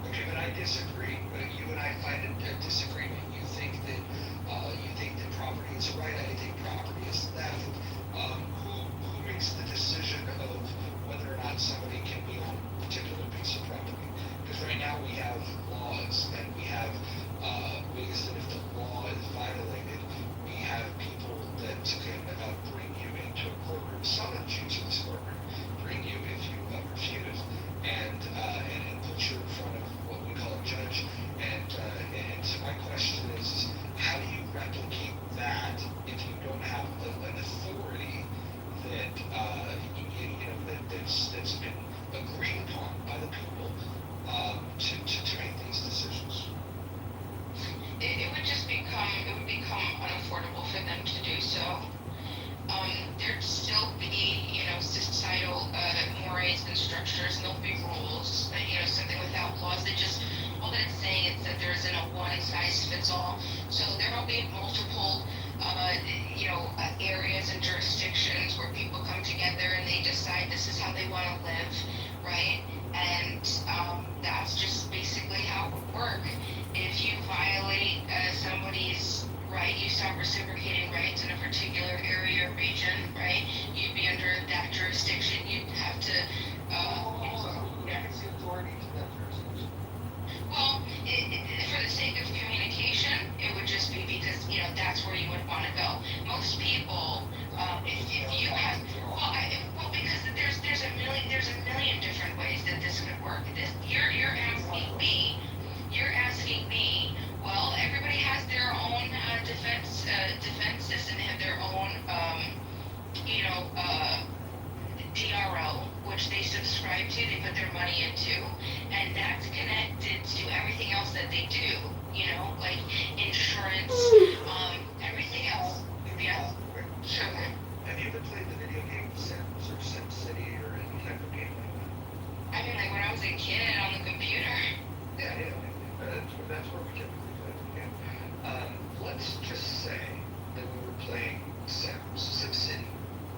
Okay, but I disagree. But you and I find a disagreement. You think that property is a right. I think property is theft. Who makes the decision of whether or not somebody can be on a particular piece of property? Because right now we have laws and we have ways that if the law is violated, we have people that can bring you into a courtroom, summons you to this courtroom, bring you if you refuse, and put you in front of what we call a judge. And so my question is, how do you replicate that if you don't have an authority that that's been agreed upon by the people to make these decisions? It would become unaffordable for them to do so. There'd still be, societal mores and structures, and there'll be rules, something without laws that just, all that it's saying is that there isn't a one size fits all. So there'll be multiple, areas and jurisdictions where people come together and they decide this is how they want to live, right? And that's just basically how it would work. If you violate somebody's right, you stop reciprocating rights in a particular area or region, right? You'd be under that jurisdiction. You'd have to. What's the authority to that jurisdiction? Well, for the sake of communication, it would just be because that's where you would want to go. Most people, if you have, because there's a million different ways that this could work. You're asking me. Well, everybody has their own defense system. They have their own, DRO, which they subscribe to. They put their money into, and that's connected to everything else that they do. Like insurance, everything else. Yeah. Sure. Have you ever played the video game Sims or SimCity or any type of game like that? I mean, like when I was a kid on the computer. Yeah. That's where we typically play the game. Let's just say that we were playing SimCity,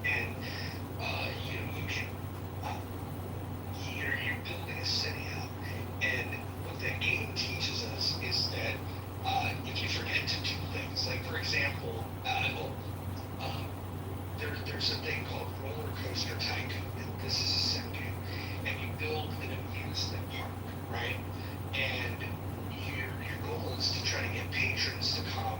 and you're building a city out, and what that game teaches us is that if you forget to do things, like for example, there's a thing called Roller Coaster Tycoon, and this is a sim game, and you build an amusement park, right? And your goal is to try to get patrons to come,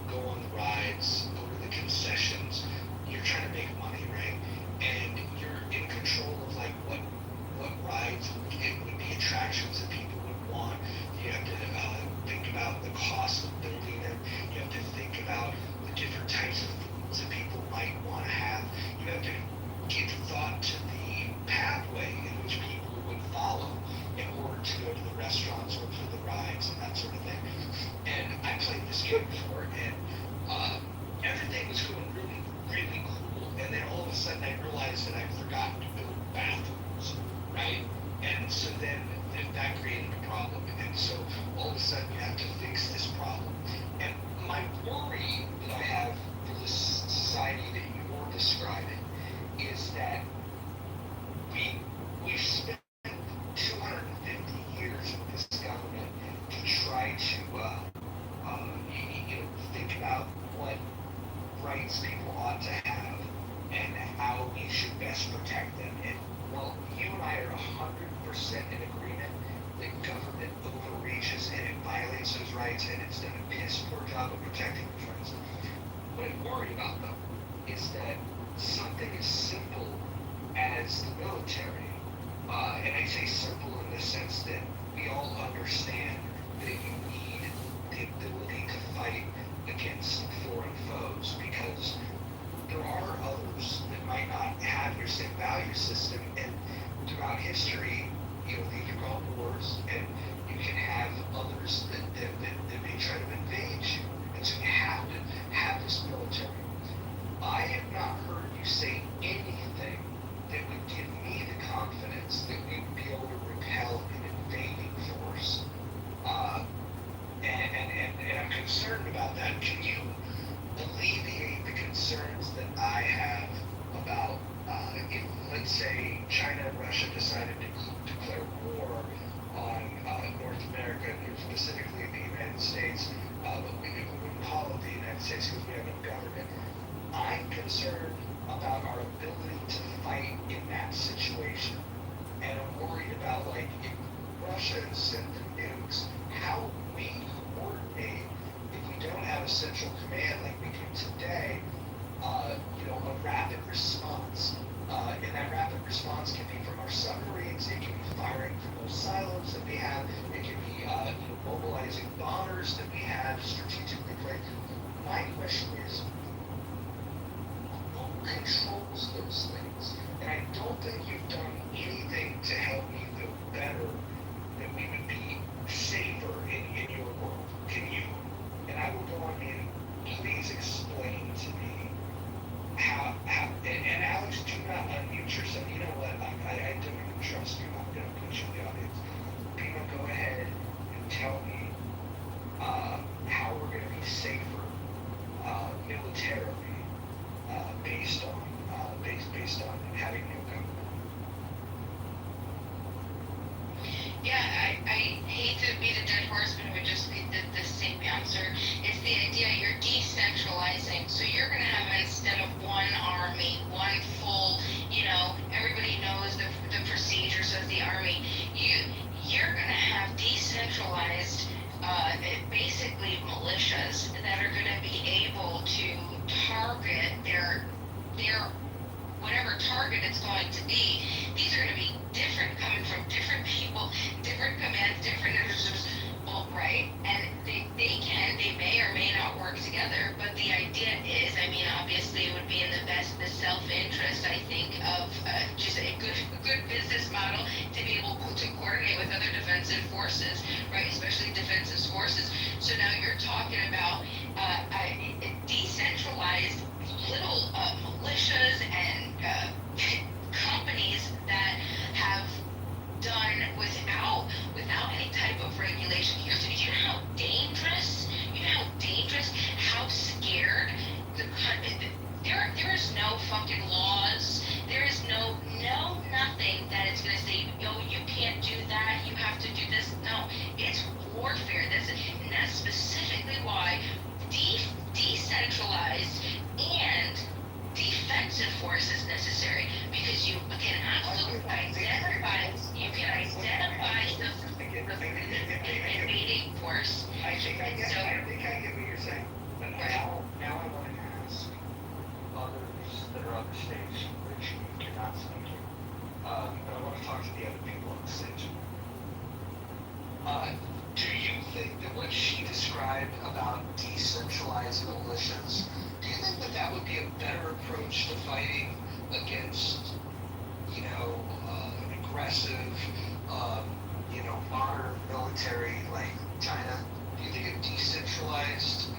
go on the rides, go to the concessions. You're trying to make money, right? And you're in control of like what rides would be attractions that people would want. You have to think about the cost of building them. You have to think about the different types of foods that people might want to have. You have to give thought to the pathway in which people would follow in order to go to the restaurants or to the rides and that sort of thing. And I played this game before, and everything was going really, really cool. And then all of a sudden I realized that I'd forgotten to build bathrooms, right? And so then that created a problem. And so all of a sudden you have to fix this problem. And my worry that I have for this society that you're describing is that we've spent best protect them. And while you and I are 100% in agreement that government overreaches and it violates those rights and it's done a piss poor job of protecting those rights, what I'm worried about though is that something as simple as the military, and I say simple in the sense that we all understand that you need the ability to fight against foreign foes because there are others that might not have your same value system, and throughout history, you know, these are called wars, and you can have others that may try to invade you, and so you have to have this military. I have not heard you say anything that would give me the confidence that we would be able to repel an invading force. And I'm concerned about that. Can you alleviate the concerns that I have about if, let's say, China and Russia decided to declare war on North America, and specifically the United States, but we wouldn't call it the United States because we have no government. I'm concerned about our ability to fight in that situation, and I'm worried about, like, if Russia sent the nukes, how we coordinate if we don't have a central command like we do today, a rapid response. And that rapid response can be from our submarines, it can be firing from those silos that we have, it can be mobilizing bombers that we have strategically placed. My question is, who controls those things? And I don't think you've done anything to help me feel better that we would be safer in your world. Can you, and I will go on in, please explain to me how and Alex, do not unmute yourself. You know what, I don't even trust you. I'm going to put you in the audience. Pino, go ahead and tell me how we're going to be safer militarily based on having no government. Yeah, I hate to beat a dead horse, but it would just be the same answer. It's the idea you're decentralizing. So you're going to have, instead of one army, one full, everybody knows the procedures of the army. You're going to have decentralized, basically militias that are going to be able to target their whatever target it's going to be. These are going to be different, coming from different people, different commands, different right? And they may or may not work together, but the idea is, obviously it would be in the self-interest, I think, of just a good business model to be able to coordinate with other defensive forces, right? Especially defensive forces. So now you're talking about decentralized little militias and companies that have done without any type of regulation here. So you know how dangerous, how scared there is no fucking laws. There is no nothing that is gonna say, you can't do that, you have to do this. No, it's warfare. And that's specifically why decentralized and defensive force is necessary, because you can identify the invading force. I think I get what you're saying. But now I want to ask others that are on the stage, which you cannot speak to. But I want to talk to the other people on the stage. Do you think that what she described about decentralized militias, do you think that would be a better approach to fighting against, an aggressive, modern military like China? Do you think a decentralized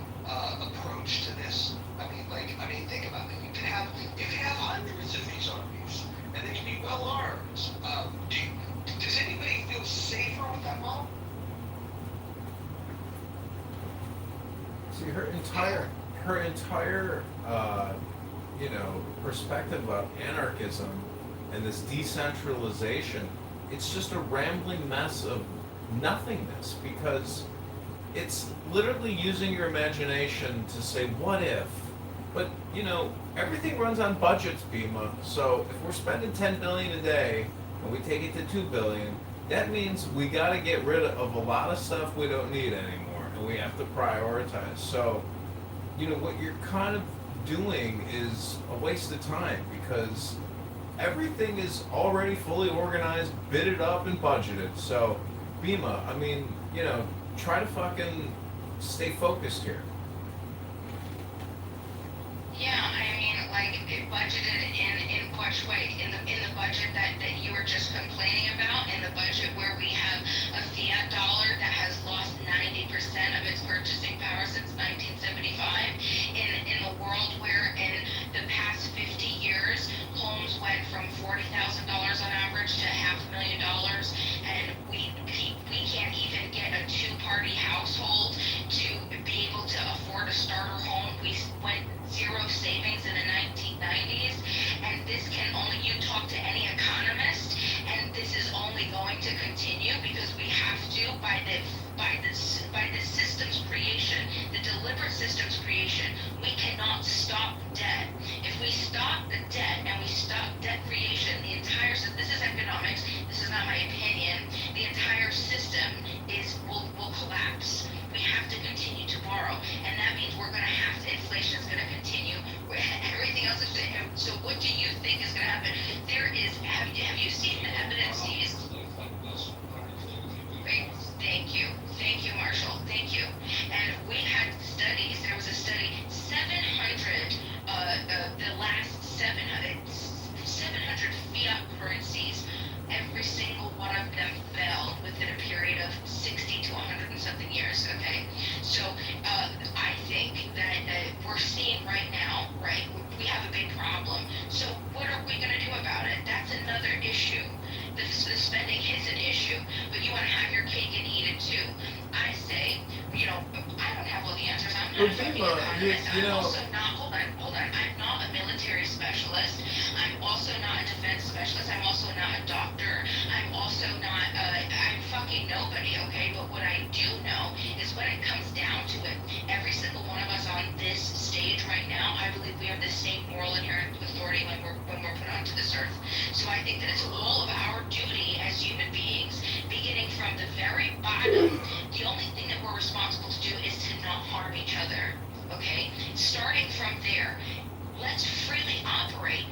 approach to this? Think about it. You can have hundreds of these armies, and they can be well armed. Does anybody feel safer with that model? See, her entire perspective about anarchism and this decentralization, it's just a rambling mess of nothingness, because it's literally using your imagination to say, what if But you know, everything runs on budgets, Bima. So if we're spending 10 billion a day and we take it to 2 billion, that means we got to get rid of a lot of stuff we don't need anymore, and we have to prioritize. So, you know, what you're kind of doing is a waste of time because everything is already fully organized, bidded up, and budgeted. So, Bima, I mean, you know, try to fucking stay focused here. Yeah, I mean, like, it budgeted in which way? In the budget that you were just complaining about, in the budget where we have a fiat dollar that has lost 90% of its purchasing power since 1975, in the world where in the past 50 years, homes went from $40,000 on average to $500,000, and we can't even get a two-party household to be able to afford a starter home. We went zero savings in the 1990s, and this can only, you talk to any economist, and this is only going to continue because we have to, by the systems creation, the deliberate systems creation, we cannot stop debt. If we stop the debt and we stop debt creation, the entire system, this is economics, this is not my opinion, the entire system will collapse. We have to continue to borrow, and that means we're going to have to, inflation is going to continue, everything else is, so what do you think is going to happen? There is, have you seen the evidence? Thank you, Marshall, thank you. And we had studies, there was a study, 700, the last 700 fiat currencies, every single one of them fell within a period of 60 to 100 and something years, okay? So I think that we're seeing right now, right, we have a big problem. So what are we going to do about it? That's another issue. The spending is an issue, but you want to have your cake and eat it too. I say, you know, I don't have all the answers. I'm not a fucking economist. I'm also not, hold on, I'm not a military specialist. I'm also not a defense specialist. I'm also not a doctor. I'm also not, I'm fucking nobody, okay? But what I do know is when it comes down to it, every single one of us on this stage right now, I believe we have the same moral inherent authority when we're put onto this earth. So I think that it's all of our duty as human beings, beginning from the very bottom. The only thing that we're responsible to do is to not harm each other, okay? Starting from there, let's freely operate.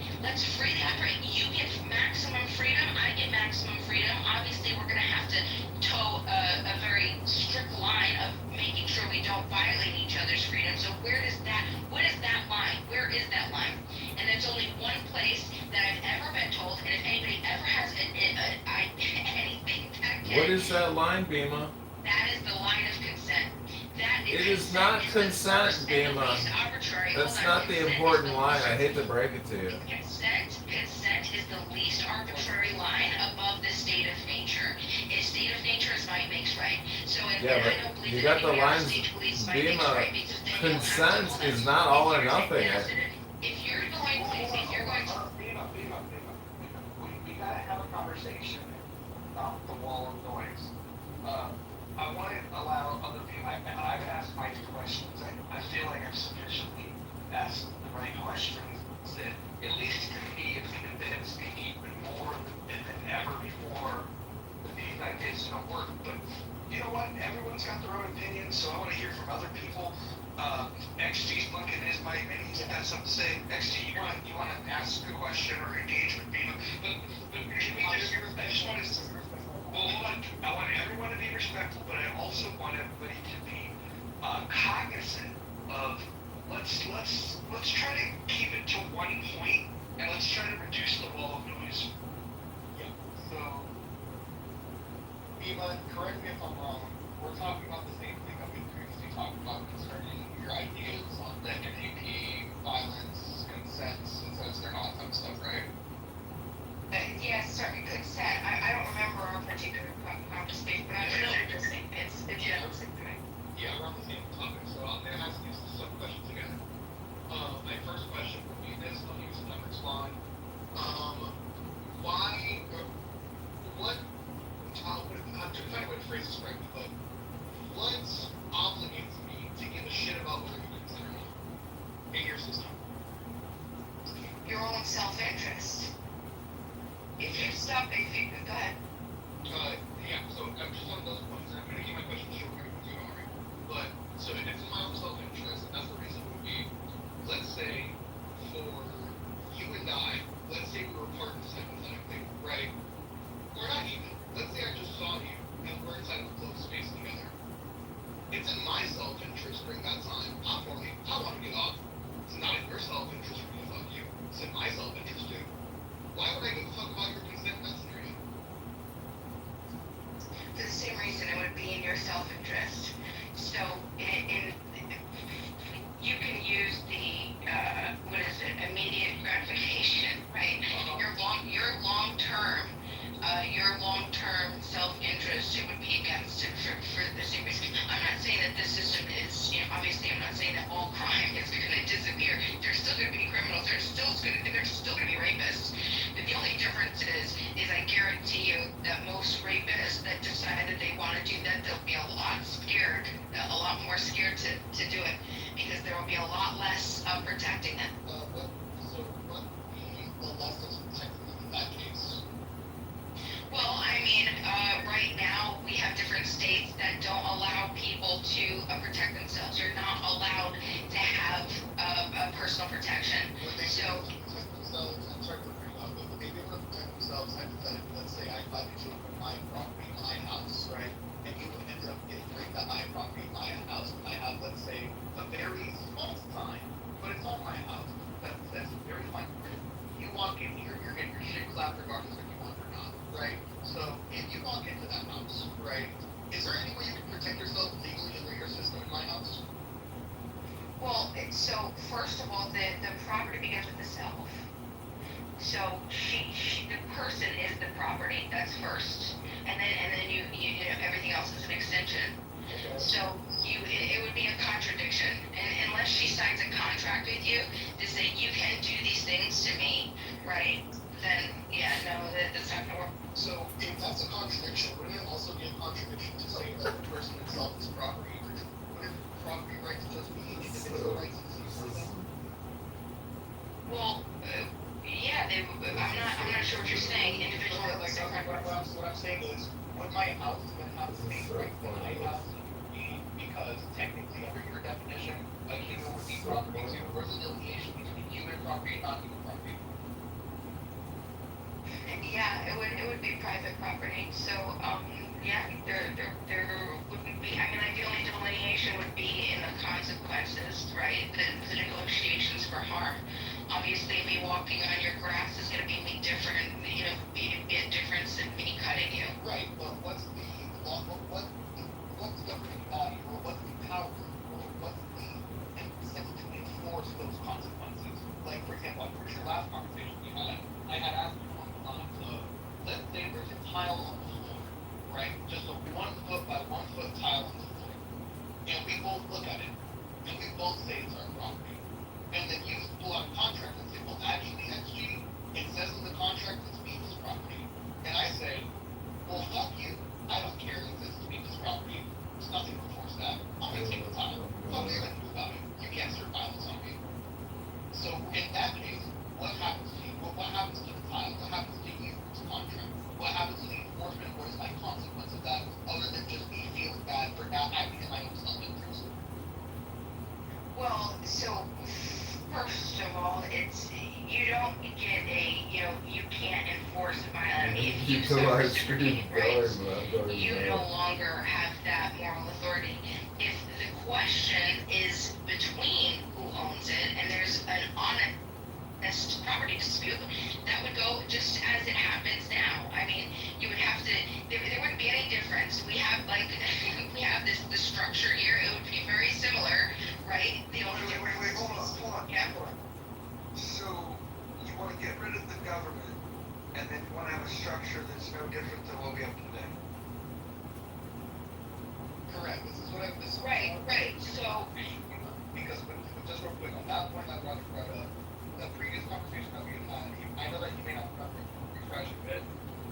You get maximum freedom, I get maximum freedom. Obviously, we're going to have to toe a very strict line of making sure we don't violate each other's freedom. So what is that line? Where is that line? And there's only one place that I've ever been told, and if anybody ever has anything that can... What is that line, Bima? That is the line of consent. It is not consent, Bima. That's not the important line. I hate to break it to you. Consent is the least arbitrary line above the state of nature. If state of nature is might makes right. So I don't believe you that got the lines, Bima. Consent is not all or nothing. If you're going to We gotta have a conversation about the wall of noise. I want to allow other people, I've asked my questions. I feel like I've sufficiently asked the right questions that at least to me have convinced me even more than ever before that these ideas don't work. But you know what? Everyone's got their own opinions, so I want to hear from other people. XG's blinking his mic, maybe he's got something to say. XG, you want to ask a question or engage with me? But can we just, I just want to, well, hold on. I want everyone to be respectful, but I also want everybody to be cognizant of let's try to keep it to one point and let's try to reduce the wall of noise. Yeah. So, Bima, correct me if I'm wrong. We're talking about the same thing that we previously talked about concerning your ideas on the MVP, violence, consent, incest, and all that type of stuff, right? Yes, sorry, consent. I don't remember a particular conversation, but I know it's the same thing. Yeah, we're on the same topic, so I'm going to ask you some questions again. My first question would be this, I'll use them to respond. I'm trying to decide that they want to do that, they'll be a lot scared, a lot more scared to do it, because there will be a lot less protecting them. What would be the lessons protecting them in that case? Well, I mean, right now we have different states that don't allow people to protect themselves. You're not allowed to have a personal protection. So, Protect themselves, I'm sorry to bring up, but would they be able to protect themselves hypothetically? Let's say I thought you took my property, my house, right? And you ended up getting raped at my property, my house, and I have, let's say, a very small sign, but it's on my house. That's very fine print. You walk in here, you're getting your shit clapped regardless if you want or not, right? So if you walk into that house, right, is there any way you can protect yourself legally under your system in my house? well, so first of all, the property begins with the self. So the person is the property. That's first, and then you know, everything else is an extension. So it would be a contradiction, and unless she signs a contract with you to say you can do these things to me, right? Then yeah, no, that's not gonna work. So if that's a contradiction, wouldn't it also be a contradiction to say that the person itself is property? Wouldn't property rights just be individual rights for them? Well, yeah, I'm not sure what you're saying. Individual Like, what I'm saying is, would my house even have the same rights that my house would be? Because technically, under your definition, a human would be property too. Where's the delineation between human property and non-human property? Yeah, it would be private property. So yeah, there wouldn't be. I mean, like the only delineation would be in the consequences, right? The negotiations for harm. Obviously, me walking on your grass is going to be me different. You know, be a difference in me cutting you. Right, but what's the governing body, or what's the power, or what's the incentive to enforce those consequences? Like, for example, I'm pretty sure last conversation we had, I had asked you on the lines of, let's say there's a tile on the floor, right? Just a 1 foot by 1 foot tile on the floor. And we both look at it, and we both say it's our property. And then you pull out a contract and say, well, actually, XG, it says in the contract it's Beavis property. And I say, well, fuck you. I don't care if it's Beavis property. There's nothing to enforce that. I'm gonna take the tile. What are you gonna do about it? You can't serve violence on me. So in that case, what happens to you? What happens to the tile? What happens to you? It's a contract. What happens to the enforcement? What is my consequence of that? Other than just me feeling bad for not acting in my own self-interest. Well, so first of all, it's you don't get you can't enforce violence. If you suffer reciprocating rights, you no longer have that moral authority. If the question is between who owns it and there's an honest property dispute, that would go just as it happens now. I mean, you would have to. There wouldn't be any difference. We have we have the structure here. It would be very similar, right? The only Wait, hold on. Yeah. So, you want to get rid of the government, and then you want to have a structure that's no different than what we have today? Correct. This is Right. So, because just real quick on that point that Roger brought up, the previous conversation that we had, I know that you may not remember, refresh a bit.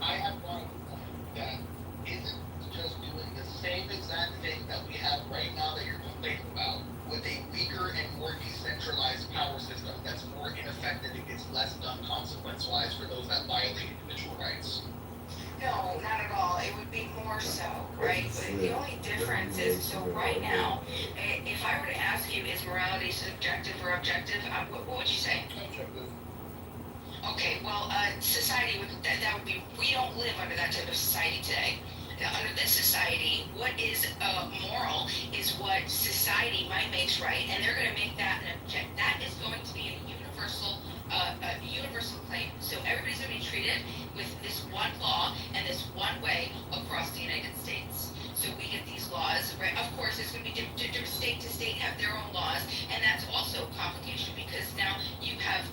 I had brought up the point that isn't just doing the same exact thing that we have right now that you're complaining about, with a weaker and more decentralized power system that's more ineffective and gets less done consequence-wise for those that violate individual rights. no, not at all. It would be more so, right? But the only difference is, so right now, if I were to ask you, is morality subjective or objective, what would you say? Objective. Okay, well, society that would be, we don't live under that type of society today. Now, under this society, what is moral is what society might makes right, and they're going to make that an object. That is going to be a universal claim. So everybody's going to be treated with this one law and this one way across the United States. So we get these laws, right? Of course, it's going to be different state to state have their own laws, and that's also a complication because now you have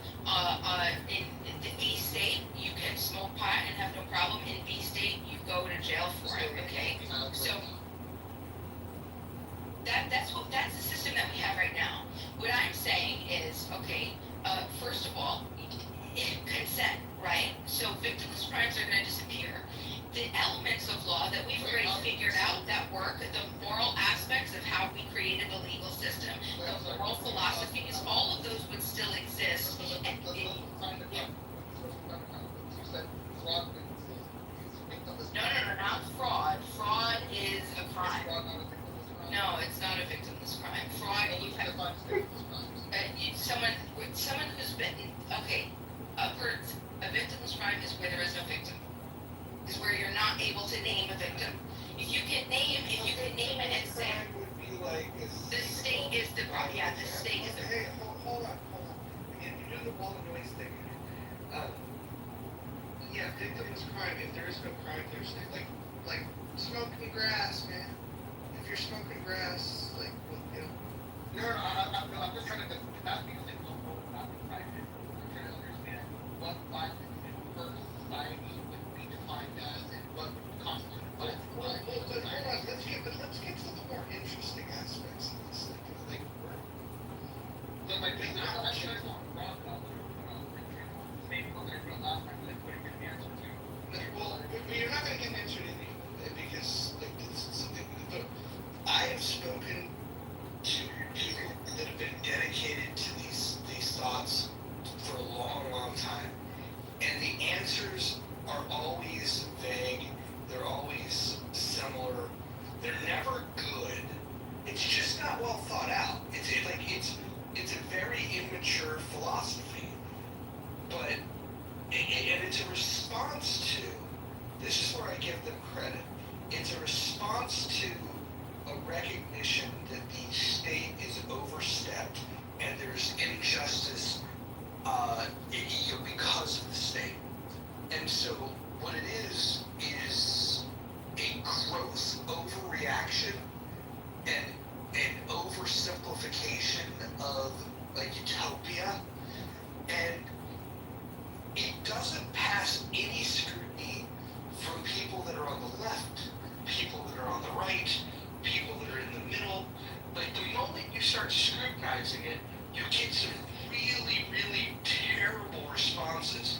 in the A state you can smoke pot and have no problem. In B state you go to jail for it. Okay, so that's the system that we have right now. What I'm saying is, okay, first of all, consent, right? So victimless crimes are going to disappear. the elements of law that we've already figured out that work, the moral aspects of how we created the legal system, the moral philosophies, all of those would still exist. And no, not fraud. Fraud is a crime. No, it's not a victimless crime. Fraud, you have someone who's been a victimless crime is where there is no victim. Is where you're not able to name a victim. If you can name it and say the state is the problem. Yeah, the state is the Hey, hold on. Again, you're doing the wall of noise thing. Yeah, victimless crime. If there is no crime, there's like smoking grass, man. If you're smoking grass, like, well, you know. I'm just trying to, not because they don't know about the private. I'm trying to understand what violence in first society would be defined as and what constitutes violence. Well, hold on. Let's get to the more interesting aspects of this. But my thing, I'm sure it's not wrong about maybe what they're doing last time, they couldn't get an answer to. Well, but you're not going to get an answer to any of it because, like, this is something that I have spoken to people that have been dedicated to these thoughts for a long time, and the answers are always vague. They're always similar. They're never good. It's just not well thought out. It's a very immature philosophy, but and it's a response to. This is where I give them credit. It's a response to a recognition that the state is overstepped and there's injustice because of the state. And so what it is a gross overreaction and an oversimplification of like utopia, and it doesn't pass any scrutiny from people that are on the left, people that are on the right, people that are in the middle. But the moment you start scrutinizing it, you get some really, really terrible responses.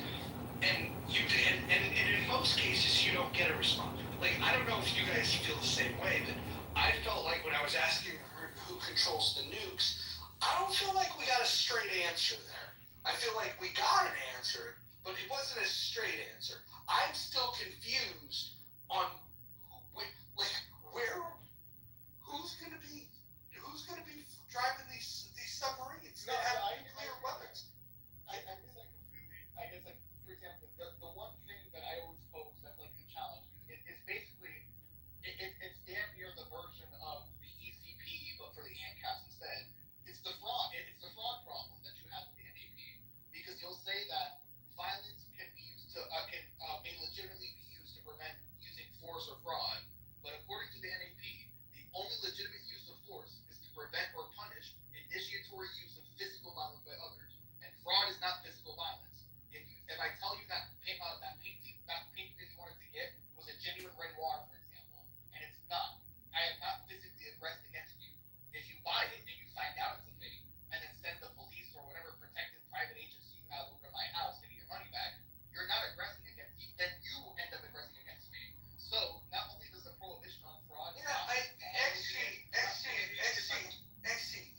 And in most cases, you don't get a response. Like, I don't know if you guys feel the same way, but I felt like when I was asking who controls the nukes, I don't feel like we got a straight answer there. I feel like we got an answer, but it wasn't a straight answer. I'm still confused on who's gonna be driving these submarines that have nuclear weapons. I guess like completely. I guess like for example, the one thing that I always pose as like a challenge is basically it's damn near the version of the ECP but for the ANCAPs instead. It's the fraud. It's the fraud problem that you have with the NAP because you'll say that violence can be used to may legitimately be used to prevent using force or fraud, but according to the NAP, the only legitimate use of force is to prevent or punish initiatory use of physical violence by others. And fraud is not physical violence. If I tell you that painting that you wanted to get was a genuine Renoir, for example, and it's not, I am not physically aggressed against you. If you buy it and you find out it's a fake, and then send the police or whatever protected private agency you have over to my house to get your money back, you're not aggressing against me. Then you end up aggressing against me. So not only does the prohibition on fraud, XC,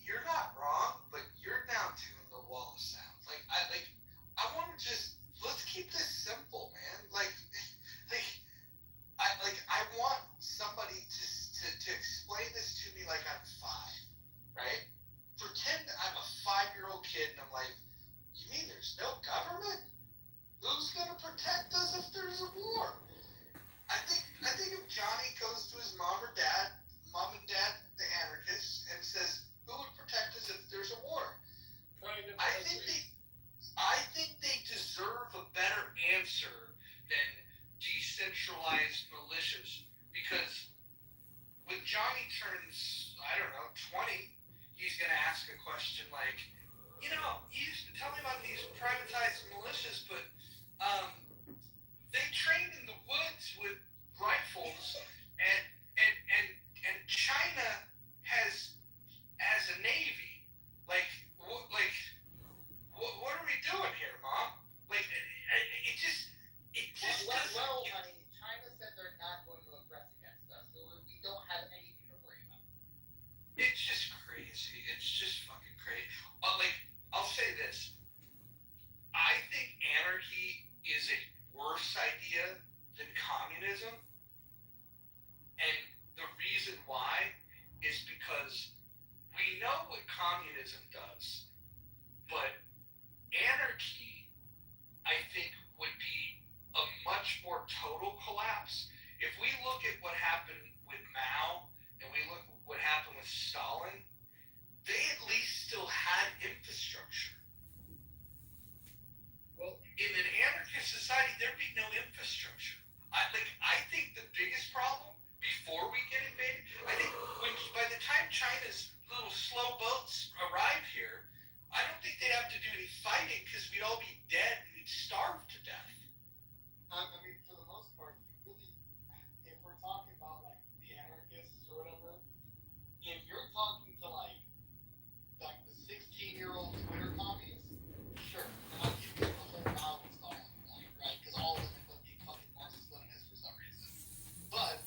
you're not wrong, but you're now doing the wall of sound. I want to just let's keep this simple, man. I want somebody to explain this to me like I'm 5, right? Pretend I'm a 5-year-old kid and I'm like, you mean there's no government? Who's gonna protect us if there's a war? I think if Johnny goes to his mom and dad, the anarchists, and says, who would protect us if there's a war? I think they deserve a better answer than decentralized militias, because when Johnny turns, I don't know, 20, he's gonna ask a question like, you used to tell me about these privatized militias, but they trained in the woods with rifles, and China has a navy. What are we doing here, Mom? It just honey, China said worse idea than communism. And the reason why is because we know what communism does, but anarchy, I think, would be a much more total collapse. If we look at what happened with Mao and we look at what happened with Stalin, they at least still had infrastructure. Well, in an anarchist society, there'd be no infrastructure. I think the biggest problem before we get invaded, I think by the time China's little slow boats arrive here, I don't think they'd have to do any fighting because we'd all be dead and we'd starve to death. I mean, for the most part, really, if we're talking about like the anarchists or whatever, if you're talking to like the 16-year-old Twitter commies, sure, they're not giving you the whole Mao and Stalin point, right? Because all of them end up being fucking Marxist-Leninists for some reason. But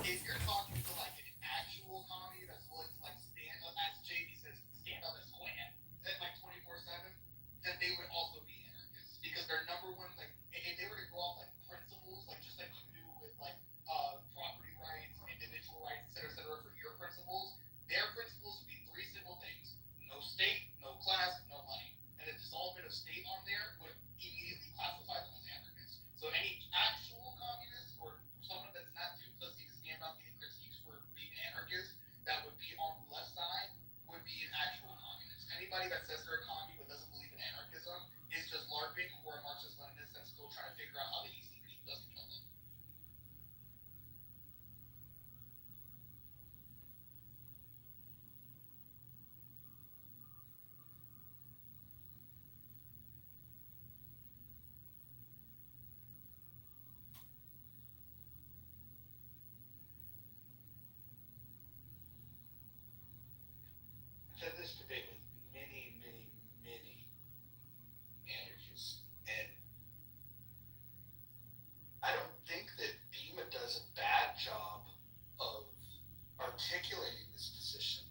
if you're talking to like an actual commie that's willing to like stand up, as JD says, stand up as Klan, like 24/7, then they would also be anarchists because their number one, like, if they were to go off like principles, like just like you do with like property rights, individual rights, et cetera, for your principles, their principles would be three simple things: no state, no class, no money. And a dissolvement of state on there would immediately classify them as anarchists. So any actual communist or someone that's not too pussy to stand up getting critiques for being an anarchist, that would be on the left side, would be an actual communist. Anybody that says they're a commie but doesn't believe in anarchism is just LARPing or a Marxist-Leninist that's still trying to figure out how the ECP doesn't kill them. I've had this debate with many anarchists, and I don't think that Bima does a bad job of articulating this position.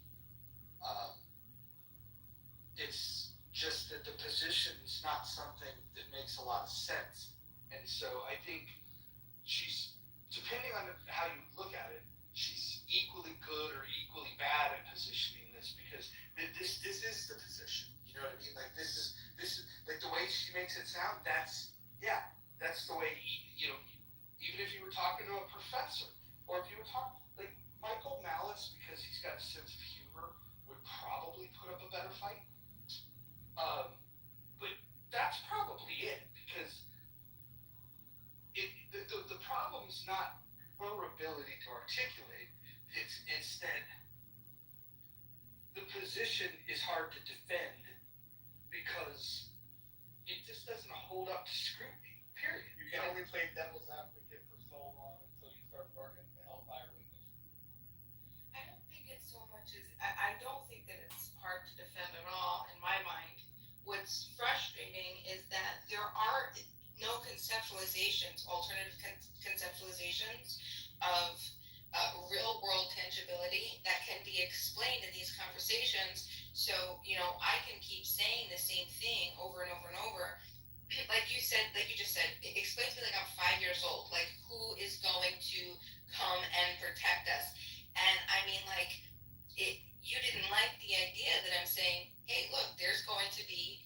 It's just that the position is not something that makes a lot of sense. And so I think she's, depending on how you look at it, she's equally good or equally bad at positioning this, because this is the position. You know what I mean? Like this is like the way she makes it sound. That's the way. You know, even if you were talking to a professor, or if you were talking like Michael Malice, because he's got a sense of humor, would probably put up a better fight. But that's probably it, because the problem is not her ability to articulate. It's that the position is hard to defend because it just doesn't hold up to scrutiny. Period. You can only play devil's advocate for so long until you start burning the hellfire with it. I don't think it's so much as I don't think that it's hard to defend at all in my mind. What's frustrating is that there are no conceptualizations, alternative conceptualizations of real world tangibility that can be explained in these conversations. So, you know, I can keep saying the same thing over and over and over. Like you said, like you just said, explain to me like I'm 5 years old. Like, who is going to come and protect us? And I mean, like, you didn't like the idea that I'm saying, hey, look, there's going to be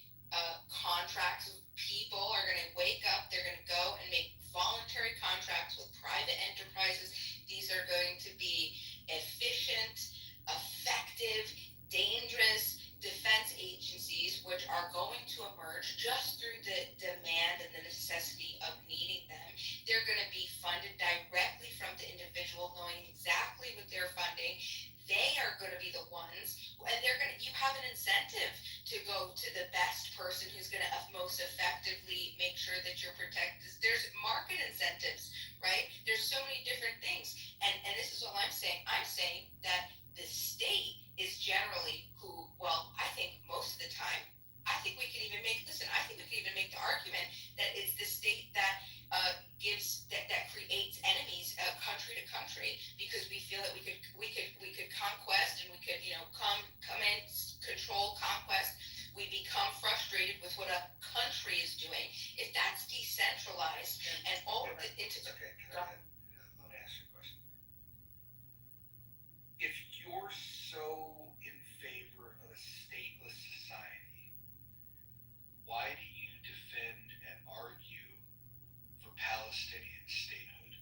contracts. People are going to wake up. They're going to go and make voluntary contracts with private enterprises. These are going to be efficient, effective, dangerous defense agencies, which are going to emerge just through the demand and the necessity of needing them. They're going to be funded directly from the individual, knowing exactly what they're funding. They are going to be the ones, and you have an incentive to go to the best person who's going to most effectively make sure that you're protected. There's market incentives, right? There's so many different things. And this is what I'm saying. I'm saying that the state is generally who, well, I think most of the time, I think we can even make the argument that it's the state that that creates enemies country to country, because we feel that we could conquest, and we could, you know, come in, control, conquest. We become frustrated with what a country is doing. If that's decentralized and Palestinian statehood?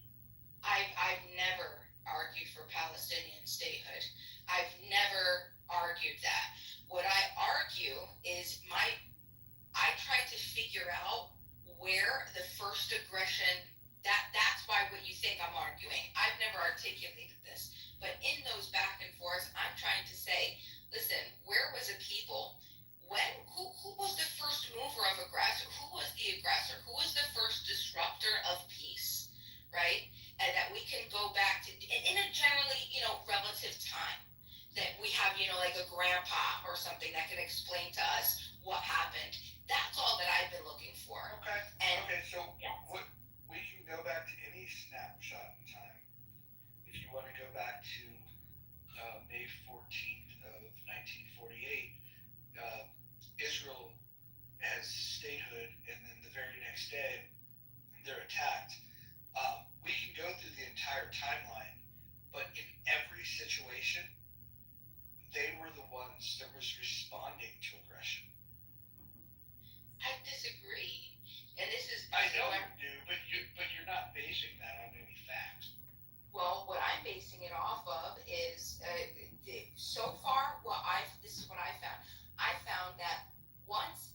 I've never argued for Palestinian statehood. I've never argued that. What I argue is I try to figure out where the first aggression, that's why what you think I'm arguing. I've never articulated this, but in those back and forths, I'm trying to say, listen, where was a people who was the first mover of aggressor? Who was the aggressor? Who was the first disruptor of peace, right? And that we can go back to in a generally, relative time. That we have, like a grandpa or something that can explain to us what happened. That's all that I've been looking for. Okay, so what we can go back to any snapshot in time. If you want to go back to May 14th of 1948, Israel has statehood, and then the very next day they're attacked. We can go through the entire timeline, but in every situation, they were the ones that was responding to aggression. I disagree, and this is. I know you do, but you're not basing that on any facts. Well, what I'm basing it off of is so far. This is what I found. I found that once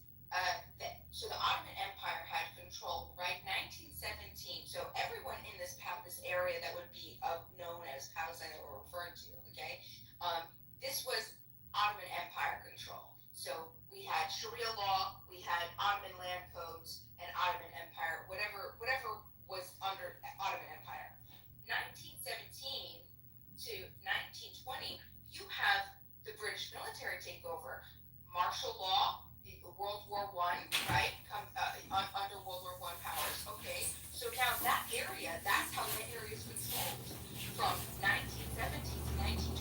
so the Ottoman Empire had control, right? 1917. So everyone in this area that would be known as Palestine that we're referring to, okay? This was Ottoman Empire control. So we had Sharia law, we had Ottoman land codes, and Ottoman Empire, whatever was under Ottoman Empire. 1917 to 1920, you have the British military take over. Martial law, World War I, right? Under World War I powers. Okay, so now that area, that's how that area is controlled from 1917 to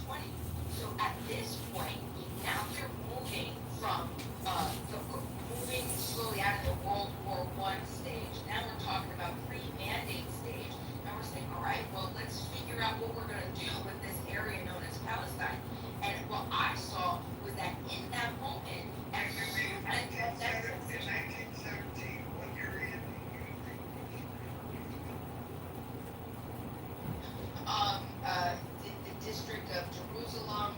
1920. So at this point, now you're moving from moving slowly out of the World War I stage. Now we're talking about pre-mandate stage. Now we're saying, all right, well, let's figure out what we're going to do with this area known as Palestine. And what I saw was that in that moment, as you're in 1917, what area do you think the District of Jerusalem.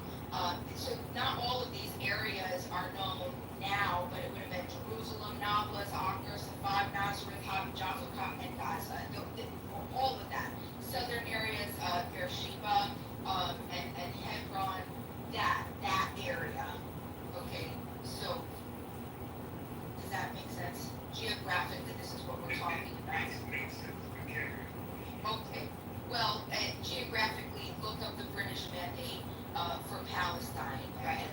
So not all of these areas are known now, but it would have been Jerusalem, Nablus, Acre, Safad, Nazareth, Jaffa, and Gaza. All of that. Southern areas, Beersheba, and Hebron, that area. Okay, so does that make sense? Geographically, this is what we're talking about. Okay, well, geographically, look up the British mandate for Palestine, right?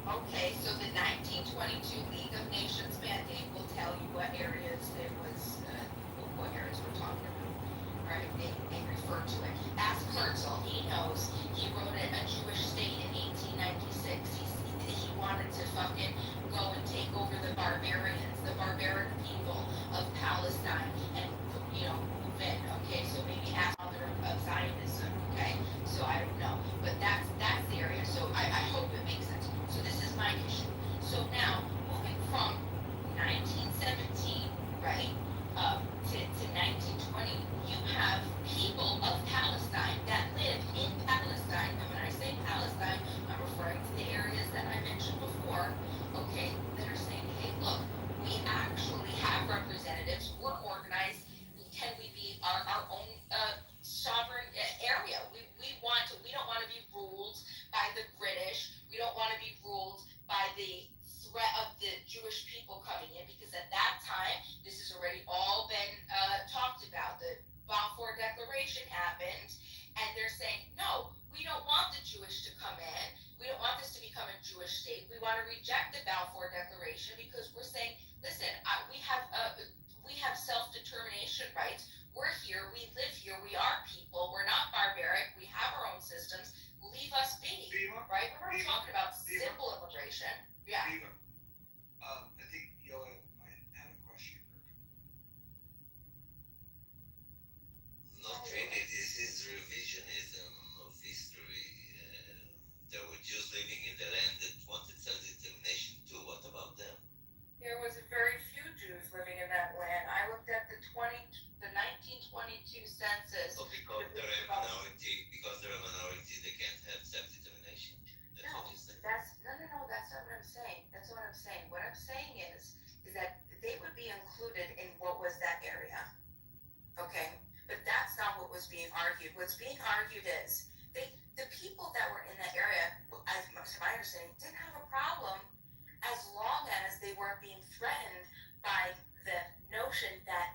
Okay, so the 1922 League of Nations mandate will tell you what areas what areas we're talking about, right? They refer to it. Ask Herzl, he knows. He wrote it, A Jewish State in 1896. He wanted to fucking go and take over the barbarians, the barbaric people of Palestine, and move in. Okay, so maybe ask other of Zionism. Okay, so I don't know, but that's the area. So I hope it makes sense. So this is my issue. So now moving from 1917, right, to 1920, you have people of Palestine that live in Palestine. And when I say Palestine, I'm referring to the areas that I mentioned before. Okay, that are saying, hey, look, we actually have representatives. We're organized. Can we be our own sovereign area? We don't want to be ruled by the British. We don't want to be ruled by the threat of the Jewish people coming in, because at that time, this has already all been talked about. The Balfour Declaration happened, and they're saying, no, we don't want the Jewish to come in. We don't want this to become a Jewish state. We want to reject the Balfour Declaration because we're saying, listen, we have self-determination rights. We're here. We live here. We are people. We're not barbaric. We have our own systems. Leave us be, right? We're not talking about simple immigration. Yeah. I think Yoa might have a question. Not really. This is revisionism of history. There were Jews living in the land that wanted self-determination too. What about them? There was very few Jews living in that land. I looked at the 22 census. So because they're a minority, they can't have self-determination. That's No, what you say. that's no. That's not what I'm saying. That's not what I'm saying. What I'm saying is that they would be included in what was that area. Okay, but that's not what was being argued. What's being argued is the people that were in that area, as much as my understanding, didn't have a problem as long as they weren't being threatened by the notion that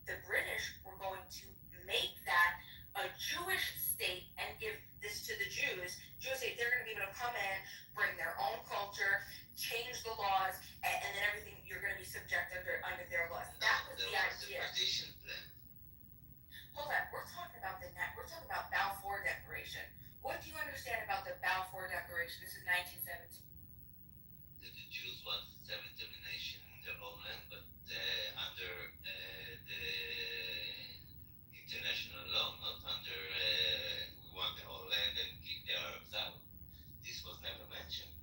the British were going to make that a Jewish state and give this to the Jews. Jews say they're going to be able to come in, bring their own culture, change the laws, and then everything you're going to be subject under their laws. That was the idea. Partition plan. Hold on, we're talking about Balfour Declaration. What do you understand about the Balfour Declaration? This is 1917. The Jews want self-determination in their own land, but under the international law, not under we want the whole land and kick the Arabs out. This was never mentioned.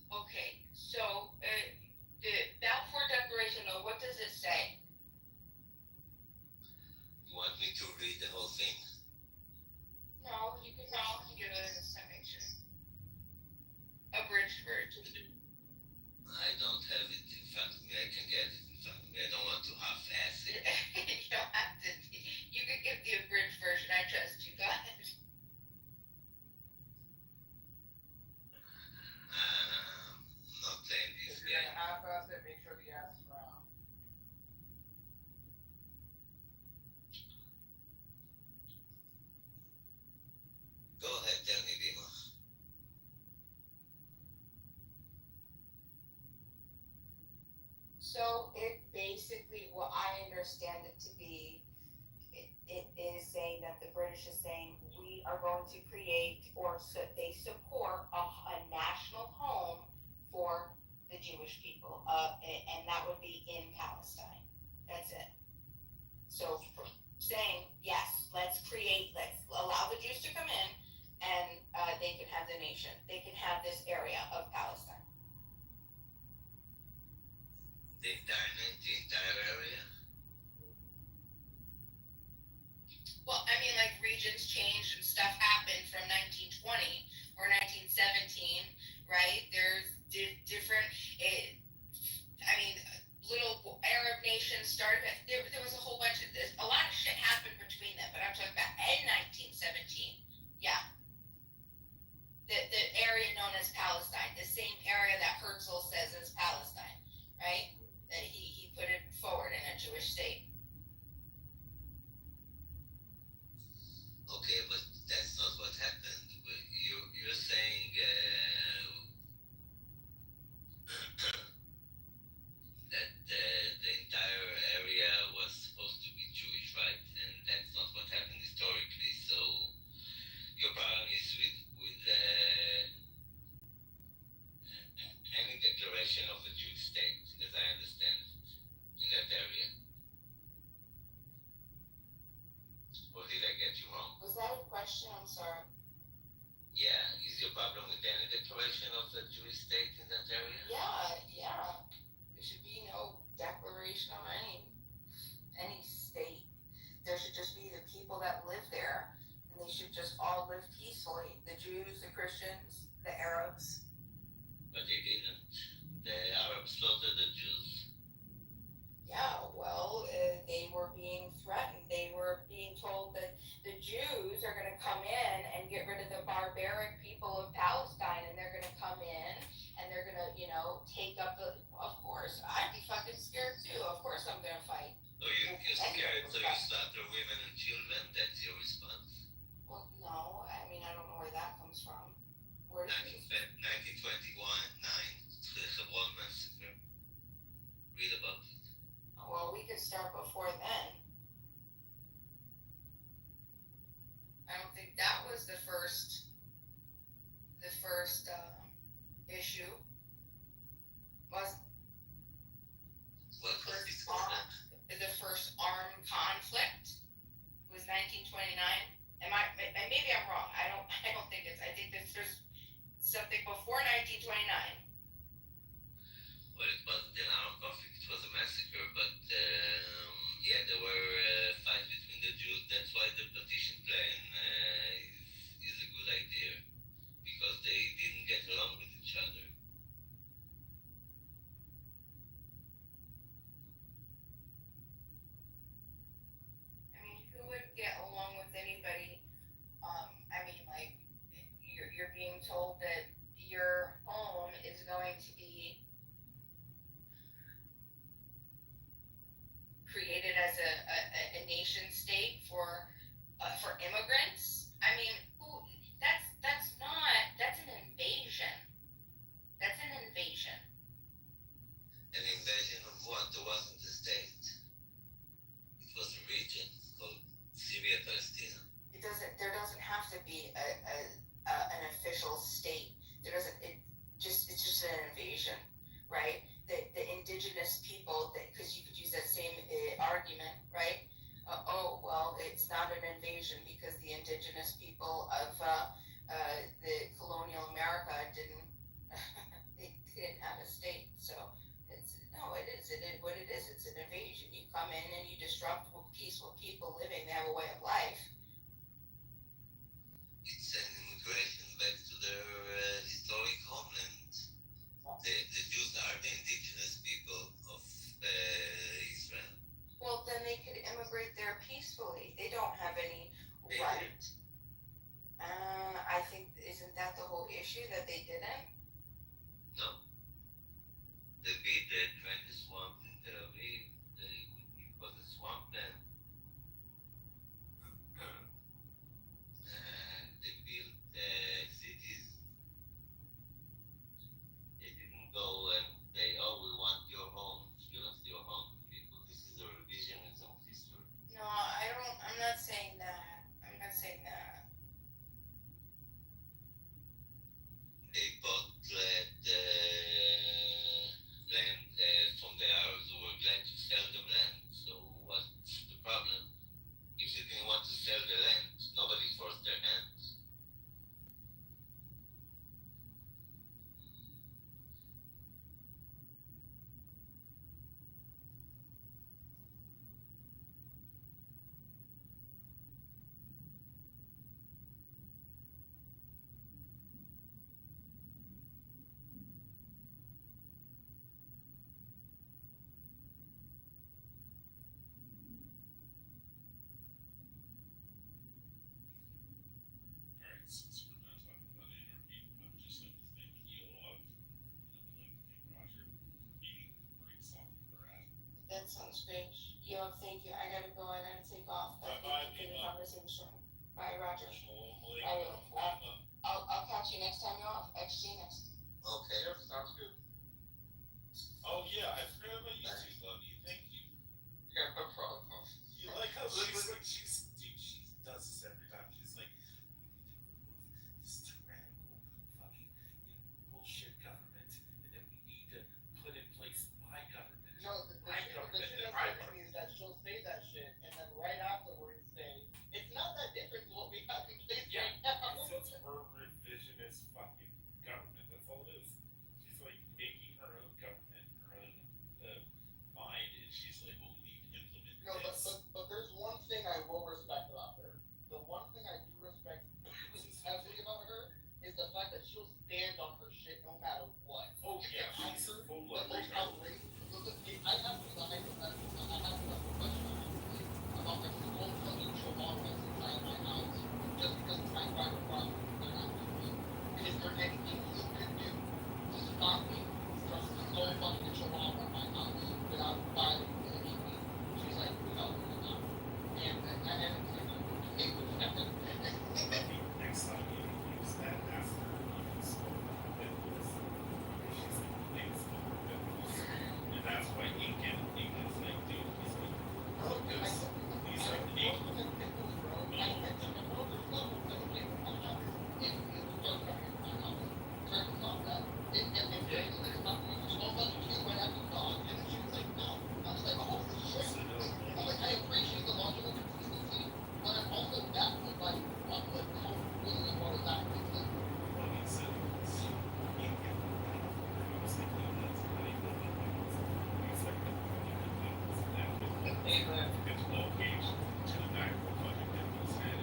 Okay, so the Balfour Declaration, though, what does it say? You want me to read the whole thing? No, you can give it a summation. Abridged version. I don't have it in front of me. I can get it in front of me. I don't want to half-ass it. You don't have to. You can give the abridged version. I trust you. Go ahead. Not playing this If you're game. gonna half-ass it, make sure the ass is round. Go ahead, tell me, Dima. So it basically, what I understand it to be, it is saying that the British is saying we are going to create, or so they support a national home for the Jewish people, and that would be in Palestine. That's it. So saying yes, let's allow the Jews to come in, and they can have the nation. They can have this area of Palestine. The entire area? Well, I mean, like regions changed and stuff happened from 1920 or 1917, right? There's different. Little Arab nations started. There was a whole bunch of this. A lot of shit happened between them, but I'm talking about in 1917. Yeah. The area known as Palestine, the same area that Herzl says is Palestine, right? That he put it forward in a Jewish state. Okay, but that's not what happened. You're saying that the entire area was supposed to be Jewish, right? And that's not what happened historically. So your problem is with any declaration of a Jewish state, as I understand it, in that area. Or did I get you wrong? Was that a question? I'm sorry. Yeah, is your problem with any declaration of a Jewish state in that area? Yeah. There should be no declaration of any state. There should just be the people that live there, and they should just all live peacefully. The Jews, the Christians, the Arabs. But they didn't. The Arabs slaughtered the Jews. Yeah, well, they were being threatened. They were being told that the Jews are going to come in and get rid of the barbaric people of Palestine, and they're going to come in and they're going to, take up the. Of course, I'd be fucking scared too. Of course, I'm going to fight. So you're scared, so you slaughter women and children? That's your response? Well, no, I mean, I don't know where that comes from. Where 1921, 9, the Hebron massacre. Read about it. Well, we could start before then. I don't think that was the first issue. Was the first armed conflict was 1929. Maybe I'm wrong. I don't think it's. I think there's something before 1929. Well, it wasn't an armed conflict, it was a massacre, but yeah, there were fights between the Jews told that your home is going to be created as a nation state for immigrants. I mean, that's an invasion. That's an invasion. An invasion of what? There wasn't a state. It was a region called Syria, Palestine. There doesn't have to be an official state. It's just an invasion, right? The indigenous people, because you could use that same argument, right? It's not an invasion because the indigenous people of the colonial America didn't they didn't have a state. So it is what it is. It's an invasion. You come in and you disrupt peaceful people living. They have a way of life. It's an immigration back to their historic homeland. The Jews are the indigenous people of Israel. Well, then they could immigrate there peacefully. They don't have any right. I think, isn't that the whole issue, that they didn't? No. They beat the trendy swamp in Tel Aviv. It was a swampland. They built cities. They didn't go and say, "Oh, we want your home. Give us your home." People, this is a revisionism of history. No, I'm not saying that. I'm not saying that. They bought land from the Arabs who were glad to sell them land. So what's the problem? If they didn't want to sell the land, nobody forced their hands. Alright, since we're not talking about anarchy, I would just like to thank you all, and I would like to thank Roger for being great salt for that. That sounds great. Yo, thank you. I gotta go. I gotta take off. Bye-bye, Good Mima. conversation. Bye, Roger. Shalom I will. Aleichem. I'll catch you next time you're off. XG next. Okay. Yep, sounds good. Oh yeah, I forgot about you too, Lovey. Thank you. Yeah, no problem. You like how she's dude, she does this every time. She's like, we need to remove this tyrannical fucking bullshit government, and then we need to put in place my government. No, the My shit government that's and my funny is that she'll say that shit, and then right afterwards say, it's not that different to what we have in place Yeah, right now. it's her revisionist fucking government. That's all it is. She's like making her own government, her own mind, and she's like, well, we need to implement No, this. but there's one thing I will respect about her. The one thing I do respect heavily about her is the fact that she'll stand on her shit no matter what. Oh If yeah, it she's counter, full the of most outrageous. I have a hypothetical. I have a question actually about like the whole fucking chihuahuas inside my house just because it's my private property. They're not doing it. Is there anything you can do to stop me from so fucking a chihuahua in my house without violating me? She's like, no, you're not. And it was nothing. Next time you use that after you can smoke pimples, she's like, thanks for pimples. And that's why Incan's like, dude, he's like, he's like, I appreciate the logical consistency, but I'm also baffled by what how really what is that thinking. well, he said, Incan, he was like, no, that's not even what he was. He's like, it's low gauge to the back of the fucking pimple's head,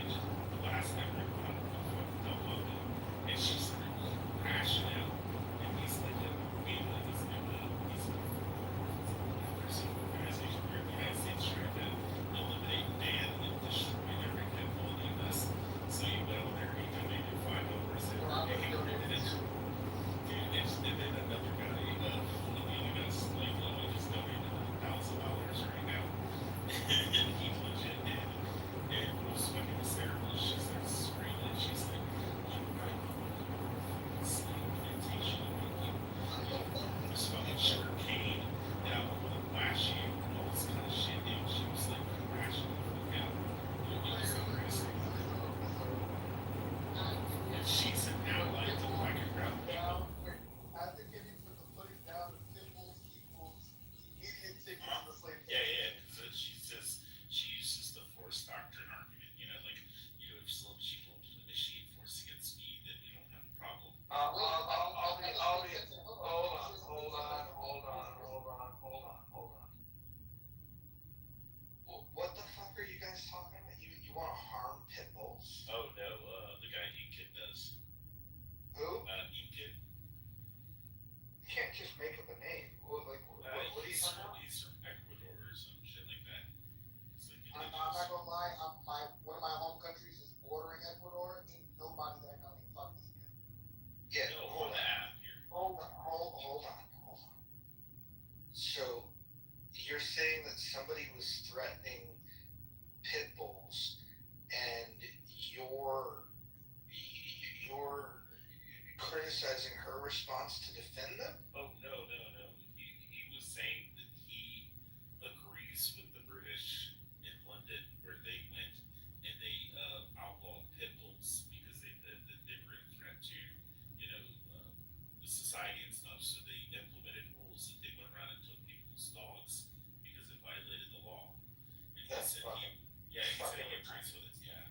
and just blast everyone out of the fucking double of it. And she started crashing out, and he's like, he's like, there's some organization where the United States tried to eliminate, ban, and destroy every pimple in the US. So you went over there, you can make it 5 over, you want to harm pit bulls? Oh no, the guy Inkin does. Who? Inkin. You can't just make up a name. What are you talking about? He's from Ecuador or some shit like that. It's like I'm not gonna lie. One of my home countries is bordering Ecuador. Ain't nobody that I know ain't fucking with him. Yeah. No, hold on here. Hold on. So you're saying that somebody was threatening pit bulls, and you're criticizing her response to defend them? Oh no. He was saying that he agrees with the British in London where they went and they outlawed pit bulls because they were a threat to the society and stuff. So they implemented rules that they went around and took people's dogs because it violated the law. And he said he agrees with it. Yeah.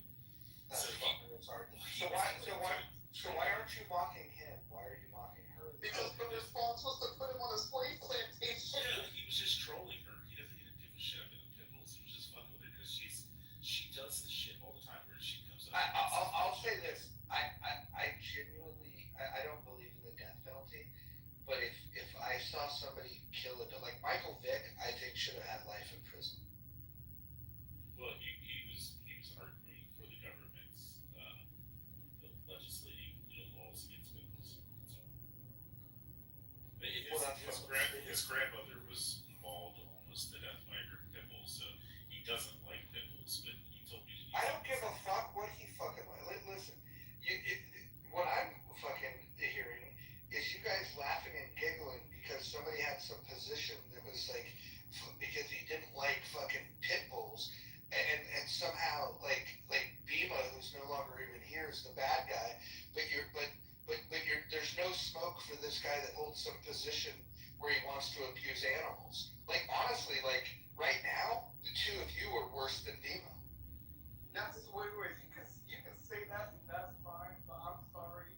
That's fucking retarded. So why aren't you mocking him? Why are you mocking her? Because the response was to put him on a slave plantation. Yeah, he was just trolling her. He didn't give a shit about the pit bulls. He was just fucking with her because she does this shit all the time where she comes up. I'll say this. I genuinely I don't believe in the death penalty, but if I saw somebody kill a dog, like Michael Vick, I think should have had life in prison. Well, he was arguing for the government's the legislating laws against pit bulls. His grandmother was mauled almost to death by her pit bull, so he doesn't like pit bulls. But he told me I don't give a fuck what he fucking like. Listen, what I'm fucking hearing is you guys laughing and giggling because somebody had some position that was like because he didn't like fucking pit bulls, and somehow like Bima, who's no longer even here, is the bad guy. But there's no smoke for this guy that holds some position where he wants to abuse animals. Like honestly, like right now, the two of you are worse than Bima. That's wait. You can say that, and that's fine. But I'm sorry.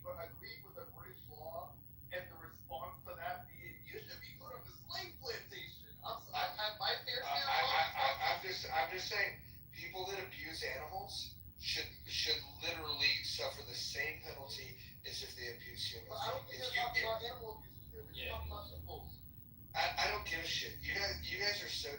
Agreed with the British law, and the response to that being you should be put on the slave plantation. I've had my fair share. I'm just saying, people that abuse animals should literally suffer the same penalty as if they abuse humans. But I don't think you're talking about animal abuse here. You're talking about people. I don't give a shit. You guys are so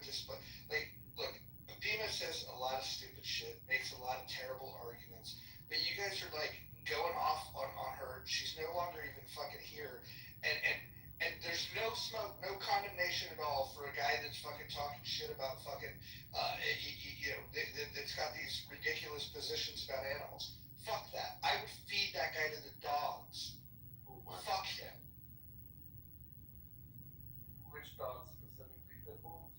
like look. Bima says a lot of stupid shit, makes a lot of terrible arguments, but you guys are like going off on her. She's no longer even fucking here, and there's no smoke, no condemnation at all for a guy that's fucking talking shit about fucking that's got these ridiculous positions about animals. Fuck that. I would feed that guy to the dogs. Fuck him. Which dogs specifically? Pit bulls?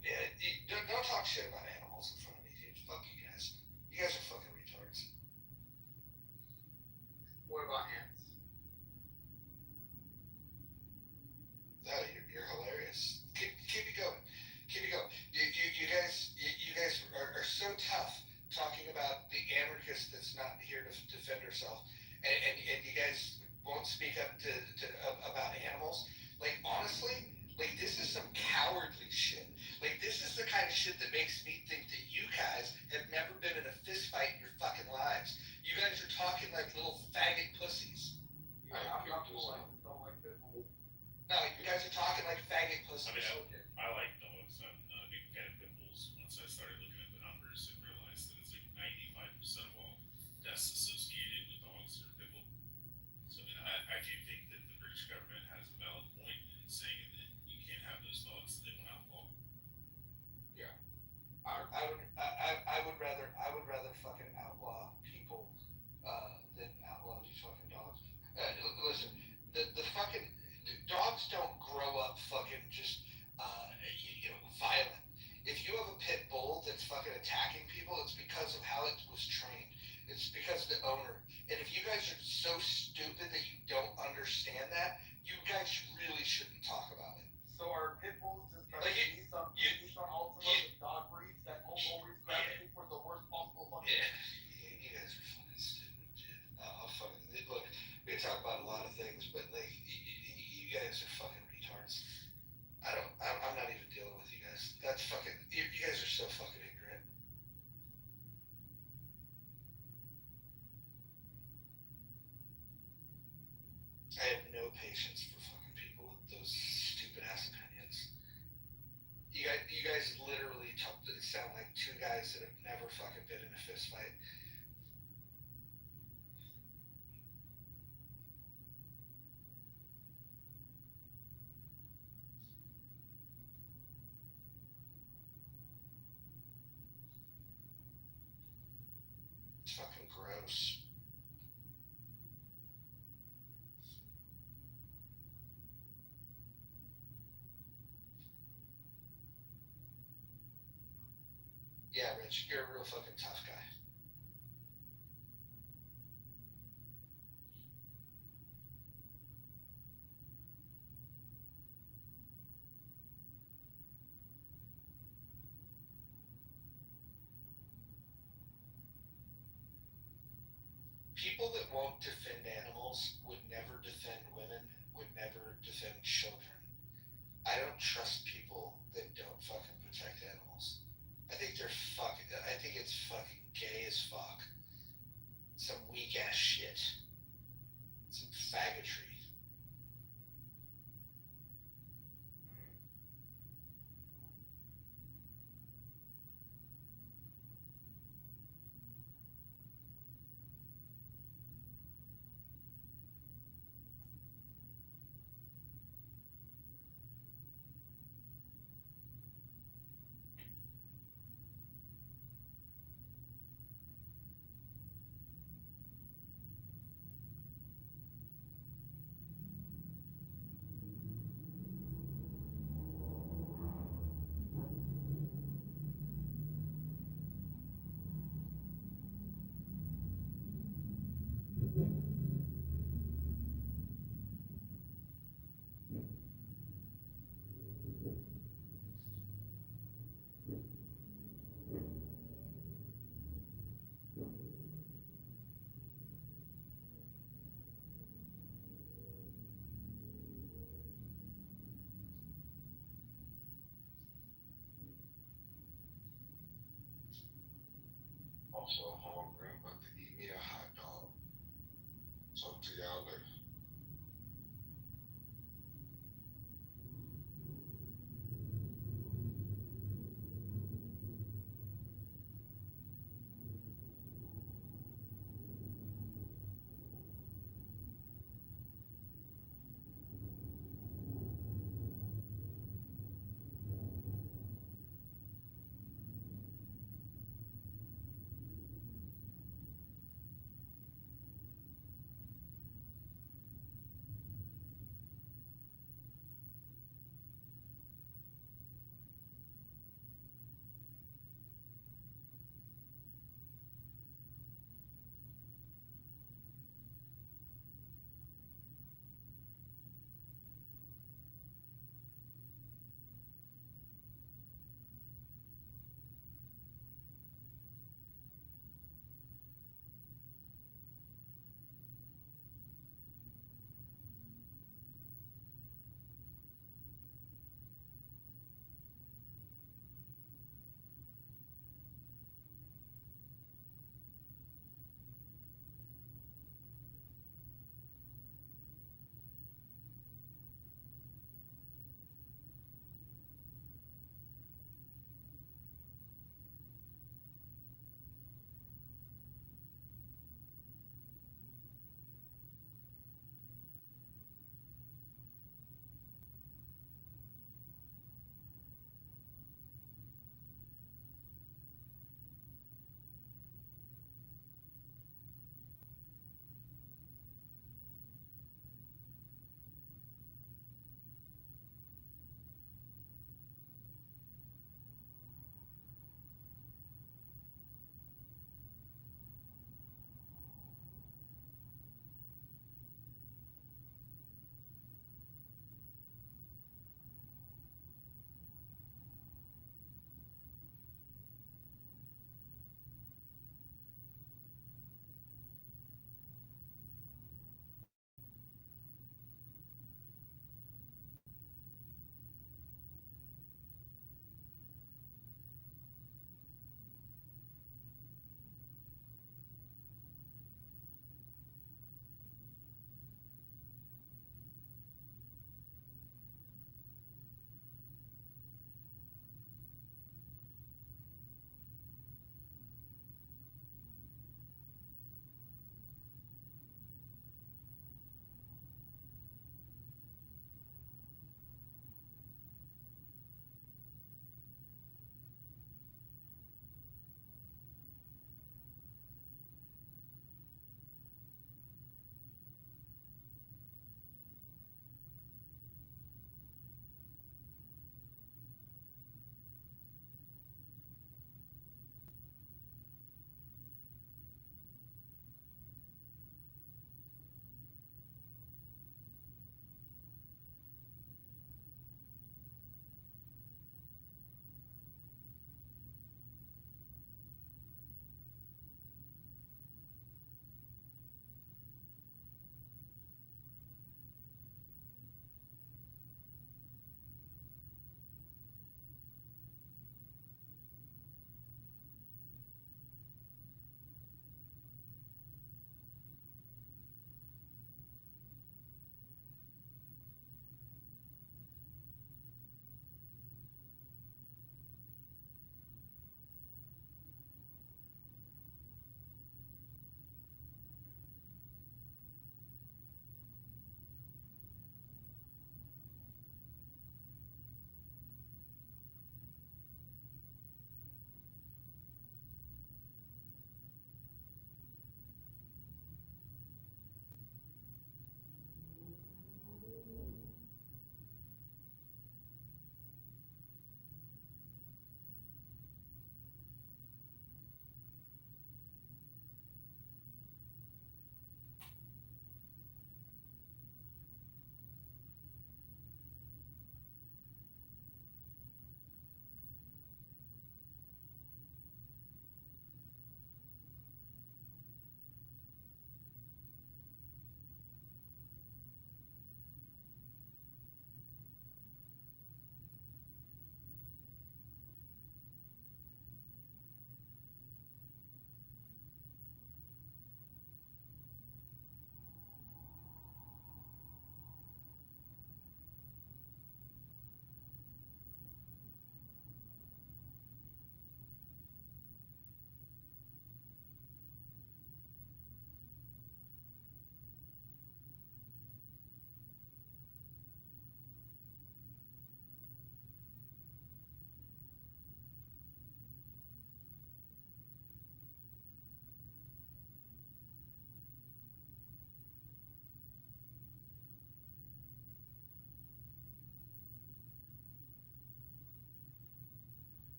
Yeah, don't talk shit about animals in front of me, dude. Fuck you guys. You guys are fucking retards. What about ants? Oh, you're hilarious. Keep it going. You guys are so tough talking about the anarchist that's not here to defend herself, and you guys won't speak up about animals. Like honestly, like this is some cowardly shit. Like this is the kind of shit that makes me think that you guys have never been in a fist fight in your fucking lives. You guys are talking like little faggot pussies. Yeah, I'm not cool. I don't like pit bulls. No, you guys are talking like faggot pussies. I mean, I like dogs. I'm a big fan of pit bulls. Once I started looking at the numbers and realized that it's like 95% of all deaths associated with dogs are pit bull. So I mean, I do think that the British government has a valid point in saying that you can't have those dogs that they want outlaw. Yeah, I would rather fucking outlaw people than outlaw these fucking dogs. Listen, the fucking dogs don't grow up fucking just violent. If you have a pit bull that's fucking attacking people, it's because of how it was trained. It's because of the owner. And if you guys are so stupid that you don't understand that, you guys really shouldn't talk about it. So are pit bulls just like Nissan Altima with dog breeds that always gravitate for the worst possible fucking? Yeah, you guys are fucking stupid, dude. I'll fucking look. We can talk about a lot of things, but like you guys are fucking retards. I have no patience for fucking people with those stupid ass opinions. You guys literally sound like two guys that have never fucking been in a fist fight. It's fucking gross. Yeah, Rich, you're a real fucking tough guy. People that won't defend animals would never defend women, would never defend children. I don't trust people that don't fucking protect animals. I think it's fucking gay as fuck. Some weak ass shit. Some faggotry. Also hungry, about to eat me a hot dog. Talk to y'all later.